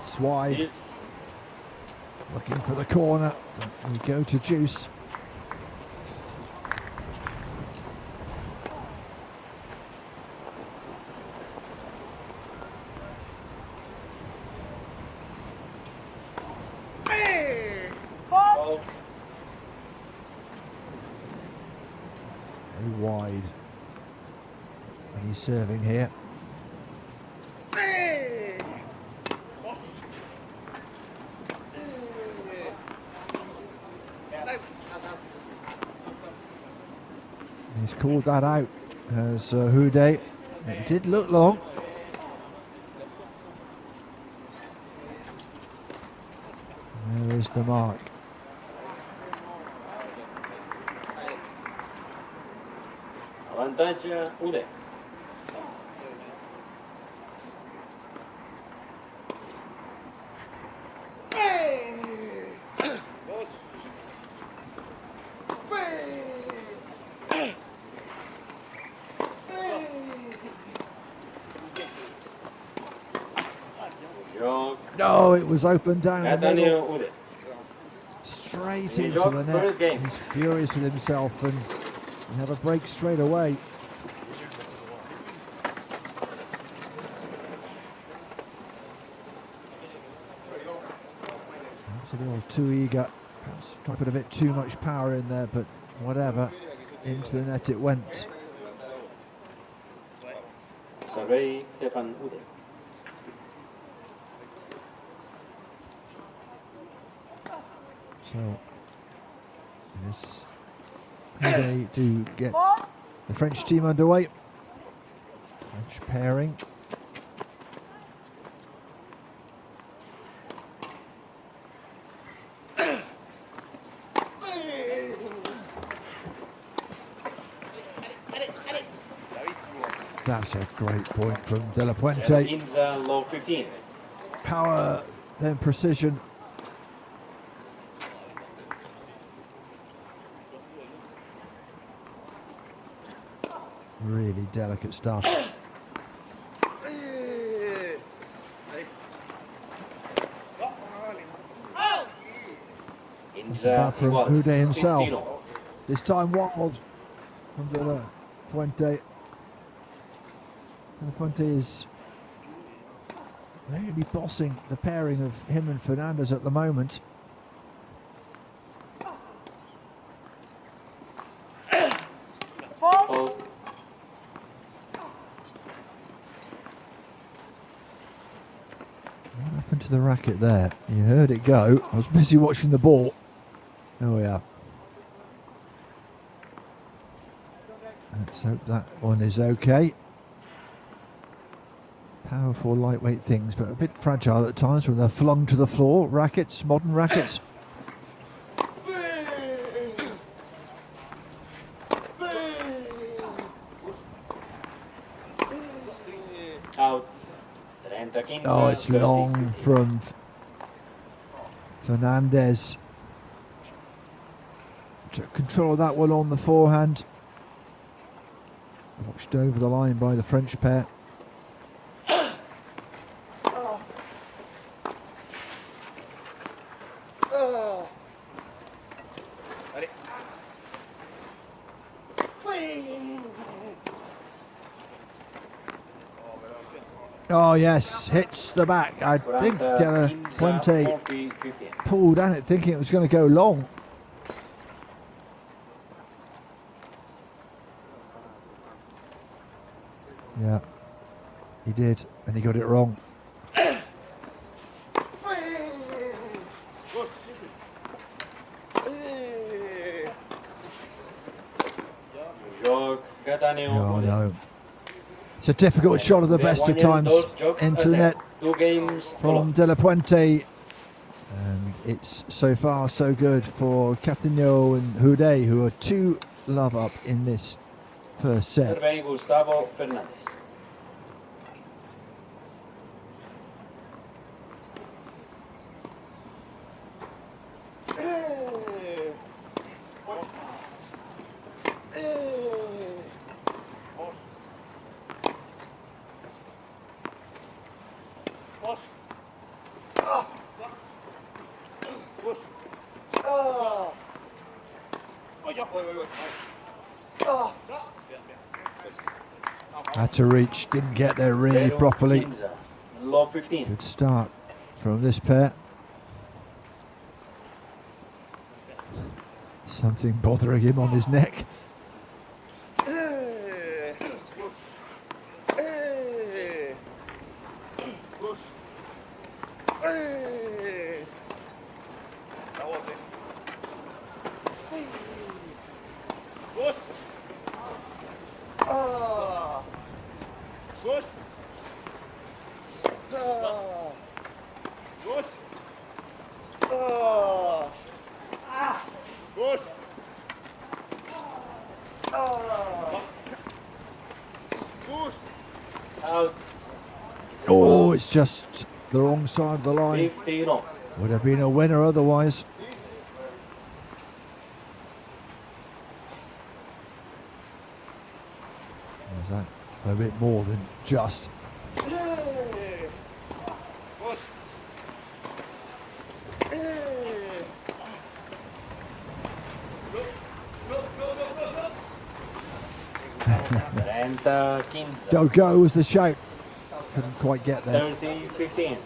A: It's wide. Looking for the corner. We go to Juice. Very wide. And he's serving here. called that out as Houdet. It did look long. There is the mark.
E: Avantage Houdet.
A: No, it was open down the middle.
E: Houdet.
A: Straight into the net. He's furious with himself and we have a break straight away. Perhaps a little too eager. Perhaps trying to put a bit too much power in there, but whatever. Into the net it went.
E: Survey Stefan Houdet.
A: So, yes, they do get the French team underway. French pairing. That's a great point from De La Puente.
E: Inza low 15.
A: Power, then precision. Really delicate stuff. Inza from Houdet himself.
E: 15.
A: This time wild from De La Puente. De La Puente is really bossing the pairing of him and Fernandez at the moment.
E: Oh.
A: What happened to the racket there? You heard it go. I was busy watching the ball. Oh yeah. Let's hope that one is okay. Powerful, lightweight things, but a bit fragile at times when they're flung to the floor. Rackets, modern rackets.
E: Out. 30-15.
A: Oh, it's long from Fernandez. Took control of that one on the forehand. Watched over the line by the French pair. Oh yes, hits the back. I think Puente pulled down it thinking it was going to go long. Yeah, he did, and he got it wrong. Oh no. It's a difficult shot of the best of times into the net from De La Puente. And it's so far so good for Castaño and Houdet, who are 2-love up in this first set.
E: Gustavo Fernandez.
A: Had to reach, didn't get there really properly.
E: Low 15.
A: Good start from this pair. Something bothering him on his neck.
D: Push. Push. Push. Push.
E: Out.
A: Oh, it's just the wrong side of the line.
E: 51.
A: Would have been a winner otherwise. Was that a bit more than just? Go was the shout. Couldn't quite get there.
E: 30-15.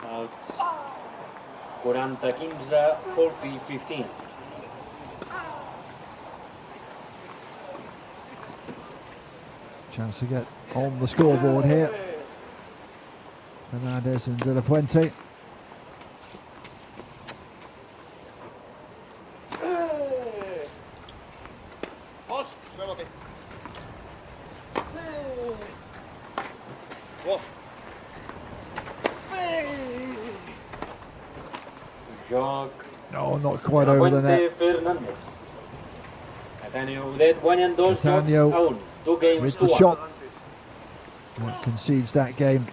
E: Out. 40-15, 40-15.
A: Chance to get on the scoreboard here. Fernandez and De La Puente. No, not quite over the net.
E: Fernandez. Catania Udet guanyen 2 jocs a 1. 2 games
A: With
E: to
A: the
E: 1.
A: shot. That concedes that game.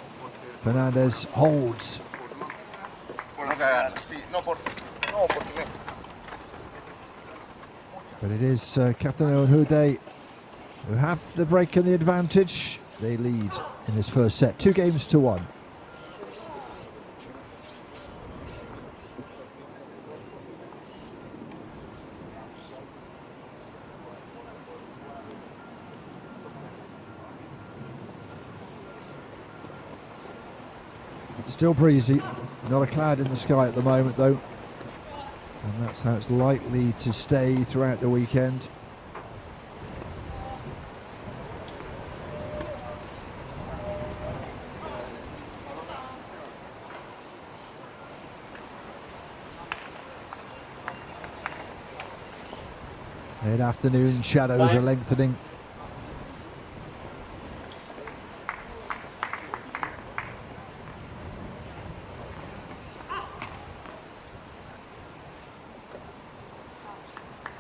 A: Fernandez holds. But it is Catania and Udet who have the break and the advantage. They lead in this first set, 2 games to 1. Still breezy, not a cloud in the sky at the moment though, and that's how it's likely to stay throughout the weekend. Mid-afternoon shadows are lengthening.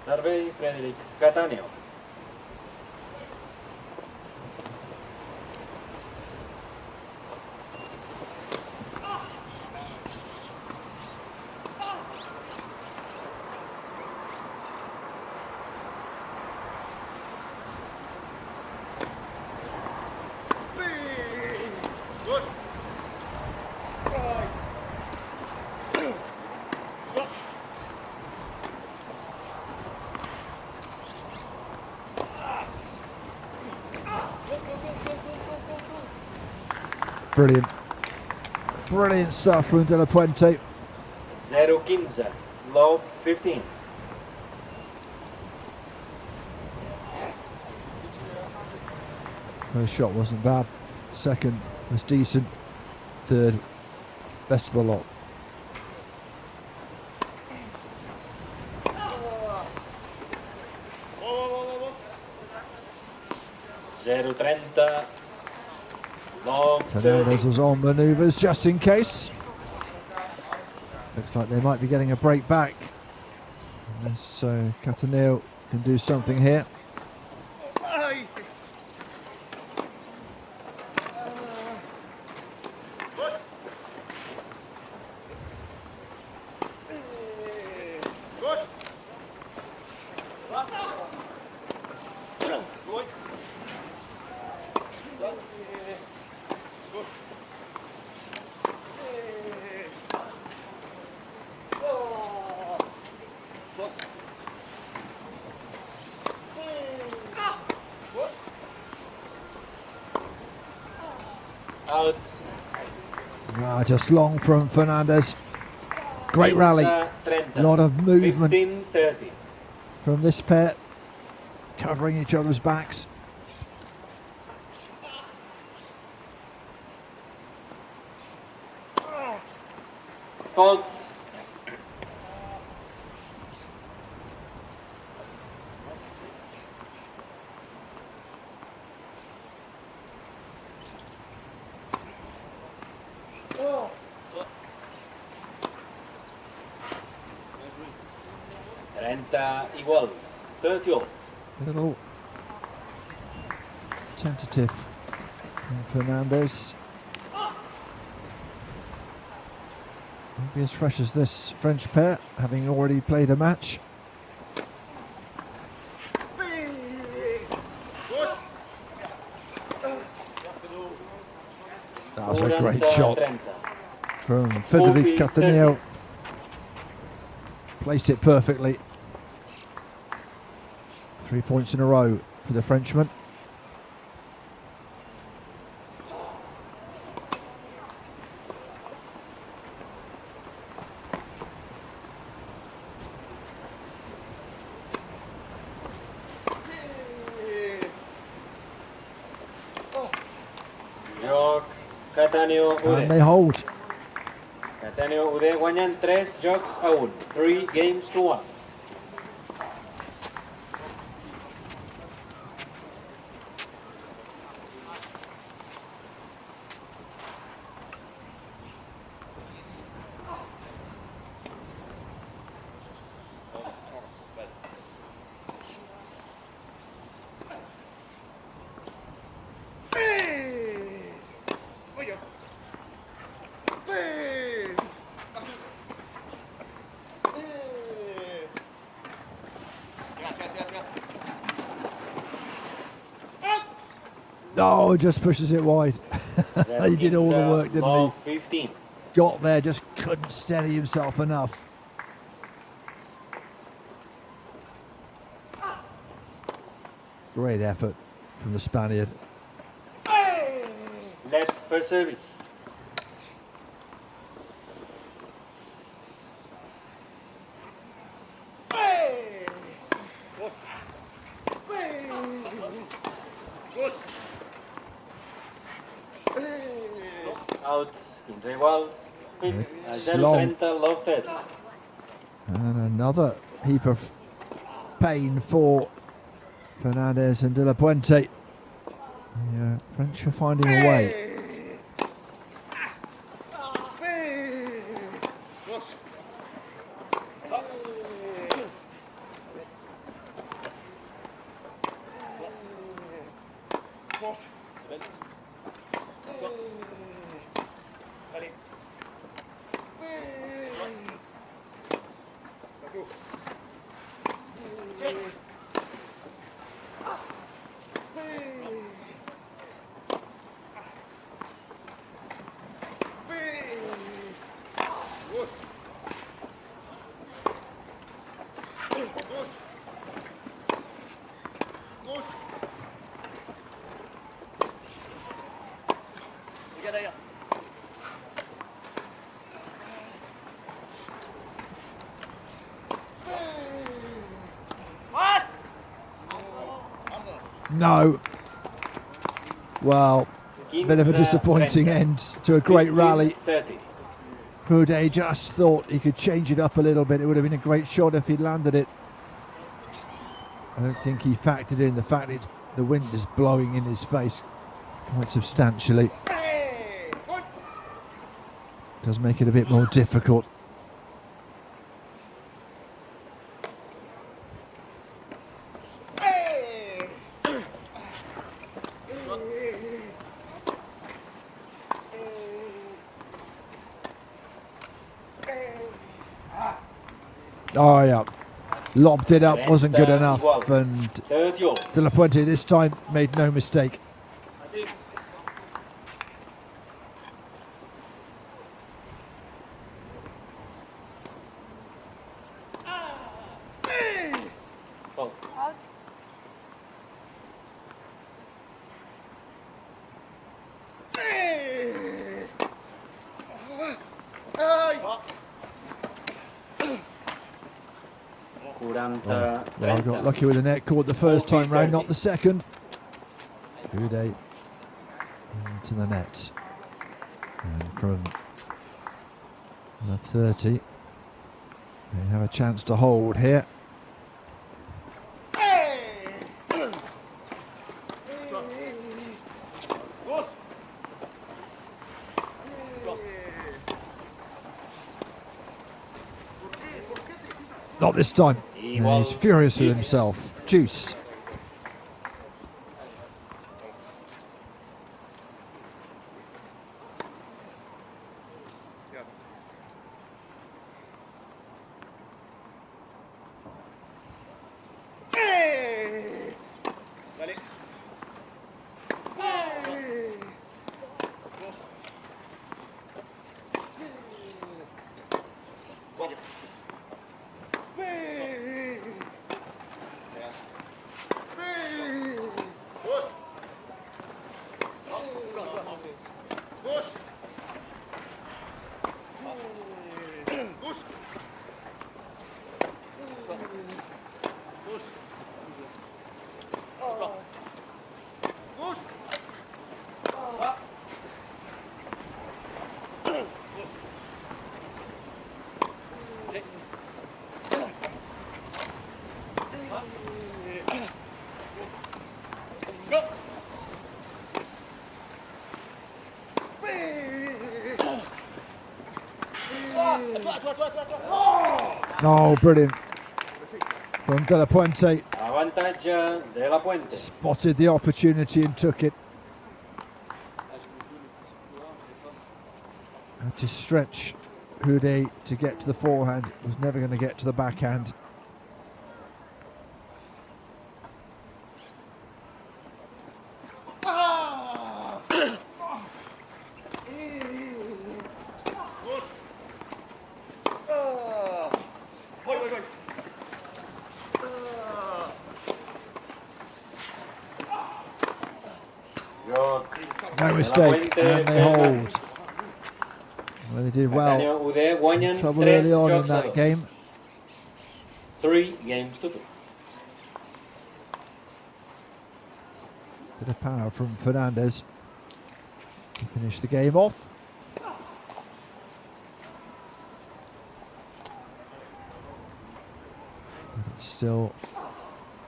E: Survey Frederic Catania.
A: Brilliant. Brilliant stuff from De La Puente.
E: 0-15, low 15.
A: First shot wasn't bad. Second was decent. Third, best of the lot. Fernandez was on manoeuvres just in case. Looks like they might be getting a break back. So Catania can do something here.
E: Out.
A: Just long from Fernandez. Great rally. A lot of movement
E: 15-30.
A: from this pair. covering each other's backs.
E: Fault. Iguals. 30 all.
A: A little tentative from Fernandez. Won't be as fresh as this French pair, having already played a match. That was a great shot from Federic Cataneo. Placed it perfectly. 3 points in a row for the Frenchman. And they hold.
E: Cataneo Ude guanyen 3 jocs a 1. 3 games to 1.
A: Oh, just pushes it wide. He did all the work, didn't he?
E: 15.
A: Got there, just couldn't steady himself enough. Great effort from the Spaniard.
E: Left for service. Out, 15 iguals. 0-30, love 30.
A: And another heap of pain for Fernandez and De La Puente. Yeah, French are finding a way. No. Well, bit of a disappointing end to a great rally.
E: 30.
A: Coudet just thought he could change it up a little bit. It would have been a great shot if he'd landed it. I don't think he factored in the fact that the wind is blowing in his face quite substantially. Does make it a bit more difficult. Oh yeah, lobbed it up, wasn't good enough, and De La Puente this time made no mistake. Well, I got lucky with the net cord the first time round, not the second. Uday into the net. And from the 30, they have a chance to hold here. Not this time. And he's furious with himself. Juice. Oh, brilliant. From De La Puente.
E: Avantatge de La Puente.
A: Spotted the opportunity and took it. Had to stretch Uday to get to the forehand. Was never going to get to the backhand. No mistake, and they hold. Well, they did well. Trouble early on in that game.
E: 3 games to 2.
A: Bit of power from Fernandez to finish the game off. But it's still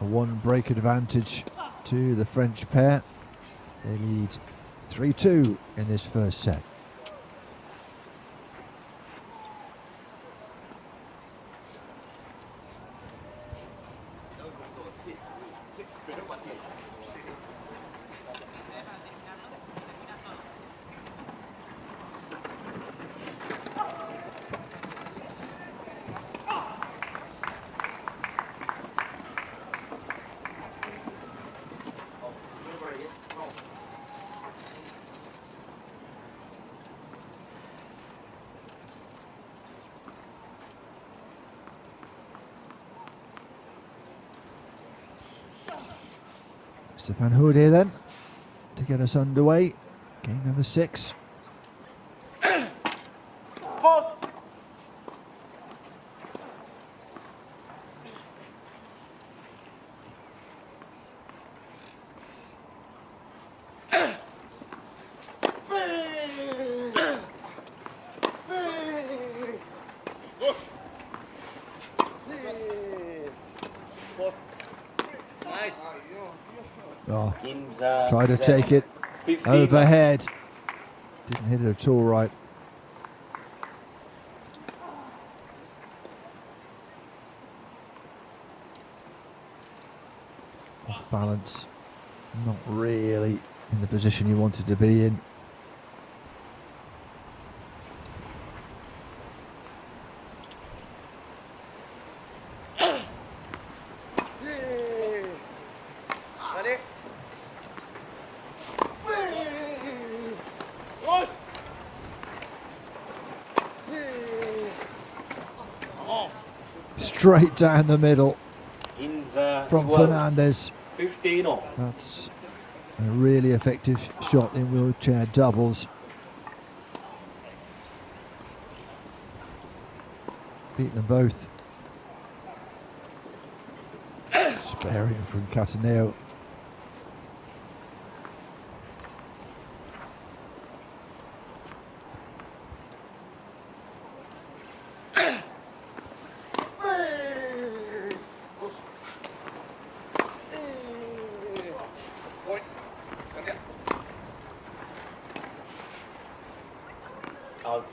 A: a 1 break advantage to the French pair. They lead 3-2 in this first set. Stefan Houdet then to get us underway. Game number 6. Oh, tried to take it overhead. Didn't hit it at all right. Off balance. Not really in the position you wanted to be in. Straight down the middle from Fernandez.
E: 15-all.
A: That's a really effective shot in wheelchair doubles. Beat them both. Sparing from Cataneo.
E: Out.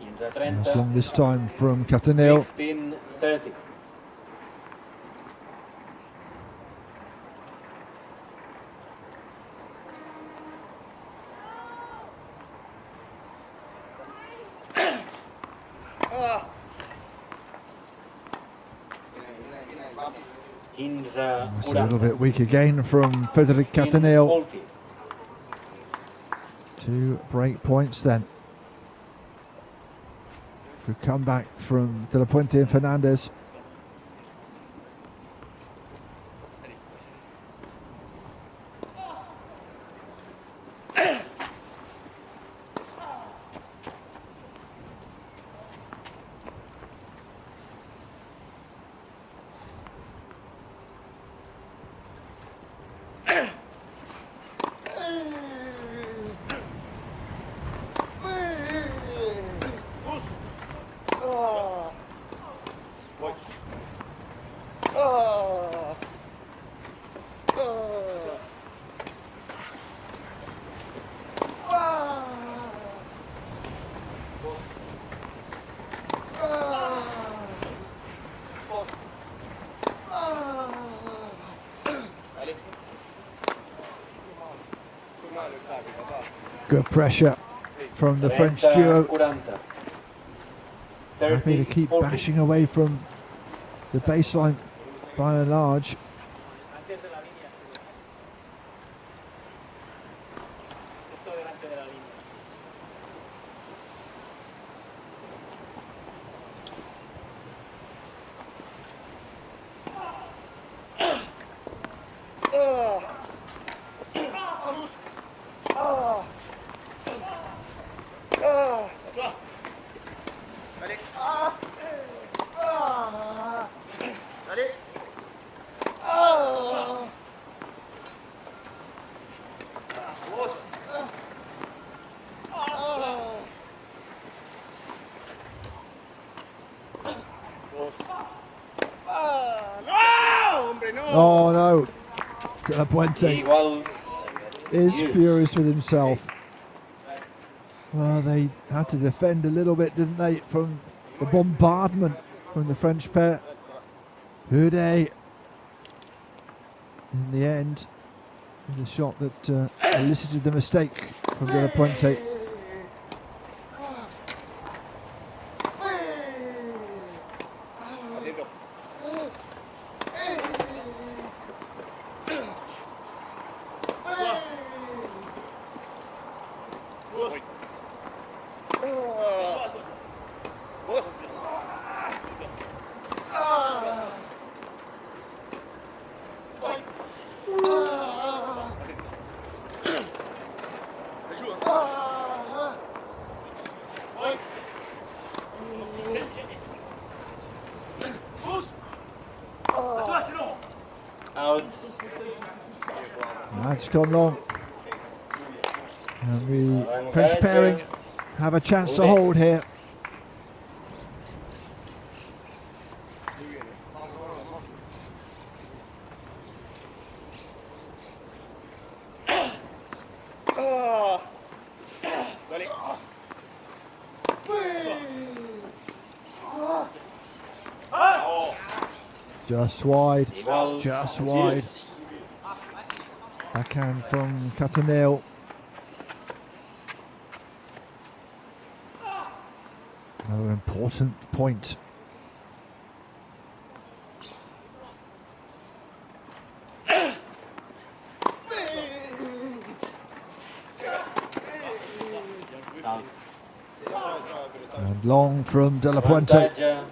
E: 15-30.
A: It's long this time from Cataneo.
E: 15-30.
A: It's a little bit weak again from Federic Cataneo. 2 break points then. Good comeback from De La Puente and Fernandez. Good pressure from the French duo. Happy to keep bashing away from the baseline by and large.
C: Antes de la línea, justo delante de la línea.
A: Oh no, De La Puente is furious with himself. Well, they had to defend a little bit, didn't they, from the bombardment from the French pair. Houdet, in the end, in the shot that elicited the mistake from De La Puente.
E: Out.
A: That's gone long. And the French pairing have a chance to hold here. Just wide, just wide. Backhand from Cataneo. Another important point. And long from De La Puente.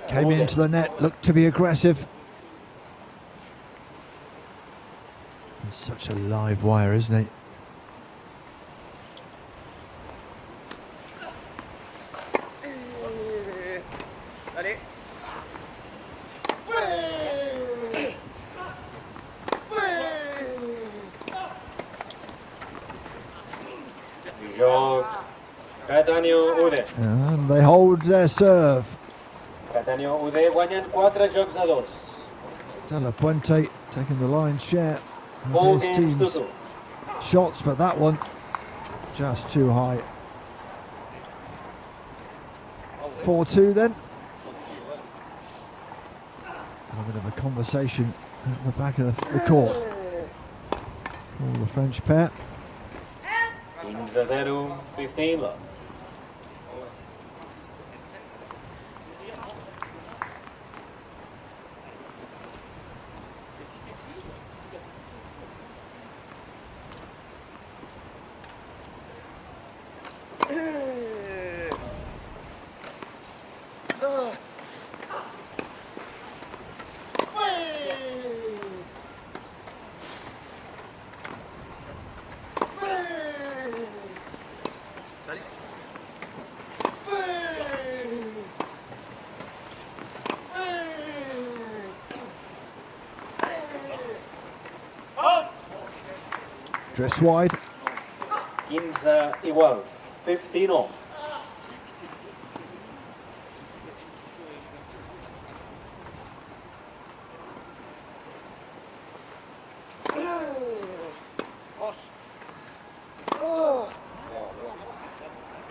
A: Came into the net, looked to be aggressive. He's such a live wire, isn't he?
E: Joc Cattaneo Ude.
A: And they hold their serve.
E: Cattaneo Ude guanyen 4 jocs a 2.
A: De La Puente taking the lion's share of
E: 4
A: his
E: games to
A: team's
E: 2.
A: shots, but that one just too high. 4-2 then. A bit of a conversation at the back of the court for the French pair.
E: 15-0, 15 love.
A: Dress wide.
E: 15 iguals, 15 all.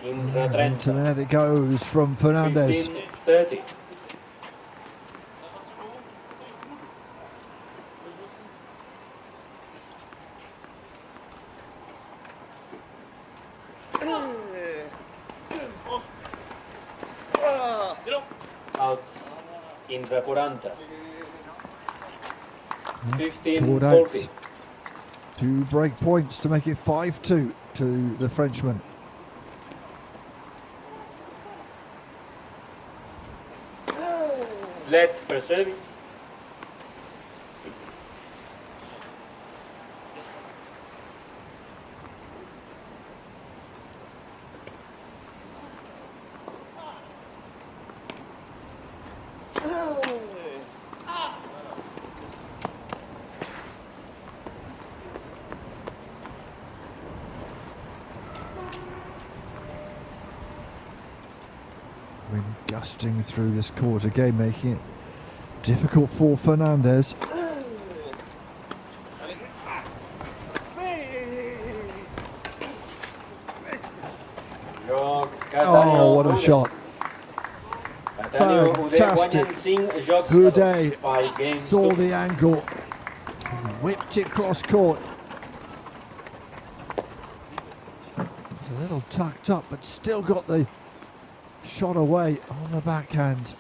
A: Into the net it goes from Fernandez.
E: 15-30. Out. 15-40.
A: Pulled out
E: 15-40.
A: 2 break points to make it 5-2 to the Frenchman.
E: Let for service.
A: Wind gusting through this court again, making it difficult for Fernandez. Oh, what a shot. Fantastic. Goudet saw the angle, whipped it cross court. It's a little tucked up, but still got the shot away on the backhand.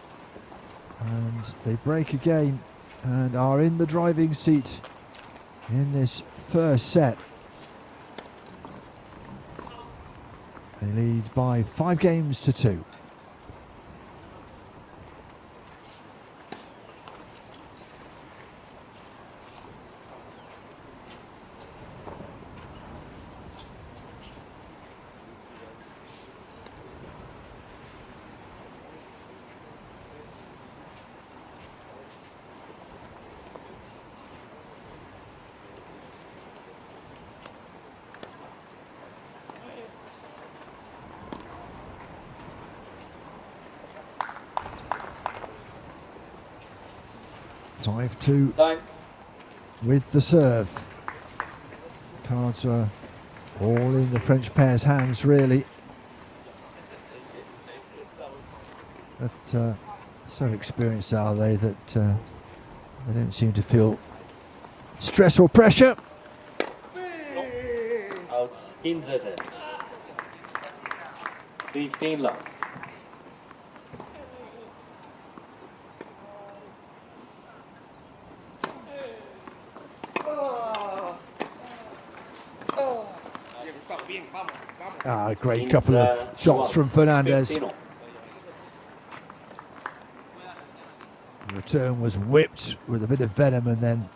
A: And they break again and are in the driving seat in this first set. They lead by 5 games to 2. Two with the serve. Cards are all in the French pair's hands, really. But so experienced are they that they don't seem to feel stress or pressure.
E: Out 15. 15 love.
A: Great couple of shots from Fernandez. The return was whipped with a bit of venom and then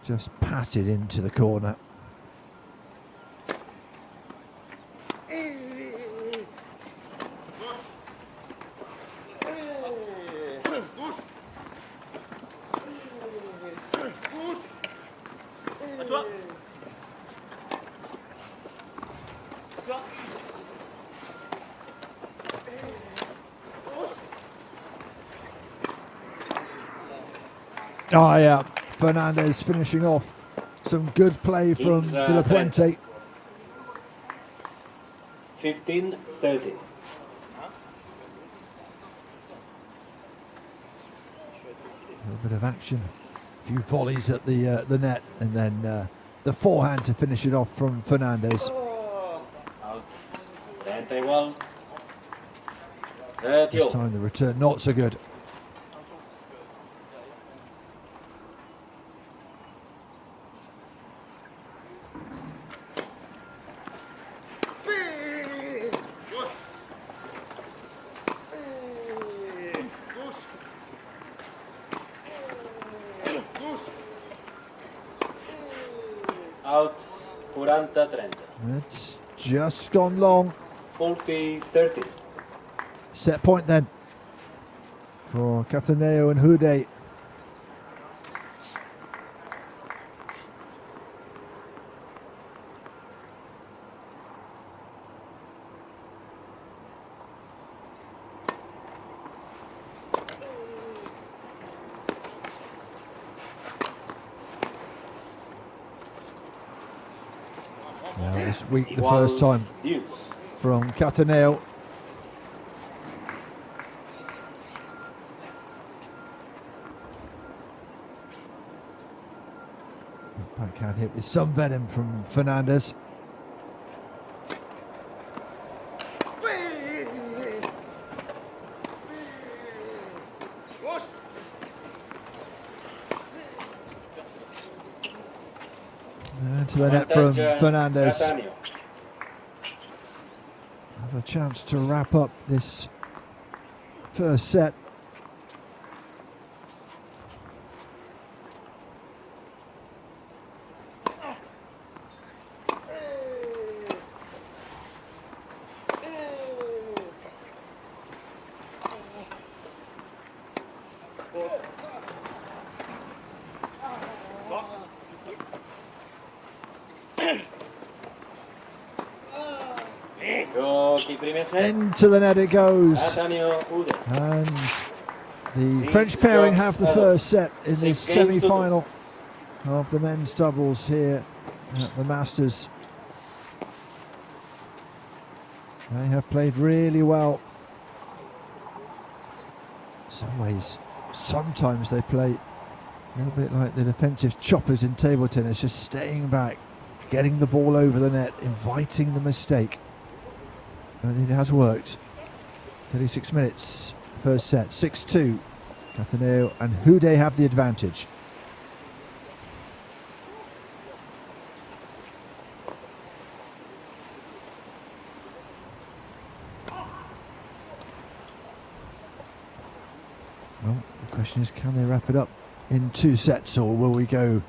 A: just patted into the corner. Oh yeah, Fernandez finishing off. Some good play from De La Puente.
E: 15-30.
A: A little bit of action, a few volleys at the net, and then the forehand to finish it off from Fernandez.
E: Out. 30 igual. 30.
A: This time the return not so good.
E: Out. 40-30.
A: It's just gone long.
E: 40-30.
A: Set point then for Cataneo and Hude. Now this week, the first time from Cataneo. Backhand hit with some venom from Fernandez. And to the net from Fernandez. Another chance to wrap up this first set. Into the net it goes, and the French pairing have the first set in this semi-final of the men's doubles here at the Masters. They have played really well. In some ways, sometimes they play a little bit like the defensive choppers in table tennis, just staying back, getting the ball over the net, inviting the mistake. And it has worked. 36 minutes, first set, 6-2. Cataneo and Hude have the advantage. Well, the question is, can they wrap it up in 2 sets, or will we go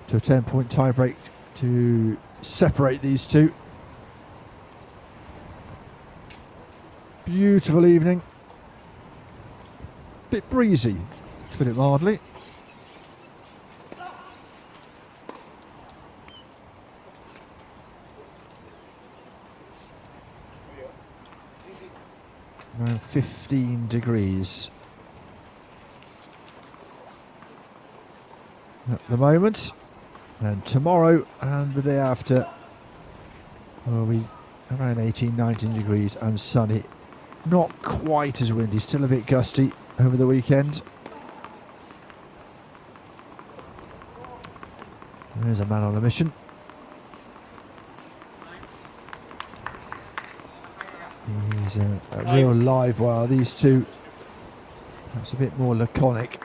A: to a 10-point tiebreak to separate these two? Beautiful evening. Bit breezy, to put it mildly. Around 15 degrees at the moment, and tomorrow and the day after will be around 18-19 degrees and sunny. Not quite as windy, still a bit gusty over the weekend. There's a man on a mission. He's a real live wire. These two, perhaps a bit more laconic.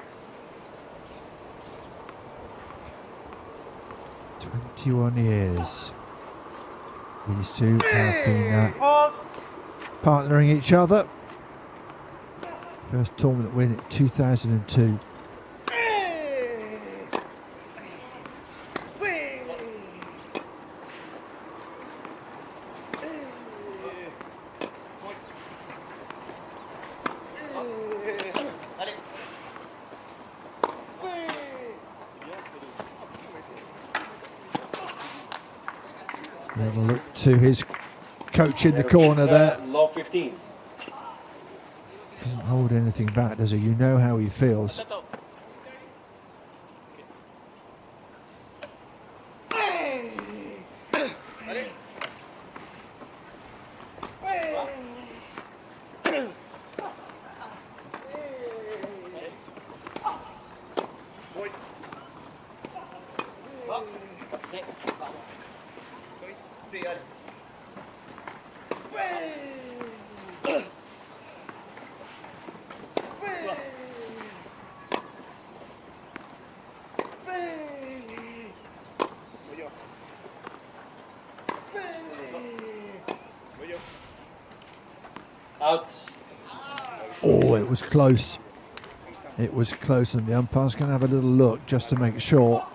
A: 21 years. These two have been partnering each other. First tournament win in 2002. Have a look to his coach in the corner there.
E: Low 15.
A: Doesn't hold anything back, does he? You know how he feels.
E: Out.
A: Oh, it was close. It was close, and the umpire's going to have a little look just to make sure.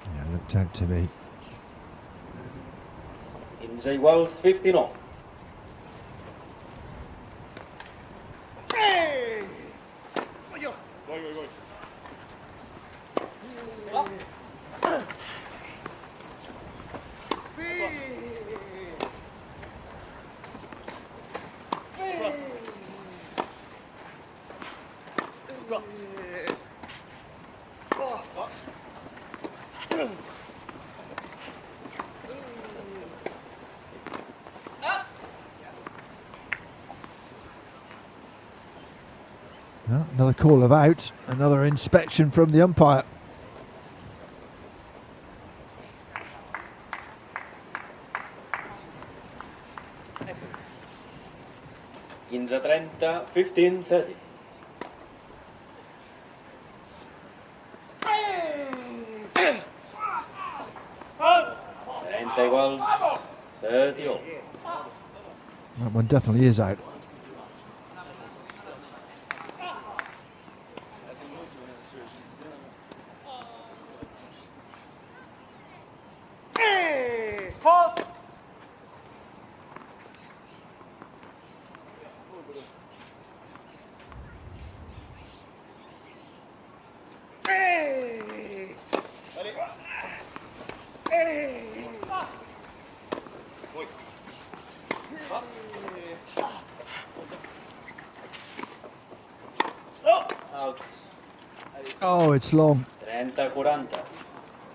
A: Yeah, looked out to me.
E: 15 iguals 15 all.
A: Well, another call of out, another inspection from the umpire.
E: Quinze 30, 15 30. Iguals 30 all.
A: That one definitely is out.
E: Out.
A: Oh, it's long.
E: 30 40.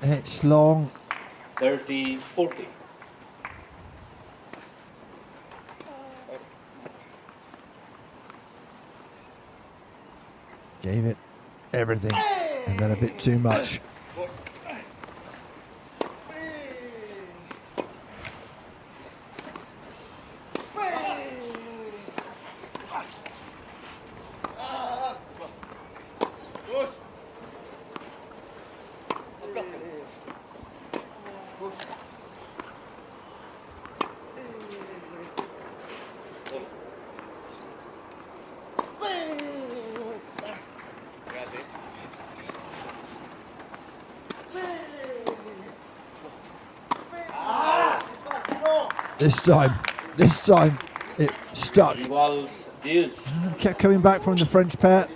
A: It's long.
E: 30 40.
A: Gave it everything, and then a bit too much. This time it stuck.
E: Iguals 10.
A: Kept coming back from the French pair.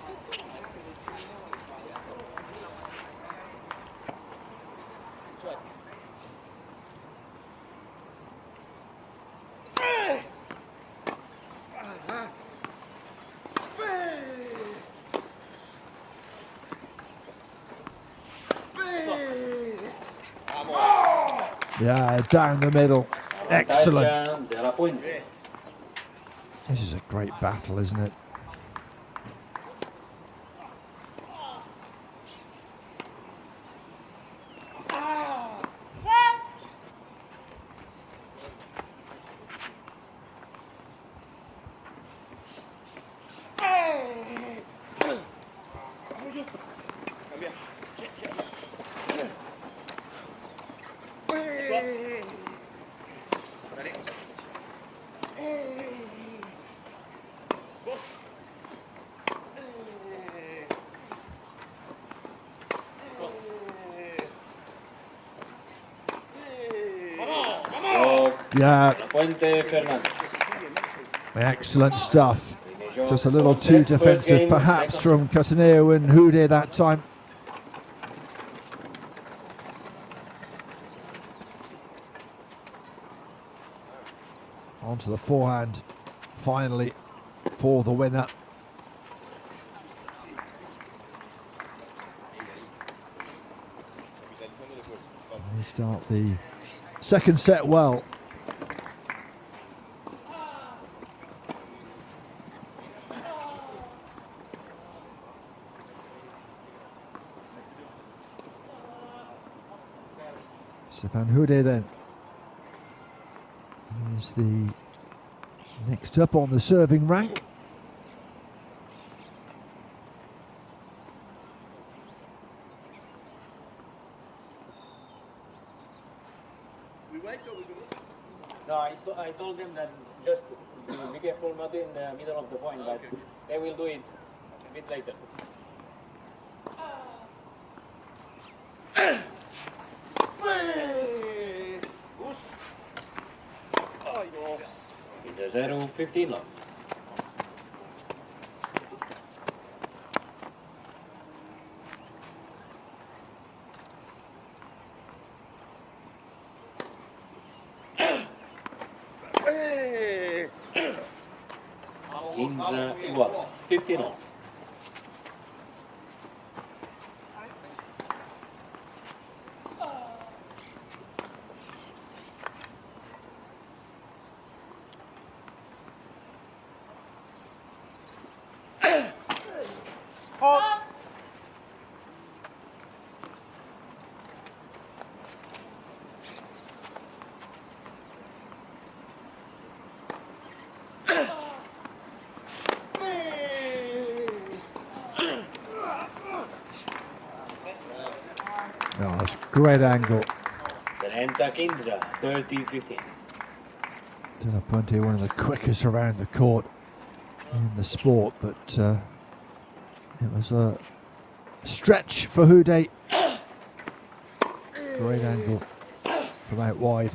A: Yeah, down the middle. Excellent.
E: De la Puente.
A: This is a great battle, isn't it? Yeah.
E: La Puente Fernández.
A: Excellent stuff. Just a little too defensive perhaps from Cataneo and Houdet that time. Onto the forehand, finally, for the winner. They start the second set well. Stepan Houdet then is the next up on the serving rank.
E: No, I told them that just be careful not in the middle of the point, but they will do it a bit later. It's a 0-15 love. Ginza iguals, 15 all.
A: Oh, that's great angle.
E: 30-15. 30-15.
A: De La Puente, one of the quickest around the court in the sport, but it was a stretch for Houdet. Great angle from out wide.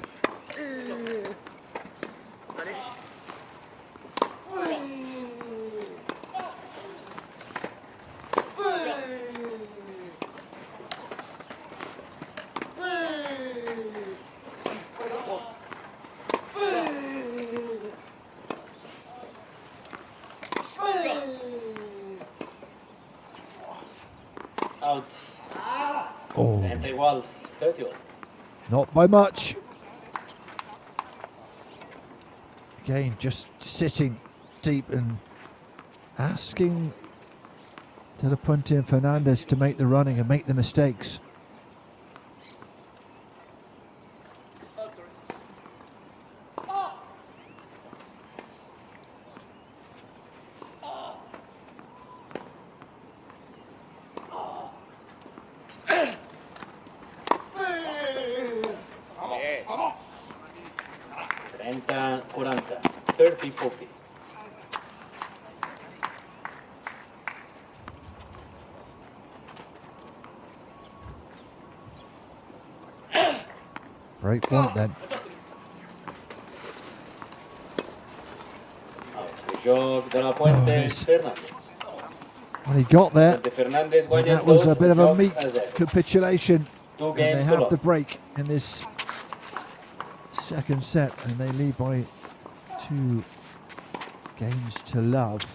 E: Out.
A: Oh,
E: Iguals, 30 all.
A: not by much. Again, just sitting deep and asking De La Puente and Fernandez to make the running and make the mistakes.
E: Trenta, 40, 30-40.
A: Great point then.
E: Joc de La Puente,
A: yes.
E: Fernandez.
A: When he got there,
E: Fernandez
A: and
E: guanya
A: that was a
E: dos
A: bit of a
E: jocs
A: meek
E: a 0.
A: capitulation.
E: Two
A: And they
E: games to
A: have
E: love.
A: the break in this second set, and they lead by 2 games to love.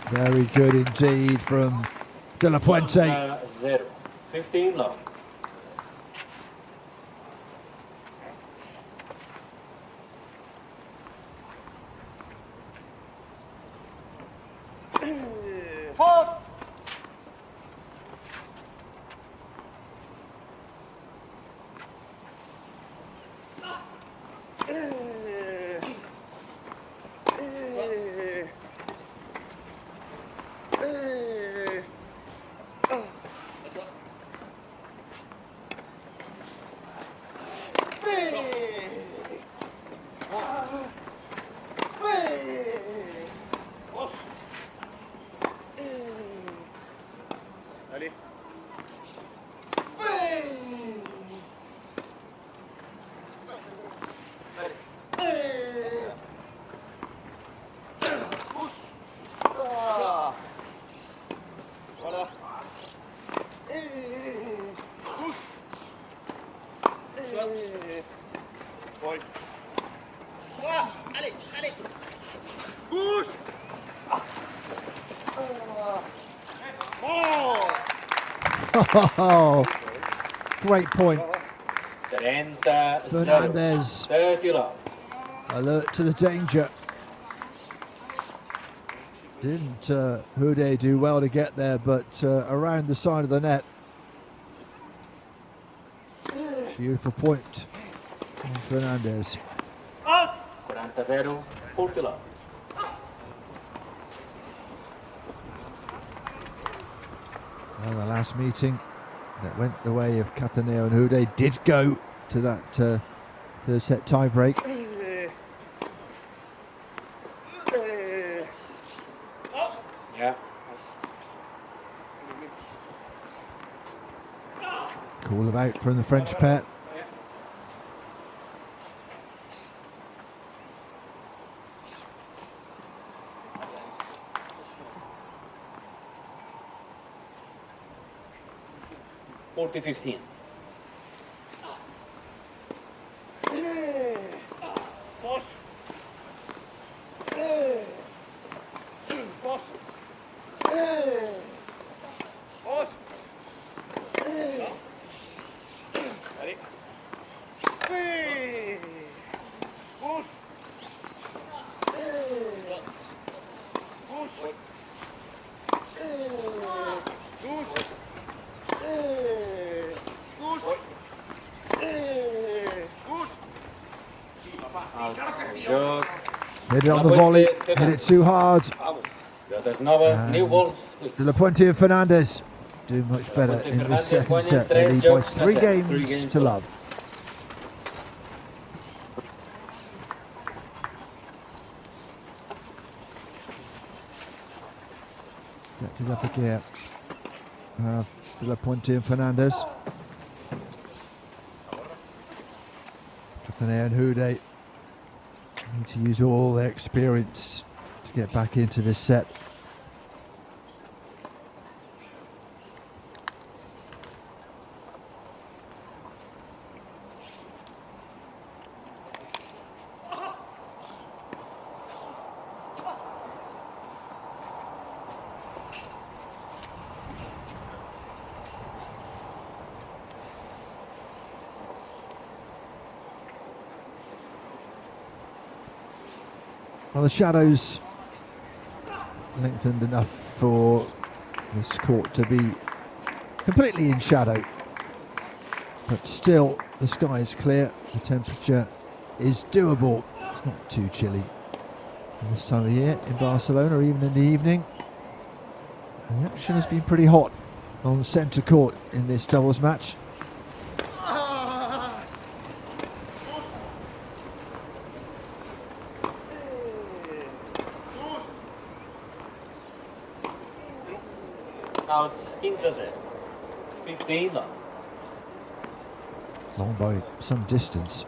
A: Very good indeed from De La Puente.
E: 0. 15 love.
A: Oh, great point.
E: 30,
A: Fernandez,
E: 30 love.
A: alert to the danger. Didn't Houdet do well to get there, but around the side of the net. Beautiful point from Fernandez.
E: 40, 40 love.
A: Well, the last meeting that went the way of Cataneo and Houdet did go to that third set tie break.
E: Yeah.
A: Call of out from the French pair.
E: Forty 15.
A: Hit it on the volley, hit it too hard. De La Puente and Fernandez do much better in this second set. They lead by 3 games to love. Stepped it up again. De La Puente and Fernandez. Cataneo and Houdet need to use all their experience to get back into this set. Well, the shadows lengthened enough for this court to be completely in shadow, but still the sky is clear, the temperature is doable, it's not too chilly at this time of year in Barcelona, or even in the evening. And the action has been pretty hot on centre court in this doubles match.
E: Now it's 15 love.
A: Long by some distance.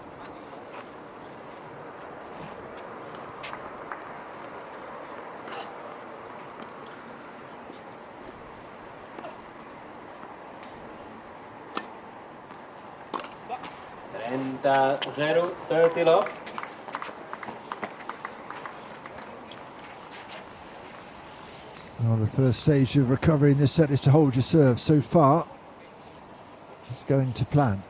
E: And 30 love.
A: Well, the first stage of recovery in this set is to hold your serve. So far, it's going to plan.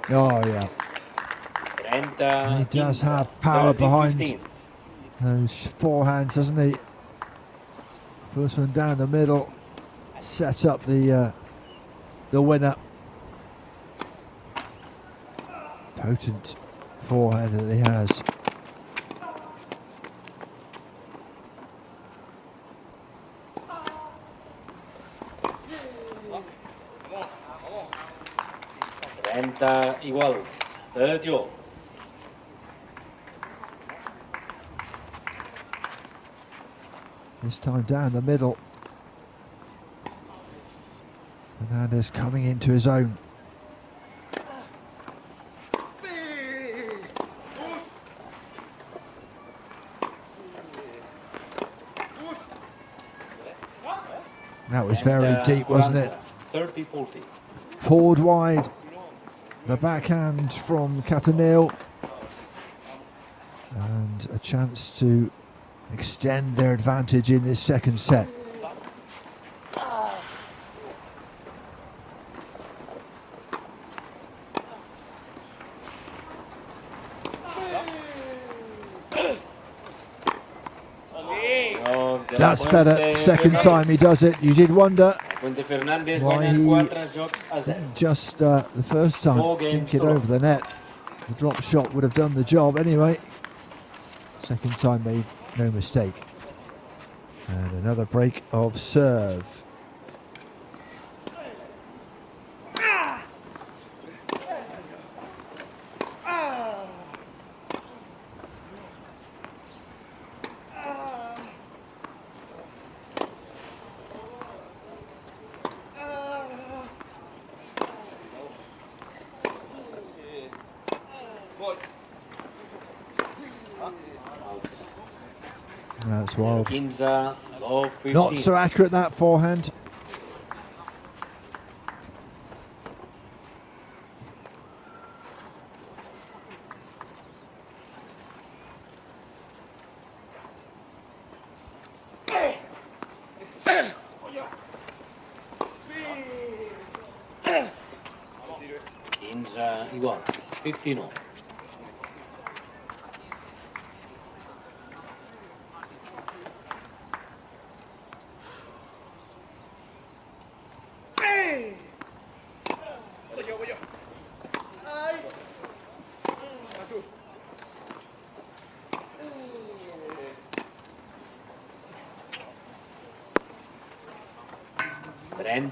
A: Oh yeah, he does have power behind those forehands, doesn't he? First one down the middle, set up the winner. Potent forehand that he has.
E: Iguals, 30.
A: This time down the middle. Fernandez coming into his own. That was very deep, wasn't it?
E: 30-40.
A: poured wide. The backhand from Cataneo. And a chance to extend their advantage in this second set. That's better. Second time he does it. You did wonder why he just the first time didn't get over the net. The drop shot would have done the job anyway. Second time made no mistake. And another break of serve. That's wild. Not so accurate, that forehand.
E: Igual, 15-0.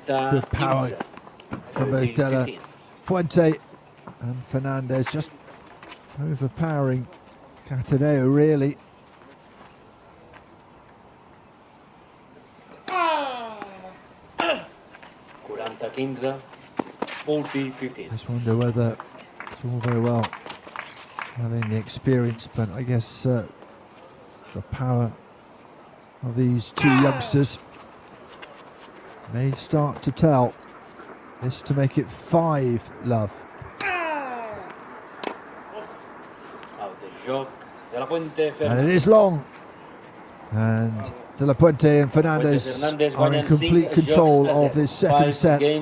A: Good power from both De La Puente and Fernandez, just overpowering Cataneo really. Just wonder whether it's all very well having the experience, but I guess the power of these two youngsters may start to tell. This to make it 5-love. And it is long. And De La Puente and Fernandez are in complete control of this second set. They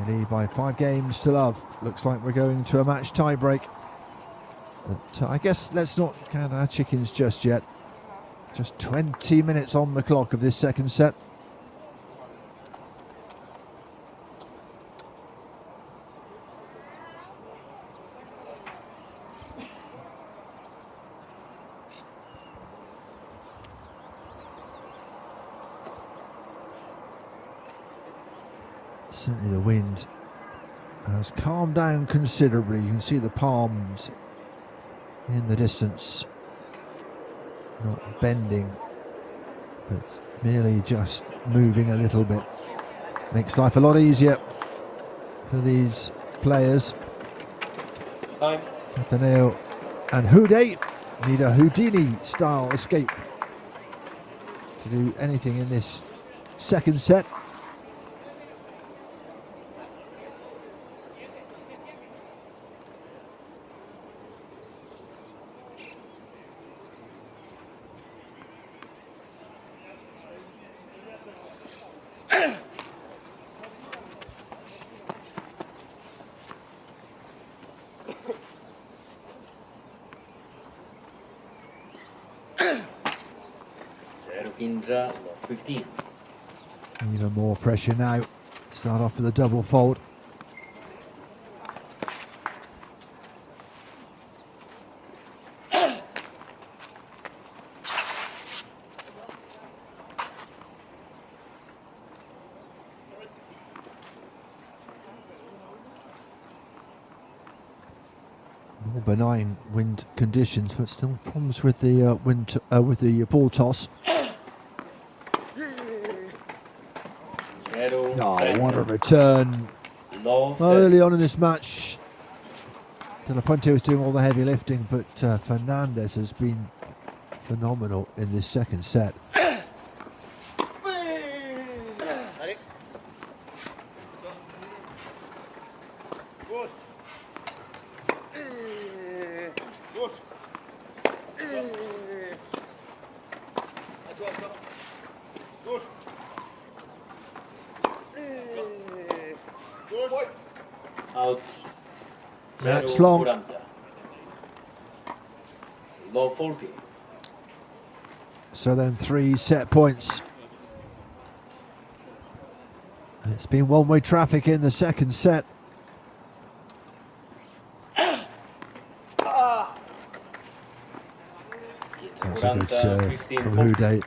A: lead by 5 games to love. Looks like we're going to a match tie break. But I guess let's not count our chickens just yet. Just 20 minutes on the clock of this second set. Certainly the wind has calmed down considerably. You can see the palms in the distance, not bending, but merely just moving a little bit. Makes life a lot easier for these players. Cataneo and Houdet need a Houdini style escape to do anything in this second set. Even more pressure now. Start off with a double fault. More benign wind conditions, but still problems with the with the ball toss. Oh, what a return. Well, early on in this match, De La Puente was doing all the heavy lifting, but Fernandez has been phenomenal in this second set.
E: Out.
A: That's
E: 0,
A: long.
E: 40. Low 40.
A: So then 3 set points. It's been one-way traffic in the second set. That's a good serve
E: 15,
A: from
E: 40.
A: Houdet.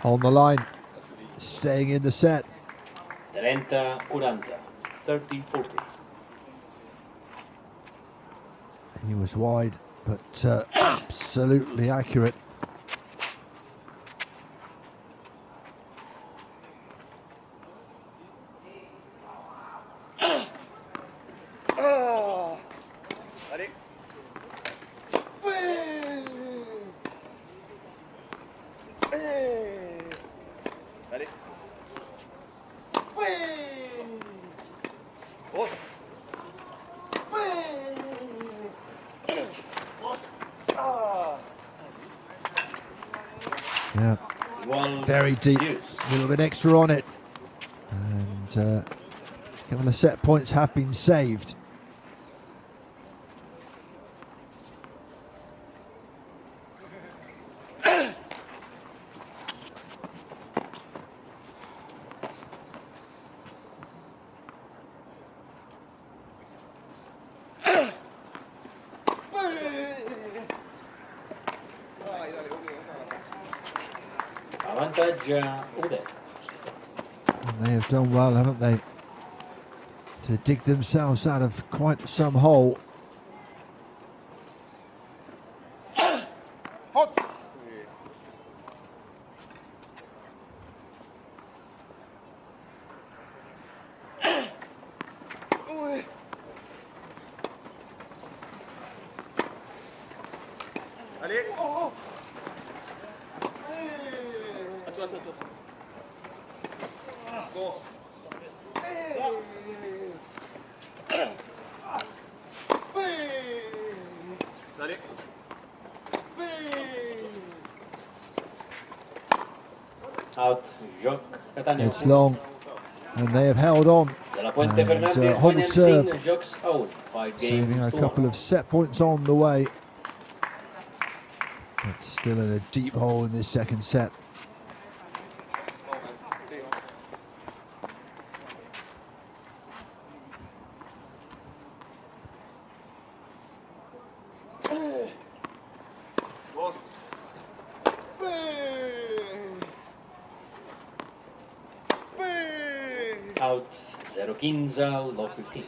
A: On the line, staying in the set.
E: 30, 40. 30, 40.
A: He was wide, but absolutely accurate. Yeah, very deep, a little bit extra on it, and a couple of set points have been saved.
E: Avantage Houdet.
A: And they have done well, haven't they, to dig themselves out of quite some hole.
E: Out, Joc Cattaneo.
A: It's long, and they have held on.
E: De la Puente
A: And,
E: Fernandez,
A: hold
E: win and
A: serve.
E: sing, Joc's out. 5
A: Saving
E: games
A: a
E: to
A: couple
E: 1.
A: of set points on the way. But still in a deep hole in this second set.
E: Out, 0-15, low 15.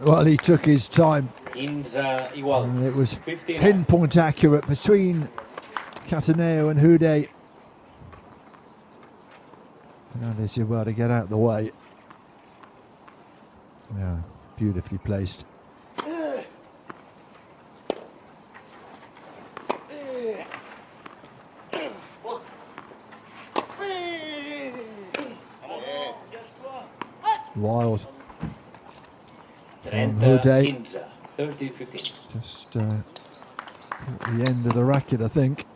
A: Well, he took his time.
E: Igual.
A: And it was
E: 15.
A: pinpoint accurate between Cattaneo and Houdet. Fernandez did well to get out of the way. Yeah, beautifully placed. Wild.
E: 30-15. 30-15.
A: Just at the end of the racket, I think.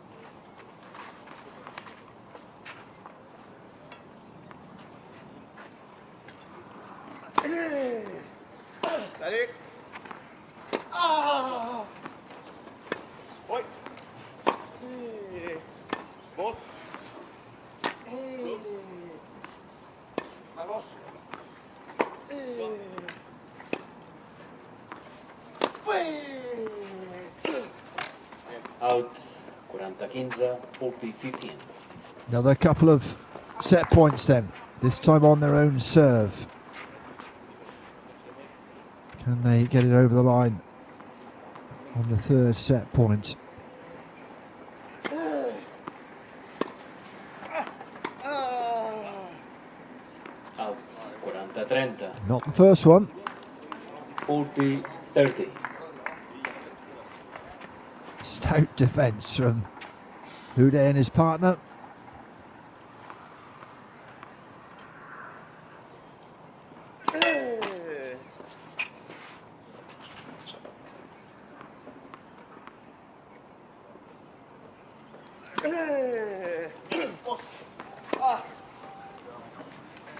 D: Oi. Vos. Vamos.
E: Out, 40-15, 40-15.
A: Another couple of set points then, this time on their own serve. Can they get it over the line on the third set point?
E: Out, 40-30,
A: Not the first one.
E: 40-30.
A: Stout defence from Hude and his partner.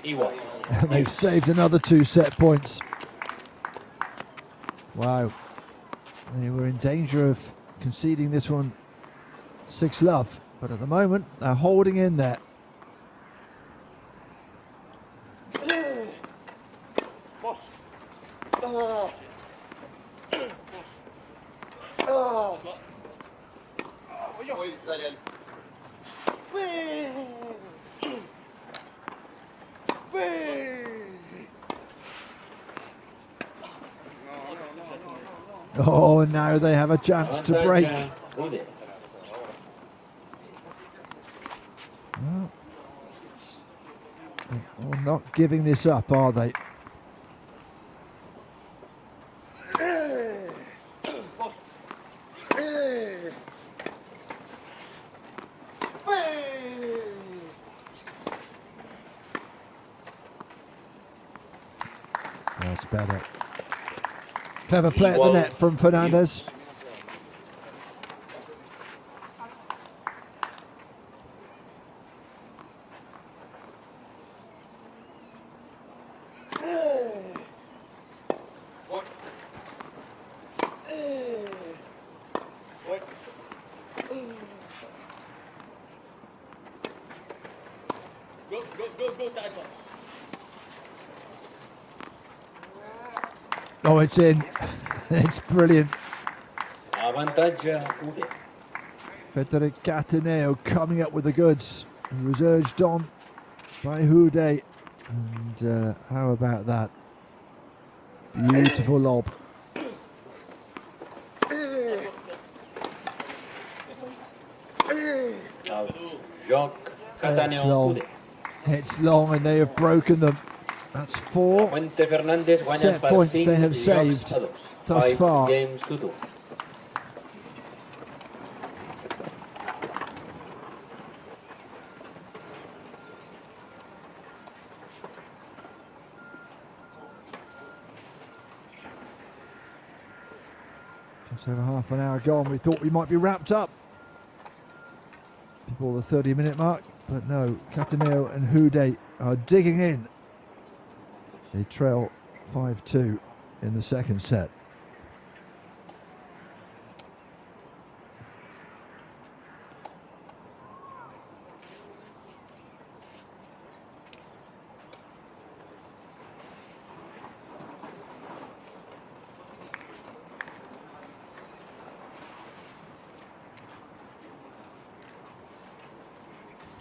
E: He was.
A: And they've saved another 2 set points. Wow. They were in danger of conceding this one 6-love, but at the moment they're holding in there. Oh, now they have a chance to break. Well, they're not giving this up, are they? That's better. Clever play at the net from Fernandez. Oh, it's in. It's brilliant.
E: Avantage Ude.
A: Federic Cataneo coming up with the goods. He was urged on by Hude. And how about that? Beautiful lob.
E: Out. Jacques
A: It's
E: Cataneo
A: long.
E: Ude.
A: It's long and they have broken them. That's 4
E: Fuente Fernández guanya
A: set
E: per
A: points
E: 5
A: they have
E: jocs
A: saved
E: a 2.
A: thus
E: 5
A: far.
E: games to 2.
A: Just over half an hour gone. We thought we might be wrapped up before the 30-minute mark, but no. Cataneo and Hude are digging in. They trail 5-2 in the second set.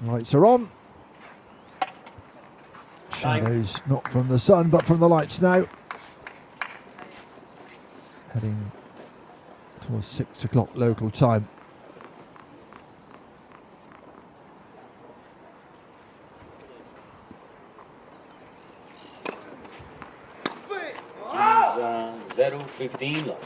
A: Lights are on. Shadows not from the sun but from the lights now. Heading towards 6 o'clock local time.
E: Is 0-15 love.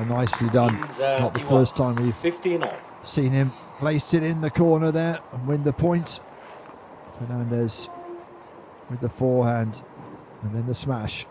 A: Nicely done. Not the first time we've
E: 15 all.
A: seen him place it in the corner there and win the point Fernandez with the forehand and then the smash.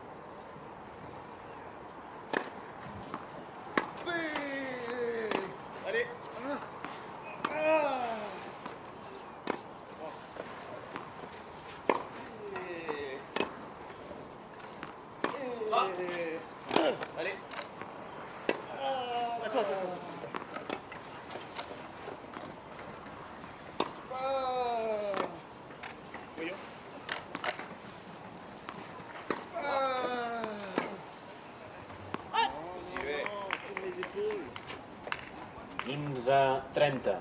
E: Inza 30.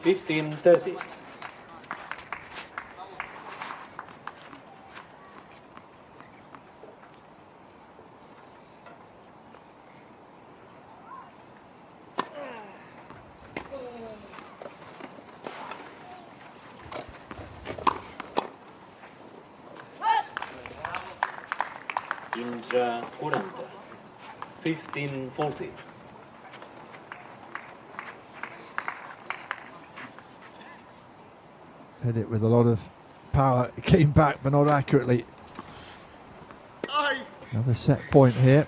E: 15-30. Inza 40. 15-40.
A: Hit it with a lot of power. It came back, but not accurately. Another set point here.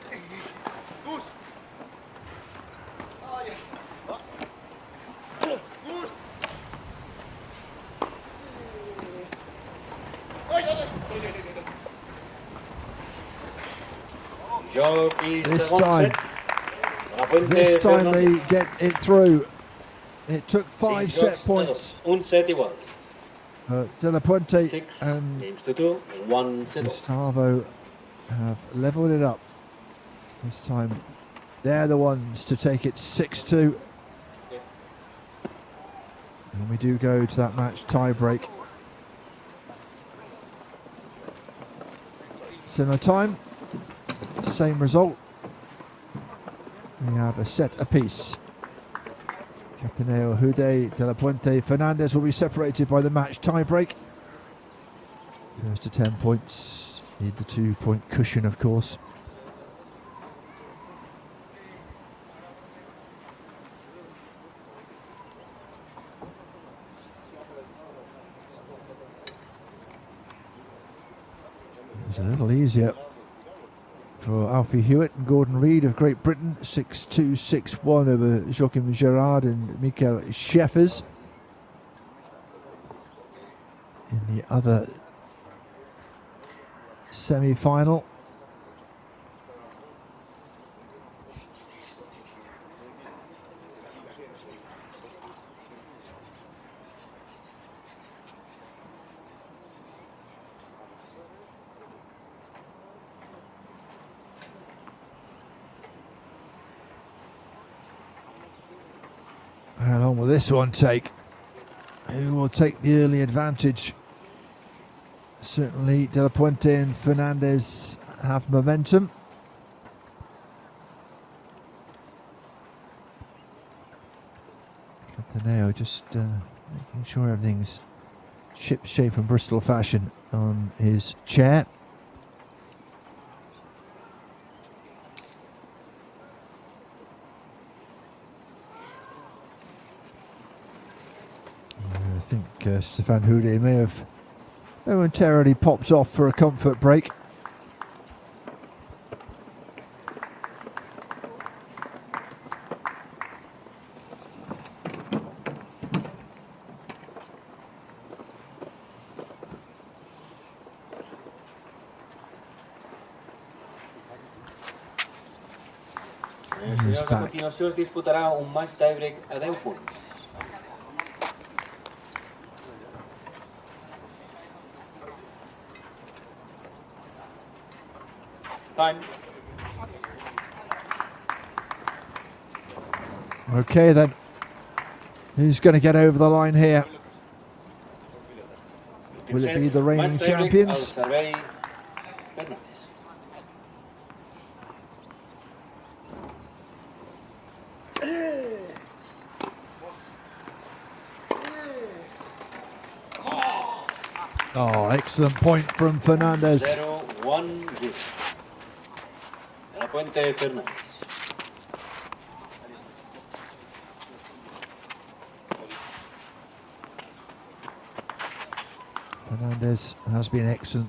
A: This time they get it through. It took 5 set points. De La Puente and Gustavo have leveled it up. This time they're the ones to take it 6-2. And we do go to that match tie break. Similar time, same result. We have a set apiece. Cataneo, Hude, De La Puente, Fernandez will be separated by the match tiebreak. Goes to 10 points. Need the 2-point cushion, of course. It's a little easier for Alfie Hewitt and Gordon Reid of Great Britain, 6-2, 6-1 over Joachim Gerard and Michael Scheffers. In the other semi-final, how long will this one take? Who will take the early advantage? Certainly De La Puente and Fernandez have momentum. Cataneo just making sure everything's ship shape and Bristol fashion on his chair. I think Stefan Hude may have momentarily popped off for a comfort break.
E: A continuació es disputarà un match tiebreak a 10 punts. Time.
A: Okay then, who's going to get over the line here? Will it be the reigning champions? Oh, excellent point from Fernandez.
E: 0-1 De La Puente Fernandez.
A: Fernandez has been excellent.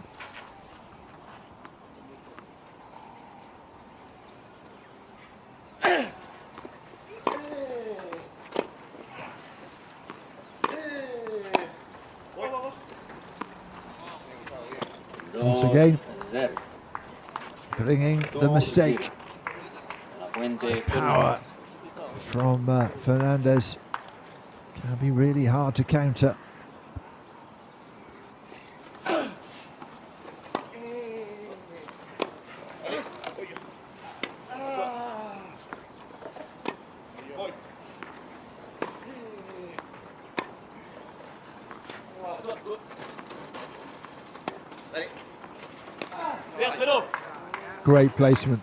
A: Once again, bringing the mistake. Power from Fernandez can be really hard to counter. Great placement.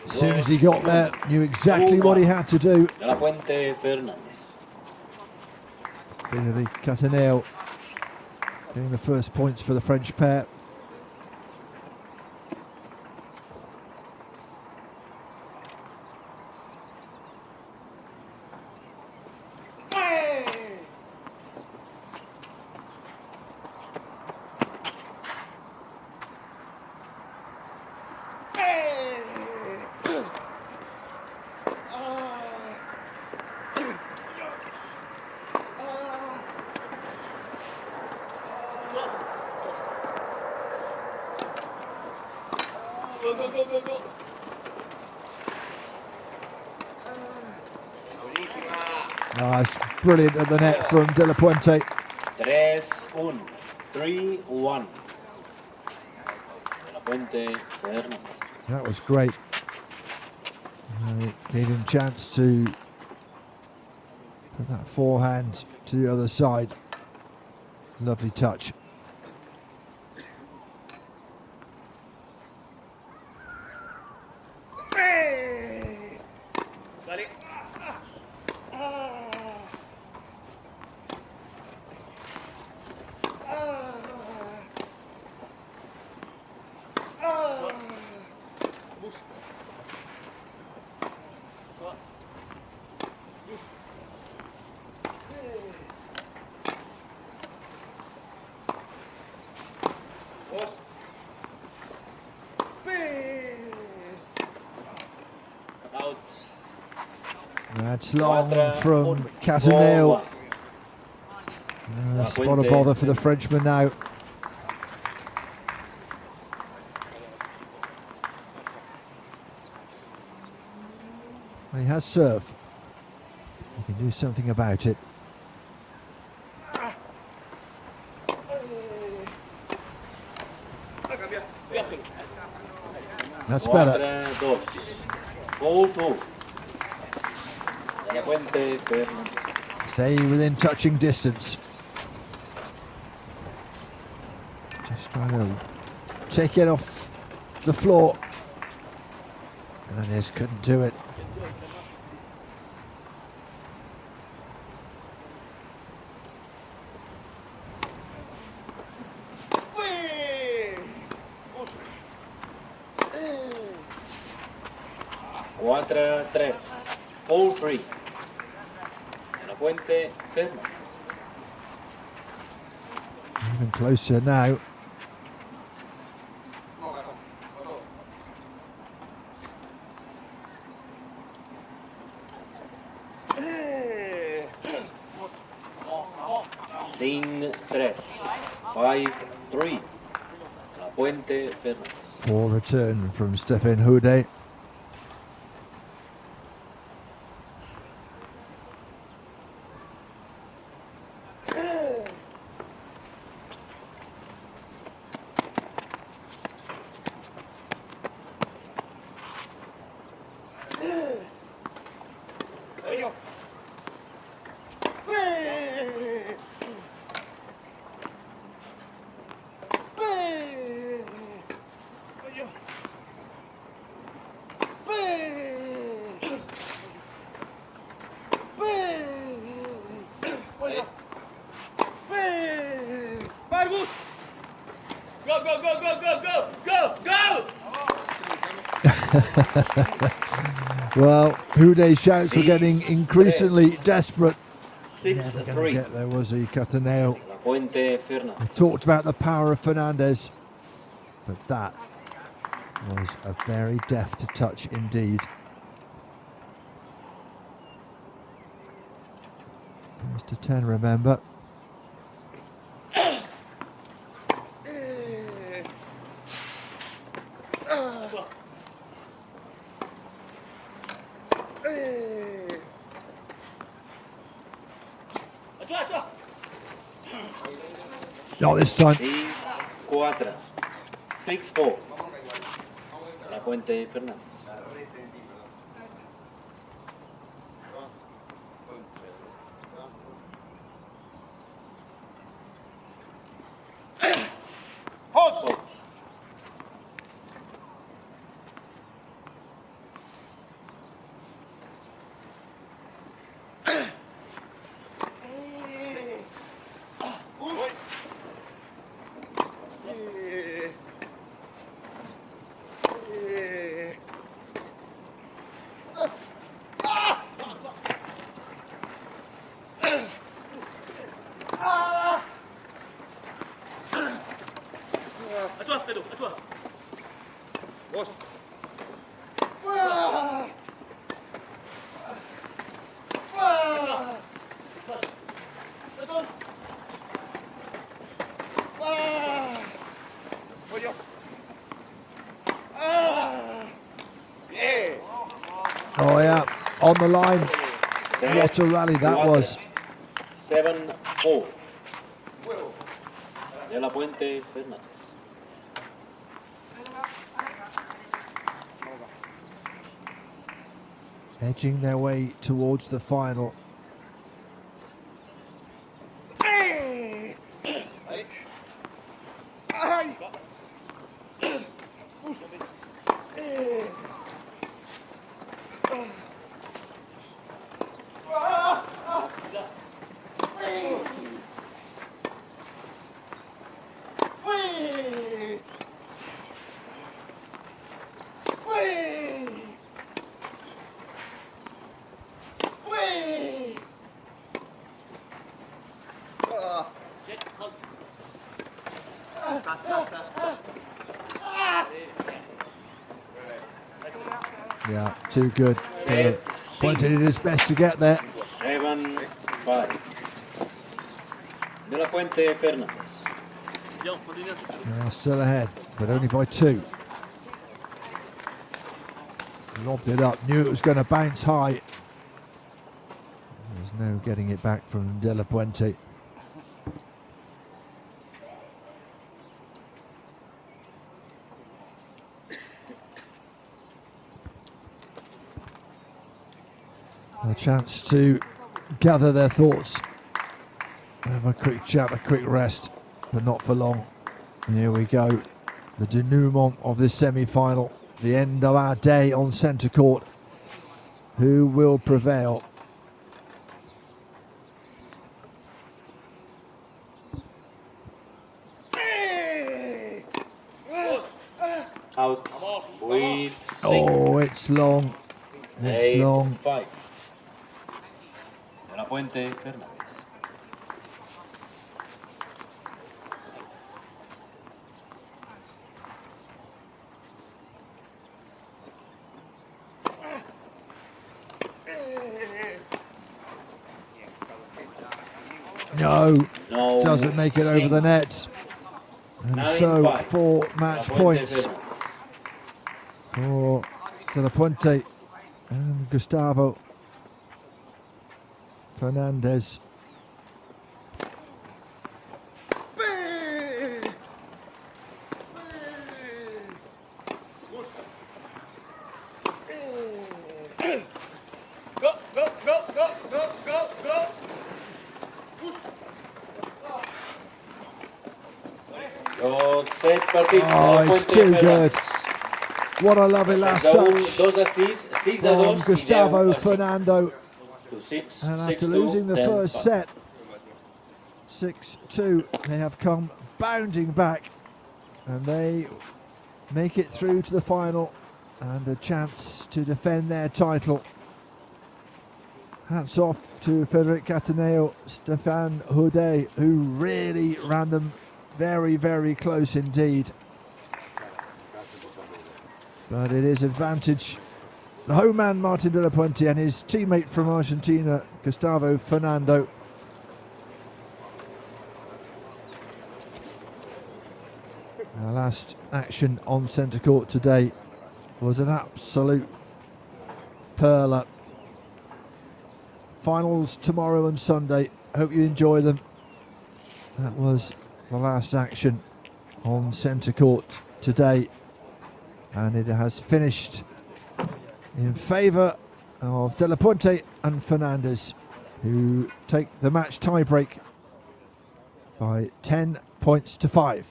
A: As soon as he got there, knew exactly what he had to do. Bit of the Cataneo getting the first points for the French pair.
C: Go.
A: Nice, brilliant at the net from De La Puente.
E: 3-1. 3-1. De La Puente, Fernandez.
A: That was great. Gave him a chance to put that forehand to the other side. Lovely touch. That's long from Cataneo. Spot of bother for the Frenchman now. He has serve. He can do something about it. That's better.
E: 4-2.
A: Stay within touching distance. Just trying to take it off the floor. And Hernandez couldn't do it.
E: All-3. De La Puente, Fernandez.
A: Even closer now.
E: Sin 3. 5-3. De La Puente, Fernandez.
A: Poor return from Stephen Houdet. Well, Houdet's shouts were getting increasingly desperate.
E: 6-3.
A: There was a Cataneo.
E: Puente Fernandez.
A: We talked about the power of Fernandez, but that was a very deft touch indeed. Mr. 10, remember. Not this time.
E: 6-4. 6-4. La Puente Fernández. Hold.
A: Oh yeah, on the line. What a rally that was.
E: 7-4. De la Puente Fernández.
A: Edging their way towards the final. Yeah, too good. Puente did his best to get there.
E: 7-5. De la Puente Fernández.
A: They are still ahead, but only by 2. Lobbed it up, knew it was going to bounce high. There's no getting it back from De La Puente. A chance to gather their thoughts, have a quick chat, a quick rest, but not for long. And here we go, the denouement of this semi-final, the end of our day on centre court. Who will prevail?
E: Out with 6.
A: Oh, it's long. It's long.
E: 8-5. De la Puente Fernández.
A: No, doesn't make it over the net. And so 4 match points for De La Puente and Gustavo Fernandez. Oh, it's too good. What a lovely last touch from Gustavo Fernando. And after losing the first set, 6-2, they have come bounding back and they make it through to the final and a chance to defend their title. Hats off to Frederic Cataneo, Stefan Houdet, who really ran them very, very close indeed. But it is advantage the home man Martin de la Puente and his teammate from Argentina, Gustavo Fernando. Our last action on centre court today was an absolute perler. Finals tomorrow and Sunday. Hope you enjoy them. That was the last action on centre court today, and it has finished in favour of De La Puente and Fernandez, who take the match tie-break by 10 points to 5.